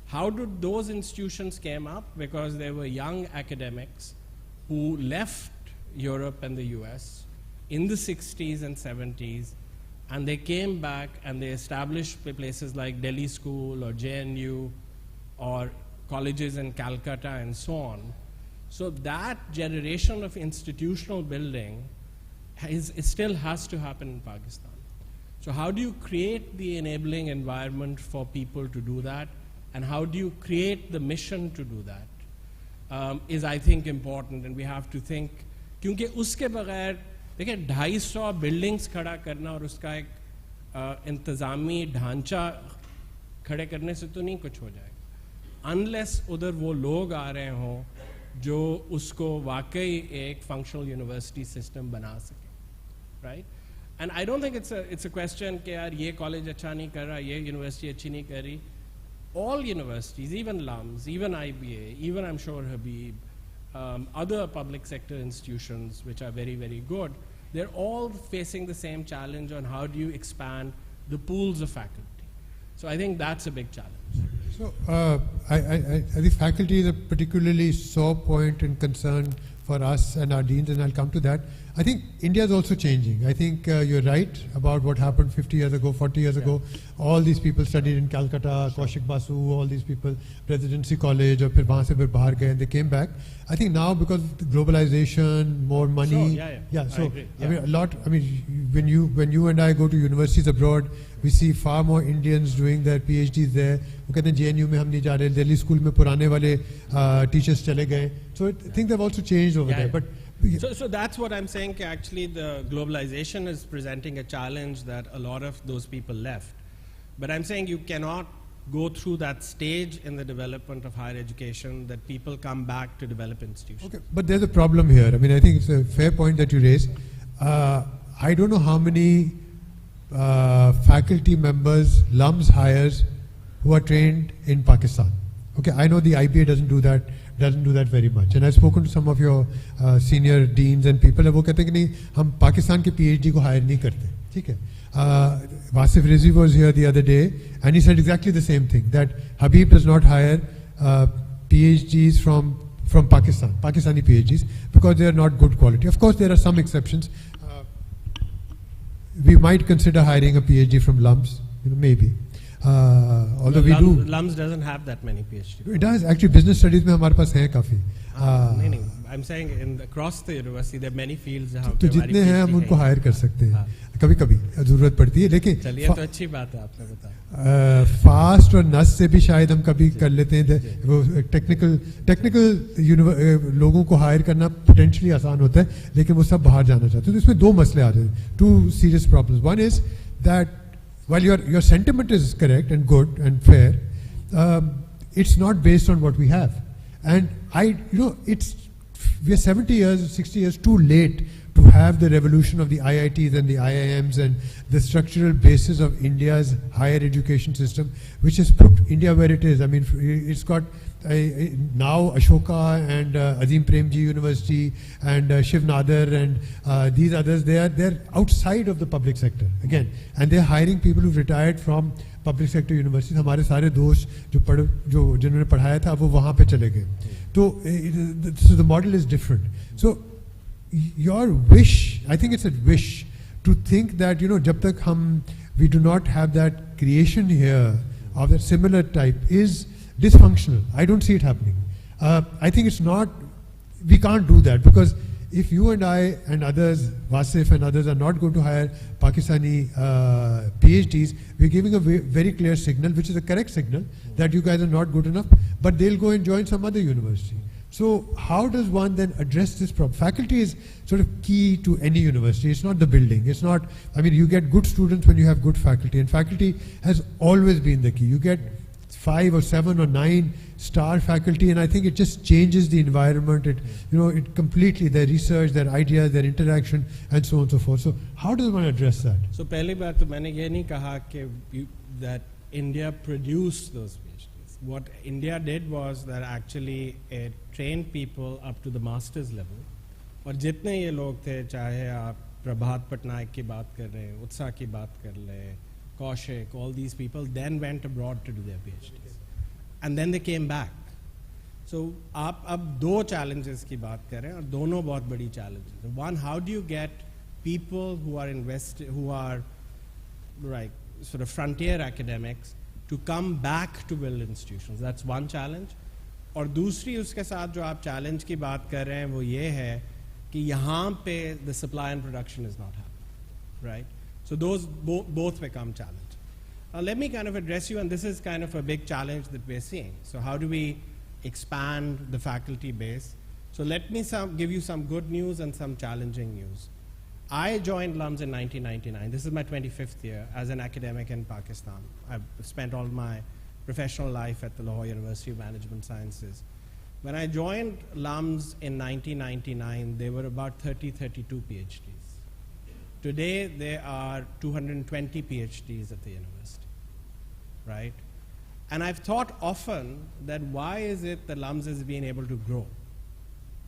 How did those institutions came up? Because they were young academics who left Europe and the US in the 60s and 70s, and they came back and they established places like Delhi School or JNU or colleges in Calcutta and so on. So that generation of institutional building it still has to happen in Pakistan. So how do you create the enabling environment for people to do that, and how do you create the mission to do that is, I think, important, and we have to think, क्योंकि उसके बगैर देखिए 250 buildings खड़ा करना और उसका एक इंतज़ामी ढांचा खड़े करने से तो नहीं कुछ हो जाएगा, अनलेस उधर वो लोग आ रहे हों जो उसको वाकई एक फंक्शनल यूनिवर्सिटी सिस्टम बना सके, right? And I don't think it's a question कि यार ये कॉलेज अच्छा नहीं कर रहा, ये यूनिवर्सिटी अच्छी नहीं कर रही. All universities, even LUMS, even IBA, even I'm sure Habib, other public sector institutions which are very, very good, they're all facing the same challenge on how do you expand the pools of faculty. So I think that's a big challenge. So I think faculty is a particularly sore point and concern for us and our deans, and I'll come to that. I think India is also changing. I think you're right about what happened 50 years ago, 40 years ago. All these people studied in Calcutta, Kaushik Basu, all these people, Presidency College, or फिर वहाँ से फिर बाहर गए, and they came back. I think now because of the globalization, more money. So I agree. I mean, a lot. I mean, when you and I go to universities abroad, we see far more Indians doing their PhDs there. वो कहते हैं JNU में हम नहीं जा रहे, Delhi School में पुराने वाले teachers चले गए. So I think they've also changed over there. But so that's what I'm saying. Actually, the globalization is presenting a challenge that a lot of those people left. But I'm saying you cannot go through that stage in the development of higher education that people come back to develop institutions. Okay, but there's a problem here. I mean, I think it's a fair point that you raise. I don't know how many faculty members, LUMS hires, who are trained in Pakistan. Okay, I know the IBA doesn't do that very much, and I've spoken to some of your senior deans and people. वो कहते हैं कि नहीं, हम पाकिस्तान के PhD को hire नहीं करते, ठीक है? Wasif Rizvi was here the other day, and he said exactly the same thing, that Habib does not hire PhDs from from Pakistani PhDs, because they are not good quality. Of course, there are some exceptions. We might consider hiring a PhD from LUMS, maybe. Although we do. LUMS doesn't have that many PhDs. It does. Actually, business studies mein hamare paas hai kafi. I'm saying across the university there are many fields. तो जितने हैं हम उनको higher कर सकते हैं. कभी-कभी जरूरत पड़ती है, लेकिन चलिए तो अच्छी बात है आपने बताया. फास्ट और नस से भी शायद हम कभी कर लेते हैं. वो टेक्निकल लोगों को हायर करना पोटेंशियली आसान होता है, लेकिन वो सब बाहर जाना चाहते हैं. तो इसमें दो मसले आते हैं, two serious problems. One is that while your sentiment is correct and good and fair, it's not based on what we have. And we are 70 years, 60 years too late to have the revolution of the IITs and the IIMs and the structural basis of India's higher education system, which has put India where it is. I mean, it's got now Ashoka and Azim Premji University and Shiv Nadar and these others. They're outside of the public sector again, and they're hiring people who've retired from public sector universities. हमारे सारे दोस्त जो जिन्होंने पढ़ाया था वो वहाँ पे चले गए. So the model is different. So your wish, I think it's a wish to think that जब तक we do not have that creation here of a similar type is dysfunctional. I don't see it happening. I think it's not, we can't do that, because if you and I and others, Wasif and others, are not going to hire Pakistani PhDs, we're giving a very clear signal, which is a correct signal, that you guys are not good enough, but they'll go and join some other university. So how does one then address this problem? Faculty is sort of key to any university. It's not the building. It's not, I mean, you get good students when you have good faculty, and faculty has always been the key. You get 5 or 7 or 9 star faculty, and I think it just changes the environment. It completely, their research, their ideas, their interaction, and so on and so forth. So how does one address that? So पहली बात तो मैंने ये नहीं कहा कि that India produced those PhDs. What India did was that actually it trained people up to the master's level. और जितने ये लोग थे, चाहे आप प्रभात पटनायक की बात कर रहे हैं, उत्साह की बात कर ले, Kaushik, all these people then went abroad to do their PhDs. And then they came back. So, आप अब दो challenges की बात कर रहे हैं, और दोनों बहुत बड़ी challenges. One, how do you get people who are sort of frontier academics to come back to build institutions? That's one challenge. और दूसरी उसके साथ जो आप challenge की बात कर रहे हैं वो ये है कि यहाँ पे the supply and production is not happening, right? So those both become challenge. Let me kind of address you, and this is kind of a big challenge that we're seeing. So how do we expand the faculty base? So let me give you some good news and some challenging news. I joined LUMS in 1999. This is my 25th year as an academic in Pakistan. I've spent all my professional life at the Lahore University of Management Sciences. When I joined LUMS in 1999, there were about 32 PhDs. Today, there are 220 PhDs at the university, right? And I've thought often that why is it that LUMS has been able to grow,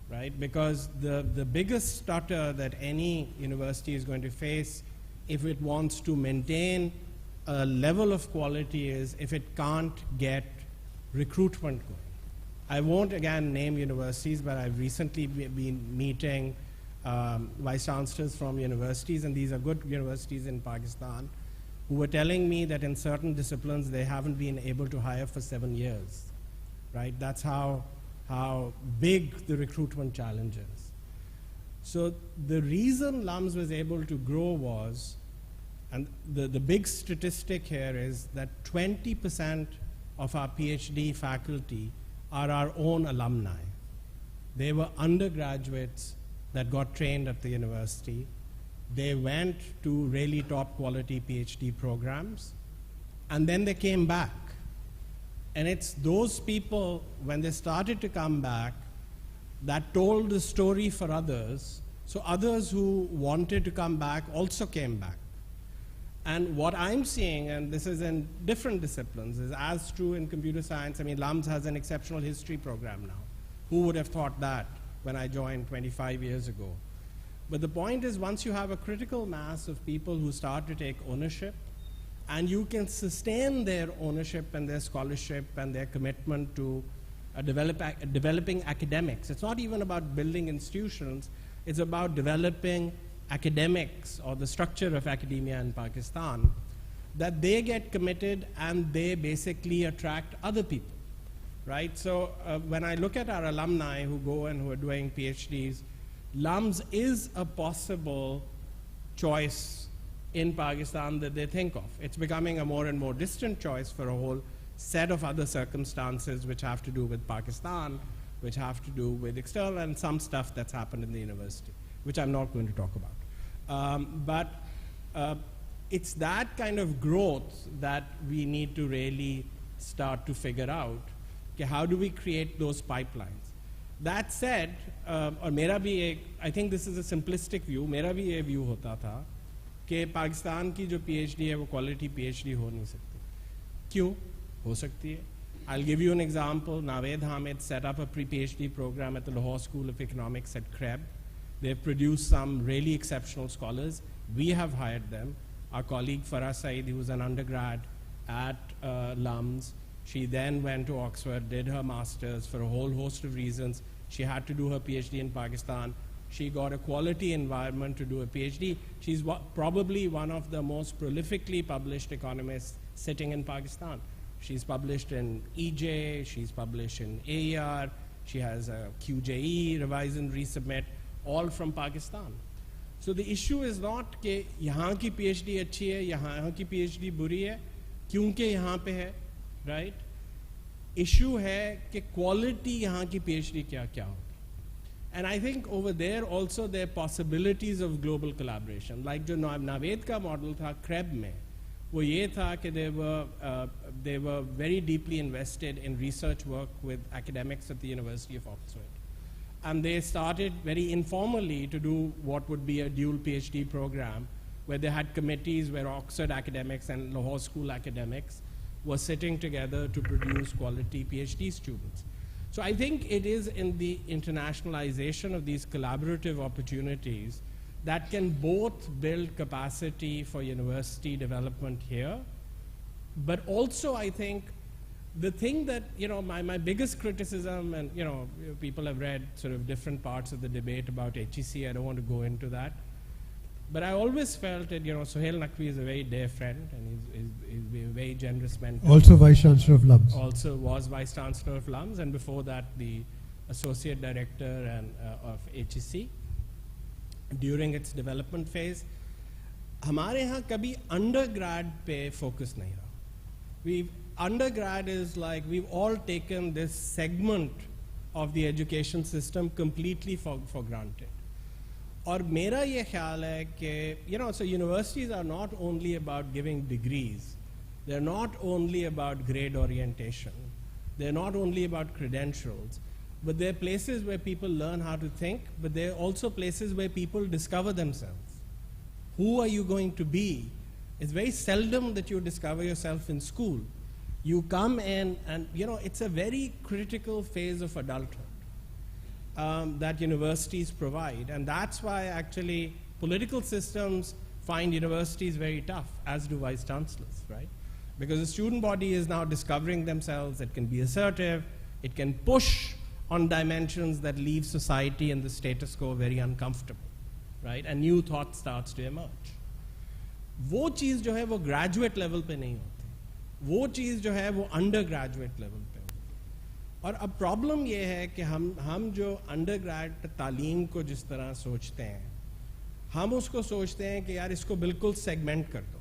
right? Because the biggest stutter that any university is going to face if it wants to maintain a level of quality is if it can't get recruitment going. I won't again name universities, but I've recently been meeting vice chancellors from universities, and these are good universities in Pakistan, who were telling me that in certain disciplines they haven't been able to hire for 7 years, right? That's how big the recruitment challenge is. So the reason LUMS was able to grow was, and the big statistic here is that 20% of our PhD faculty are our own alumni. They were undergraduates that got trained at the university. They went to really top quality PhD programs, and then they came back. And it's those people, when they started to come back, that told the story for others. So others who wanted to come back also came back. And what I'm seeing, and this is in different disciplines, is as true in computer science. I mean, LUMS has an exceptional history program now. Who would have thought that when I joined 25 years ago? But the point is, once you have a critical mass of people who start to take ownership, and you can sustain their ownership and their scholarship and their commitment to developing academics. It's not even about building institutions, it's about developing academics or the structure of academia in Pakistan, that they get committed and they basically attract other people, right? So when I look at our alumni who go and who are doing PhDs, LUMS is a possible choice in Pakistan that they think of. It's becoming a more and more distant choice for a whole set of other circumstances which have to do with Pakistan, which have to do with external and some stuff that's happened in the university, which I'm not going to talk about. It's that kind of growth that we need to really start to figure out. Okay, how do we create those pipelines? That said, और मेरा भी एक, I think this is a simplistic view, मेरा भी ये view होता था कि पाकिस्तान की जो PhD है वो quality PhD हो नहीं सकती. क्यों? हो सकती है. I'll give you an example. Naved Hamid set up a pre-PhD program at the Lahore School of Economics at KREB. They've produced some really exceptional scholars. We have hired them. Our colleague Farah Saeed, who was an undergrad at LUMS, she then went to Oxford, did her master's for a whole host of reasons. She had to do her PhD in Pakistan. She got a quality environment to do a PhD. She's probably one of the most prolifically published economists sitting in Pakistan. She's published in EJ, she's published in AER, she has a QJE, revise and resubmit, all from Pakistan. So the issue is not कि यहाँ की PhD अच्छी है, यहाँ की PhD बुरी है, क्योंकि यहाँ पे है, right? Issue है कि quality यहाँ की PhD क्या होगी. And I think over there also there are possibilities of global collaboration. Like जो Naved का model था KREB में, वो ये था कि they were very deeply invested in research work with academics at the University of Oxford. And they started very informally to do what would be a dual PhD program, where they had committees where Oxford academics and Lahore School academics were sitting together to produce quality PhD students. So I think it is in the internationalization of these collaborative opportunities that can both build capacity for university development here, but also I think the thing that, my biggest criticism, and people have read sort of different parts of the debate about HEC, I don't want to go into that, but I always felt that, Sohail Naqvi is a very dear friend, and he's a very generous mentor. Also Vice Chancellor of LUMS. Also was Vice Chancellor of LUMS, and before that the Associate Director of HEC. During its development phase, हमारे यहाँ कभी undergrad पे focus नहीं रहा. Undergrad is like we've all taken this segment of the education system completely for granted. और मेरा ये ख्याल है कि so universities are not only about giving degrees, they're not only about grade orientation, they're not only about credentials, but they're places where people learn how to think, but they're also places where people discover themselves. Who are you going to be? It's very seldom that you discover yourself in school. You come in and, it's a very critical phase of adulthood that universities provide. And that's why actually political systems find universities very tough, as do vice chancellors, right? Because the student body is now discovering themselves. It can be assertive. It can push on dimensions that leave society and the status quo very uncomfortable, right? And new thought starts to emerge. वो चीज़ जो है वो graduate level पे नहीं होती, वो चीज़ जो है वो undergraduate level पे होती. और अब problem ये है कि हम जो undergrad तालीम को जिस तरह सोचते हैं, हम उसको सोचते हैं कि यार इसको बिल्कुल segment कर दो,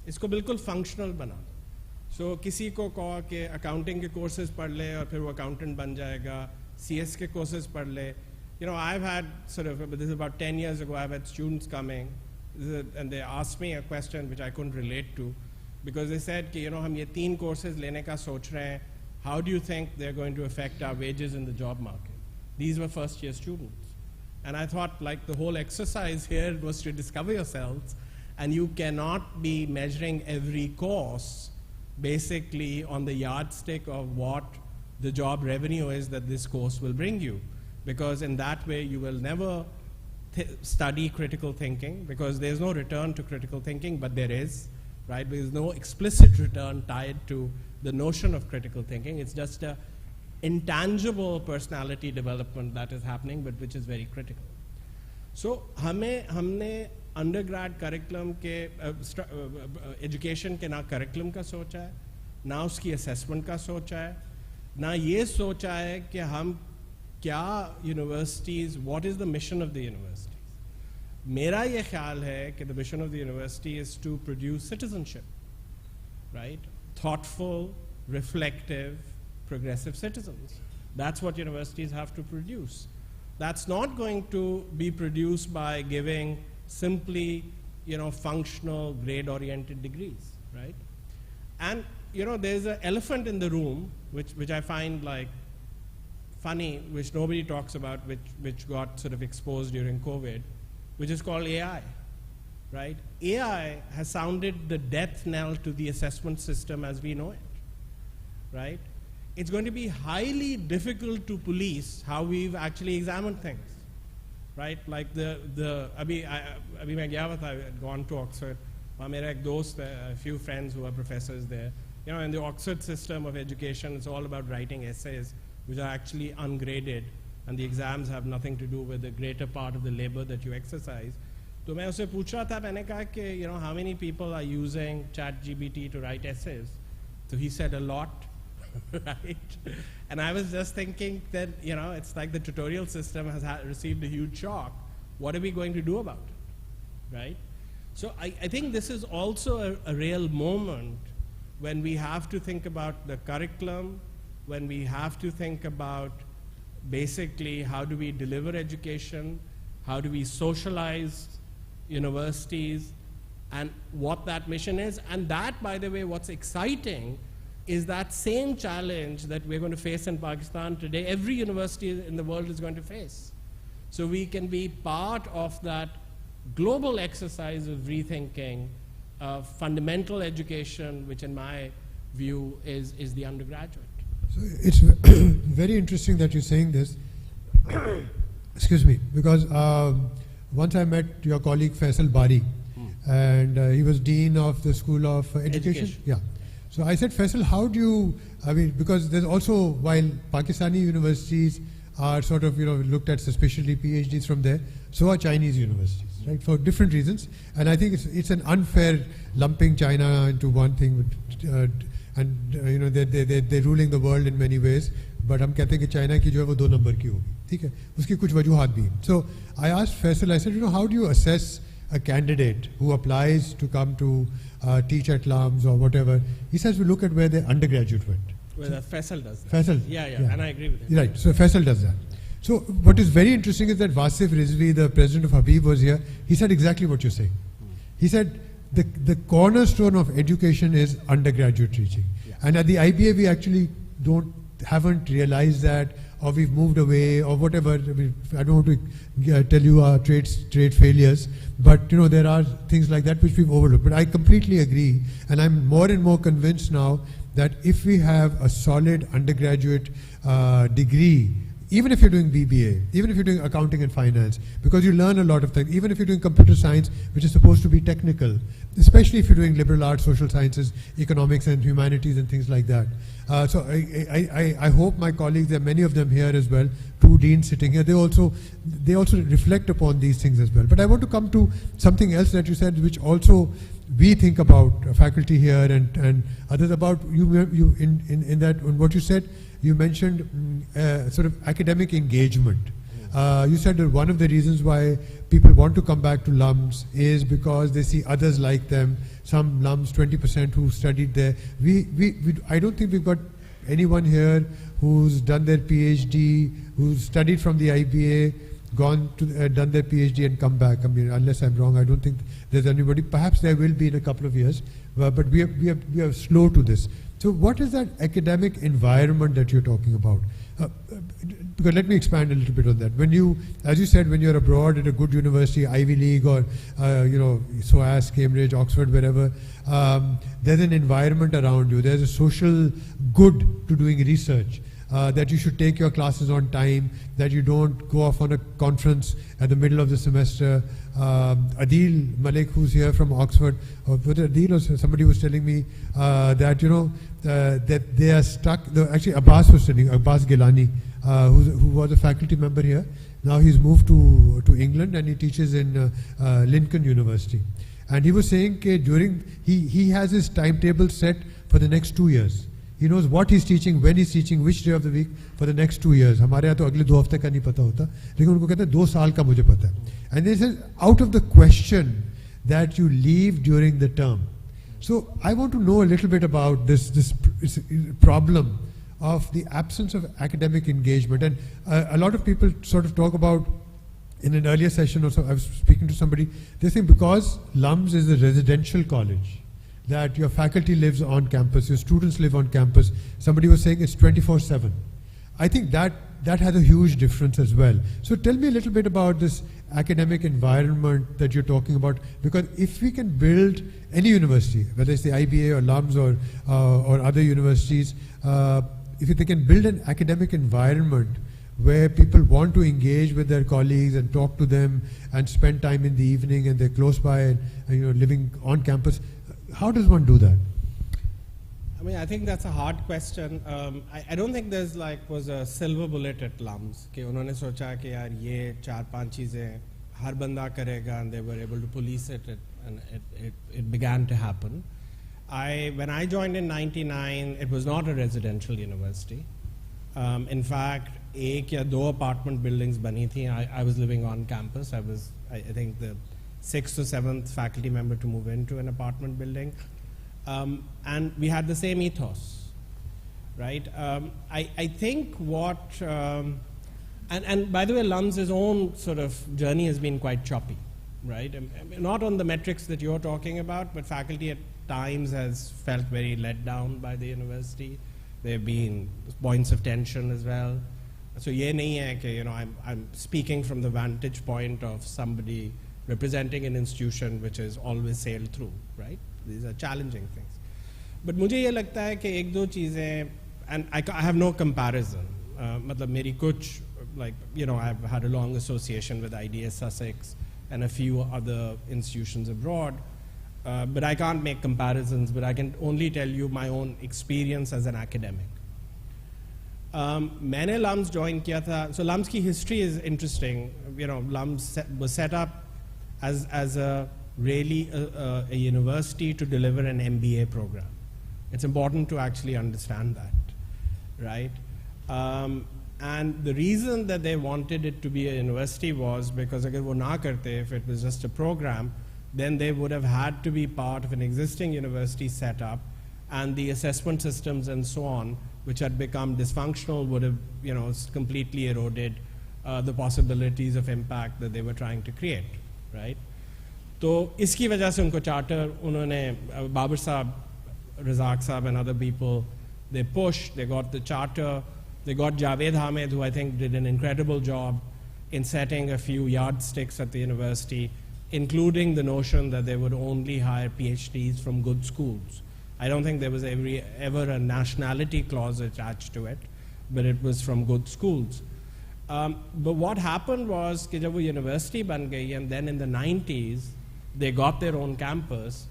इसको बिल्कुल functional बना दो. So किसी को कहो कि accounting के courses पढ़ ले और फिर वो accountant बन जाएगा, CS के courses पढ़ ले. I've had this is about 10 years ago, I've had students coming and they asked me a question which I couldn't relate to, because they said कि हम ये 3 courses लेने का सोच रहे हैं, how do you think they're going to affect our wages in the job market? These were first year students. And I thought like the whole exercise here was to discover yourselves, and you cannot be measuring every course basically on the yardstick of what the job revenue is that this course will bring you, because in that way you will never study critical thinking, because there's no return to critical thinking, but there is, right? There's no explicit return tied to the notion of critical thinking. It's just a intangible personality development that is happening, but which is very critical. So हमने undergrad curriculum के education के ना curriculum का सोचा है, ना उसकी assessment का सोचा है, ना ये सोचा है कि हम क्या universities, what is the mission of the universities. मेरा ये ख्याल है कि the mission of the university is to produce citizenship, right? Thoughtful, reflective, progressive citizens. That's what universities have to produce. That's not going to be produced by giving simply, functional, grade-oriented degrees, right? And, there's an elephant in the room, which I find like funny, which nobody talks about, which got sort of exposed during COVID, which is called AI, right? AI has sounded the death knell to the assessment system as we know it, right? It's going to be highly difficult to police how we've actually examined things, right? Like अभी मैं गया था, I had gone to Oxford. वहाँ मेरा एक दोस्त है, a few friends who are professors there. In the Oxford system of education, it's all about writing essays, which are actually ungraded, and the exams have nothing to do with the greater part of the labor that you exercise. तो मैं उससे पूछ रहा था, मैंने कहा कि how many people are using ChatGPT to write essays? So he said a lot. Right? And I was just thinking that, it's like the tutorial system has received a huge shock. What are we going to do about it? Right? So I think this is also a real moment when we have to think about the curriculum, when we have to think about basically how do we deliver education, how do we socialize universities, and what that mission is. And that, by the way, what's exciting is that same challenge that we're going to face in Pakistan today, every university in the world is going to face. So we can be part of that global exercise of rethinking fundamental education, which in my view is the undergraduate. So it's very interesting that you're saying this. Excuse me, because once I met your colleague Faisal Bari, and he was Dean of the School of Education. Yeah. So I said, Faisal, how do you, because there's also, while Pakistani universities are sort of, looked at suspiciously, PhDs from there, so are Chinese universities, right, for different reasons. And I think it's an unfair lumping China into one thing, they're ruling the world in many ways, but हम कहते हैं कि China की जो है वो 2 number की होगी, ठीक है, उसकी कुछ वजूहात भी हैं. So I asked Faisal, I said, how do you assess a candidate who applies to come to teach at LUMS or whatever? He says we look at where their undergraduate went. Well, Faisal does that. Faisal? Yeah, and I agree with him. Right, so Faisal does that. So what is very interesting is that Wasif Rizvi, the president of Habib, was here. He said exactly what you're saying. He said the cornerstone of education is undergraduate teaching. Yeah. And at the IBA we actually haven't realized that, or we've moved away, or whatever. I don't want to tell you our trade failures, but there are things like that which we've overlooked. But I completely agree, and I'm more and more convinced now that if we have a solid undergraduate degree, even if you're doing BBA, even if you're doing accounting and finance, because you learn a lot of things, even if you're doing computer science, which is supposed to be technical, especially if you're doing liberal arts, social sciences, economics and humanities and things like that. So I hope my colleagues, there are many of them here as well, 2 deans sitting here, they also reflect upon these things as well. But I want to come to something else that you said, which also we think about, faculty here and others, about you in that, in what you said, you mentioned sort of academic engagement. You said that one of the reasons why people want to come back to LUMS is because they see others like them, some LUMS 20% who studied there. I don't think we've got anyone here who's done their PhD, who's studied from the IBA, gone to done their PhD and come back. Unless I'm wrong, I don't think there's anybody. Perhaps there will be in a couple of years, but we are slow to this. So what is that academic environment that you're talking about? Because let me expand a little bit on that. When you, as you said, when you're abroad at a good university, Ivy League or SOAS, Cambridge, Oxford, wherever, there's an environment around you. There's a social good to doing research. That you should take your classes on time, that you don't go off on a conference at the middle of the semester. Adil Malik, who's here from Oxford, or Adil or somebody was telling me that, that they are stuck. Actually, Abbas was sitting, Abbas Gilani, who was a faculty member here. Now he's moved to England and he teaches in Lincoln University. And he was saying that he has his timetable set for the next 2 years. He knows what he's teaching, when he's teaching, which day of the week for the next 2 years. हमारे यहाँ तो अगले 2 हफ्ते का नहीं पता होता, लेकिन उनको कहते हैं 2 साल का मुझे पता है. And they said, out of the question that you leave during the term. So I want to know a little bit about this problem of the absence of academic engagement. And a lot of people sort of talk about, in an earlier session or so, I was speaking to somebody, they think because LUMS is a residential college, that your faculty lives on campus, your students live on campus. Somebody was saying it's 24/7. I think that has a huge difference as well. So tell me a little bit about this academic environment that you're talking about, because if we can build any university, whether it's the IBA or LUMS or other universities, if they can build an academic environment where people want to engage with their colleagues and talk to them and spend time in the evening and they're close by and living on campus, how does one do that? I mean, I think that's a hard question. I don't think there's was a silver bullet at LUMS कि उन्होंने सोचा कि यार ये 4-5 चीजें हर बंदा करेगा, and they were able to police it, and it began to happen. When I joined in '99, it was not a residential university. In fact, 1 या 2 apartment buildings बनी थी. I was living on campus. I was, I think, the 6th or 7th faculty member to move into an apartment building. And we had the same ethos, right? I think what, and by the way, LUMS's own sort of journey has been quite choppy, right? Not on the metrics that you're talking about, but faculty at times has felt very let down by the university. There have been points of tension as well. So ye nahi hai कि, I'm speaking from the vantage point of somebody representing an institution which has always sailed through, right? These are challenging things. But मुझे ये लगता है कि 1-2 चीजें, and I have no comparison. मतलब मेरी कुछ, I've had a long association with IDA Sussex and a few other institutions abroad. But I can't make comparisons, but I can only tell you my own experience as an academic. मैंने LUMS join किया था, so LUMS की history is interesting. LUMS was set up as a really a university to deliver an MBA program. It's important to actually understand that, right? And the reason that they wanted it to be a university was because अगर वो ना करते, if it was just a program, then they would have had to be part of an existing university setup, and the assessment systems and so on, which had become dysfunctional, would have completely eroded the possibilities of impact that they were trying to create, right? तो इसकी वजह से उनको charter, उन्होंने बाबर साहब, Razak साहब and other people, they pushed, they got the charter, they got Javed Hamed, who I think did an incredible job in setting a few yardsticks at the university, including the notion that they would only hire PhDs from good schools. I don't think there was ever a nationality clause attached to it, but it was from good schools. But what happened was कि जब वो university बन गई, and then in the 90s, they got their own campus,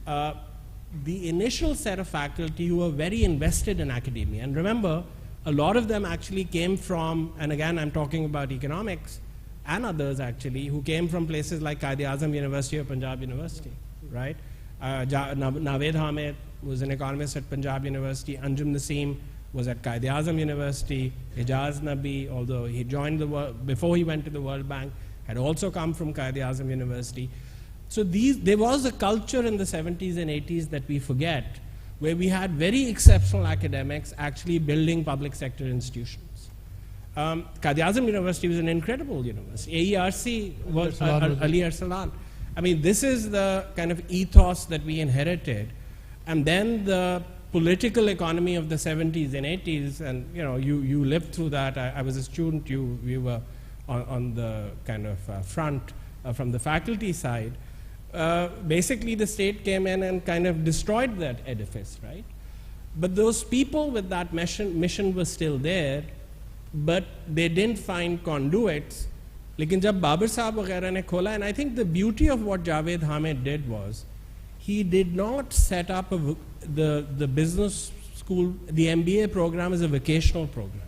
the initial set of faculty who were very invested in academia, and remember, a lot of them actually came from, and again I'm talking about economics, and others actually, who came from places like Quaid-e-Azam University or Punjab University, right? Javed Hamed was an economist at Punjab University, Anjum Naseem was at Quaid-e-Azam University, Ijaz Nabi, although he joined before he went to the World Bank, had also come from Quaid-e-Azam University. So there was a culture in the 70s and 80s that we forget, where we had very exceptional academics actually building public sector institutions. Quaid-e-Azam University was an incredible university. AERC was Ali Arsalan. I mean, this is the kind of ethos that we inherited. And then the political economy of the 70s and 80s, and you lived through that. I was a student, we were on the kind of front from the faculty side. Basically the state came in and kind of destroyed that edifice, right? But those people with that mission were still there, but they didn't find conduits. लेकिन जब बाबर साहब वगैरह ने खोला, and I think the beauty of what Javed Hamed did was, he did not set up the business school, the MBA program is a vocational program.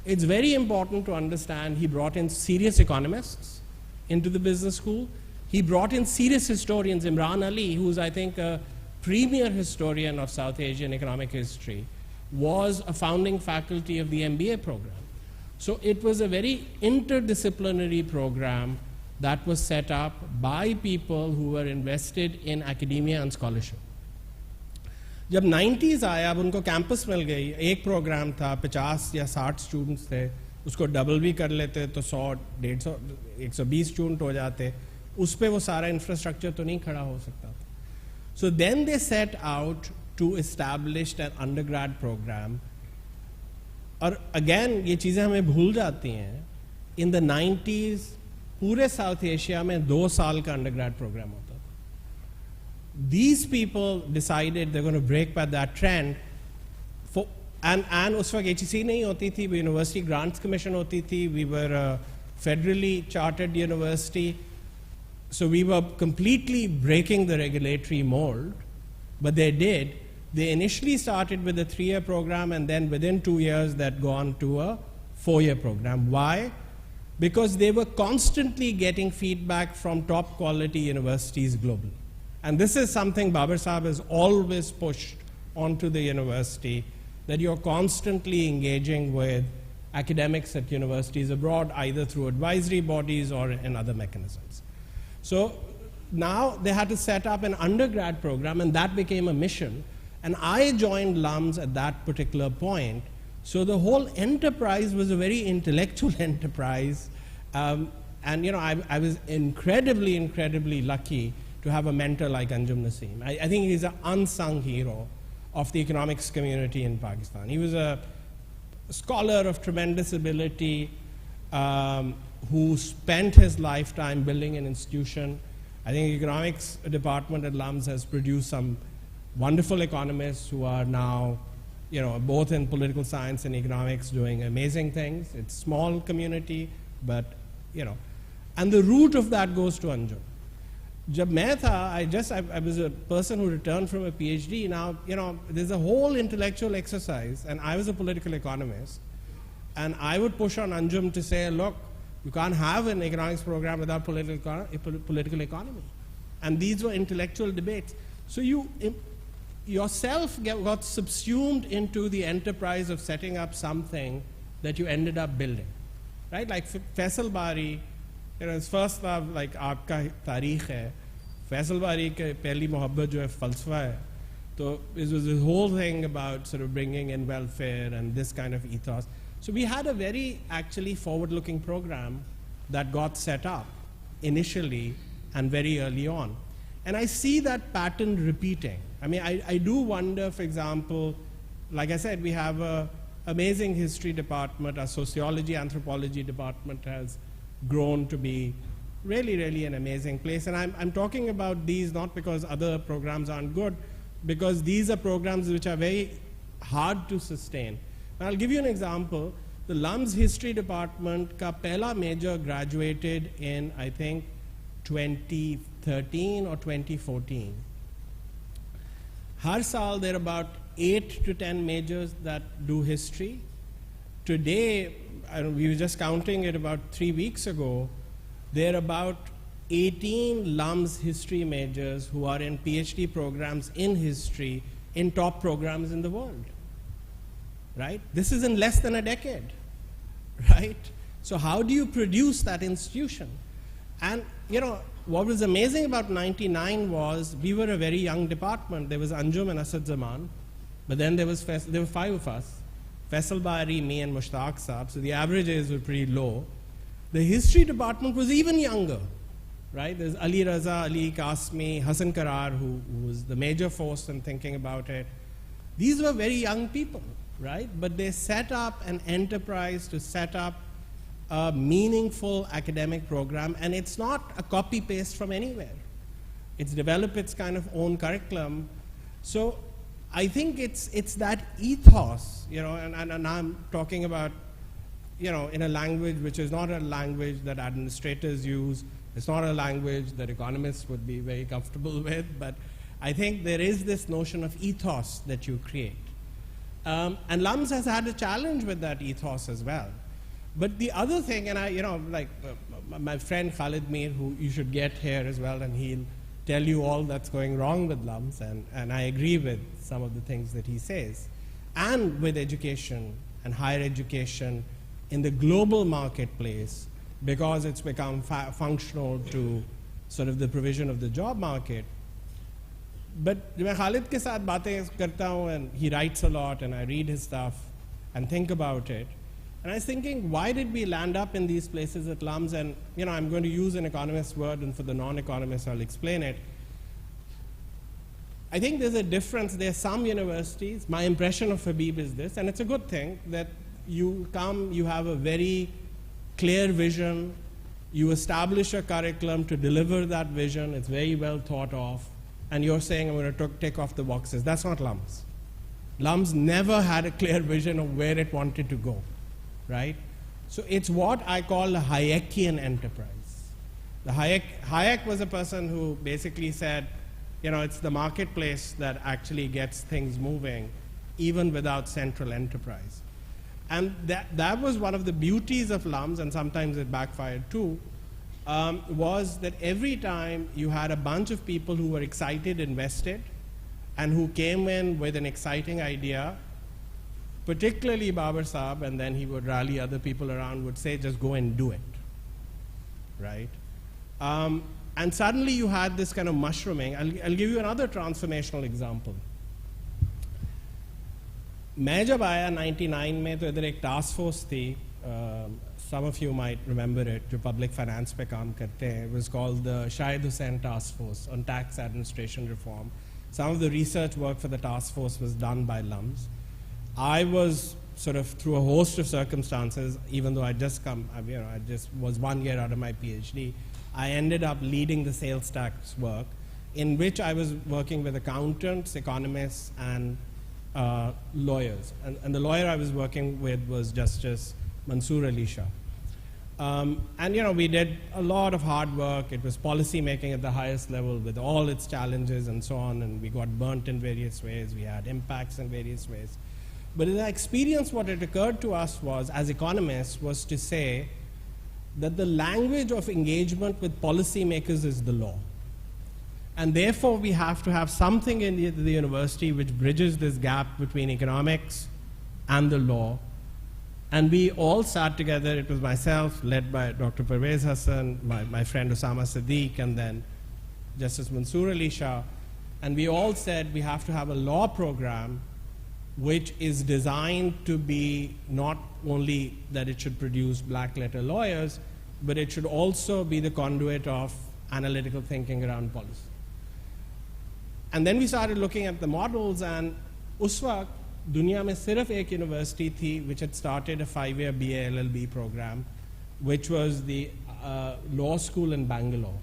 It's very important to understand he brought in serious economists into the business school. He brought in serious historians. Imran Ali, who's I think a premier historian of South Asian economic history, was a founding faculty of the MBA program. So it was a very interdisciplinary program that was set up by people who were invested in academia and scholarship. जब 90s आया, अब उनको campus मिल गई, एक programme था, 50 या 60 students थे, उसको डबल भी कर लेते तो 100, 150, 120 स्टूडेंट हो जाते, उस पे वो सारा इंफ्रास्ट्रक्चर तो नहीं खड़ा हो सकता था. So then they set out to establish an undergrad program. और again ये चीज़ें हमें भूल जाती हैं. In the 90s पूरे साउथ एशिया में 2 साल का अंडरग्रेड प्रोग्राम होता था. These people decided they're going to break by that trend. And उस वक्त HEC नहीं होती थी, यूनिवर्सिटी ग्रांट्स कमीशन होती थी, we were a federally chartered university, so we were completely breaking the regulatory mold, but they did. They initially started with a 3-year program, and then within 2 years that gone to a 4-year program. Why? Because they were constantly getting feedback from top quality universities globally. And this is something Babar Sahib has always pushed onto the university, that you're constantly engaging with academics at universities abroad, either through advisory bodies or in other mechanisms. So now they had to set up an undergrad program, and that became a mission. And I joined LUMS at that particular point. So the whole enterprise was a very intellectual enterprise. And you know, I was incredibly lucky to have a mentor like Anjum Naseem. I think he's an unsung hero of the economics community in Pakistan. He was a scholar of tremendous ability who spent his lifetime building an institution. I think the economics department at LUMS has produced some wonderful economists who are now, you know, both in political science and economics doing amazing things. It's a small community, but, you know, and the root of that goes to Anjum. Jab main tha, I was a person who returned from a PhD. Now, you know, there's a whole intellectual exercise, and I was a political economist, and I would push on Anjum to say, look, you can't have an economics program without political economy. And these were intellectual debates. So you yourself got subsumed into the enterprise of setting up something that you ended up building, right? Like Faisal Bari, you know, his first love, like aapka tarikh hai. Faisal Bari ke pehli mohabbat jo hai falsafa hai. So it was this whole thing about sort of bringing in welfare and this kind of ethos. So we had a very actually forward-looking program that got set up initially and very early on. And I see that pattern repeating. I mean, I do wonder, for example, like I said, we have an amazing history department. Our sociology, anthropology department has grown to be really an amazing place. And I'm talking about these not because other programs aren't good, because these are programs which are very hard to sustain. And I'll give you an example. The LUMS history department ka pehla major graduated in, I think, 2013 or 2014. Har saal there are about 8 to 10 majors that do history. Today, we were just counting it about 3 weeks ago, there are about 18 LUMS history majors who are in PhD programs in history in top programs in the world, right? This is in less than a decade, right? So how do you produce that institution? And, you know, what was amazing about 99 was we were a very young department. There was Anjum and Asad Zaman, but then there were 5 of us. Faisal Bari, me, and Mushtaq Saab, so the averages were pretty low. The history department was even younger, right? There's Ali Raza, Ali Kasmi, Hassan Karar, who was the major force in thinking about it. These were very young people, right? But they set up an enterprise to set up a meaningful academic program, and it's not a copy-paste from anywhere. It's developed its kind of own curriculum. So I think it's that ethos, you know, and I'm talking about, you know, in a language which is not a language that administrators use. It's not a language that economists would be very comfortable with, but I think there is this notion of ethos that you create. And LUMS has had a challenge with that ethos as well. But the other thing, and my friend Khalid Mir, who you should get here as well, and he'll tell you all that's going wrong with LUMS, and I agree with some of the things that he says. And with education and higher education in the global marketplace, because it's become functional to sort of the provision of the job market. But मैं Khalid के साथ बातें करता हूँ, and he writes a lot, and I read his stuff and think about it. And I was thinking, why did we land up in these places at LUMS? And I'm going to use an economist word, and for the non-economists, I'll explain it. I think there's a difference. There are some universities, my impression of Habib is this, and it's a good thing, that you come, you have a very clear vision, you establish a curriculum to deliver that vision, it's very well thought of, and you're saying, I'm going to tick off the boxes. That's not LUMS. LUMS never had a clear vision of where it wanted to go, right? So it's what I call a Hayekian enterprise. The Hayek was a person who basically said, it's the marketplace that actually gets things moving, even without central enterprise. And that was one of the beauties of LUMS, and sometimes it backfired too, was that every time you had a bunch of people who were excited, invested, and who came in with an exciting idea, particularly Babar Saab, and then he would rally other people around, would say, just go and do it, right? And suddenly you had this kind of mushrooming. I'll give you another transformational example. मैं जब आया 99 में तो इधर एक task force थी, some of you might remember it, जो public finance पे काम करते हैं. It was called the Shahid Hussain Task Force on Tax Administration Reform. Some of the research work for the task force was done by LUMS. I was sort of, through a host of circumstances, even though I just I just was 1 year out of my PhD, I ended up leading the sales tax work, in which I was working with accountants, economists, and lawyers. And the lawyer I was working with was Justice Mansoor Ali Shah. And we did a lot of hard work. It was policy making at the highest level with all its challenges and so on, and we got burnt in various ways. We had impacts in various ways. But in the experience, what it occurred to us was, as economists, was to say that the language of engagement with policymakers is the law. And therefore, we have to have something in the university which bridges this gap between economics and the law. And we all sat together. It was myself, led by Dr. Parvez Hassan, my friend Osama Sadiq, and then Justice Mansoor Ali Shah. And we all said we have to have a law program which is designed to be not only that it should produce black letter lawyers, but it should also be the conduit of analytical thinking around policy. And then we started looking at the models, and उस वक्त दुनिया में सिर्फ एक university थी which had started a 5-year BA LLB program, which was the law school in Bangalore,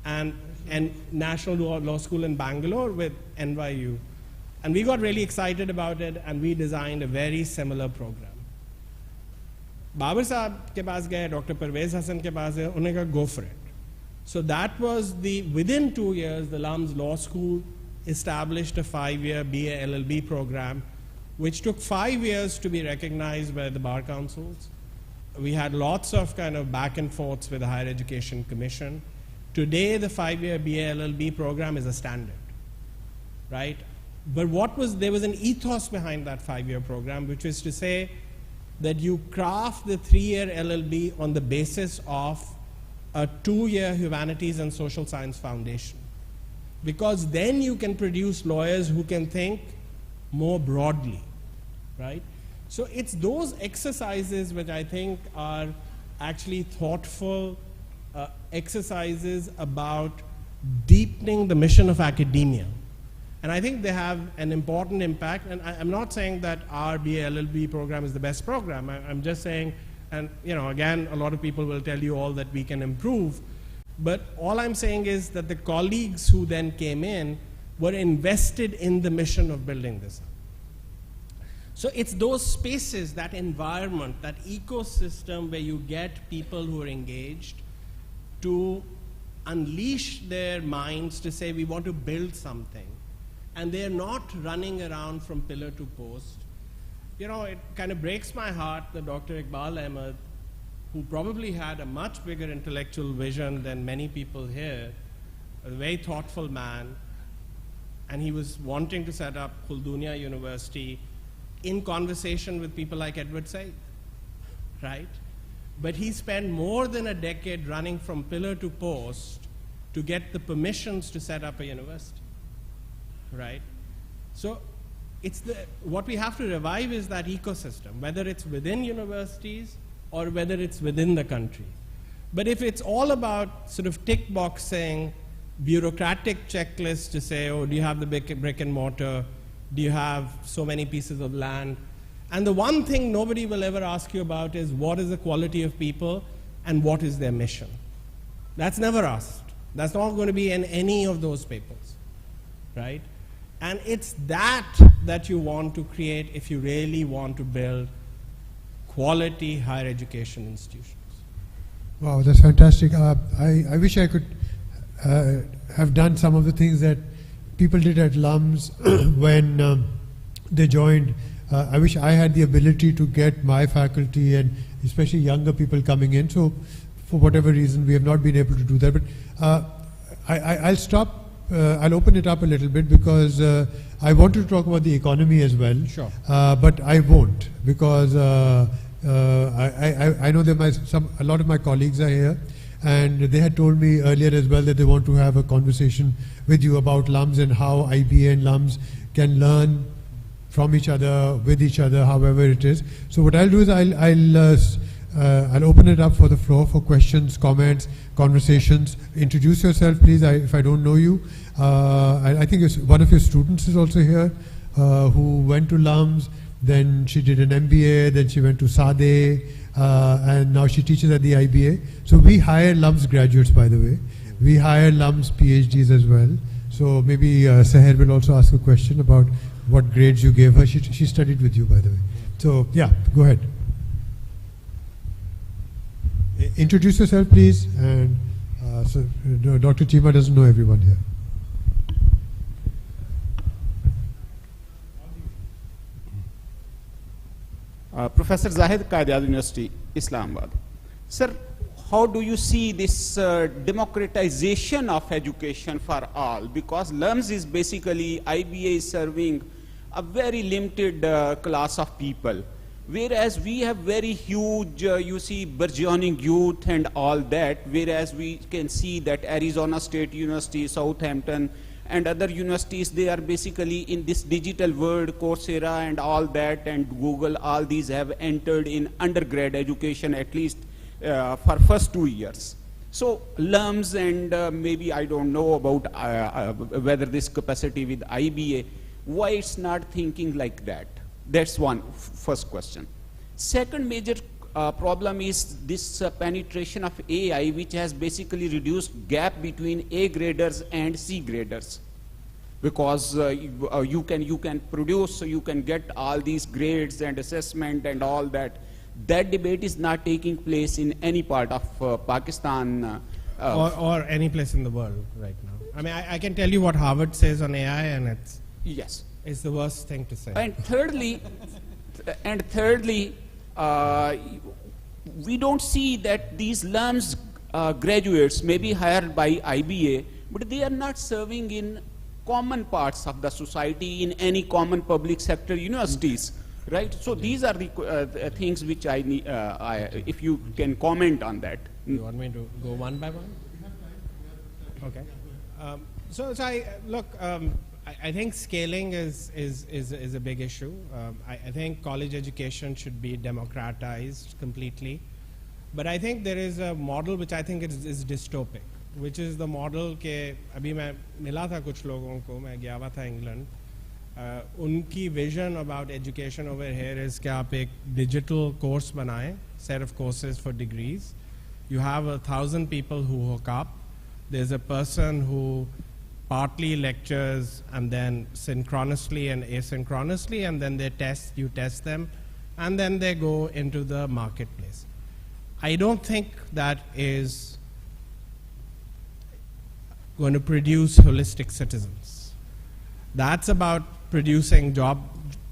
and National Law School in Bangalore with NYU. And we got really excited about it, and we designed a very similar program. Babar Saab के पास गए, Dr. Parvez Hassan के पास गए, उन्होंने कहा, go for it. So that was within 2 years, the LUMS Law School established a 5-year BA LLB program, which took 5 years to be recognized by the bar councils. We had lots of kind of back and forths with the Higher Education Commission. Today, the 5-year BA LLB program is a standard, right? But there was an ethos behind that 5-year program, which is to say that you craft the 3-year LLB on the basis of a 2-year humanities and social science foundation. Because then you can produce lawyers who can think more broadly, right? So it's those exercises which I think are actually thoughtful exercises about deepening the mission of academia. And I think they have an important impact. And I'm not saying that our BA LLB program is the best program. I'm just saying, and again, a lot of people will tell you all that we can improve. But all I'm saying is that the colleagues who then came in were invested in the mission of building this up. So it's those spaces, that environment, that ecosystem where you get people who are engaged to unleash their minds to say we want to build something, and they're not running around from pillar to post. You know, it kind of breaks my heart that Dr. Iqbal Ahmed, who probably had a much bigger intellectual vision than many people here, a very thoughtful man, and he was wanting to set up Khuldunia University in conversation with people like Edward Said, right? But he spent more than a decade running from pillar to post to get the permissions to set up a university, right? So what we have to revive is that ecosystem, whether it's within universities or whether it's within the country. But if it's all about sort of tick boxing, bureaucratic checklists to say, oh, do you have the brick and mortar? Do you have so many pieces of land? And the one thing nobody will ever ask you about is what is the quality of people and what is their mission. That's never asked. That's not going to be in any of those papers, right? And it's that you want to create if you really want to build quality higher education institutions. Wow, that's fantastic. I wish I could have done some of the things that people did at LUMS when they joined. I wish I had the ability to get my faculty and especially younger people coming in. So for whatever reason, we have not been able to do that. But I'll stop. I'll open it up a little bit because I wanted to talk about the economy as well. Sure. But I won't because I know that a lot of my colleagues are here, and they had told me earlier as well that they want to have a conversation with you about LUMS and how IBA and LUMS can learn from each other, with each other, however it is. So what I'll do is I'll open it up for the floor for questions, comments, conversations. Introduce yourself, please, if I don't know you. I think one of your students is also here who went to LUMS, then she did an MBA, then she went to SADE, and now she teaches at the IBA. So we hire LUMS graduates, by the way. We hire LUMS PhDs as well. So maybe Seher will also ask a question about what grades you gave her. She studied with you, by the way. So yeah, go ahead. Introduce yourself, please. And so Dr. Chima doesn't know everyone here. Professor Zahid, Qaid University, Islamabad. Sir, how do you see this democratization of education for all? Because LUMS is basically, IBA is serving a very limited class of people. Whereas we have very huge, you see, burgeoning youth and all that, whereas we can see that Arizona State University, Southampton, and other universities, they are basically in this digital world, Coursera and all that, and Google, all these have entered in undergrad education at least for first 2 years. So LUMS and maybe I don't know about whether this capacity with IBA, why it's not thinking like that? That's one first question. Second major problem is this penetration of AI, which has basically reduced gap between A graders and C graders. Because you can produce, so you can get all these grades and assessment and all that. That debate is not taking place in any part of Pakistan. Or any place in the world right now. I mean, I can tell you what Harvard says on AI, and it's the worst thing to say. And thirdly, we don't see that these LUMS graduates may be hired by IBA, but they are not serving in common parts of the society in any common public sector universities, right? So these are the things which I need, if you can comment on that. You want me to go one by one? Okay. So I think scaling is a big issue. I think college education should be democratized completely. But I think there is a model which I think is dystopic, which is the model के अभी मैं मिला था कुछ लोगों को, मैं गया हुआ था इंग्लैंड, उनकी vision about education over here is कि आप एक digital course बनाएं, set of courses for degrees. You have 1,000 people who hook up. There's a person who partly lectures and then synchronously and asynchronously, and then you test them, and then they go into the marketplace. I don't think that is, going to produce holistic citizens. That's about producing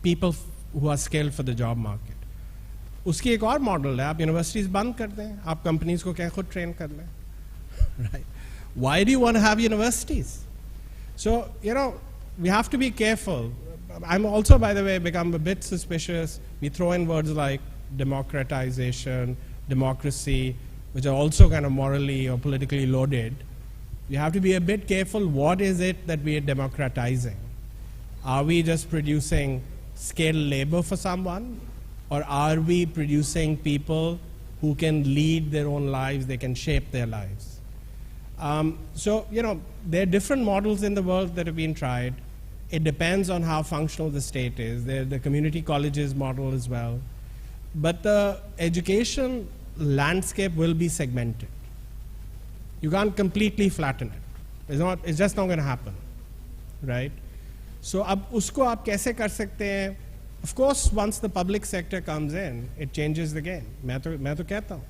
people who are skilled for the job market. उसकी एक और model है, आप universities बंद कर दें, आप companies को क्या खुद ट्रेन कर लें. Right? Why do you want to have universities? So, we have to be careful. I'm also, by the way, become a bit suspicious. We throw in words like democratization, democracy, which are also kind of morally or politically loaded. We have to be a bit careful. What is it that we are democratizing? Are we just producing skilled labor for someone? Or are we producing people who can lead their own lives, they can shape their lives? So, there are different models in the world that have been tried. It depends on how functional the state is. There's the community colleges model as well. But the education landscape will be segmented. You can't completely flatten it. It's just not going to happen, right? So, अब उसको आप कैसे कर सकते हैं? Of course, once the public sector comes in, it changes the game. मैं तो कहता हूँ.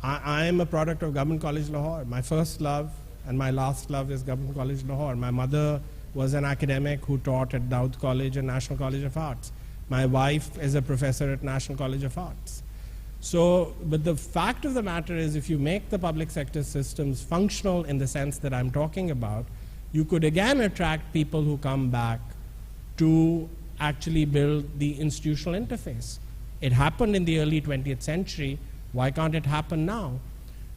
I am a product of Government College Lahore. My first love and my last love is Government College Lahore. My mother was an academic who taught at Daud College and National College of Arts. My wife is a professor at National College of Arts. So, but the fact of the matter is, if you make the public sector systems functional in the sense that I'm talking about, you could again attract people who come back to actually build the institutional interface. It happened in the early 20th century. Why can't it happen now?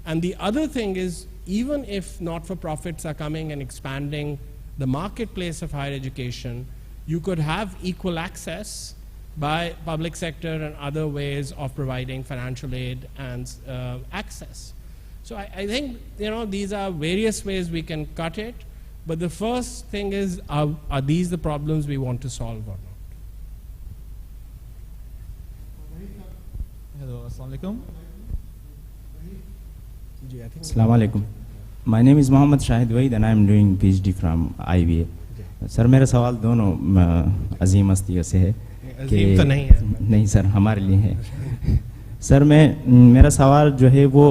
And the other thing is, even if not-for-profits are coming and expanding the marketplace of higher education, you could have equal access by public sector and other ways of providing financial aid and access. So I think, these are various ways we can cut it, but the first thing is, are these the problems we want to solve or not? Hello, Assalamu alaikum. Assalamu alaikum. My name is Mohammed Shahid Waid and I am doing PhD from IBA. Sir मेरा सवाल दोनों अजीम हस्तियों से है कि तो नहीं है. नहीं सर, हमारे लिए है. सर मेरा सवाल जो है वो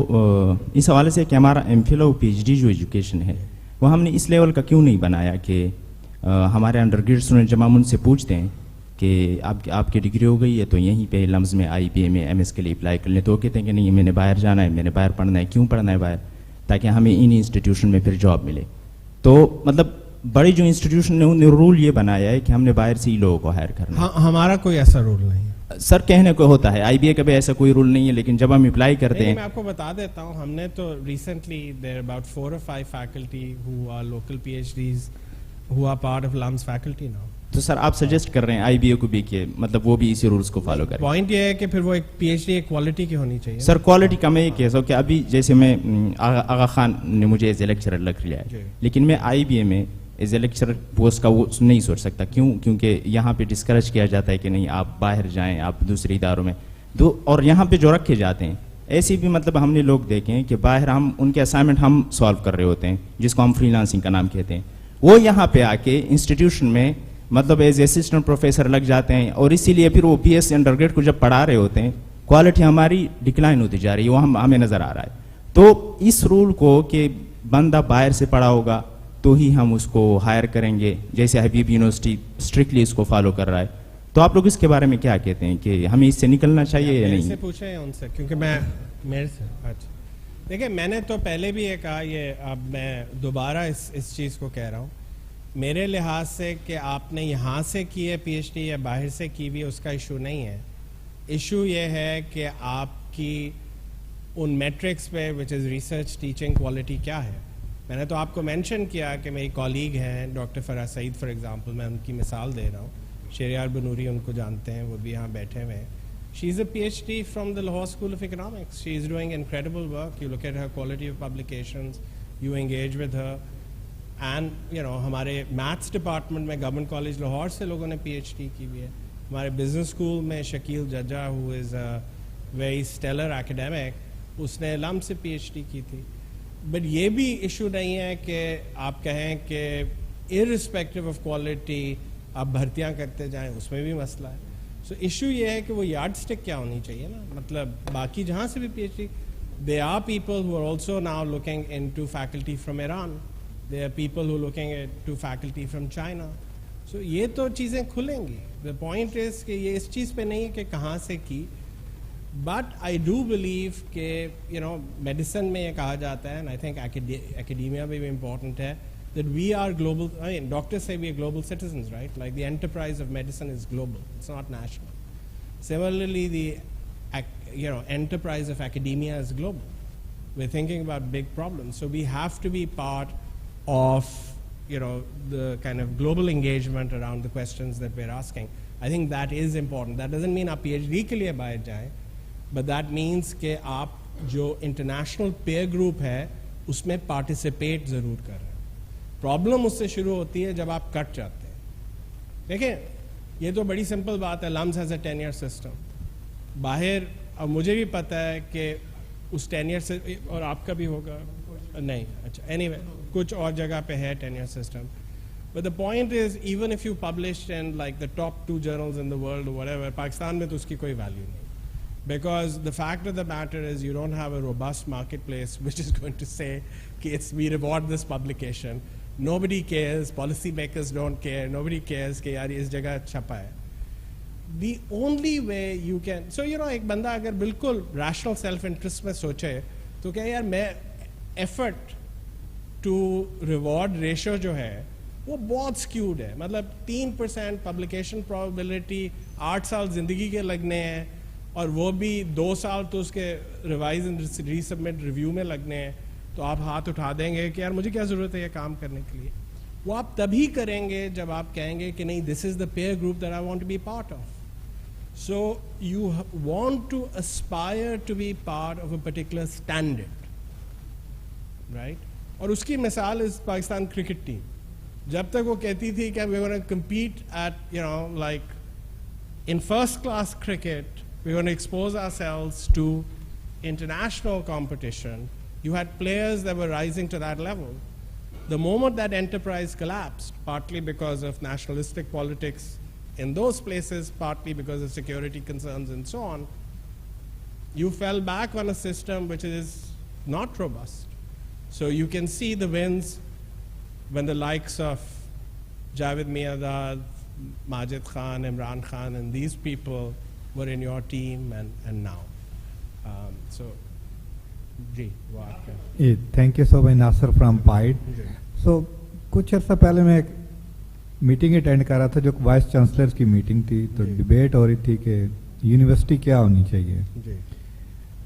इस हवाले से कि हमारा एमफिल और पीएचडी जो एजुकेशन है वो हमने इस लेवल का क्यों नहीं बनाया कि हमारे अंडरग्रेड स्टूडेंट जब हम उनसे पूछते हैं कि आपकी डिग्री हो गई है तो यहीं पे लम्स में IBA में MS के लिए अप्लाई कर लें, तो वो कहते हैं कि नहीं, मैंने बाहर जाना है, मैंने बाहर पढ़ना है. क्यों पढ़ना है बाहर? ताकि हमें इन इंस्टीट्यूशन में फिर जॉब मिले. तो मतलब बड़ी जो इंस्टीट्यूशन ने उन्होंने रूल ये बनाया है कि हमने बाहर से ही लोगों को हायर करना है. हमारा कोई ऐसा रूल नहीं है सर. कहने को होता है IBA का भी ऐसा कोई रूल नहीं है, लेकिन जब हम अप्लाई करते हैं. मैं आपको बता देता हूँ, हमने तो recently there about 4 or 5 faculty who are local PhDs who are part of LUMS faculty now. तो सर आप सजेस्ट कर रहे हैं IBA को भी कि मतलब वो भी इसी रूल्स को फॉलो करें? पॉइंट ये है कि फिर वो एक PhD एक क्वालिटी की होनी चाहिए. सर क्वालिटी का मैं ये कह सकता हूँ कि अभी जैसे मैं आगा खान ने मुझे एज ए लेक्चरर लग लिया है, लेकिन मैं IBA में एज ए लेक्चरर पोस्ट का वो नहीं सोच सकता. क्यों? क्योंकि यहाँ पे डिस्करेज किया जाता है कि नहीं आप बाहर जाएँ, आप दूसरे इदारों में और यहाँ पे जो रखे जाते हैं ऐसे भी मतलब हमने लोग देखे हैं कि बाहर हम उनके असाइनमेंट हम सॉल्व कर रहे होते हैं, जिसको हम फ्रीलांसिंग का नाम कहते हैं. वो यहाँ पे आके इंस्टीट्यूशन में मतलब एज असिस्टेंट प्रोफेसर लग जाते हैं और इसीलिए फिर वो BSc अंडरग्रेड को जब पढ़ा रहे होते हैं क्वालिटी हमारी डिक्लाइन होती जा रही है, वो हमें नज़र आ रहा है. तो इस रूल को कि बंदा बाहर से पढ़ा होगा तो ही हम उसको हायर करेंगे, जैसे हबीब यूनिवर्सिटी स्ट्रिक्टली इसको फॉलो कर रहा है, तो आप लोग इसके बारे में क्या कहते हैं कि हमें इससे निकलना चाहिए या नहीं? पूछे उनसे, क्योंकि मेरे से अच्छा देखिए, मैंने तो पहले भी ये कहा, ये अब मैं दोबारा इस चीज़ को कह रहा हूँ. मेरे लिहाज से कि आपने यहाँ से की है PhD या बाहर से की भी, उसका इशू नहीं है. इशू ये है कि आपकी उन मेट्रिक्स पे which is research teaching quality क्या है. मैंने तो आपको मेंशन किया कि मेरी कॉलीग हैं doctor Faraz Saeed for example, मैं उनकी मिसाल दे रहा हूँ. शहरियार बनूरी उनको जानते हैं, वो भी यहाँ बैठे हुए हैं. She is a PhD from the Lahore School of Economics. She is doing incredible work. You look at her quality of publications, you engage with her. And हमारे मैथ्स डिपार्टमेंट में गवर्नमेंट कॉलेज लाहौर से लोगों ने PhD की भी है. हमारे business school में Shakeel Jajja, who is a very stellar academic, उसने लम से PhD की थी. बट ये भी इशू नहीं है कि आप कहें कि इररिस्पेक्टिव ऑफ क्वालिटी आप भर्तियाँ करते जाएं, उसमें भी मसला है. सो इशू ये है कि वो यार्ड स्टिक क्या होनी चाहिए ना, मतलब बाकी जहाँ से भी PhD there are people who are also now looking into faculty from Iran. There are people who are looking into faculty from China. So ये तो चीज़ें खुलेंगी. The point is कि ये इस चीज़ पे नहीं कि कहाँ से की. But I do believe कि medicine में ये कहा जाता है, and I think academia भी important है, that we are global. I mean, doctors say we are global citizens, right? Like the enterprise of medicine is global. It's not national. Similarly, the enterprise of academia is global. We're thinking about big problems, so we have to be part of the kind of global engagement around the questions that we're asking. I think that is important. That doesn't mean आप PhD के लिए बाहर जाएं, but that means कि आप जो international peer group है उसमें participate ज़रूर कर रहे हैं. Problem उससे शुरू होती है जब आप कट जाते हैं. देखें, ये तो बड़ी simple बात है. LUMS has a 10-year system. बाहर अब मुझे भी पता है कि उस 10-year से, और आपका भी होगा नहीं, अच्छा, anyway, कुछ और जगह पे है 10-year system. But the point is, even if you published in like the top 2 journals in the world or whatever, Pakistan में तो उसकी कोई value नहीं. Because the fact of the matter is you don't have a robust marketplace which is going to say, we reward this publication. Nobody cares, policy makers don't care, nobody cares कि यार इस जगह छपा है. The only way you can, so एक बंदा अगर बिल्कुल rational self-interest में सोचे, तो क्या यार मैं effort to reward ratio जो है वो बहुत skewed है. मतलब 3% publication probability 8 साल जिंदगी के लगने हैं और वो भी 2 साल तो उसके revise and resubmit review में लगने हैं. तो आप हाथ उठा देंगे कि यार मुझे क्या ज़रूरत है ये काम करने के लिए. वो आप तभी करेंगे जब आप कहेंगे कि नहीं, this is the peer group that I want to be part of. So you want to aspire to be part of a particular standard, right? और उसकी मिसाल इस पाकिस्तान क्रिकेट टीम. जब तक वो कहती थी कि we're going to compete at, like in first class cricket, we're going to expose ourselves to international competition, you had players that were rising to that level. The moment that enterprise collapsed, partly because of nationalistic politics in those places, partly because of security concerns and so on, you fell back on a system which is not robust. So you can see the wins when the likes of Javed Miadad, Majid Khan, Imran Khan, and these people were in your team and now. Thank you so much, Nasser from PIDE. So, कुछ अर्सा पहले मैं एक meeting attend कर रहा था जो vice chancellor की meeting थी, तो डिबेट हो रही थी कि यूनिवर्सिटी क्या होनी चाहिए.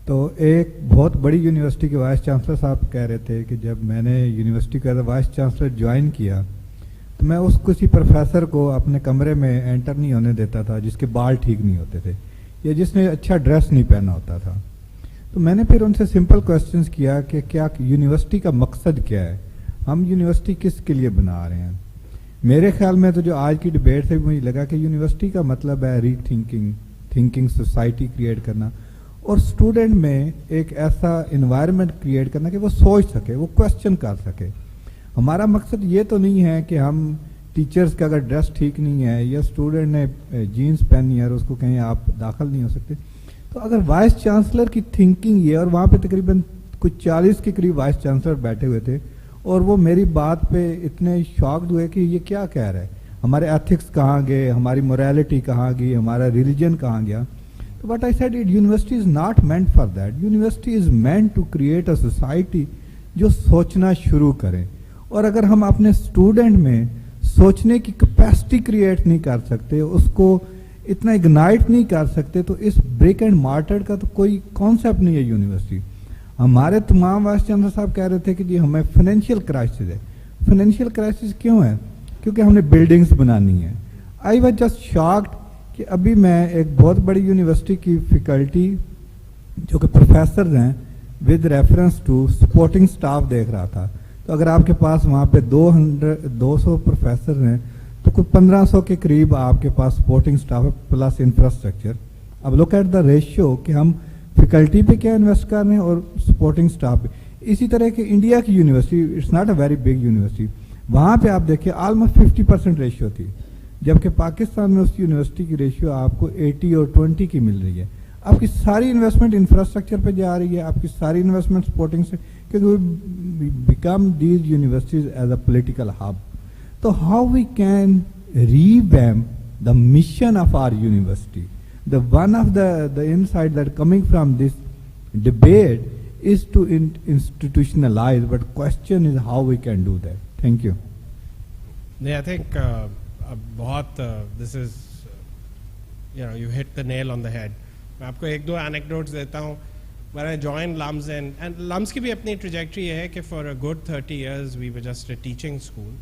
तो एक बहुत बड़ी यूनिवर्सिटी के वाइस चांसलर साहब कह रहे थे कि जब मैंने यूनिवर्सिटी का वाइस चांसलर ज्वाइन किया तो मैं किसी प्रोफेसर को अपने कमरे में एंटर नहीं होने देता था जिसके बाल ठीक नहीं होते थे या जिसने अच्छा ड्रेस नहीं पहना होता था. तो मैंने फिर उनसे सिंपल क्वेश्चंस किया कि क्या यूनिवर्सिटी का मकसद क्या है, हम यूनिवर्सिटी किस के लिए बना रहे हैं. मेरे ख्याल में तो जो आज की डिबेट से मुझे लगा कि यूनिवर्सिटी का मतलब है थिंकिंग सोसाइटी क्रिएट करना और स्टूडेंट में एक ऐसा इन्वायरमेंट क्रिएट करना कि वो सोच सके, वो क्वेश्चन कर सके. हमारा मकसद ये तो नहीं है कि हम टीचर्स का अगर ड्रेस ठीक नहीं है या स्टूडेंट ने जीन्स पहनी है और उसको कहीं आप दाखिल नहीं हो सकते. तो अगर वाइस चांसलर की थिंकिंग ये, और वहाँ पे तकरीबन कुछ 40 के करीब वाइस चांसलर बैठे हुए थे और वो मेरी बात पे इतने शॉक्ड हुए कि ये क्या कह रहा है, हमारे एथिक्स कहाँ गए, हमारी मोरालिटी कहाँ गई, हमारा रिलीजन कहाँ गया. तो but I said university is not meant for that. University is meant to create a society जो सोचना शुरू करें. और अगर हम अपने स्टूडेंट में सोचने की कैपेसिटी क्रिएट नहीं कर सकते, उसको इतना इग्नाइट नहीं कर सकते, तो इस ब्रिक एंड मार्टर का तो कोई कॉन्सेप्ट नहीं है यूनिवर्सिटी. हमारे तमाम वाइस चांसलर साहब कह रहे थे कि जी हमें फाइनेंशियल क्राइसिस है. फाइनेंशियल क्राइसिस क्यों है? क्योंकि हमने बिल्डिंग्स बनानी है. आई वाज जस्ट शॉक्ड कि अभी मैं एक बहुत बड़ी यूनिवर्सिटी की फैकल्टी जो कि प्रोफेसर हैं with reference to supporting staff देख रहा था. तो अगर आपके पास वहाँ पे 200 प्रोफेसर हैं तो कुछ 1500 के करीब आपके पास सपोर्टिंग स्टाफ है प्लस इंफ्रास्ट्रक्चर. अब लुक एट द रेशियो कि हम फैकल्टी पे क्या इन्वेस्ट कर रहे हैं और सपोर्टिंग स्टाफ पे. इसी तरह के इंडिया की university, it's not a very big university, वहाँ पे आप देखिए ऑलमोस्ट 50% रेशियो थी, जबकि पाकिस्तान में उस यूनिवर्सिटी की रेशियो आपको 80 और 20 की मिल रही है. आपकी सारी इन्वेस्टमेंट इंफ्रास्ट्रक्चर पे जा रही है, आपकी सारी इन्वेस्टमेंट सपोर्टिंग से, क्योंकि become these universities as a political hub. तो how we can revamp the mission of our university? The one of the insight that coming from this debate is to institutionalize, but question is how we can do that. Thank you. Yeah, I think this is, you hit the nail on the head. मैं आपको एक दो anecdotes देता हूँ. When I joined LUMS, and LUMS की भी अपनी trajectory है कि for a good 30 years we were just a teaching school,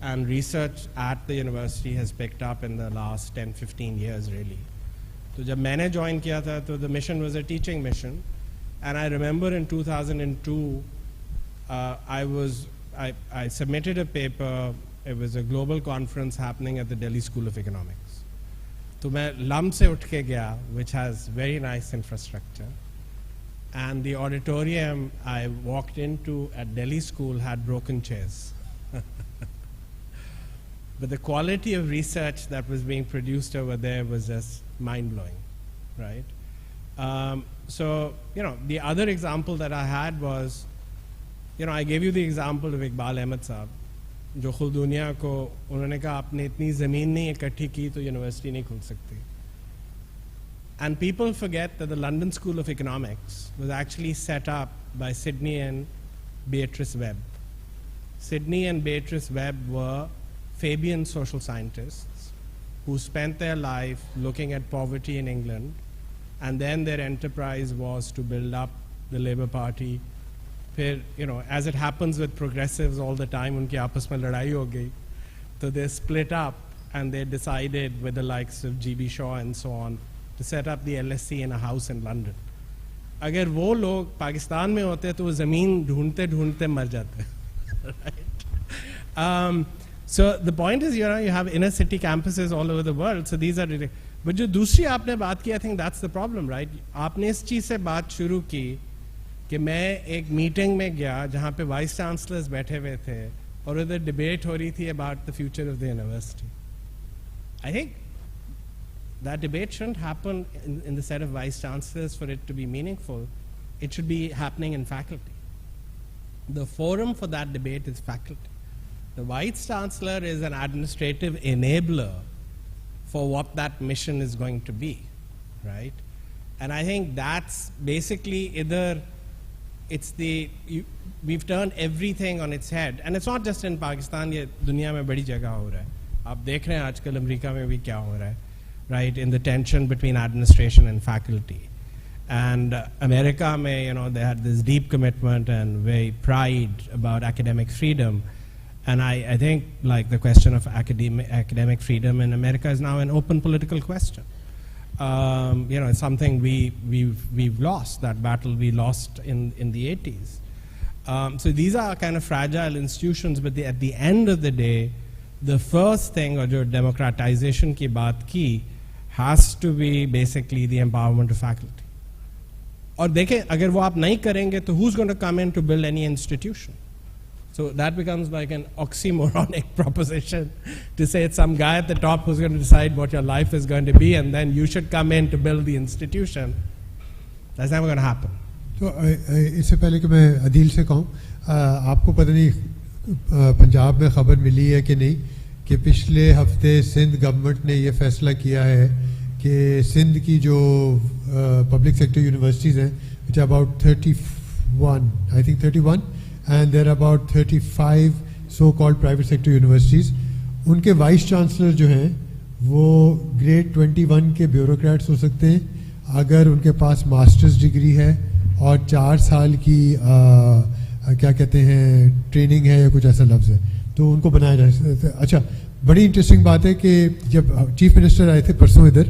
and research at the university has picked up in the last 10-15 years really. So जब मैंने join किया था, तो the mission was a teaching mission, and I remember in 2002 I submitted a paper. It was a global conference happening at the Delhi School of Economics. तो मैं LUM से उठ के गया, which has very nice infrastructure, and the auditorium I walked into at Delhi School had broken chairs. But the quality of research that was being produced over there was just mind-blowing, right? So, the other example that I had was, I gave you the example of Iqbal Ahmed Saab, जो खुल दुनिया को उन्होंने कहा आपने इतनी ज़मीन नहीं इकट्ठी की तो यूनिवर्सिटी नहीं खुल सकती. And people forget that the London School of Economics was actually set up by Sidney and Beatrice Webb. Sidney and Beatrice Webb were Fabian social scientists who spent their life looking at poverty in England, and then their enterprise was to build up the Labour Party. फिर, as it happens with progressives all the time, उनकी आपस में लड़ाई हो गई, so they split up and they decided with the likes of G.B. Shaw and so on to set up the LSE in a house in London. अगर वो लोग पाकिस्तान में होते तो वो ज़मीन ढूंढते ढूंढते मर जाते, right? So the point is, you have inner city campuses all over the world. So these are, but जो दूसरी आपने बात की, I think that's the problem, right? आपने इस चीज़ से बात शुरू की कि मैं एक मीटिंग में गया जहाँ पे वाइस चांसलर्स बैठे हुए थे और उधर डिबेट हो रही थी about the future of the university. I think that debate shouldn't happen in the set of vice chancellors for it to be meaningful. It should be happening in faculty. The forum for that debate is faculty. The vice chancellor is an administrative enabler for what that mission is going to be, right? And I think that's basically either we've turned everything on its head, and it's not just in Pakistan, ये दुनिया में बड़ी जगह हो रहा है. आप देख रहे हैं आजकल अमेरिका में भी क्या हो रहा है, right? In the tension between administration and faculty. And America में, they had this deep commitment and very pride about academic freedom. And I think like the question of academic freedom in America is now an open political question. It's something we've lost. That battle we lost in the 80s. So these are kind of fragile institutions, but at the end of the day, the first thing, or जो democratization की बात की, has to be basically the empowerment of faculty. और देखें, अगर वो आप नहीं करेंगे, तो who's going to come in to build any institution? So that becomes like an oxymoronic proposition to say it's some guy at the top who's going to decide what your life is going to be, and then you should come in to build the institution. That's never going to happen. तो इससे पहले कि मैं अदील से कहूँ, आपको पता नहीं पंजाब में खबर मिली है कि नहीं कि पिछले हफ्ते सिंध गवर्नमेंट ने ये फैसला किया है कि सिंध की जो पब्लिक सेक्टर यूनिवर्सिटीज़ हैं, which are about 31, I think 31, and there are about 35 so-called private sector universities. उनके वाइस चांसलर जो हैं वो ग्रेड 21 के ब्यूरोक्रेट्स हो सकते हैं अगर उनके पास मास्टर्स डिग्री है और 4 साल की क्या कहते हैं ट्रेनिंग है या कुछ ऐसा लफ्ज़ है, तो उनको बनाया जा सकता है. अच्छा, बड़ी इंटरेस्टिंग बात है कि जब चीफ मिनिस्टर आए थे परसों इधर,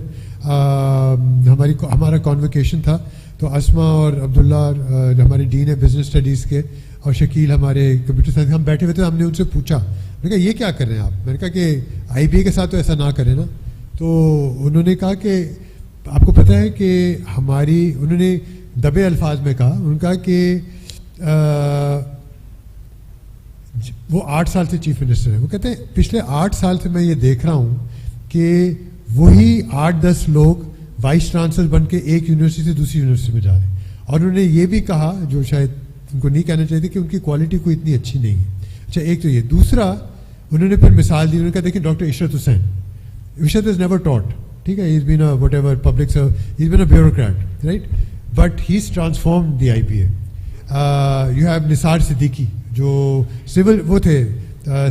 हमारा कॉन्वोकेशन था, तो असमा और अब्दुल्ला हमारे डीन है बिजनेस स्टडीज़ के और शकील हमारे कंप्यूटर साइंस, हम बैठे हुए थे. हमने उनसे पूछा, मैंने कहा ये क्या कर रहे हैं आप? मैंने कहा कि IBA के साथ तो ऐसा ना करें ना. तो उन्होंने कहा कि आपको पता है कि उन्होंने दबे अल्फाज में कहा, उनका कि वो 8 साल से चीफ मिनिस्टर है. वो कहते हैं पिछले 8 साल से मैं ये देख रहा हूँ कि वही 8-10 लोग वाइस चांसलर बन के एक यूनिवर्सिटी से दूसरी यूनिवर्सिटी में जा रहे हैं। और उन्होंने ये भी कहा, जो शायद उनको नहीं कहना चाहिए, कि उनकी क्वालिटी कोई इतनी अच्छी नहीं है। अच्छा, एक तो ये। दूसरा, उन्होंने फिर मिसाल दी, उन्होंने कहा देखिए doctor Ishrat Hussain, Ishrat is never taught, ठीक है, he is been a whatever public serve, he is been a bureaucrat, right, but he is transformed the IBA। You have Nisar Siddiqui, जो सिविल वो थे,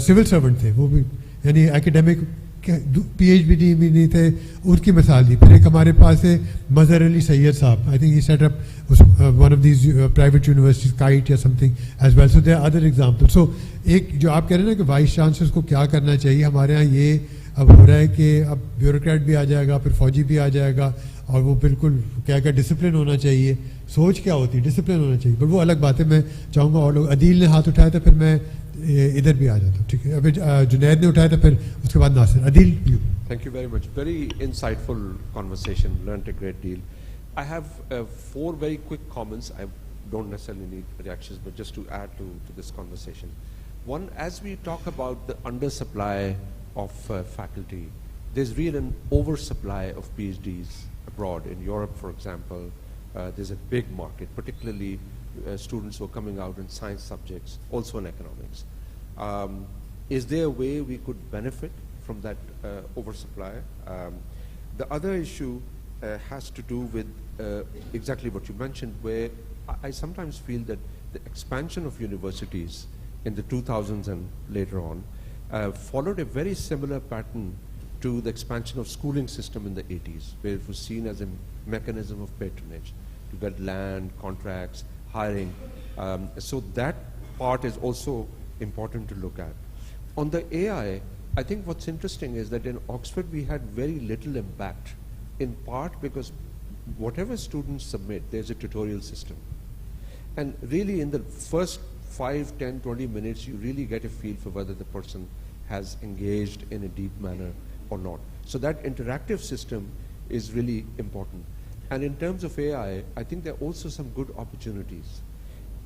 सिविल सर्वेंट थे, वो भी यानी एकेडमिक PhD भी नहीं थे, उनकी मिसाल दी। फिर एक हमारे पास है मजहर Ali Syed sahab, I think he set up one of these private universities, Kite या something as well. So there are other example. So एक जो आप कह रहे हैं ना कि वाइस चांसलर को क्या करना चाहिए, हमारे यहाँ ये अब हो रहा है कि अब ब्यूरोक्रेट भी आ जाएगा, फिर फौजी भी आ जाएगा, और वो बिल्कुल क्या क्या डिसिप्लिन होना चाहिए, सोच क्या होती है, डिसिप्लिन होना चाहिए। पर वो अलग बात है। मैं चाहूँगा और लोग, अदील ने हाथ उठाया था, फिर मैं इधर भी आ जाता हूँ, ठीक है। अभी जुनैद ने उठाया था, फिर उसके बाद Nasir. Adeel, you. Thank you very much. Very insightful conversation. Learned a great deal. I have 4 very quick comments. I don't necessarily need reactions, but just to add to this conversation. One, as we talk about the undersupply of faculty, there's really an oversupply of PhDs abroad. In Europe, for example, there's a big market, particularly students who are coming out in science subjects, also in economics. Is there a way we could benefit from that oversupply? The other issue has to do with exactly what you mentioned, where I sometimes feel that the expansion of universities in the 2000s and later on followed a very similar pattern to the expansion of schooling system in the 80s, where it was seen as a mechanism of patronage to get land, contracts, hiring. So that part is also important to look at. On the AI, I think what's interesting is that in Oxford we had very little impact, in part because whatever students submit, there's a tutorial system. And really in the first 5, 10, 20 minutes, you really get a feel for whether the person has engaged in a deep manner or not. So that interactive system is really important. And in terms of AI, I think there are also some good opportunities.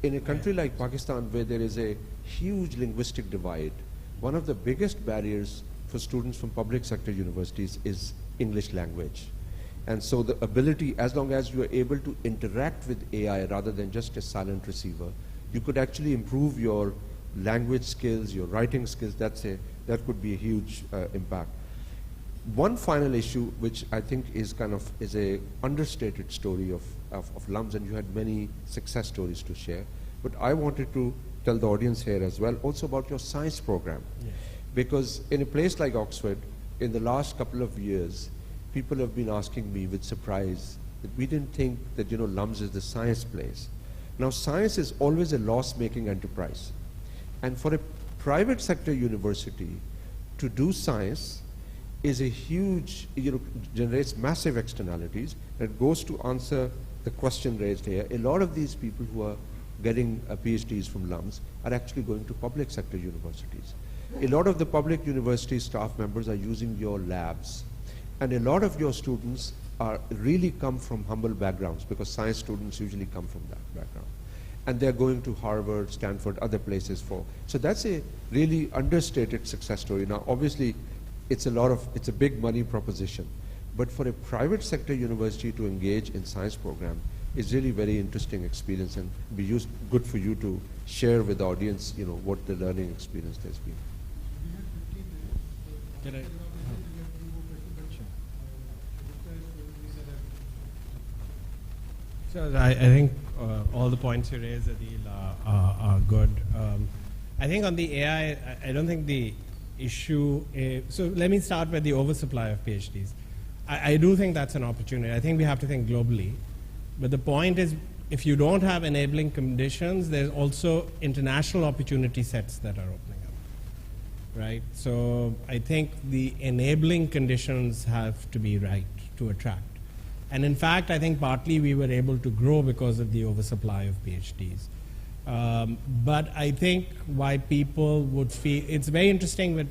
In a country like Pakistan, where there is a huge linguistic divide, one of the biggest barriers for students from public sector universities is English language. And so the ability, as long as you are able to interact with AI rather than just a silent receiver, you could actually improve your language skills, your writing skills. That could be a huge impact. One final issue, which I think is is a understated story of LUMS, and you had many success stories to share, but I wanted to tell the audience here as well also about your science program. Yes. Because in a place like Oxford, in the last couple of years, people have been asking me with surprise that we didn't think that LUMS is the science place. Now science is always a loss-making enterprise, and for a private sector university to do science is a huge, generates massive externalities, and it goes to answer the question raised here. A lot of these people who are getting PhDs from LUMS are actually going to public sector universities. A lot of the public university staff members are using your labs, and a lot of your students are really come from humble backgrounds, because science students usually come from that background, and they're going to Harvard, Stanford, other places for. So that's a really understated success story. Now obviously it's a big money proposition, but for a private sector university to engage in science program is really very interesting experience, and be good for you to share with the audience, what the learning experience has been. So I think all the points you raised, Adil, are good. I think on the AI, I don't think the issue is, so let me start with the oversupply of PhDs. I do think that's an opportunity. I think we have to think globally. But the point is, if you don't have enabling conditions, there's also international opportunity sets that are opening up, right? So I think the enabling conditions have to be right to attract. And in fact, I think partly we were able to grow because of the oversupply of PhDs. But I think why people would feel, it's very interesting that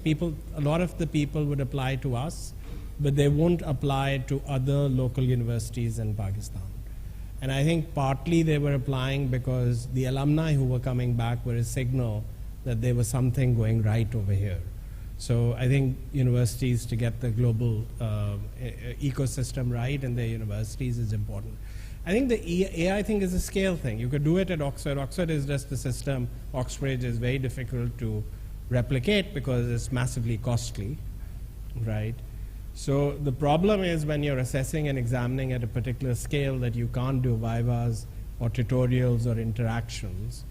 a lot of the people would apply to us, but they won't apply to other local universities in Pakistan. And I think partly they were applying because the alumni who were coming back were a signal that there was something going right over here. So I think universities, to get the global ecosystem right in their universities is important. I think the AI thing is a scale thing. You could do it at Oxford. Oxford is just the system. Oxbridge is very difficult to replicate because it's massively costly, right? So the problem is when you're assessing and examining at a particular scale that you can't do vivas or tutorials or interactions,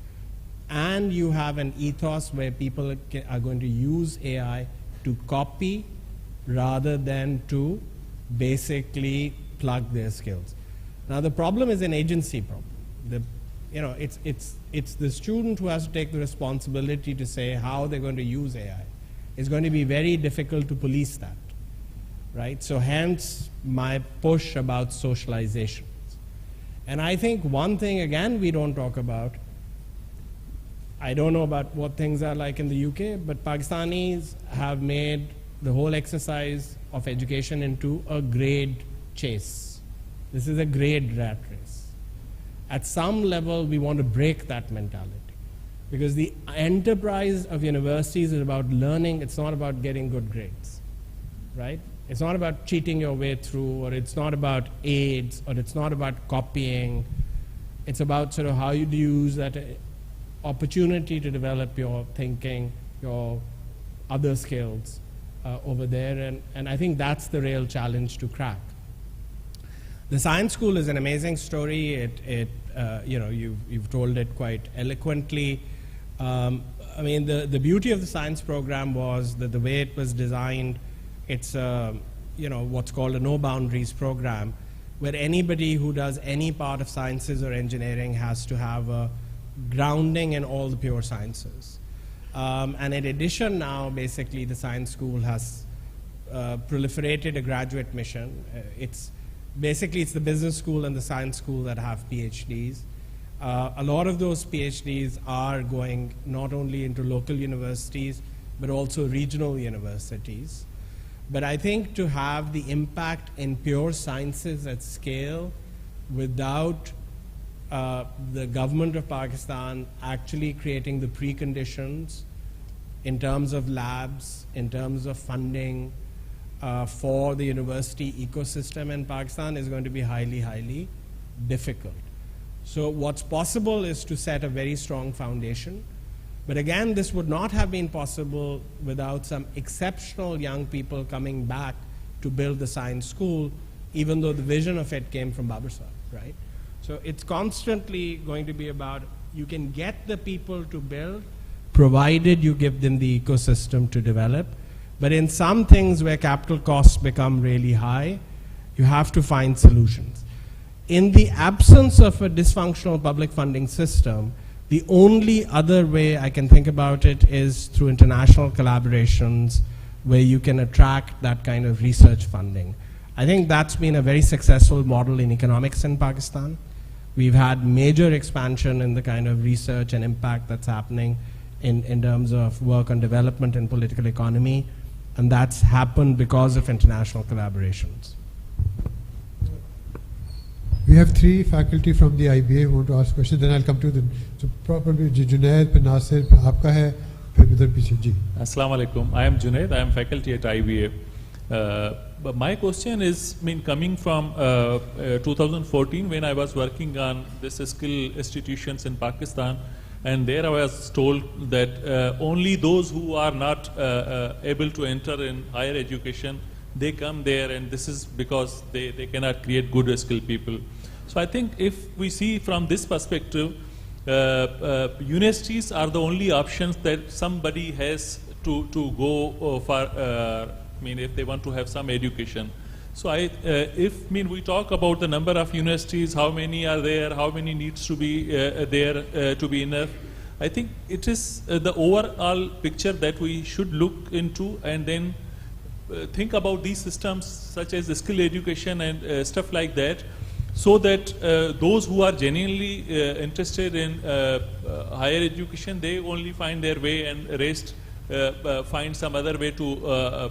and you have an ethos where people are going to use AI to copy rather than to basically plug their skills. Now the problem is an agency problem. It's the student who has to take the responsibility to say how they're going to use AI. It's going to be very difficult to police that, right? So hence my push about socialization. And I think one thing, again, we don't talk about, I don't know about what things are like in the UK, but Pakistanis have made the whole exercise of education into a grade chase. This is a grade rat race. At some level, we want to break that mentality. Because the enterprise of universities is about learning, it's not about getting good grades, right? It's not about cheating your way through, or it's not about aids, or it's not about copying. It's about sort of how you use that opportunity to develop your thinking, your other skills over there, and I think that's the real challenge to crack. The science school is an amazing story. You've told it quite eloquently. I mean, the beauty of the science program was that the way it was designed, it's what's called a no boundaries program, where anybody who does any part of sciences or engineering has to have a grounding in all the pure sciences. And in addition now, basically, the science school has proliferated a graduate mission. Basically, it's the business school and the science school that have PhDs. A lot of those PhDs are going not only into local universities, but also regional universities. But I think to have the impact in pure sciences at scale without the government of Pakistan actually creating the preconditions in terms of labs, in terms of funding, for the university ecosystem in Pakistan is going to be highly, highly difficult. So what's possible is to set a very strong foundation. But again, this would not have been possible without some exceptional young people coming back to build the science school, even though the vision of it came from Babar Sahib, right? So it's constantly going to be about, you can get the people to build, provided you give them the ecosystem to develop. But in some things where capital costs become really high, you have to find solutions. In the absence of a dysfunctional public funding system, the only other way I can think about it is through international collaborations where you can attract that kind of research funding. I think that's been a very successful model in economics in Pakistan. We've had major expansion in the kind of research and impact that's happening in terms of work on development and political economy. And that's happened because of international collaborations. We have three faculty from the IBA who want to ask questions, then I'll come to them. So probably Junaid, then Nasir, aapka hai, phir idhar piche ji. Assalamu alaikum. I am Junaid. I am faculty at IBA. But my question is, coming from 2014 when I was working on this skill institutions in Pakistan, and there I was told that only those who are not able to enter in higher education, they come there, and this is because they cannot create good skilled people. So I think if we see from this perspective, universities are the only options that somebody has to go for, if they want to have some education. So if we talk about the number of universities, how many are there, how many needs to be there to be enough, I think it is the overall picture that we should look into, and then think about these systems such as the skill education and stuff like that, so that those who are genuinely interested in higher education, they only find their way, and rest find some other way to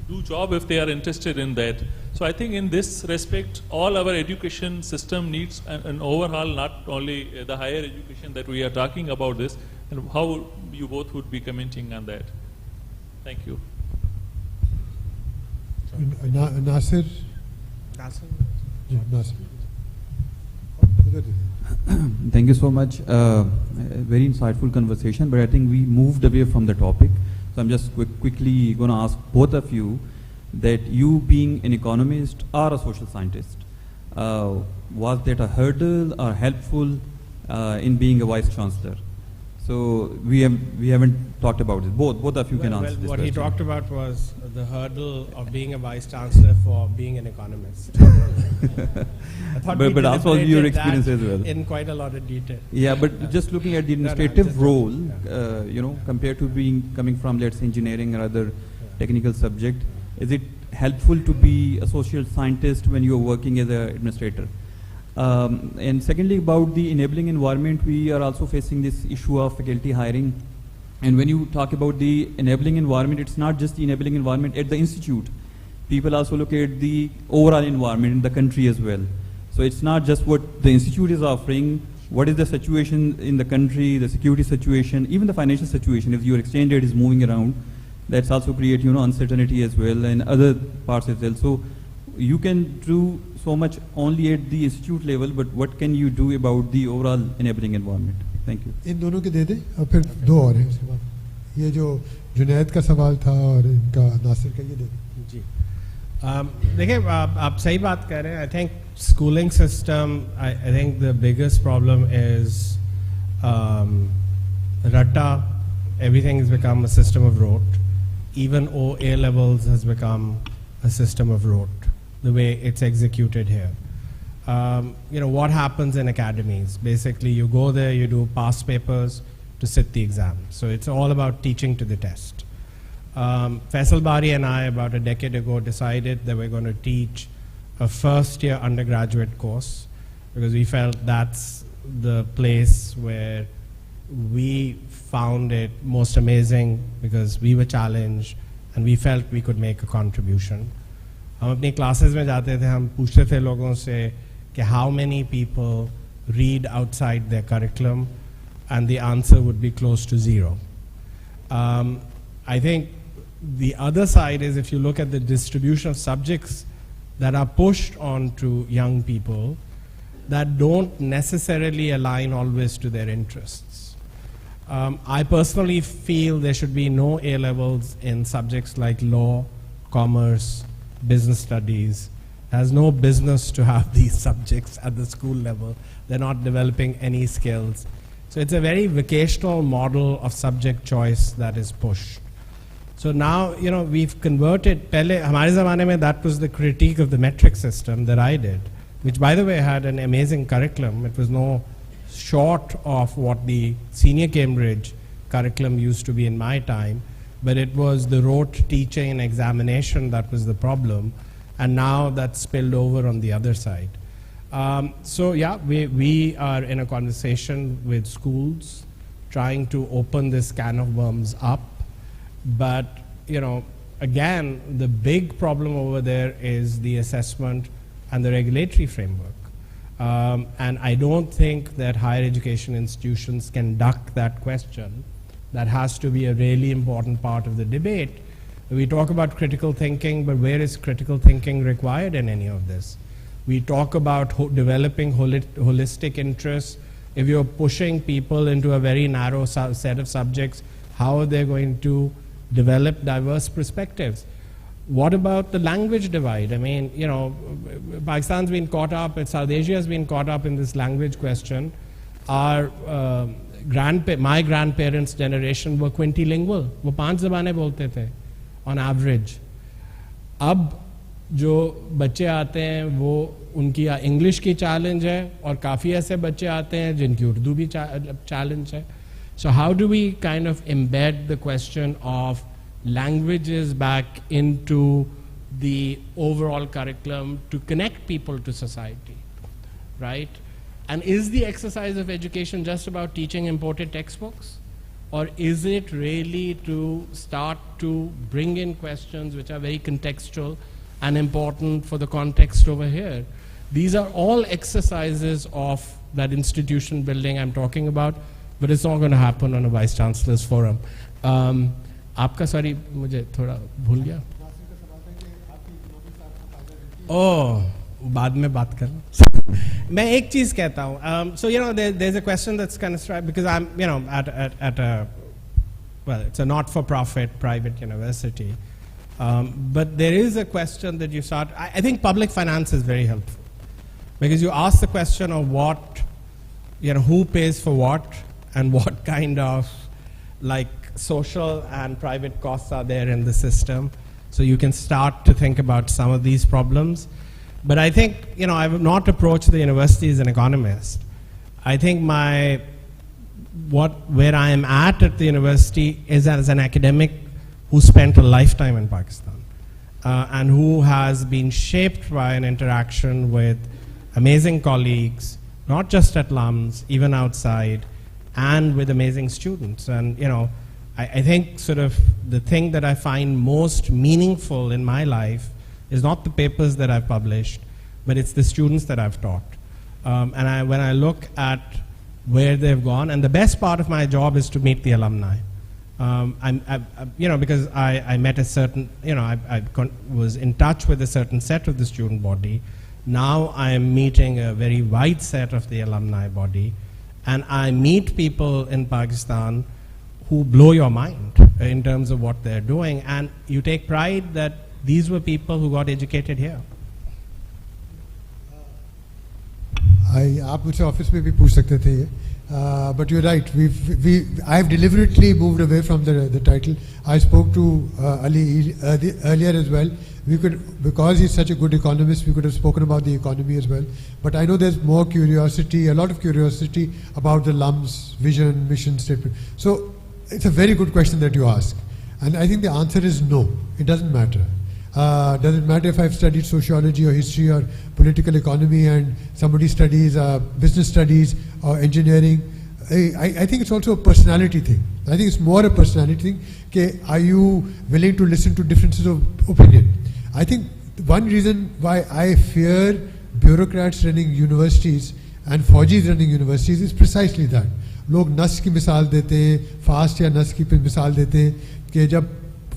do job if they are interested in that. So I think in this respect, all our education system needs an overhaul, not only the higher education that we are talking about this, and how you both would be commenting on that. Thank you. Nasir? Thank you so much. Very insightful conversation, but I think we moved away from the topic. So I'm just quickly going to ask both of you that you being an economist or a social scientist, was that a hurdle or helpful in being a vice chancellor? So we haven't talked about it. Both of you can answer this what question. he talked about was the hurdle of being a vice chancellor for being an economist. I thought we but also your deliberated experience that as well. in quite a lot of detail. Yeah, but just looking at the administrative role, you know, compared to coming from, let's say, engineering or other technical subject, is it helpful to be a social scientist when you're working as an administrator? And secondly, about the enabling environment, we are also facing this issue of faculty hiring. And when you talk about the enabling environment, it's not just the enabling environment at the institute. People also look at the overall environment in the country as well. So it's not just what the institute is offering, what is the situation in the country, the security situation, even the financial situation. If your exchange rate is moving around, that's also create, you know, uncertainty as well and other parts as well. So you can do so much only at the institute level, but what can you do about the overall enabling environment? Thank you. इन दोनों के दे दें और फिर दो और हैं उसके बाद. ये जो जुनैद का सवाल था और इनका नासिर का ये दे दें. जी. देखिए आप सही बात कर रहे हैं. I think schooling system, I think the biggest problem is ratta. Everything has become a system of rote. Even A levels has become a system of rote, the way it's executed here. You know, what happens in academies? Basically, you go there, you do past papers to sit the exam. So it's all about teaching to the test. Faisal Bari and I, about a decade ago, decided that we're going to teach a first-year undergraduate course because we felt that's the place where we found it most amazing because we were challenged and we felt we could make a contribution. हम अपनी classes में जाते थे, हम पूछते थे लोगों से कि how many people read outside their curriculum, and the answer would be close to 0. I think the other side is if you look at the distribution of subjects that are pushed onto young people that don't necessarily align always to their interests. I personally feel there should be no A levels in subjects like law, commerce, business studies. Has no business to have these subjects at the school level. They're not developing any skills. So it's a very vocational model of subject choice that is pushed. So now, you know, we've converted, pehle, hamare zamane mein that was the critique of the metric system that I did, which by the way had an amazing curriculum. It was no short of what the senior Cambridge curriculum used to be in my time, but it was the rote teaching and examination that was the problem, and now that's spilled over on the other side. So yeah, we are in a conversation with schools trying to open this can of worms up, but you know, again, the big problem over there is the assessment and the regulatory framework. And I don't think that higher education institutions can duck that question. That has to be a really important part of the debate. We talk about critical thinking, but where is critical thinking required in any of this? We talk about developing holistic interests. If you're pushing people into a very narrow set of subjects, how are they going to develop diverse perspectives? What about the language divide? I mean, you know, Pakistan's been caught up, South Asia has been caught up in this language question. Our my grandparents' generation were quintilingual. वो 5 ज़बानें बोलते थे on average. अब जो बच्चे आते हैं वो उनकी इंग्लिश की चैलेंज है और काफ़ी ऐसे बच्चे आते हैं जिनकी उर्दू भी चैलेंज है. So how do we kind of embed the question of languages back into the overall curriculum to connect people to society, right? And is the exercise of education just about teaching imported textbooks? Or is it really to start to bring in questions which are very contextual and important for the context over here? These are all exercises of that institution building I'm talking about, but it's not going to happen on a Vice Chancellor's forum. आपका sorry मुझे थोड़ा भूल गया. ओह, बाद में बात कर. मैं एक चीज कहता हूँ. So there's a question that's kind of struck because I'm at a well, it's a not-for-profit private university, but there is a question that you start. I think public finance is very helpful because you ask the question of what, who pays for what and what kind of like social and private costs are there in the system. So you can start to think about some of these problems. But I think, I would not approach the university as an economist. I think where I am at the university is as an academic who spent a lifetime in Pakistan and who has been shaped by an interaction with amazing colleagues, not just at LUMS, even outside, and with amazing students. And, I think sort of the thing that I find most meaningful in my life is not the papers that I've published, but it's the students that I've taught. And when I look at where they've gone, and the best part of my job is to meet the alumni. Because I met a certain, I was in touch with a certain set of the student body. Now I am meeting a very wide set of the alumni body, and I meet people in Pakistan who blow your mind in terms of what they're doing, and you take pride that these were people who got educated here. आप मुझसे office में भी पूछ सकते थे ये, but you're right. I've deliberately moved away from the title. I spoke to Ali earlier as well. We could, because he's such a good economist, we could have spoken about the economy as well. But I know there's more curiosity, a lot of curiosity about the LUMS vision, mission statement. So it's a very good question that you ask, and I think the answer is no. It doesn't matter. Doesn't matter if I've studied sociology or history or political economy and somebody studies business studies or engineering. I think it's also a personality thing. I think it's more a personality thing. Okay, are you willing to listen to differences of opinion? I think one reason why I fear bureaucrats running universities and Fauji's running universities is precisely that. लोग नस की मिसाल देते हैं, fast या नस की मिसाल देते हैं कि जब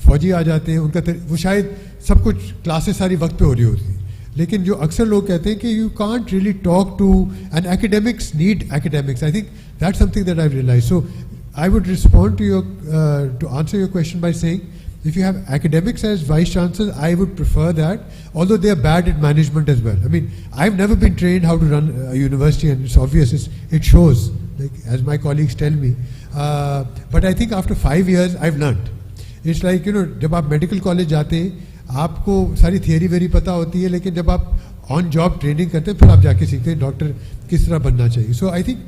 फौजी आ जाते हैं उनका वो शायद सब कुछ क्लासेस सारी वक्त पे हो रही होती हैं, लेकिन जो अक्सर लोग कहते हैं कि you can't really talk to, and academics need academics. I think that's something that I've realized. So I would respond to your to answer your question by saying, if you have academics as vice chancellors, I would prefer that, although they are bad at management as well. I mean, I've never been trained how to run a university, and it's obvious, it shows, like, as my colleagues tell me. But I think after 5 years, I've learned. It's like, जब आप medical college जाते हैं, आपको सारी theory very पता होती है, लेकिन जब आप on job training करते हैं, फिर आप जाके सीखते हैं डॉक्टर किस तरह बनना चाहिए. So I think,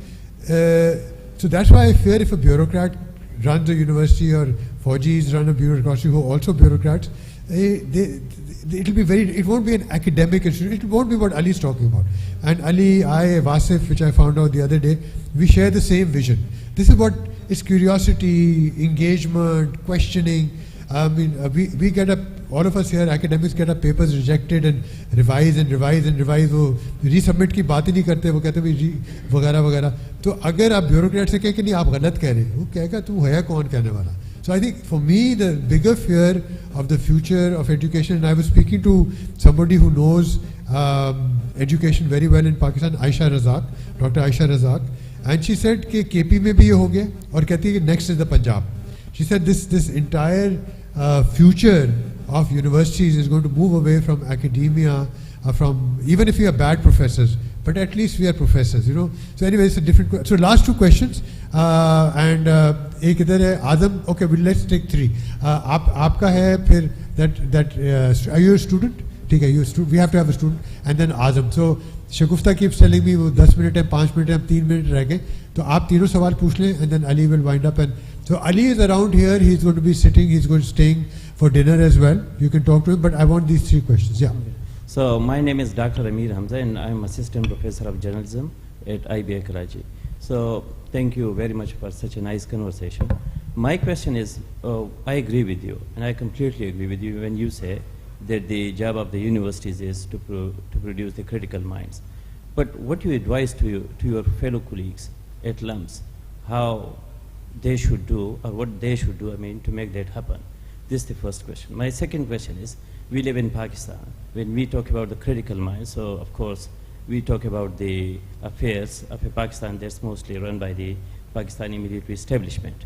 so that's why I fear if a bureaucrat runs a university or Fauji's run a bureaucracy who are also bureaucrats, it won't be an academic institute. It won't be what Ali's talking about. And Ali, Wasif, which I found out the other day, we share the same vision. This is what is curiosity, engagement, questioning. I mean, we get up, all of us here, academics get up papers rejected and revise and revise and revise. वो resubmit की बात ही नहीं करते, वो कहते हैं वगैरह वगैरह. तो अगर आप bureaucrat से कहें कि नहीं आप गलत कह रहे हैं, वो कहेगा तू है कौन कहने वाला. So I think for me the bigger fear of the future of education, and I was speaking to somebody who knows education very well in Pakistan, Dr. Aisha Razak, and she said कि KP में भी ये हो गया और कहती है कि next is the Punjab. She said this entire future of universities is going to move away from academia, from even if we are bad professors, but at least we are professors, So anyway, it's a different. So last two questions, and एक इधर है Azam. Okay, well, let's take three. आपका है फिर that are you a student? ठीक है, you a student. We have to have a student, and then Azam. So Shagufta keeps telling me वो 10 minute है, 5 मिनट है, हम 3 मिनट रह गए. तो आप तीनों सवाल पूछ लें, and then Ali will wind up. And so Ali is around here. He's going to be sitting. He's going to staying for dinner as well. You can talk to him. But I want these three questions. Yeah. So my name is Dr. Amir Hamza, and I'm assistant professor of journalism at IBA Karachi. So thank you very much for such a nice conversation. My question is, I agree with you, and I completely agree with you when you say that the job of the universities is to produce the critical minds. But what you advise to your fellow colleagues at LUMS, how they should do, or what they should do, I mean, to make that happen? This is the first question. My second question is, we live in Pakistan. When we talk about the critical minds, so of course, we talk about the affairs of Pakistan that's mostly run by the Pakistani military establishment.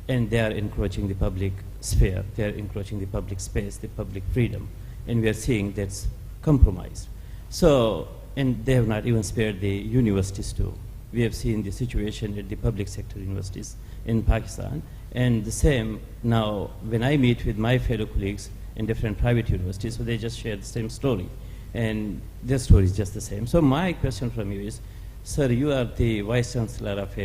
And they are encroaching the public sphere, they are encroaching the public space, the public freedom. And we are seeing that's compromised. So, and they have not even spared the universities too. We have seen the situation at the public sector universities in Pakistan. And the same now, when I meet with my fellow colleagues in different private universities, so they just share the same story. And their story is just the same. So my question from you is, sir, you are the Vice Chancellor of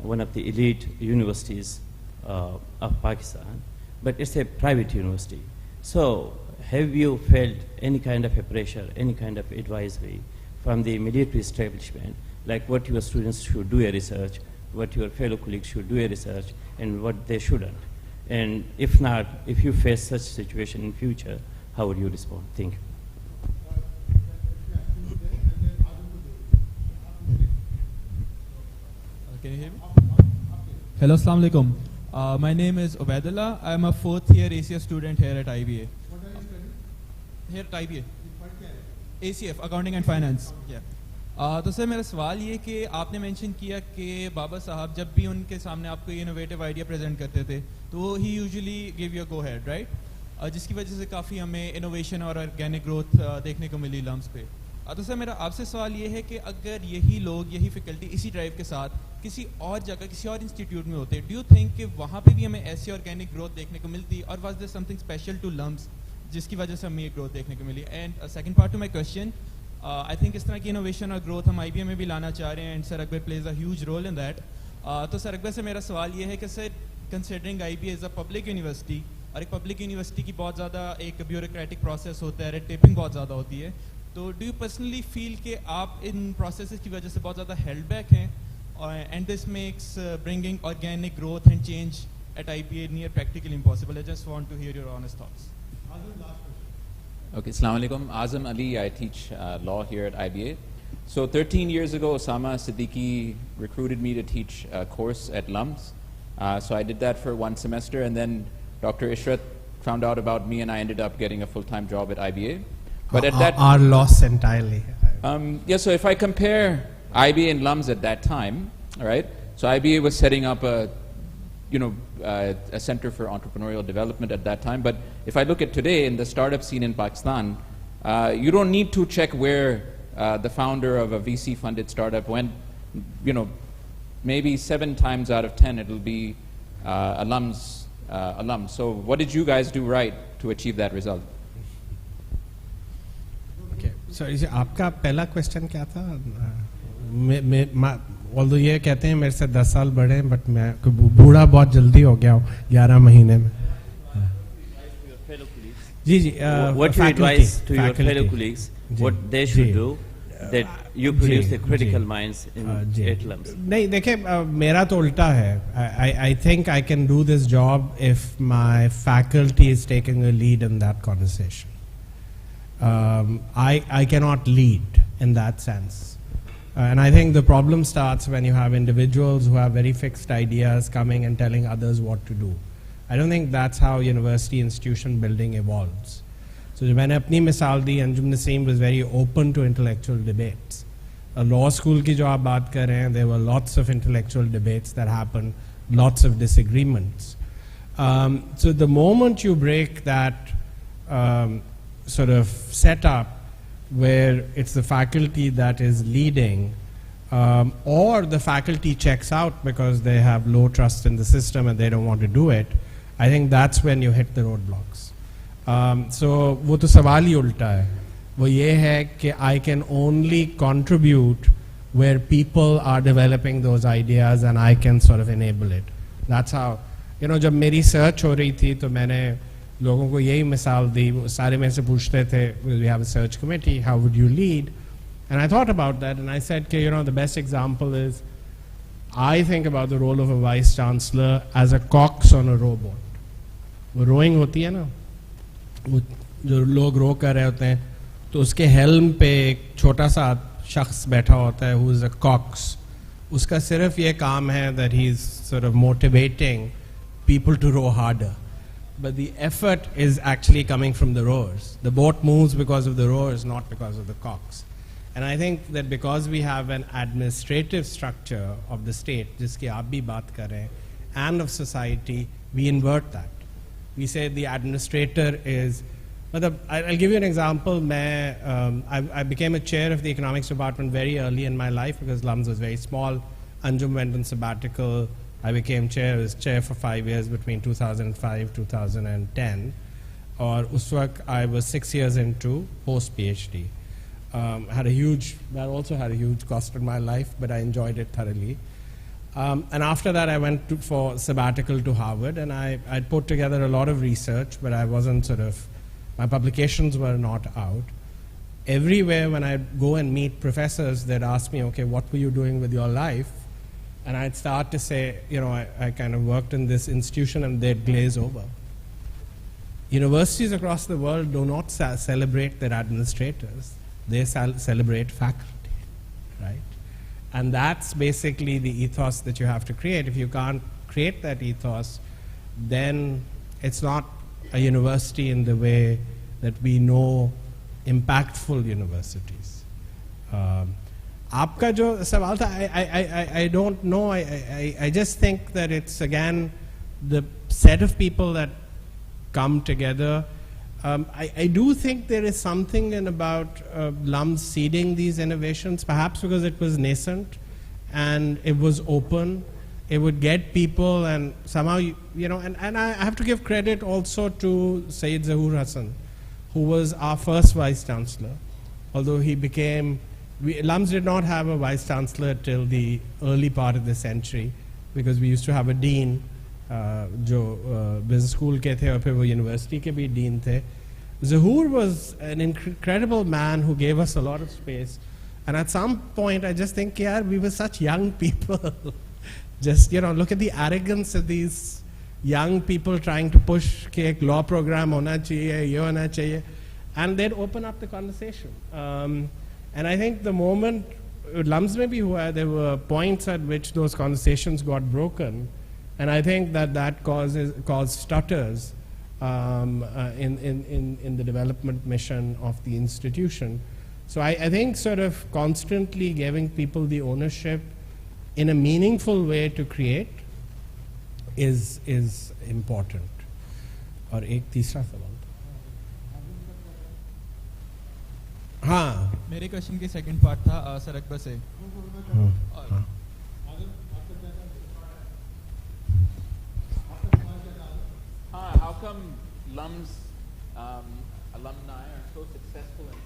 one of the elite universities of Pakistan, but it's a private university. So have you felt any kind of a pressure, any kind of advisory from the military establishment, like what your students should do a research, what your fellow colleagues should do a research, and what they shouldn't? And if not, if you face such situation in future, how would you respond? Thank you. Can you hear me? Hello, Assalamu alaikum. My name is Ubaidullah. I am a 4th year ACF student here at IBA. What are you studying? Here at IBA. ACF, Accounting and Finance. Yeah. तो sir मेरा सवाल ये कि आपने mention किया कि बाबा साहब जब भी उनके सामने आपको इनोवेटिव आइडिया प्रेजेंट करते थे तो he usually give you go ahead, right? जिसकी वजह से काफ़ी हमें इनोवेशन और ऑर्गेनिक ग्रोथ देखने को मिली लम्स पे. तो सर मेरा आपसे सवाल ये है कि अगर यही लोग, यही फैकल्टी इसी ड्राइव के साथ किसी और जगह, किसी और इंस्टीट्यूट में होते, डू यू थिंक कि वहाँ पे भी हमें ऐसी ऑर्गेनिक ग्रोथ देखने को मिलती, और was there something special to LUMS जिसकी वजह से हमें ये ग्रोथ देखने को मिली? And second part to my question, I think इस तरह की इनोवेशन और ग्रोथ हम IBA में भी लाना चाह रहे हैं, and sir Akbar plays a huge role in that. तो सर अकबर से मेरा सवाल ये है कि sir considering IBA is a public university, और एक पब्लिक यूनिवर्सिटी की बहुत ज़्यादा एक ब्यूरोक्रेटिक प्रोसेस होता है, रेड टेपिंग बहुत ज़्यादा होती है, तो डू यू पर्सनली फील कि आप इन प्रोसेस की वजह से बहुत ज़्यादा हेल्ड बैक हैं, and this makes bringing organic growth and change at IBA near practically impossible? I just want to hear your honest thoughts. Okay, Assalamu alaikum. Azam Ali, I teach law here at IBA. So 13 years ago, Osama Siddiqui recruited me to teach a course at LUMS. So I did that for 1 semester, and then Dr. Ishrat found out about me, and I ended up getting a full-time job at IBA. But at that our loss entirely. Yeah, so if I compare IBA and LUMS at that time, all right, so IBA was setting up a center for entrepreneurial development at that time. But if I look at today in the startup scene in Pakistan, you don't need to check where the founder of a VC-funded startup went. Maybe 7 times out of 10 it'll be alums. So what did you guys do right to achieve that result? Okay, so आपका पहला question क्या था? Although ये कहते हैं मेरे से 10 साल बड़े हैं, बट मैं बूढ़ा बहुत जल्दी हो गया हूँ 11 महीने में. जी जी. What you advise to your fellow colleagues, what they should do, that you produce the critical minds in LUMS? नहीं, देखिए मेरा तो उल्टा है. I think I can do this job if my faculty is taking a lead in that conversation. I cannot lead in that sense. And I think the problem starts when you have individuals who have very fixed ideas coming and telling others what to do. I don't think that's how university institution building evolves. So when अपनी मिसाल दी, Anjum Naseem was very open to intellectual debates. A law school की जो आप बात कर रहे हैं, there were lots of intellectual debates that happened, lots of disagreements. So the moment you break that sort of setup where it's the faculty that is leading, or the faculty checks out because they have low trust in the system and they don't want to do it, I think that's when you hit the roadblocks. So वो तो सवाल ही उल्टा है. वो ये है कि I can only contribute where people are developing those ideas and I can sort of enable it. That's how, जब मेरी सर्च हो रही थी तो मैंने लोगों को यही मिसाल दी. सारे मेरे से पूछते थे, we have a search committee, how would you lead? And I thought about that and I said, the best example is, I think about the role of a vice chancellor as a cox on a rowboat. वो rowing होती है ना, वो जो लोग रो कर रहे होते हैं, तो उसके हेल्म पे एक छोटा सा शख्स बैठा होता है, who is a cox, Uska sirf ye kaam hai that he's sort of motivating people to row harder. But the effort is actually coming from the rowers. The boat moves because of the rowers, not because of the cocks. And I think that because we have an administrative structure of the state, jiski aap bhi baat kar rahe hain, and of society, we invert that. We say the administrator is, I'll give you an example. I became a chair of the economics department very early in my life because LUMS was very small. Anjum went on sabbatical. I became chair. I was chair for 5 years between 2005 2010. Or us waqt I was 6 years into post PhD. That also had a huge cost in my life, but I enjoyed it thoroughly. And after that, I went for sabbatical to Harvard, and I put together a lot of research, but I wasn't my publications were not out. Everywhere when I go and meet professors, they'd ask me, okay, what were you doing with your life? And I'd start to say, I kind of worked in this institution, and they'd glaze over. Universities across the world do not celebrate their administrators. They celebrate faculty, right? And that's basically the ethos that you have to create. If you can't create that ethos, then it's not a university in the way that we know impactful universities. Aapka jo sawal tha, I don't know. I just think that it's again the set of people that come together. I do think there is something in about LUMS seeding these innovations, perhaps because it was nascent and it was open. It would get people, and somehow, and I have to give credit also to Sayyid Zahoor Hassan, who was our first Vice Chancellor. Although he became, LUMS did not have a Vice Chancellor till the early part of the century, because we used to have a Dean, jo business school ke the, aur phir wo university ke bhi Dean the. Zahoor was an incredible man who gave us a lot of space. And at some point, I just think, yeah, we were such young people. Just, look at the arrogance of these young people trying to push ke ek law program hona chahiye, ye hona chahiye. And they'd open up the conversation. And I think the moment, LUMS mein bhi hua, there were points at which those conversations got broken. And I think that caused stutters in the development mission of the institution. So I think sort of constantly giving people the ownership in a meaningful way to create is important. और एक तीसरा सवाल था। हाँ, मेरे question की second part था sir Akbar से। How come LUMS alumni are so successful in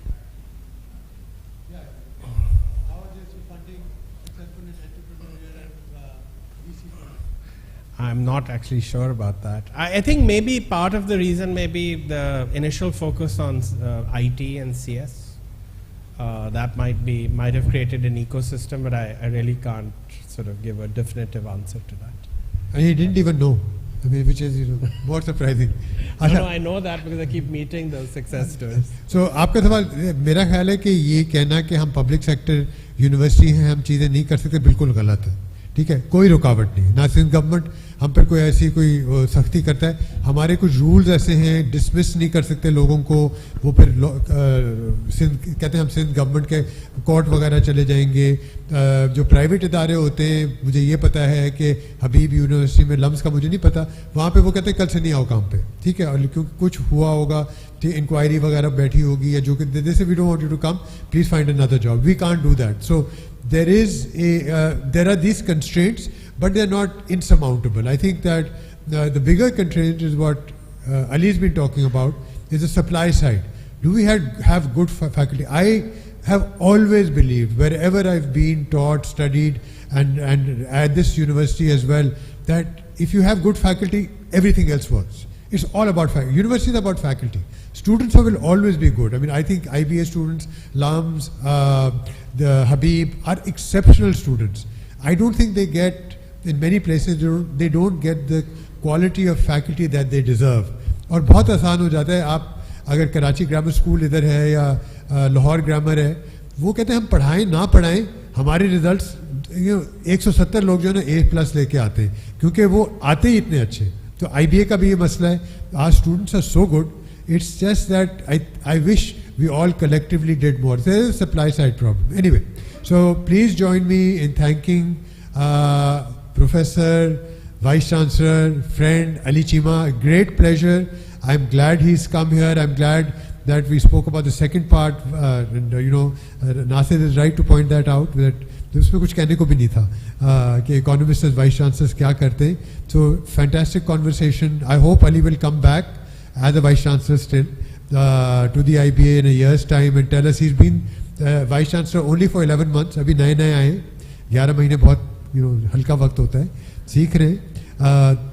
how is funding successful in entrepreneurial and VC funding? I'm not actually sure about that. I think maybe part of the reason may be the initial focus on IT and CS. That might have created an ecosystem, but I really can't sort of give a definitive answer to that. And he didn't even know. I mean, which is more surprising. No, I know that because I keep meeting those success stories. So, आपका सवाल मेरा ख्याल है कि ये कहना कि हम पब्लिक सेक्टर यूनिवर्सिटी हैं, हम चीज़ें नहीं कर सकते, बिल्कुल गलत है। ठीक है, कोई रुकावट नहीं। ना सिंध गवर्नमेंट हम पर कोई ऐसी कोई सख्ती करता है, हमारे कुछ रूल्स ऐसे हैं, डिसमिस नहीं कर सकते लोगों को, वो फिर कहते हैं हम सिंध गवर्नमेंट के कोर्ट वगैरह चले जाएंगे। जो प्राइवेट इदारे होते हैं, मुझे ये पता है कि हबीब यूनिवर्सिटी में LUMS का मुझे नहीं पता, वहाँ पे वो कहते हैं कल से नहीं आओ काम पे, ठीक है, और क्योंकि कुछ हुआ होगा, इंक्वायरी वगैरह बैठी होगी या जो कि जैसे we don't want you to come, please find another job, we can't do that. So there are these constraints, but they're not insurmountable. I think that the bigger constraint is what Ali's been talking about, is the supply side. Do we have good faculty? I have always believed, wherever I've been taught, studied, and at this university as well, that if you have good faculty, everything else works. It's all about faculty. University is about faculty. Students will always be good. I mean, I think IBA students, LUMS, the Habib are exceptional students. I don't think they get, in many places, they don't get the quality of faculty that they deserve. और बहुत आसान हो जाता है, आप अगर Karachi grammar school इधर है या लाहौर ग्रामर है, वो कहते हैं हम पढ़ाएं ना पढ़ाएं, हमारे रिजल्ट्स 170 लोग जो है ना A+ लेके आते हैं, क्योंकि वो आते ही इतने अच्छे. तो IBA का भी ये मसला है. Our students are so good. It's just that I wish we all collectively did more. There is a supply side problem. Anyway, so please join me in thanking Professor, Vice Chancellor, friend Ali Chima. Great pleasure. I'm glad he's come here. I'm glad that we spoke about the second part. Nasir is right to point that out, that उसमें कुछ कहने को भी नहीं था कि economists as vice chancellors क्या करते हैं. So fantastic conversation. I hope Ali will come back as a vice chancellor still to the IBA in a year's time and tell us. He's been vice chancellor only for 11 months. अभी नए आए हैं. 11 महीने बहुत हल्का वक्त होता है. सीख रहे हैं.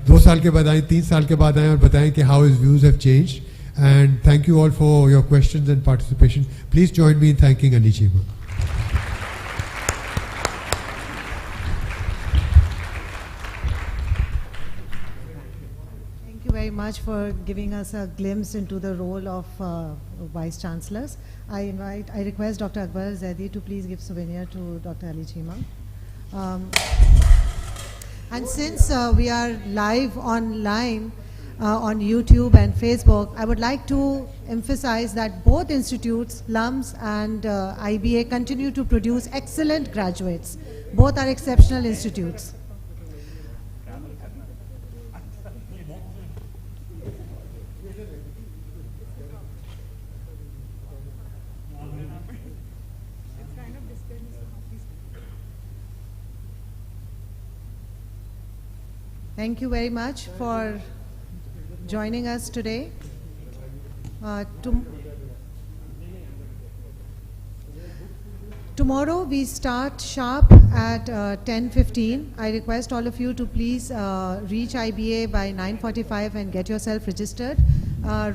2 साल के बाद आए, 3 साल के बाद आए और बताएं कि how his views have changed. And thank you all for your questions and participation. Please join me in thanking Ali Chima. Thank you very much for giving us a glimpse into the role of Vice Chancellors. I request Dr. Akbar Zaidi to please give souvenir to Dr. Ali Chima. And since we are live online on YouTube and Facebook, I would like to emphasize that both institutes, LUMS and IBA, continue to produce excellent graduates. Both are exceptional institutes. Thank you very much for joining us today. Tomorrow we start sharp at 10:15. I request all of you to please reach IBA by 9:45 and get yourself registered.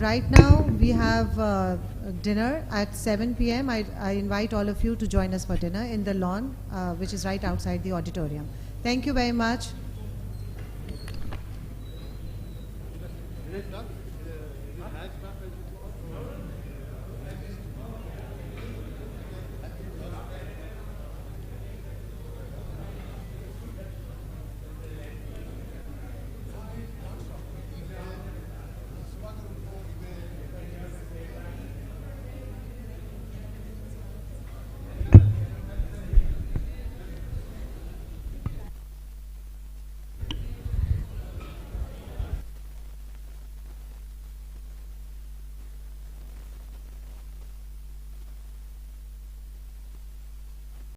Right now we have dinner at 7 p.m. I invite all of you to join us for dinner in the lawn, which is right outside the auditorium. Thank you very much.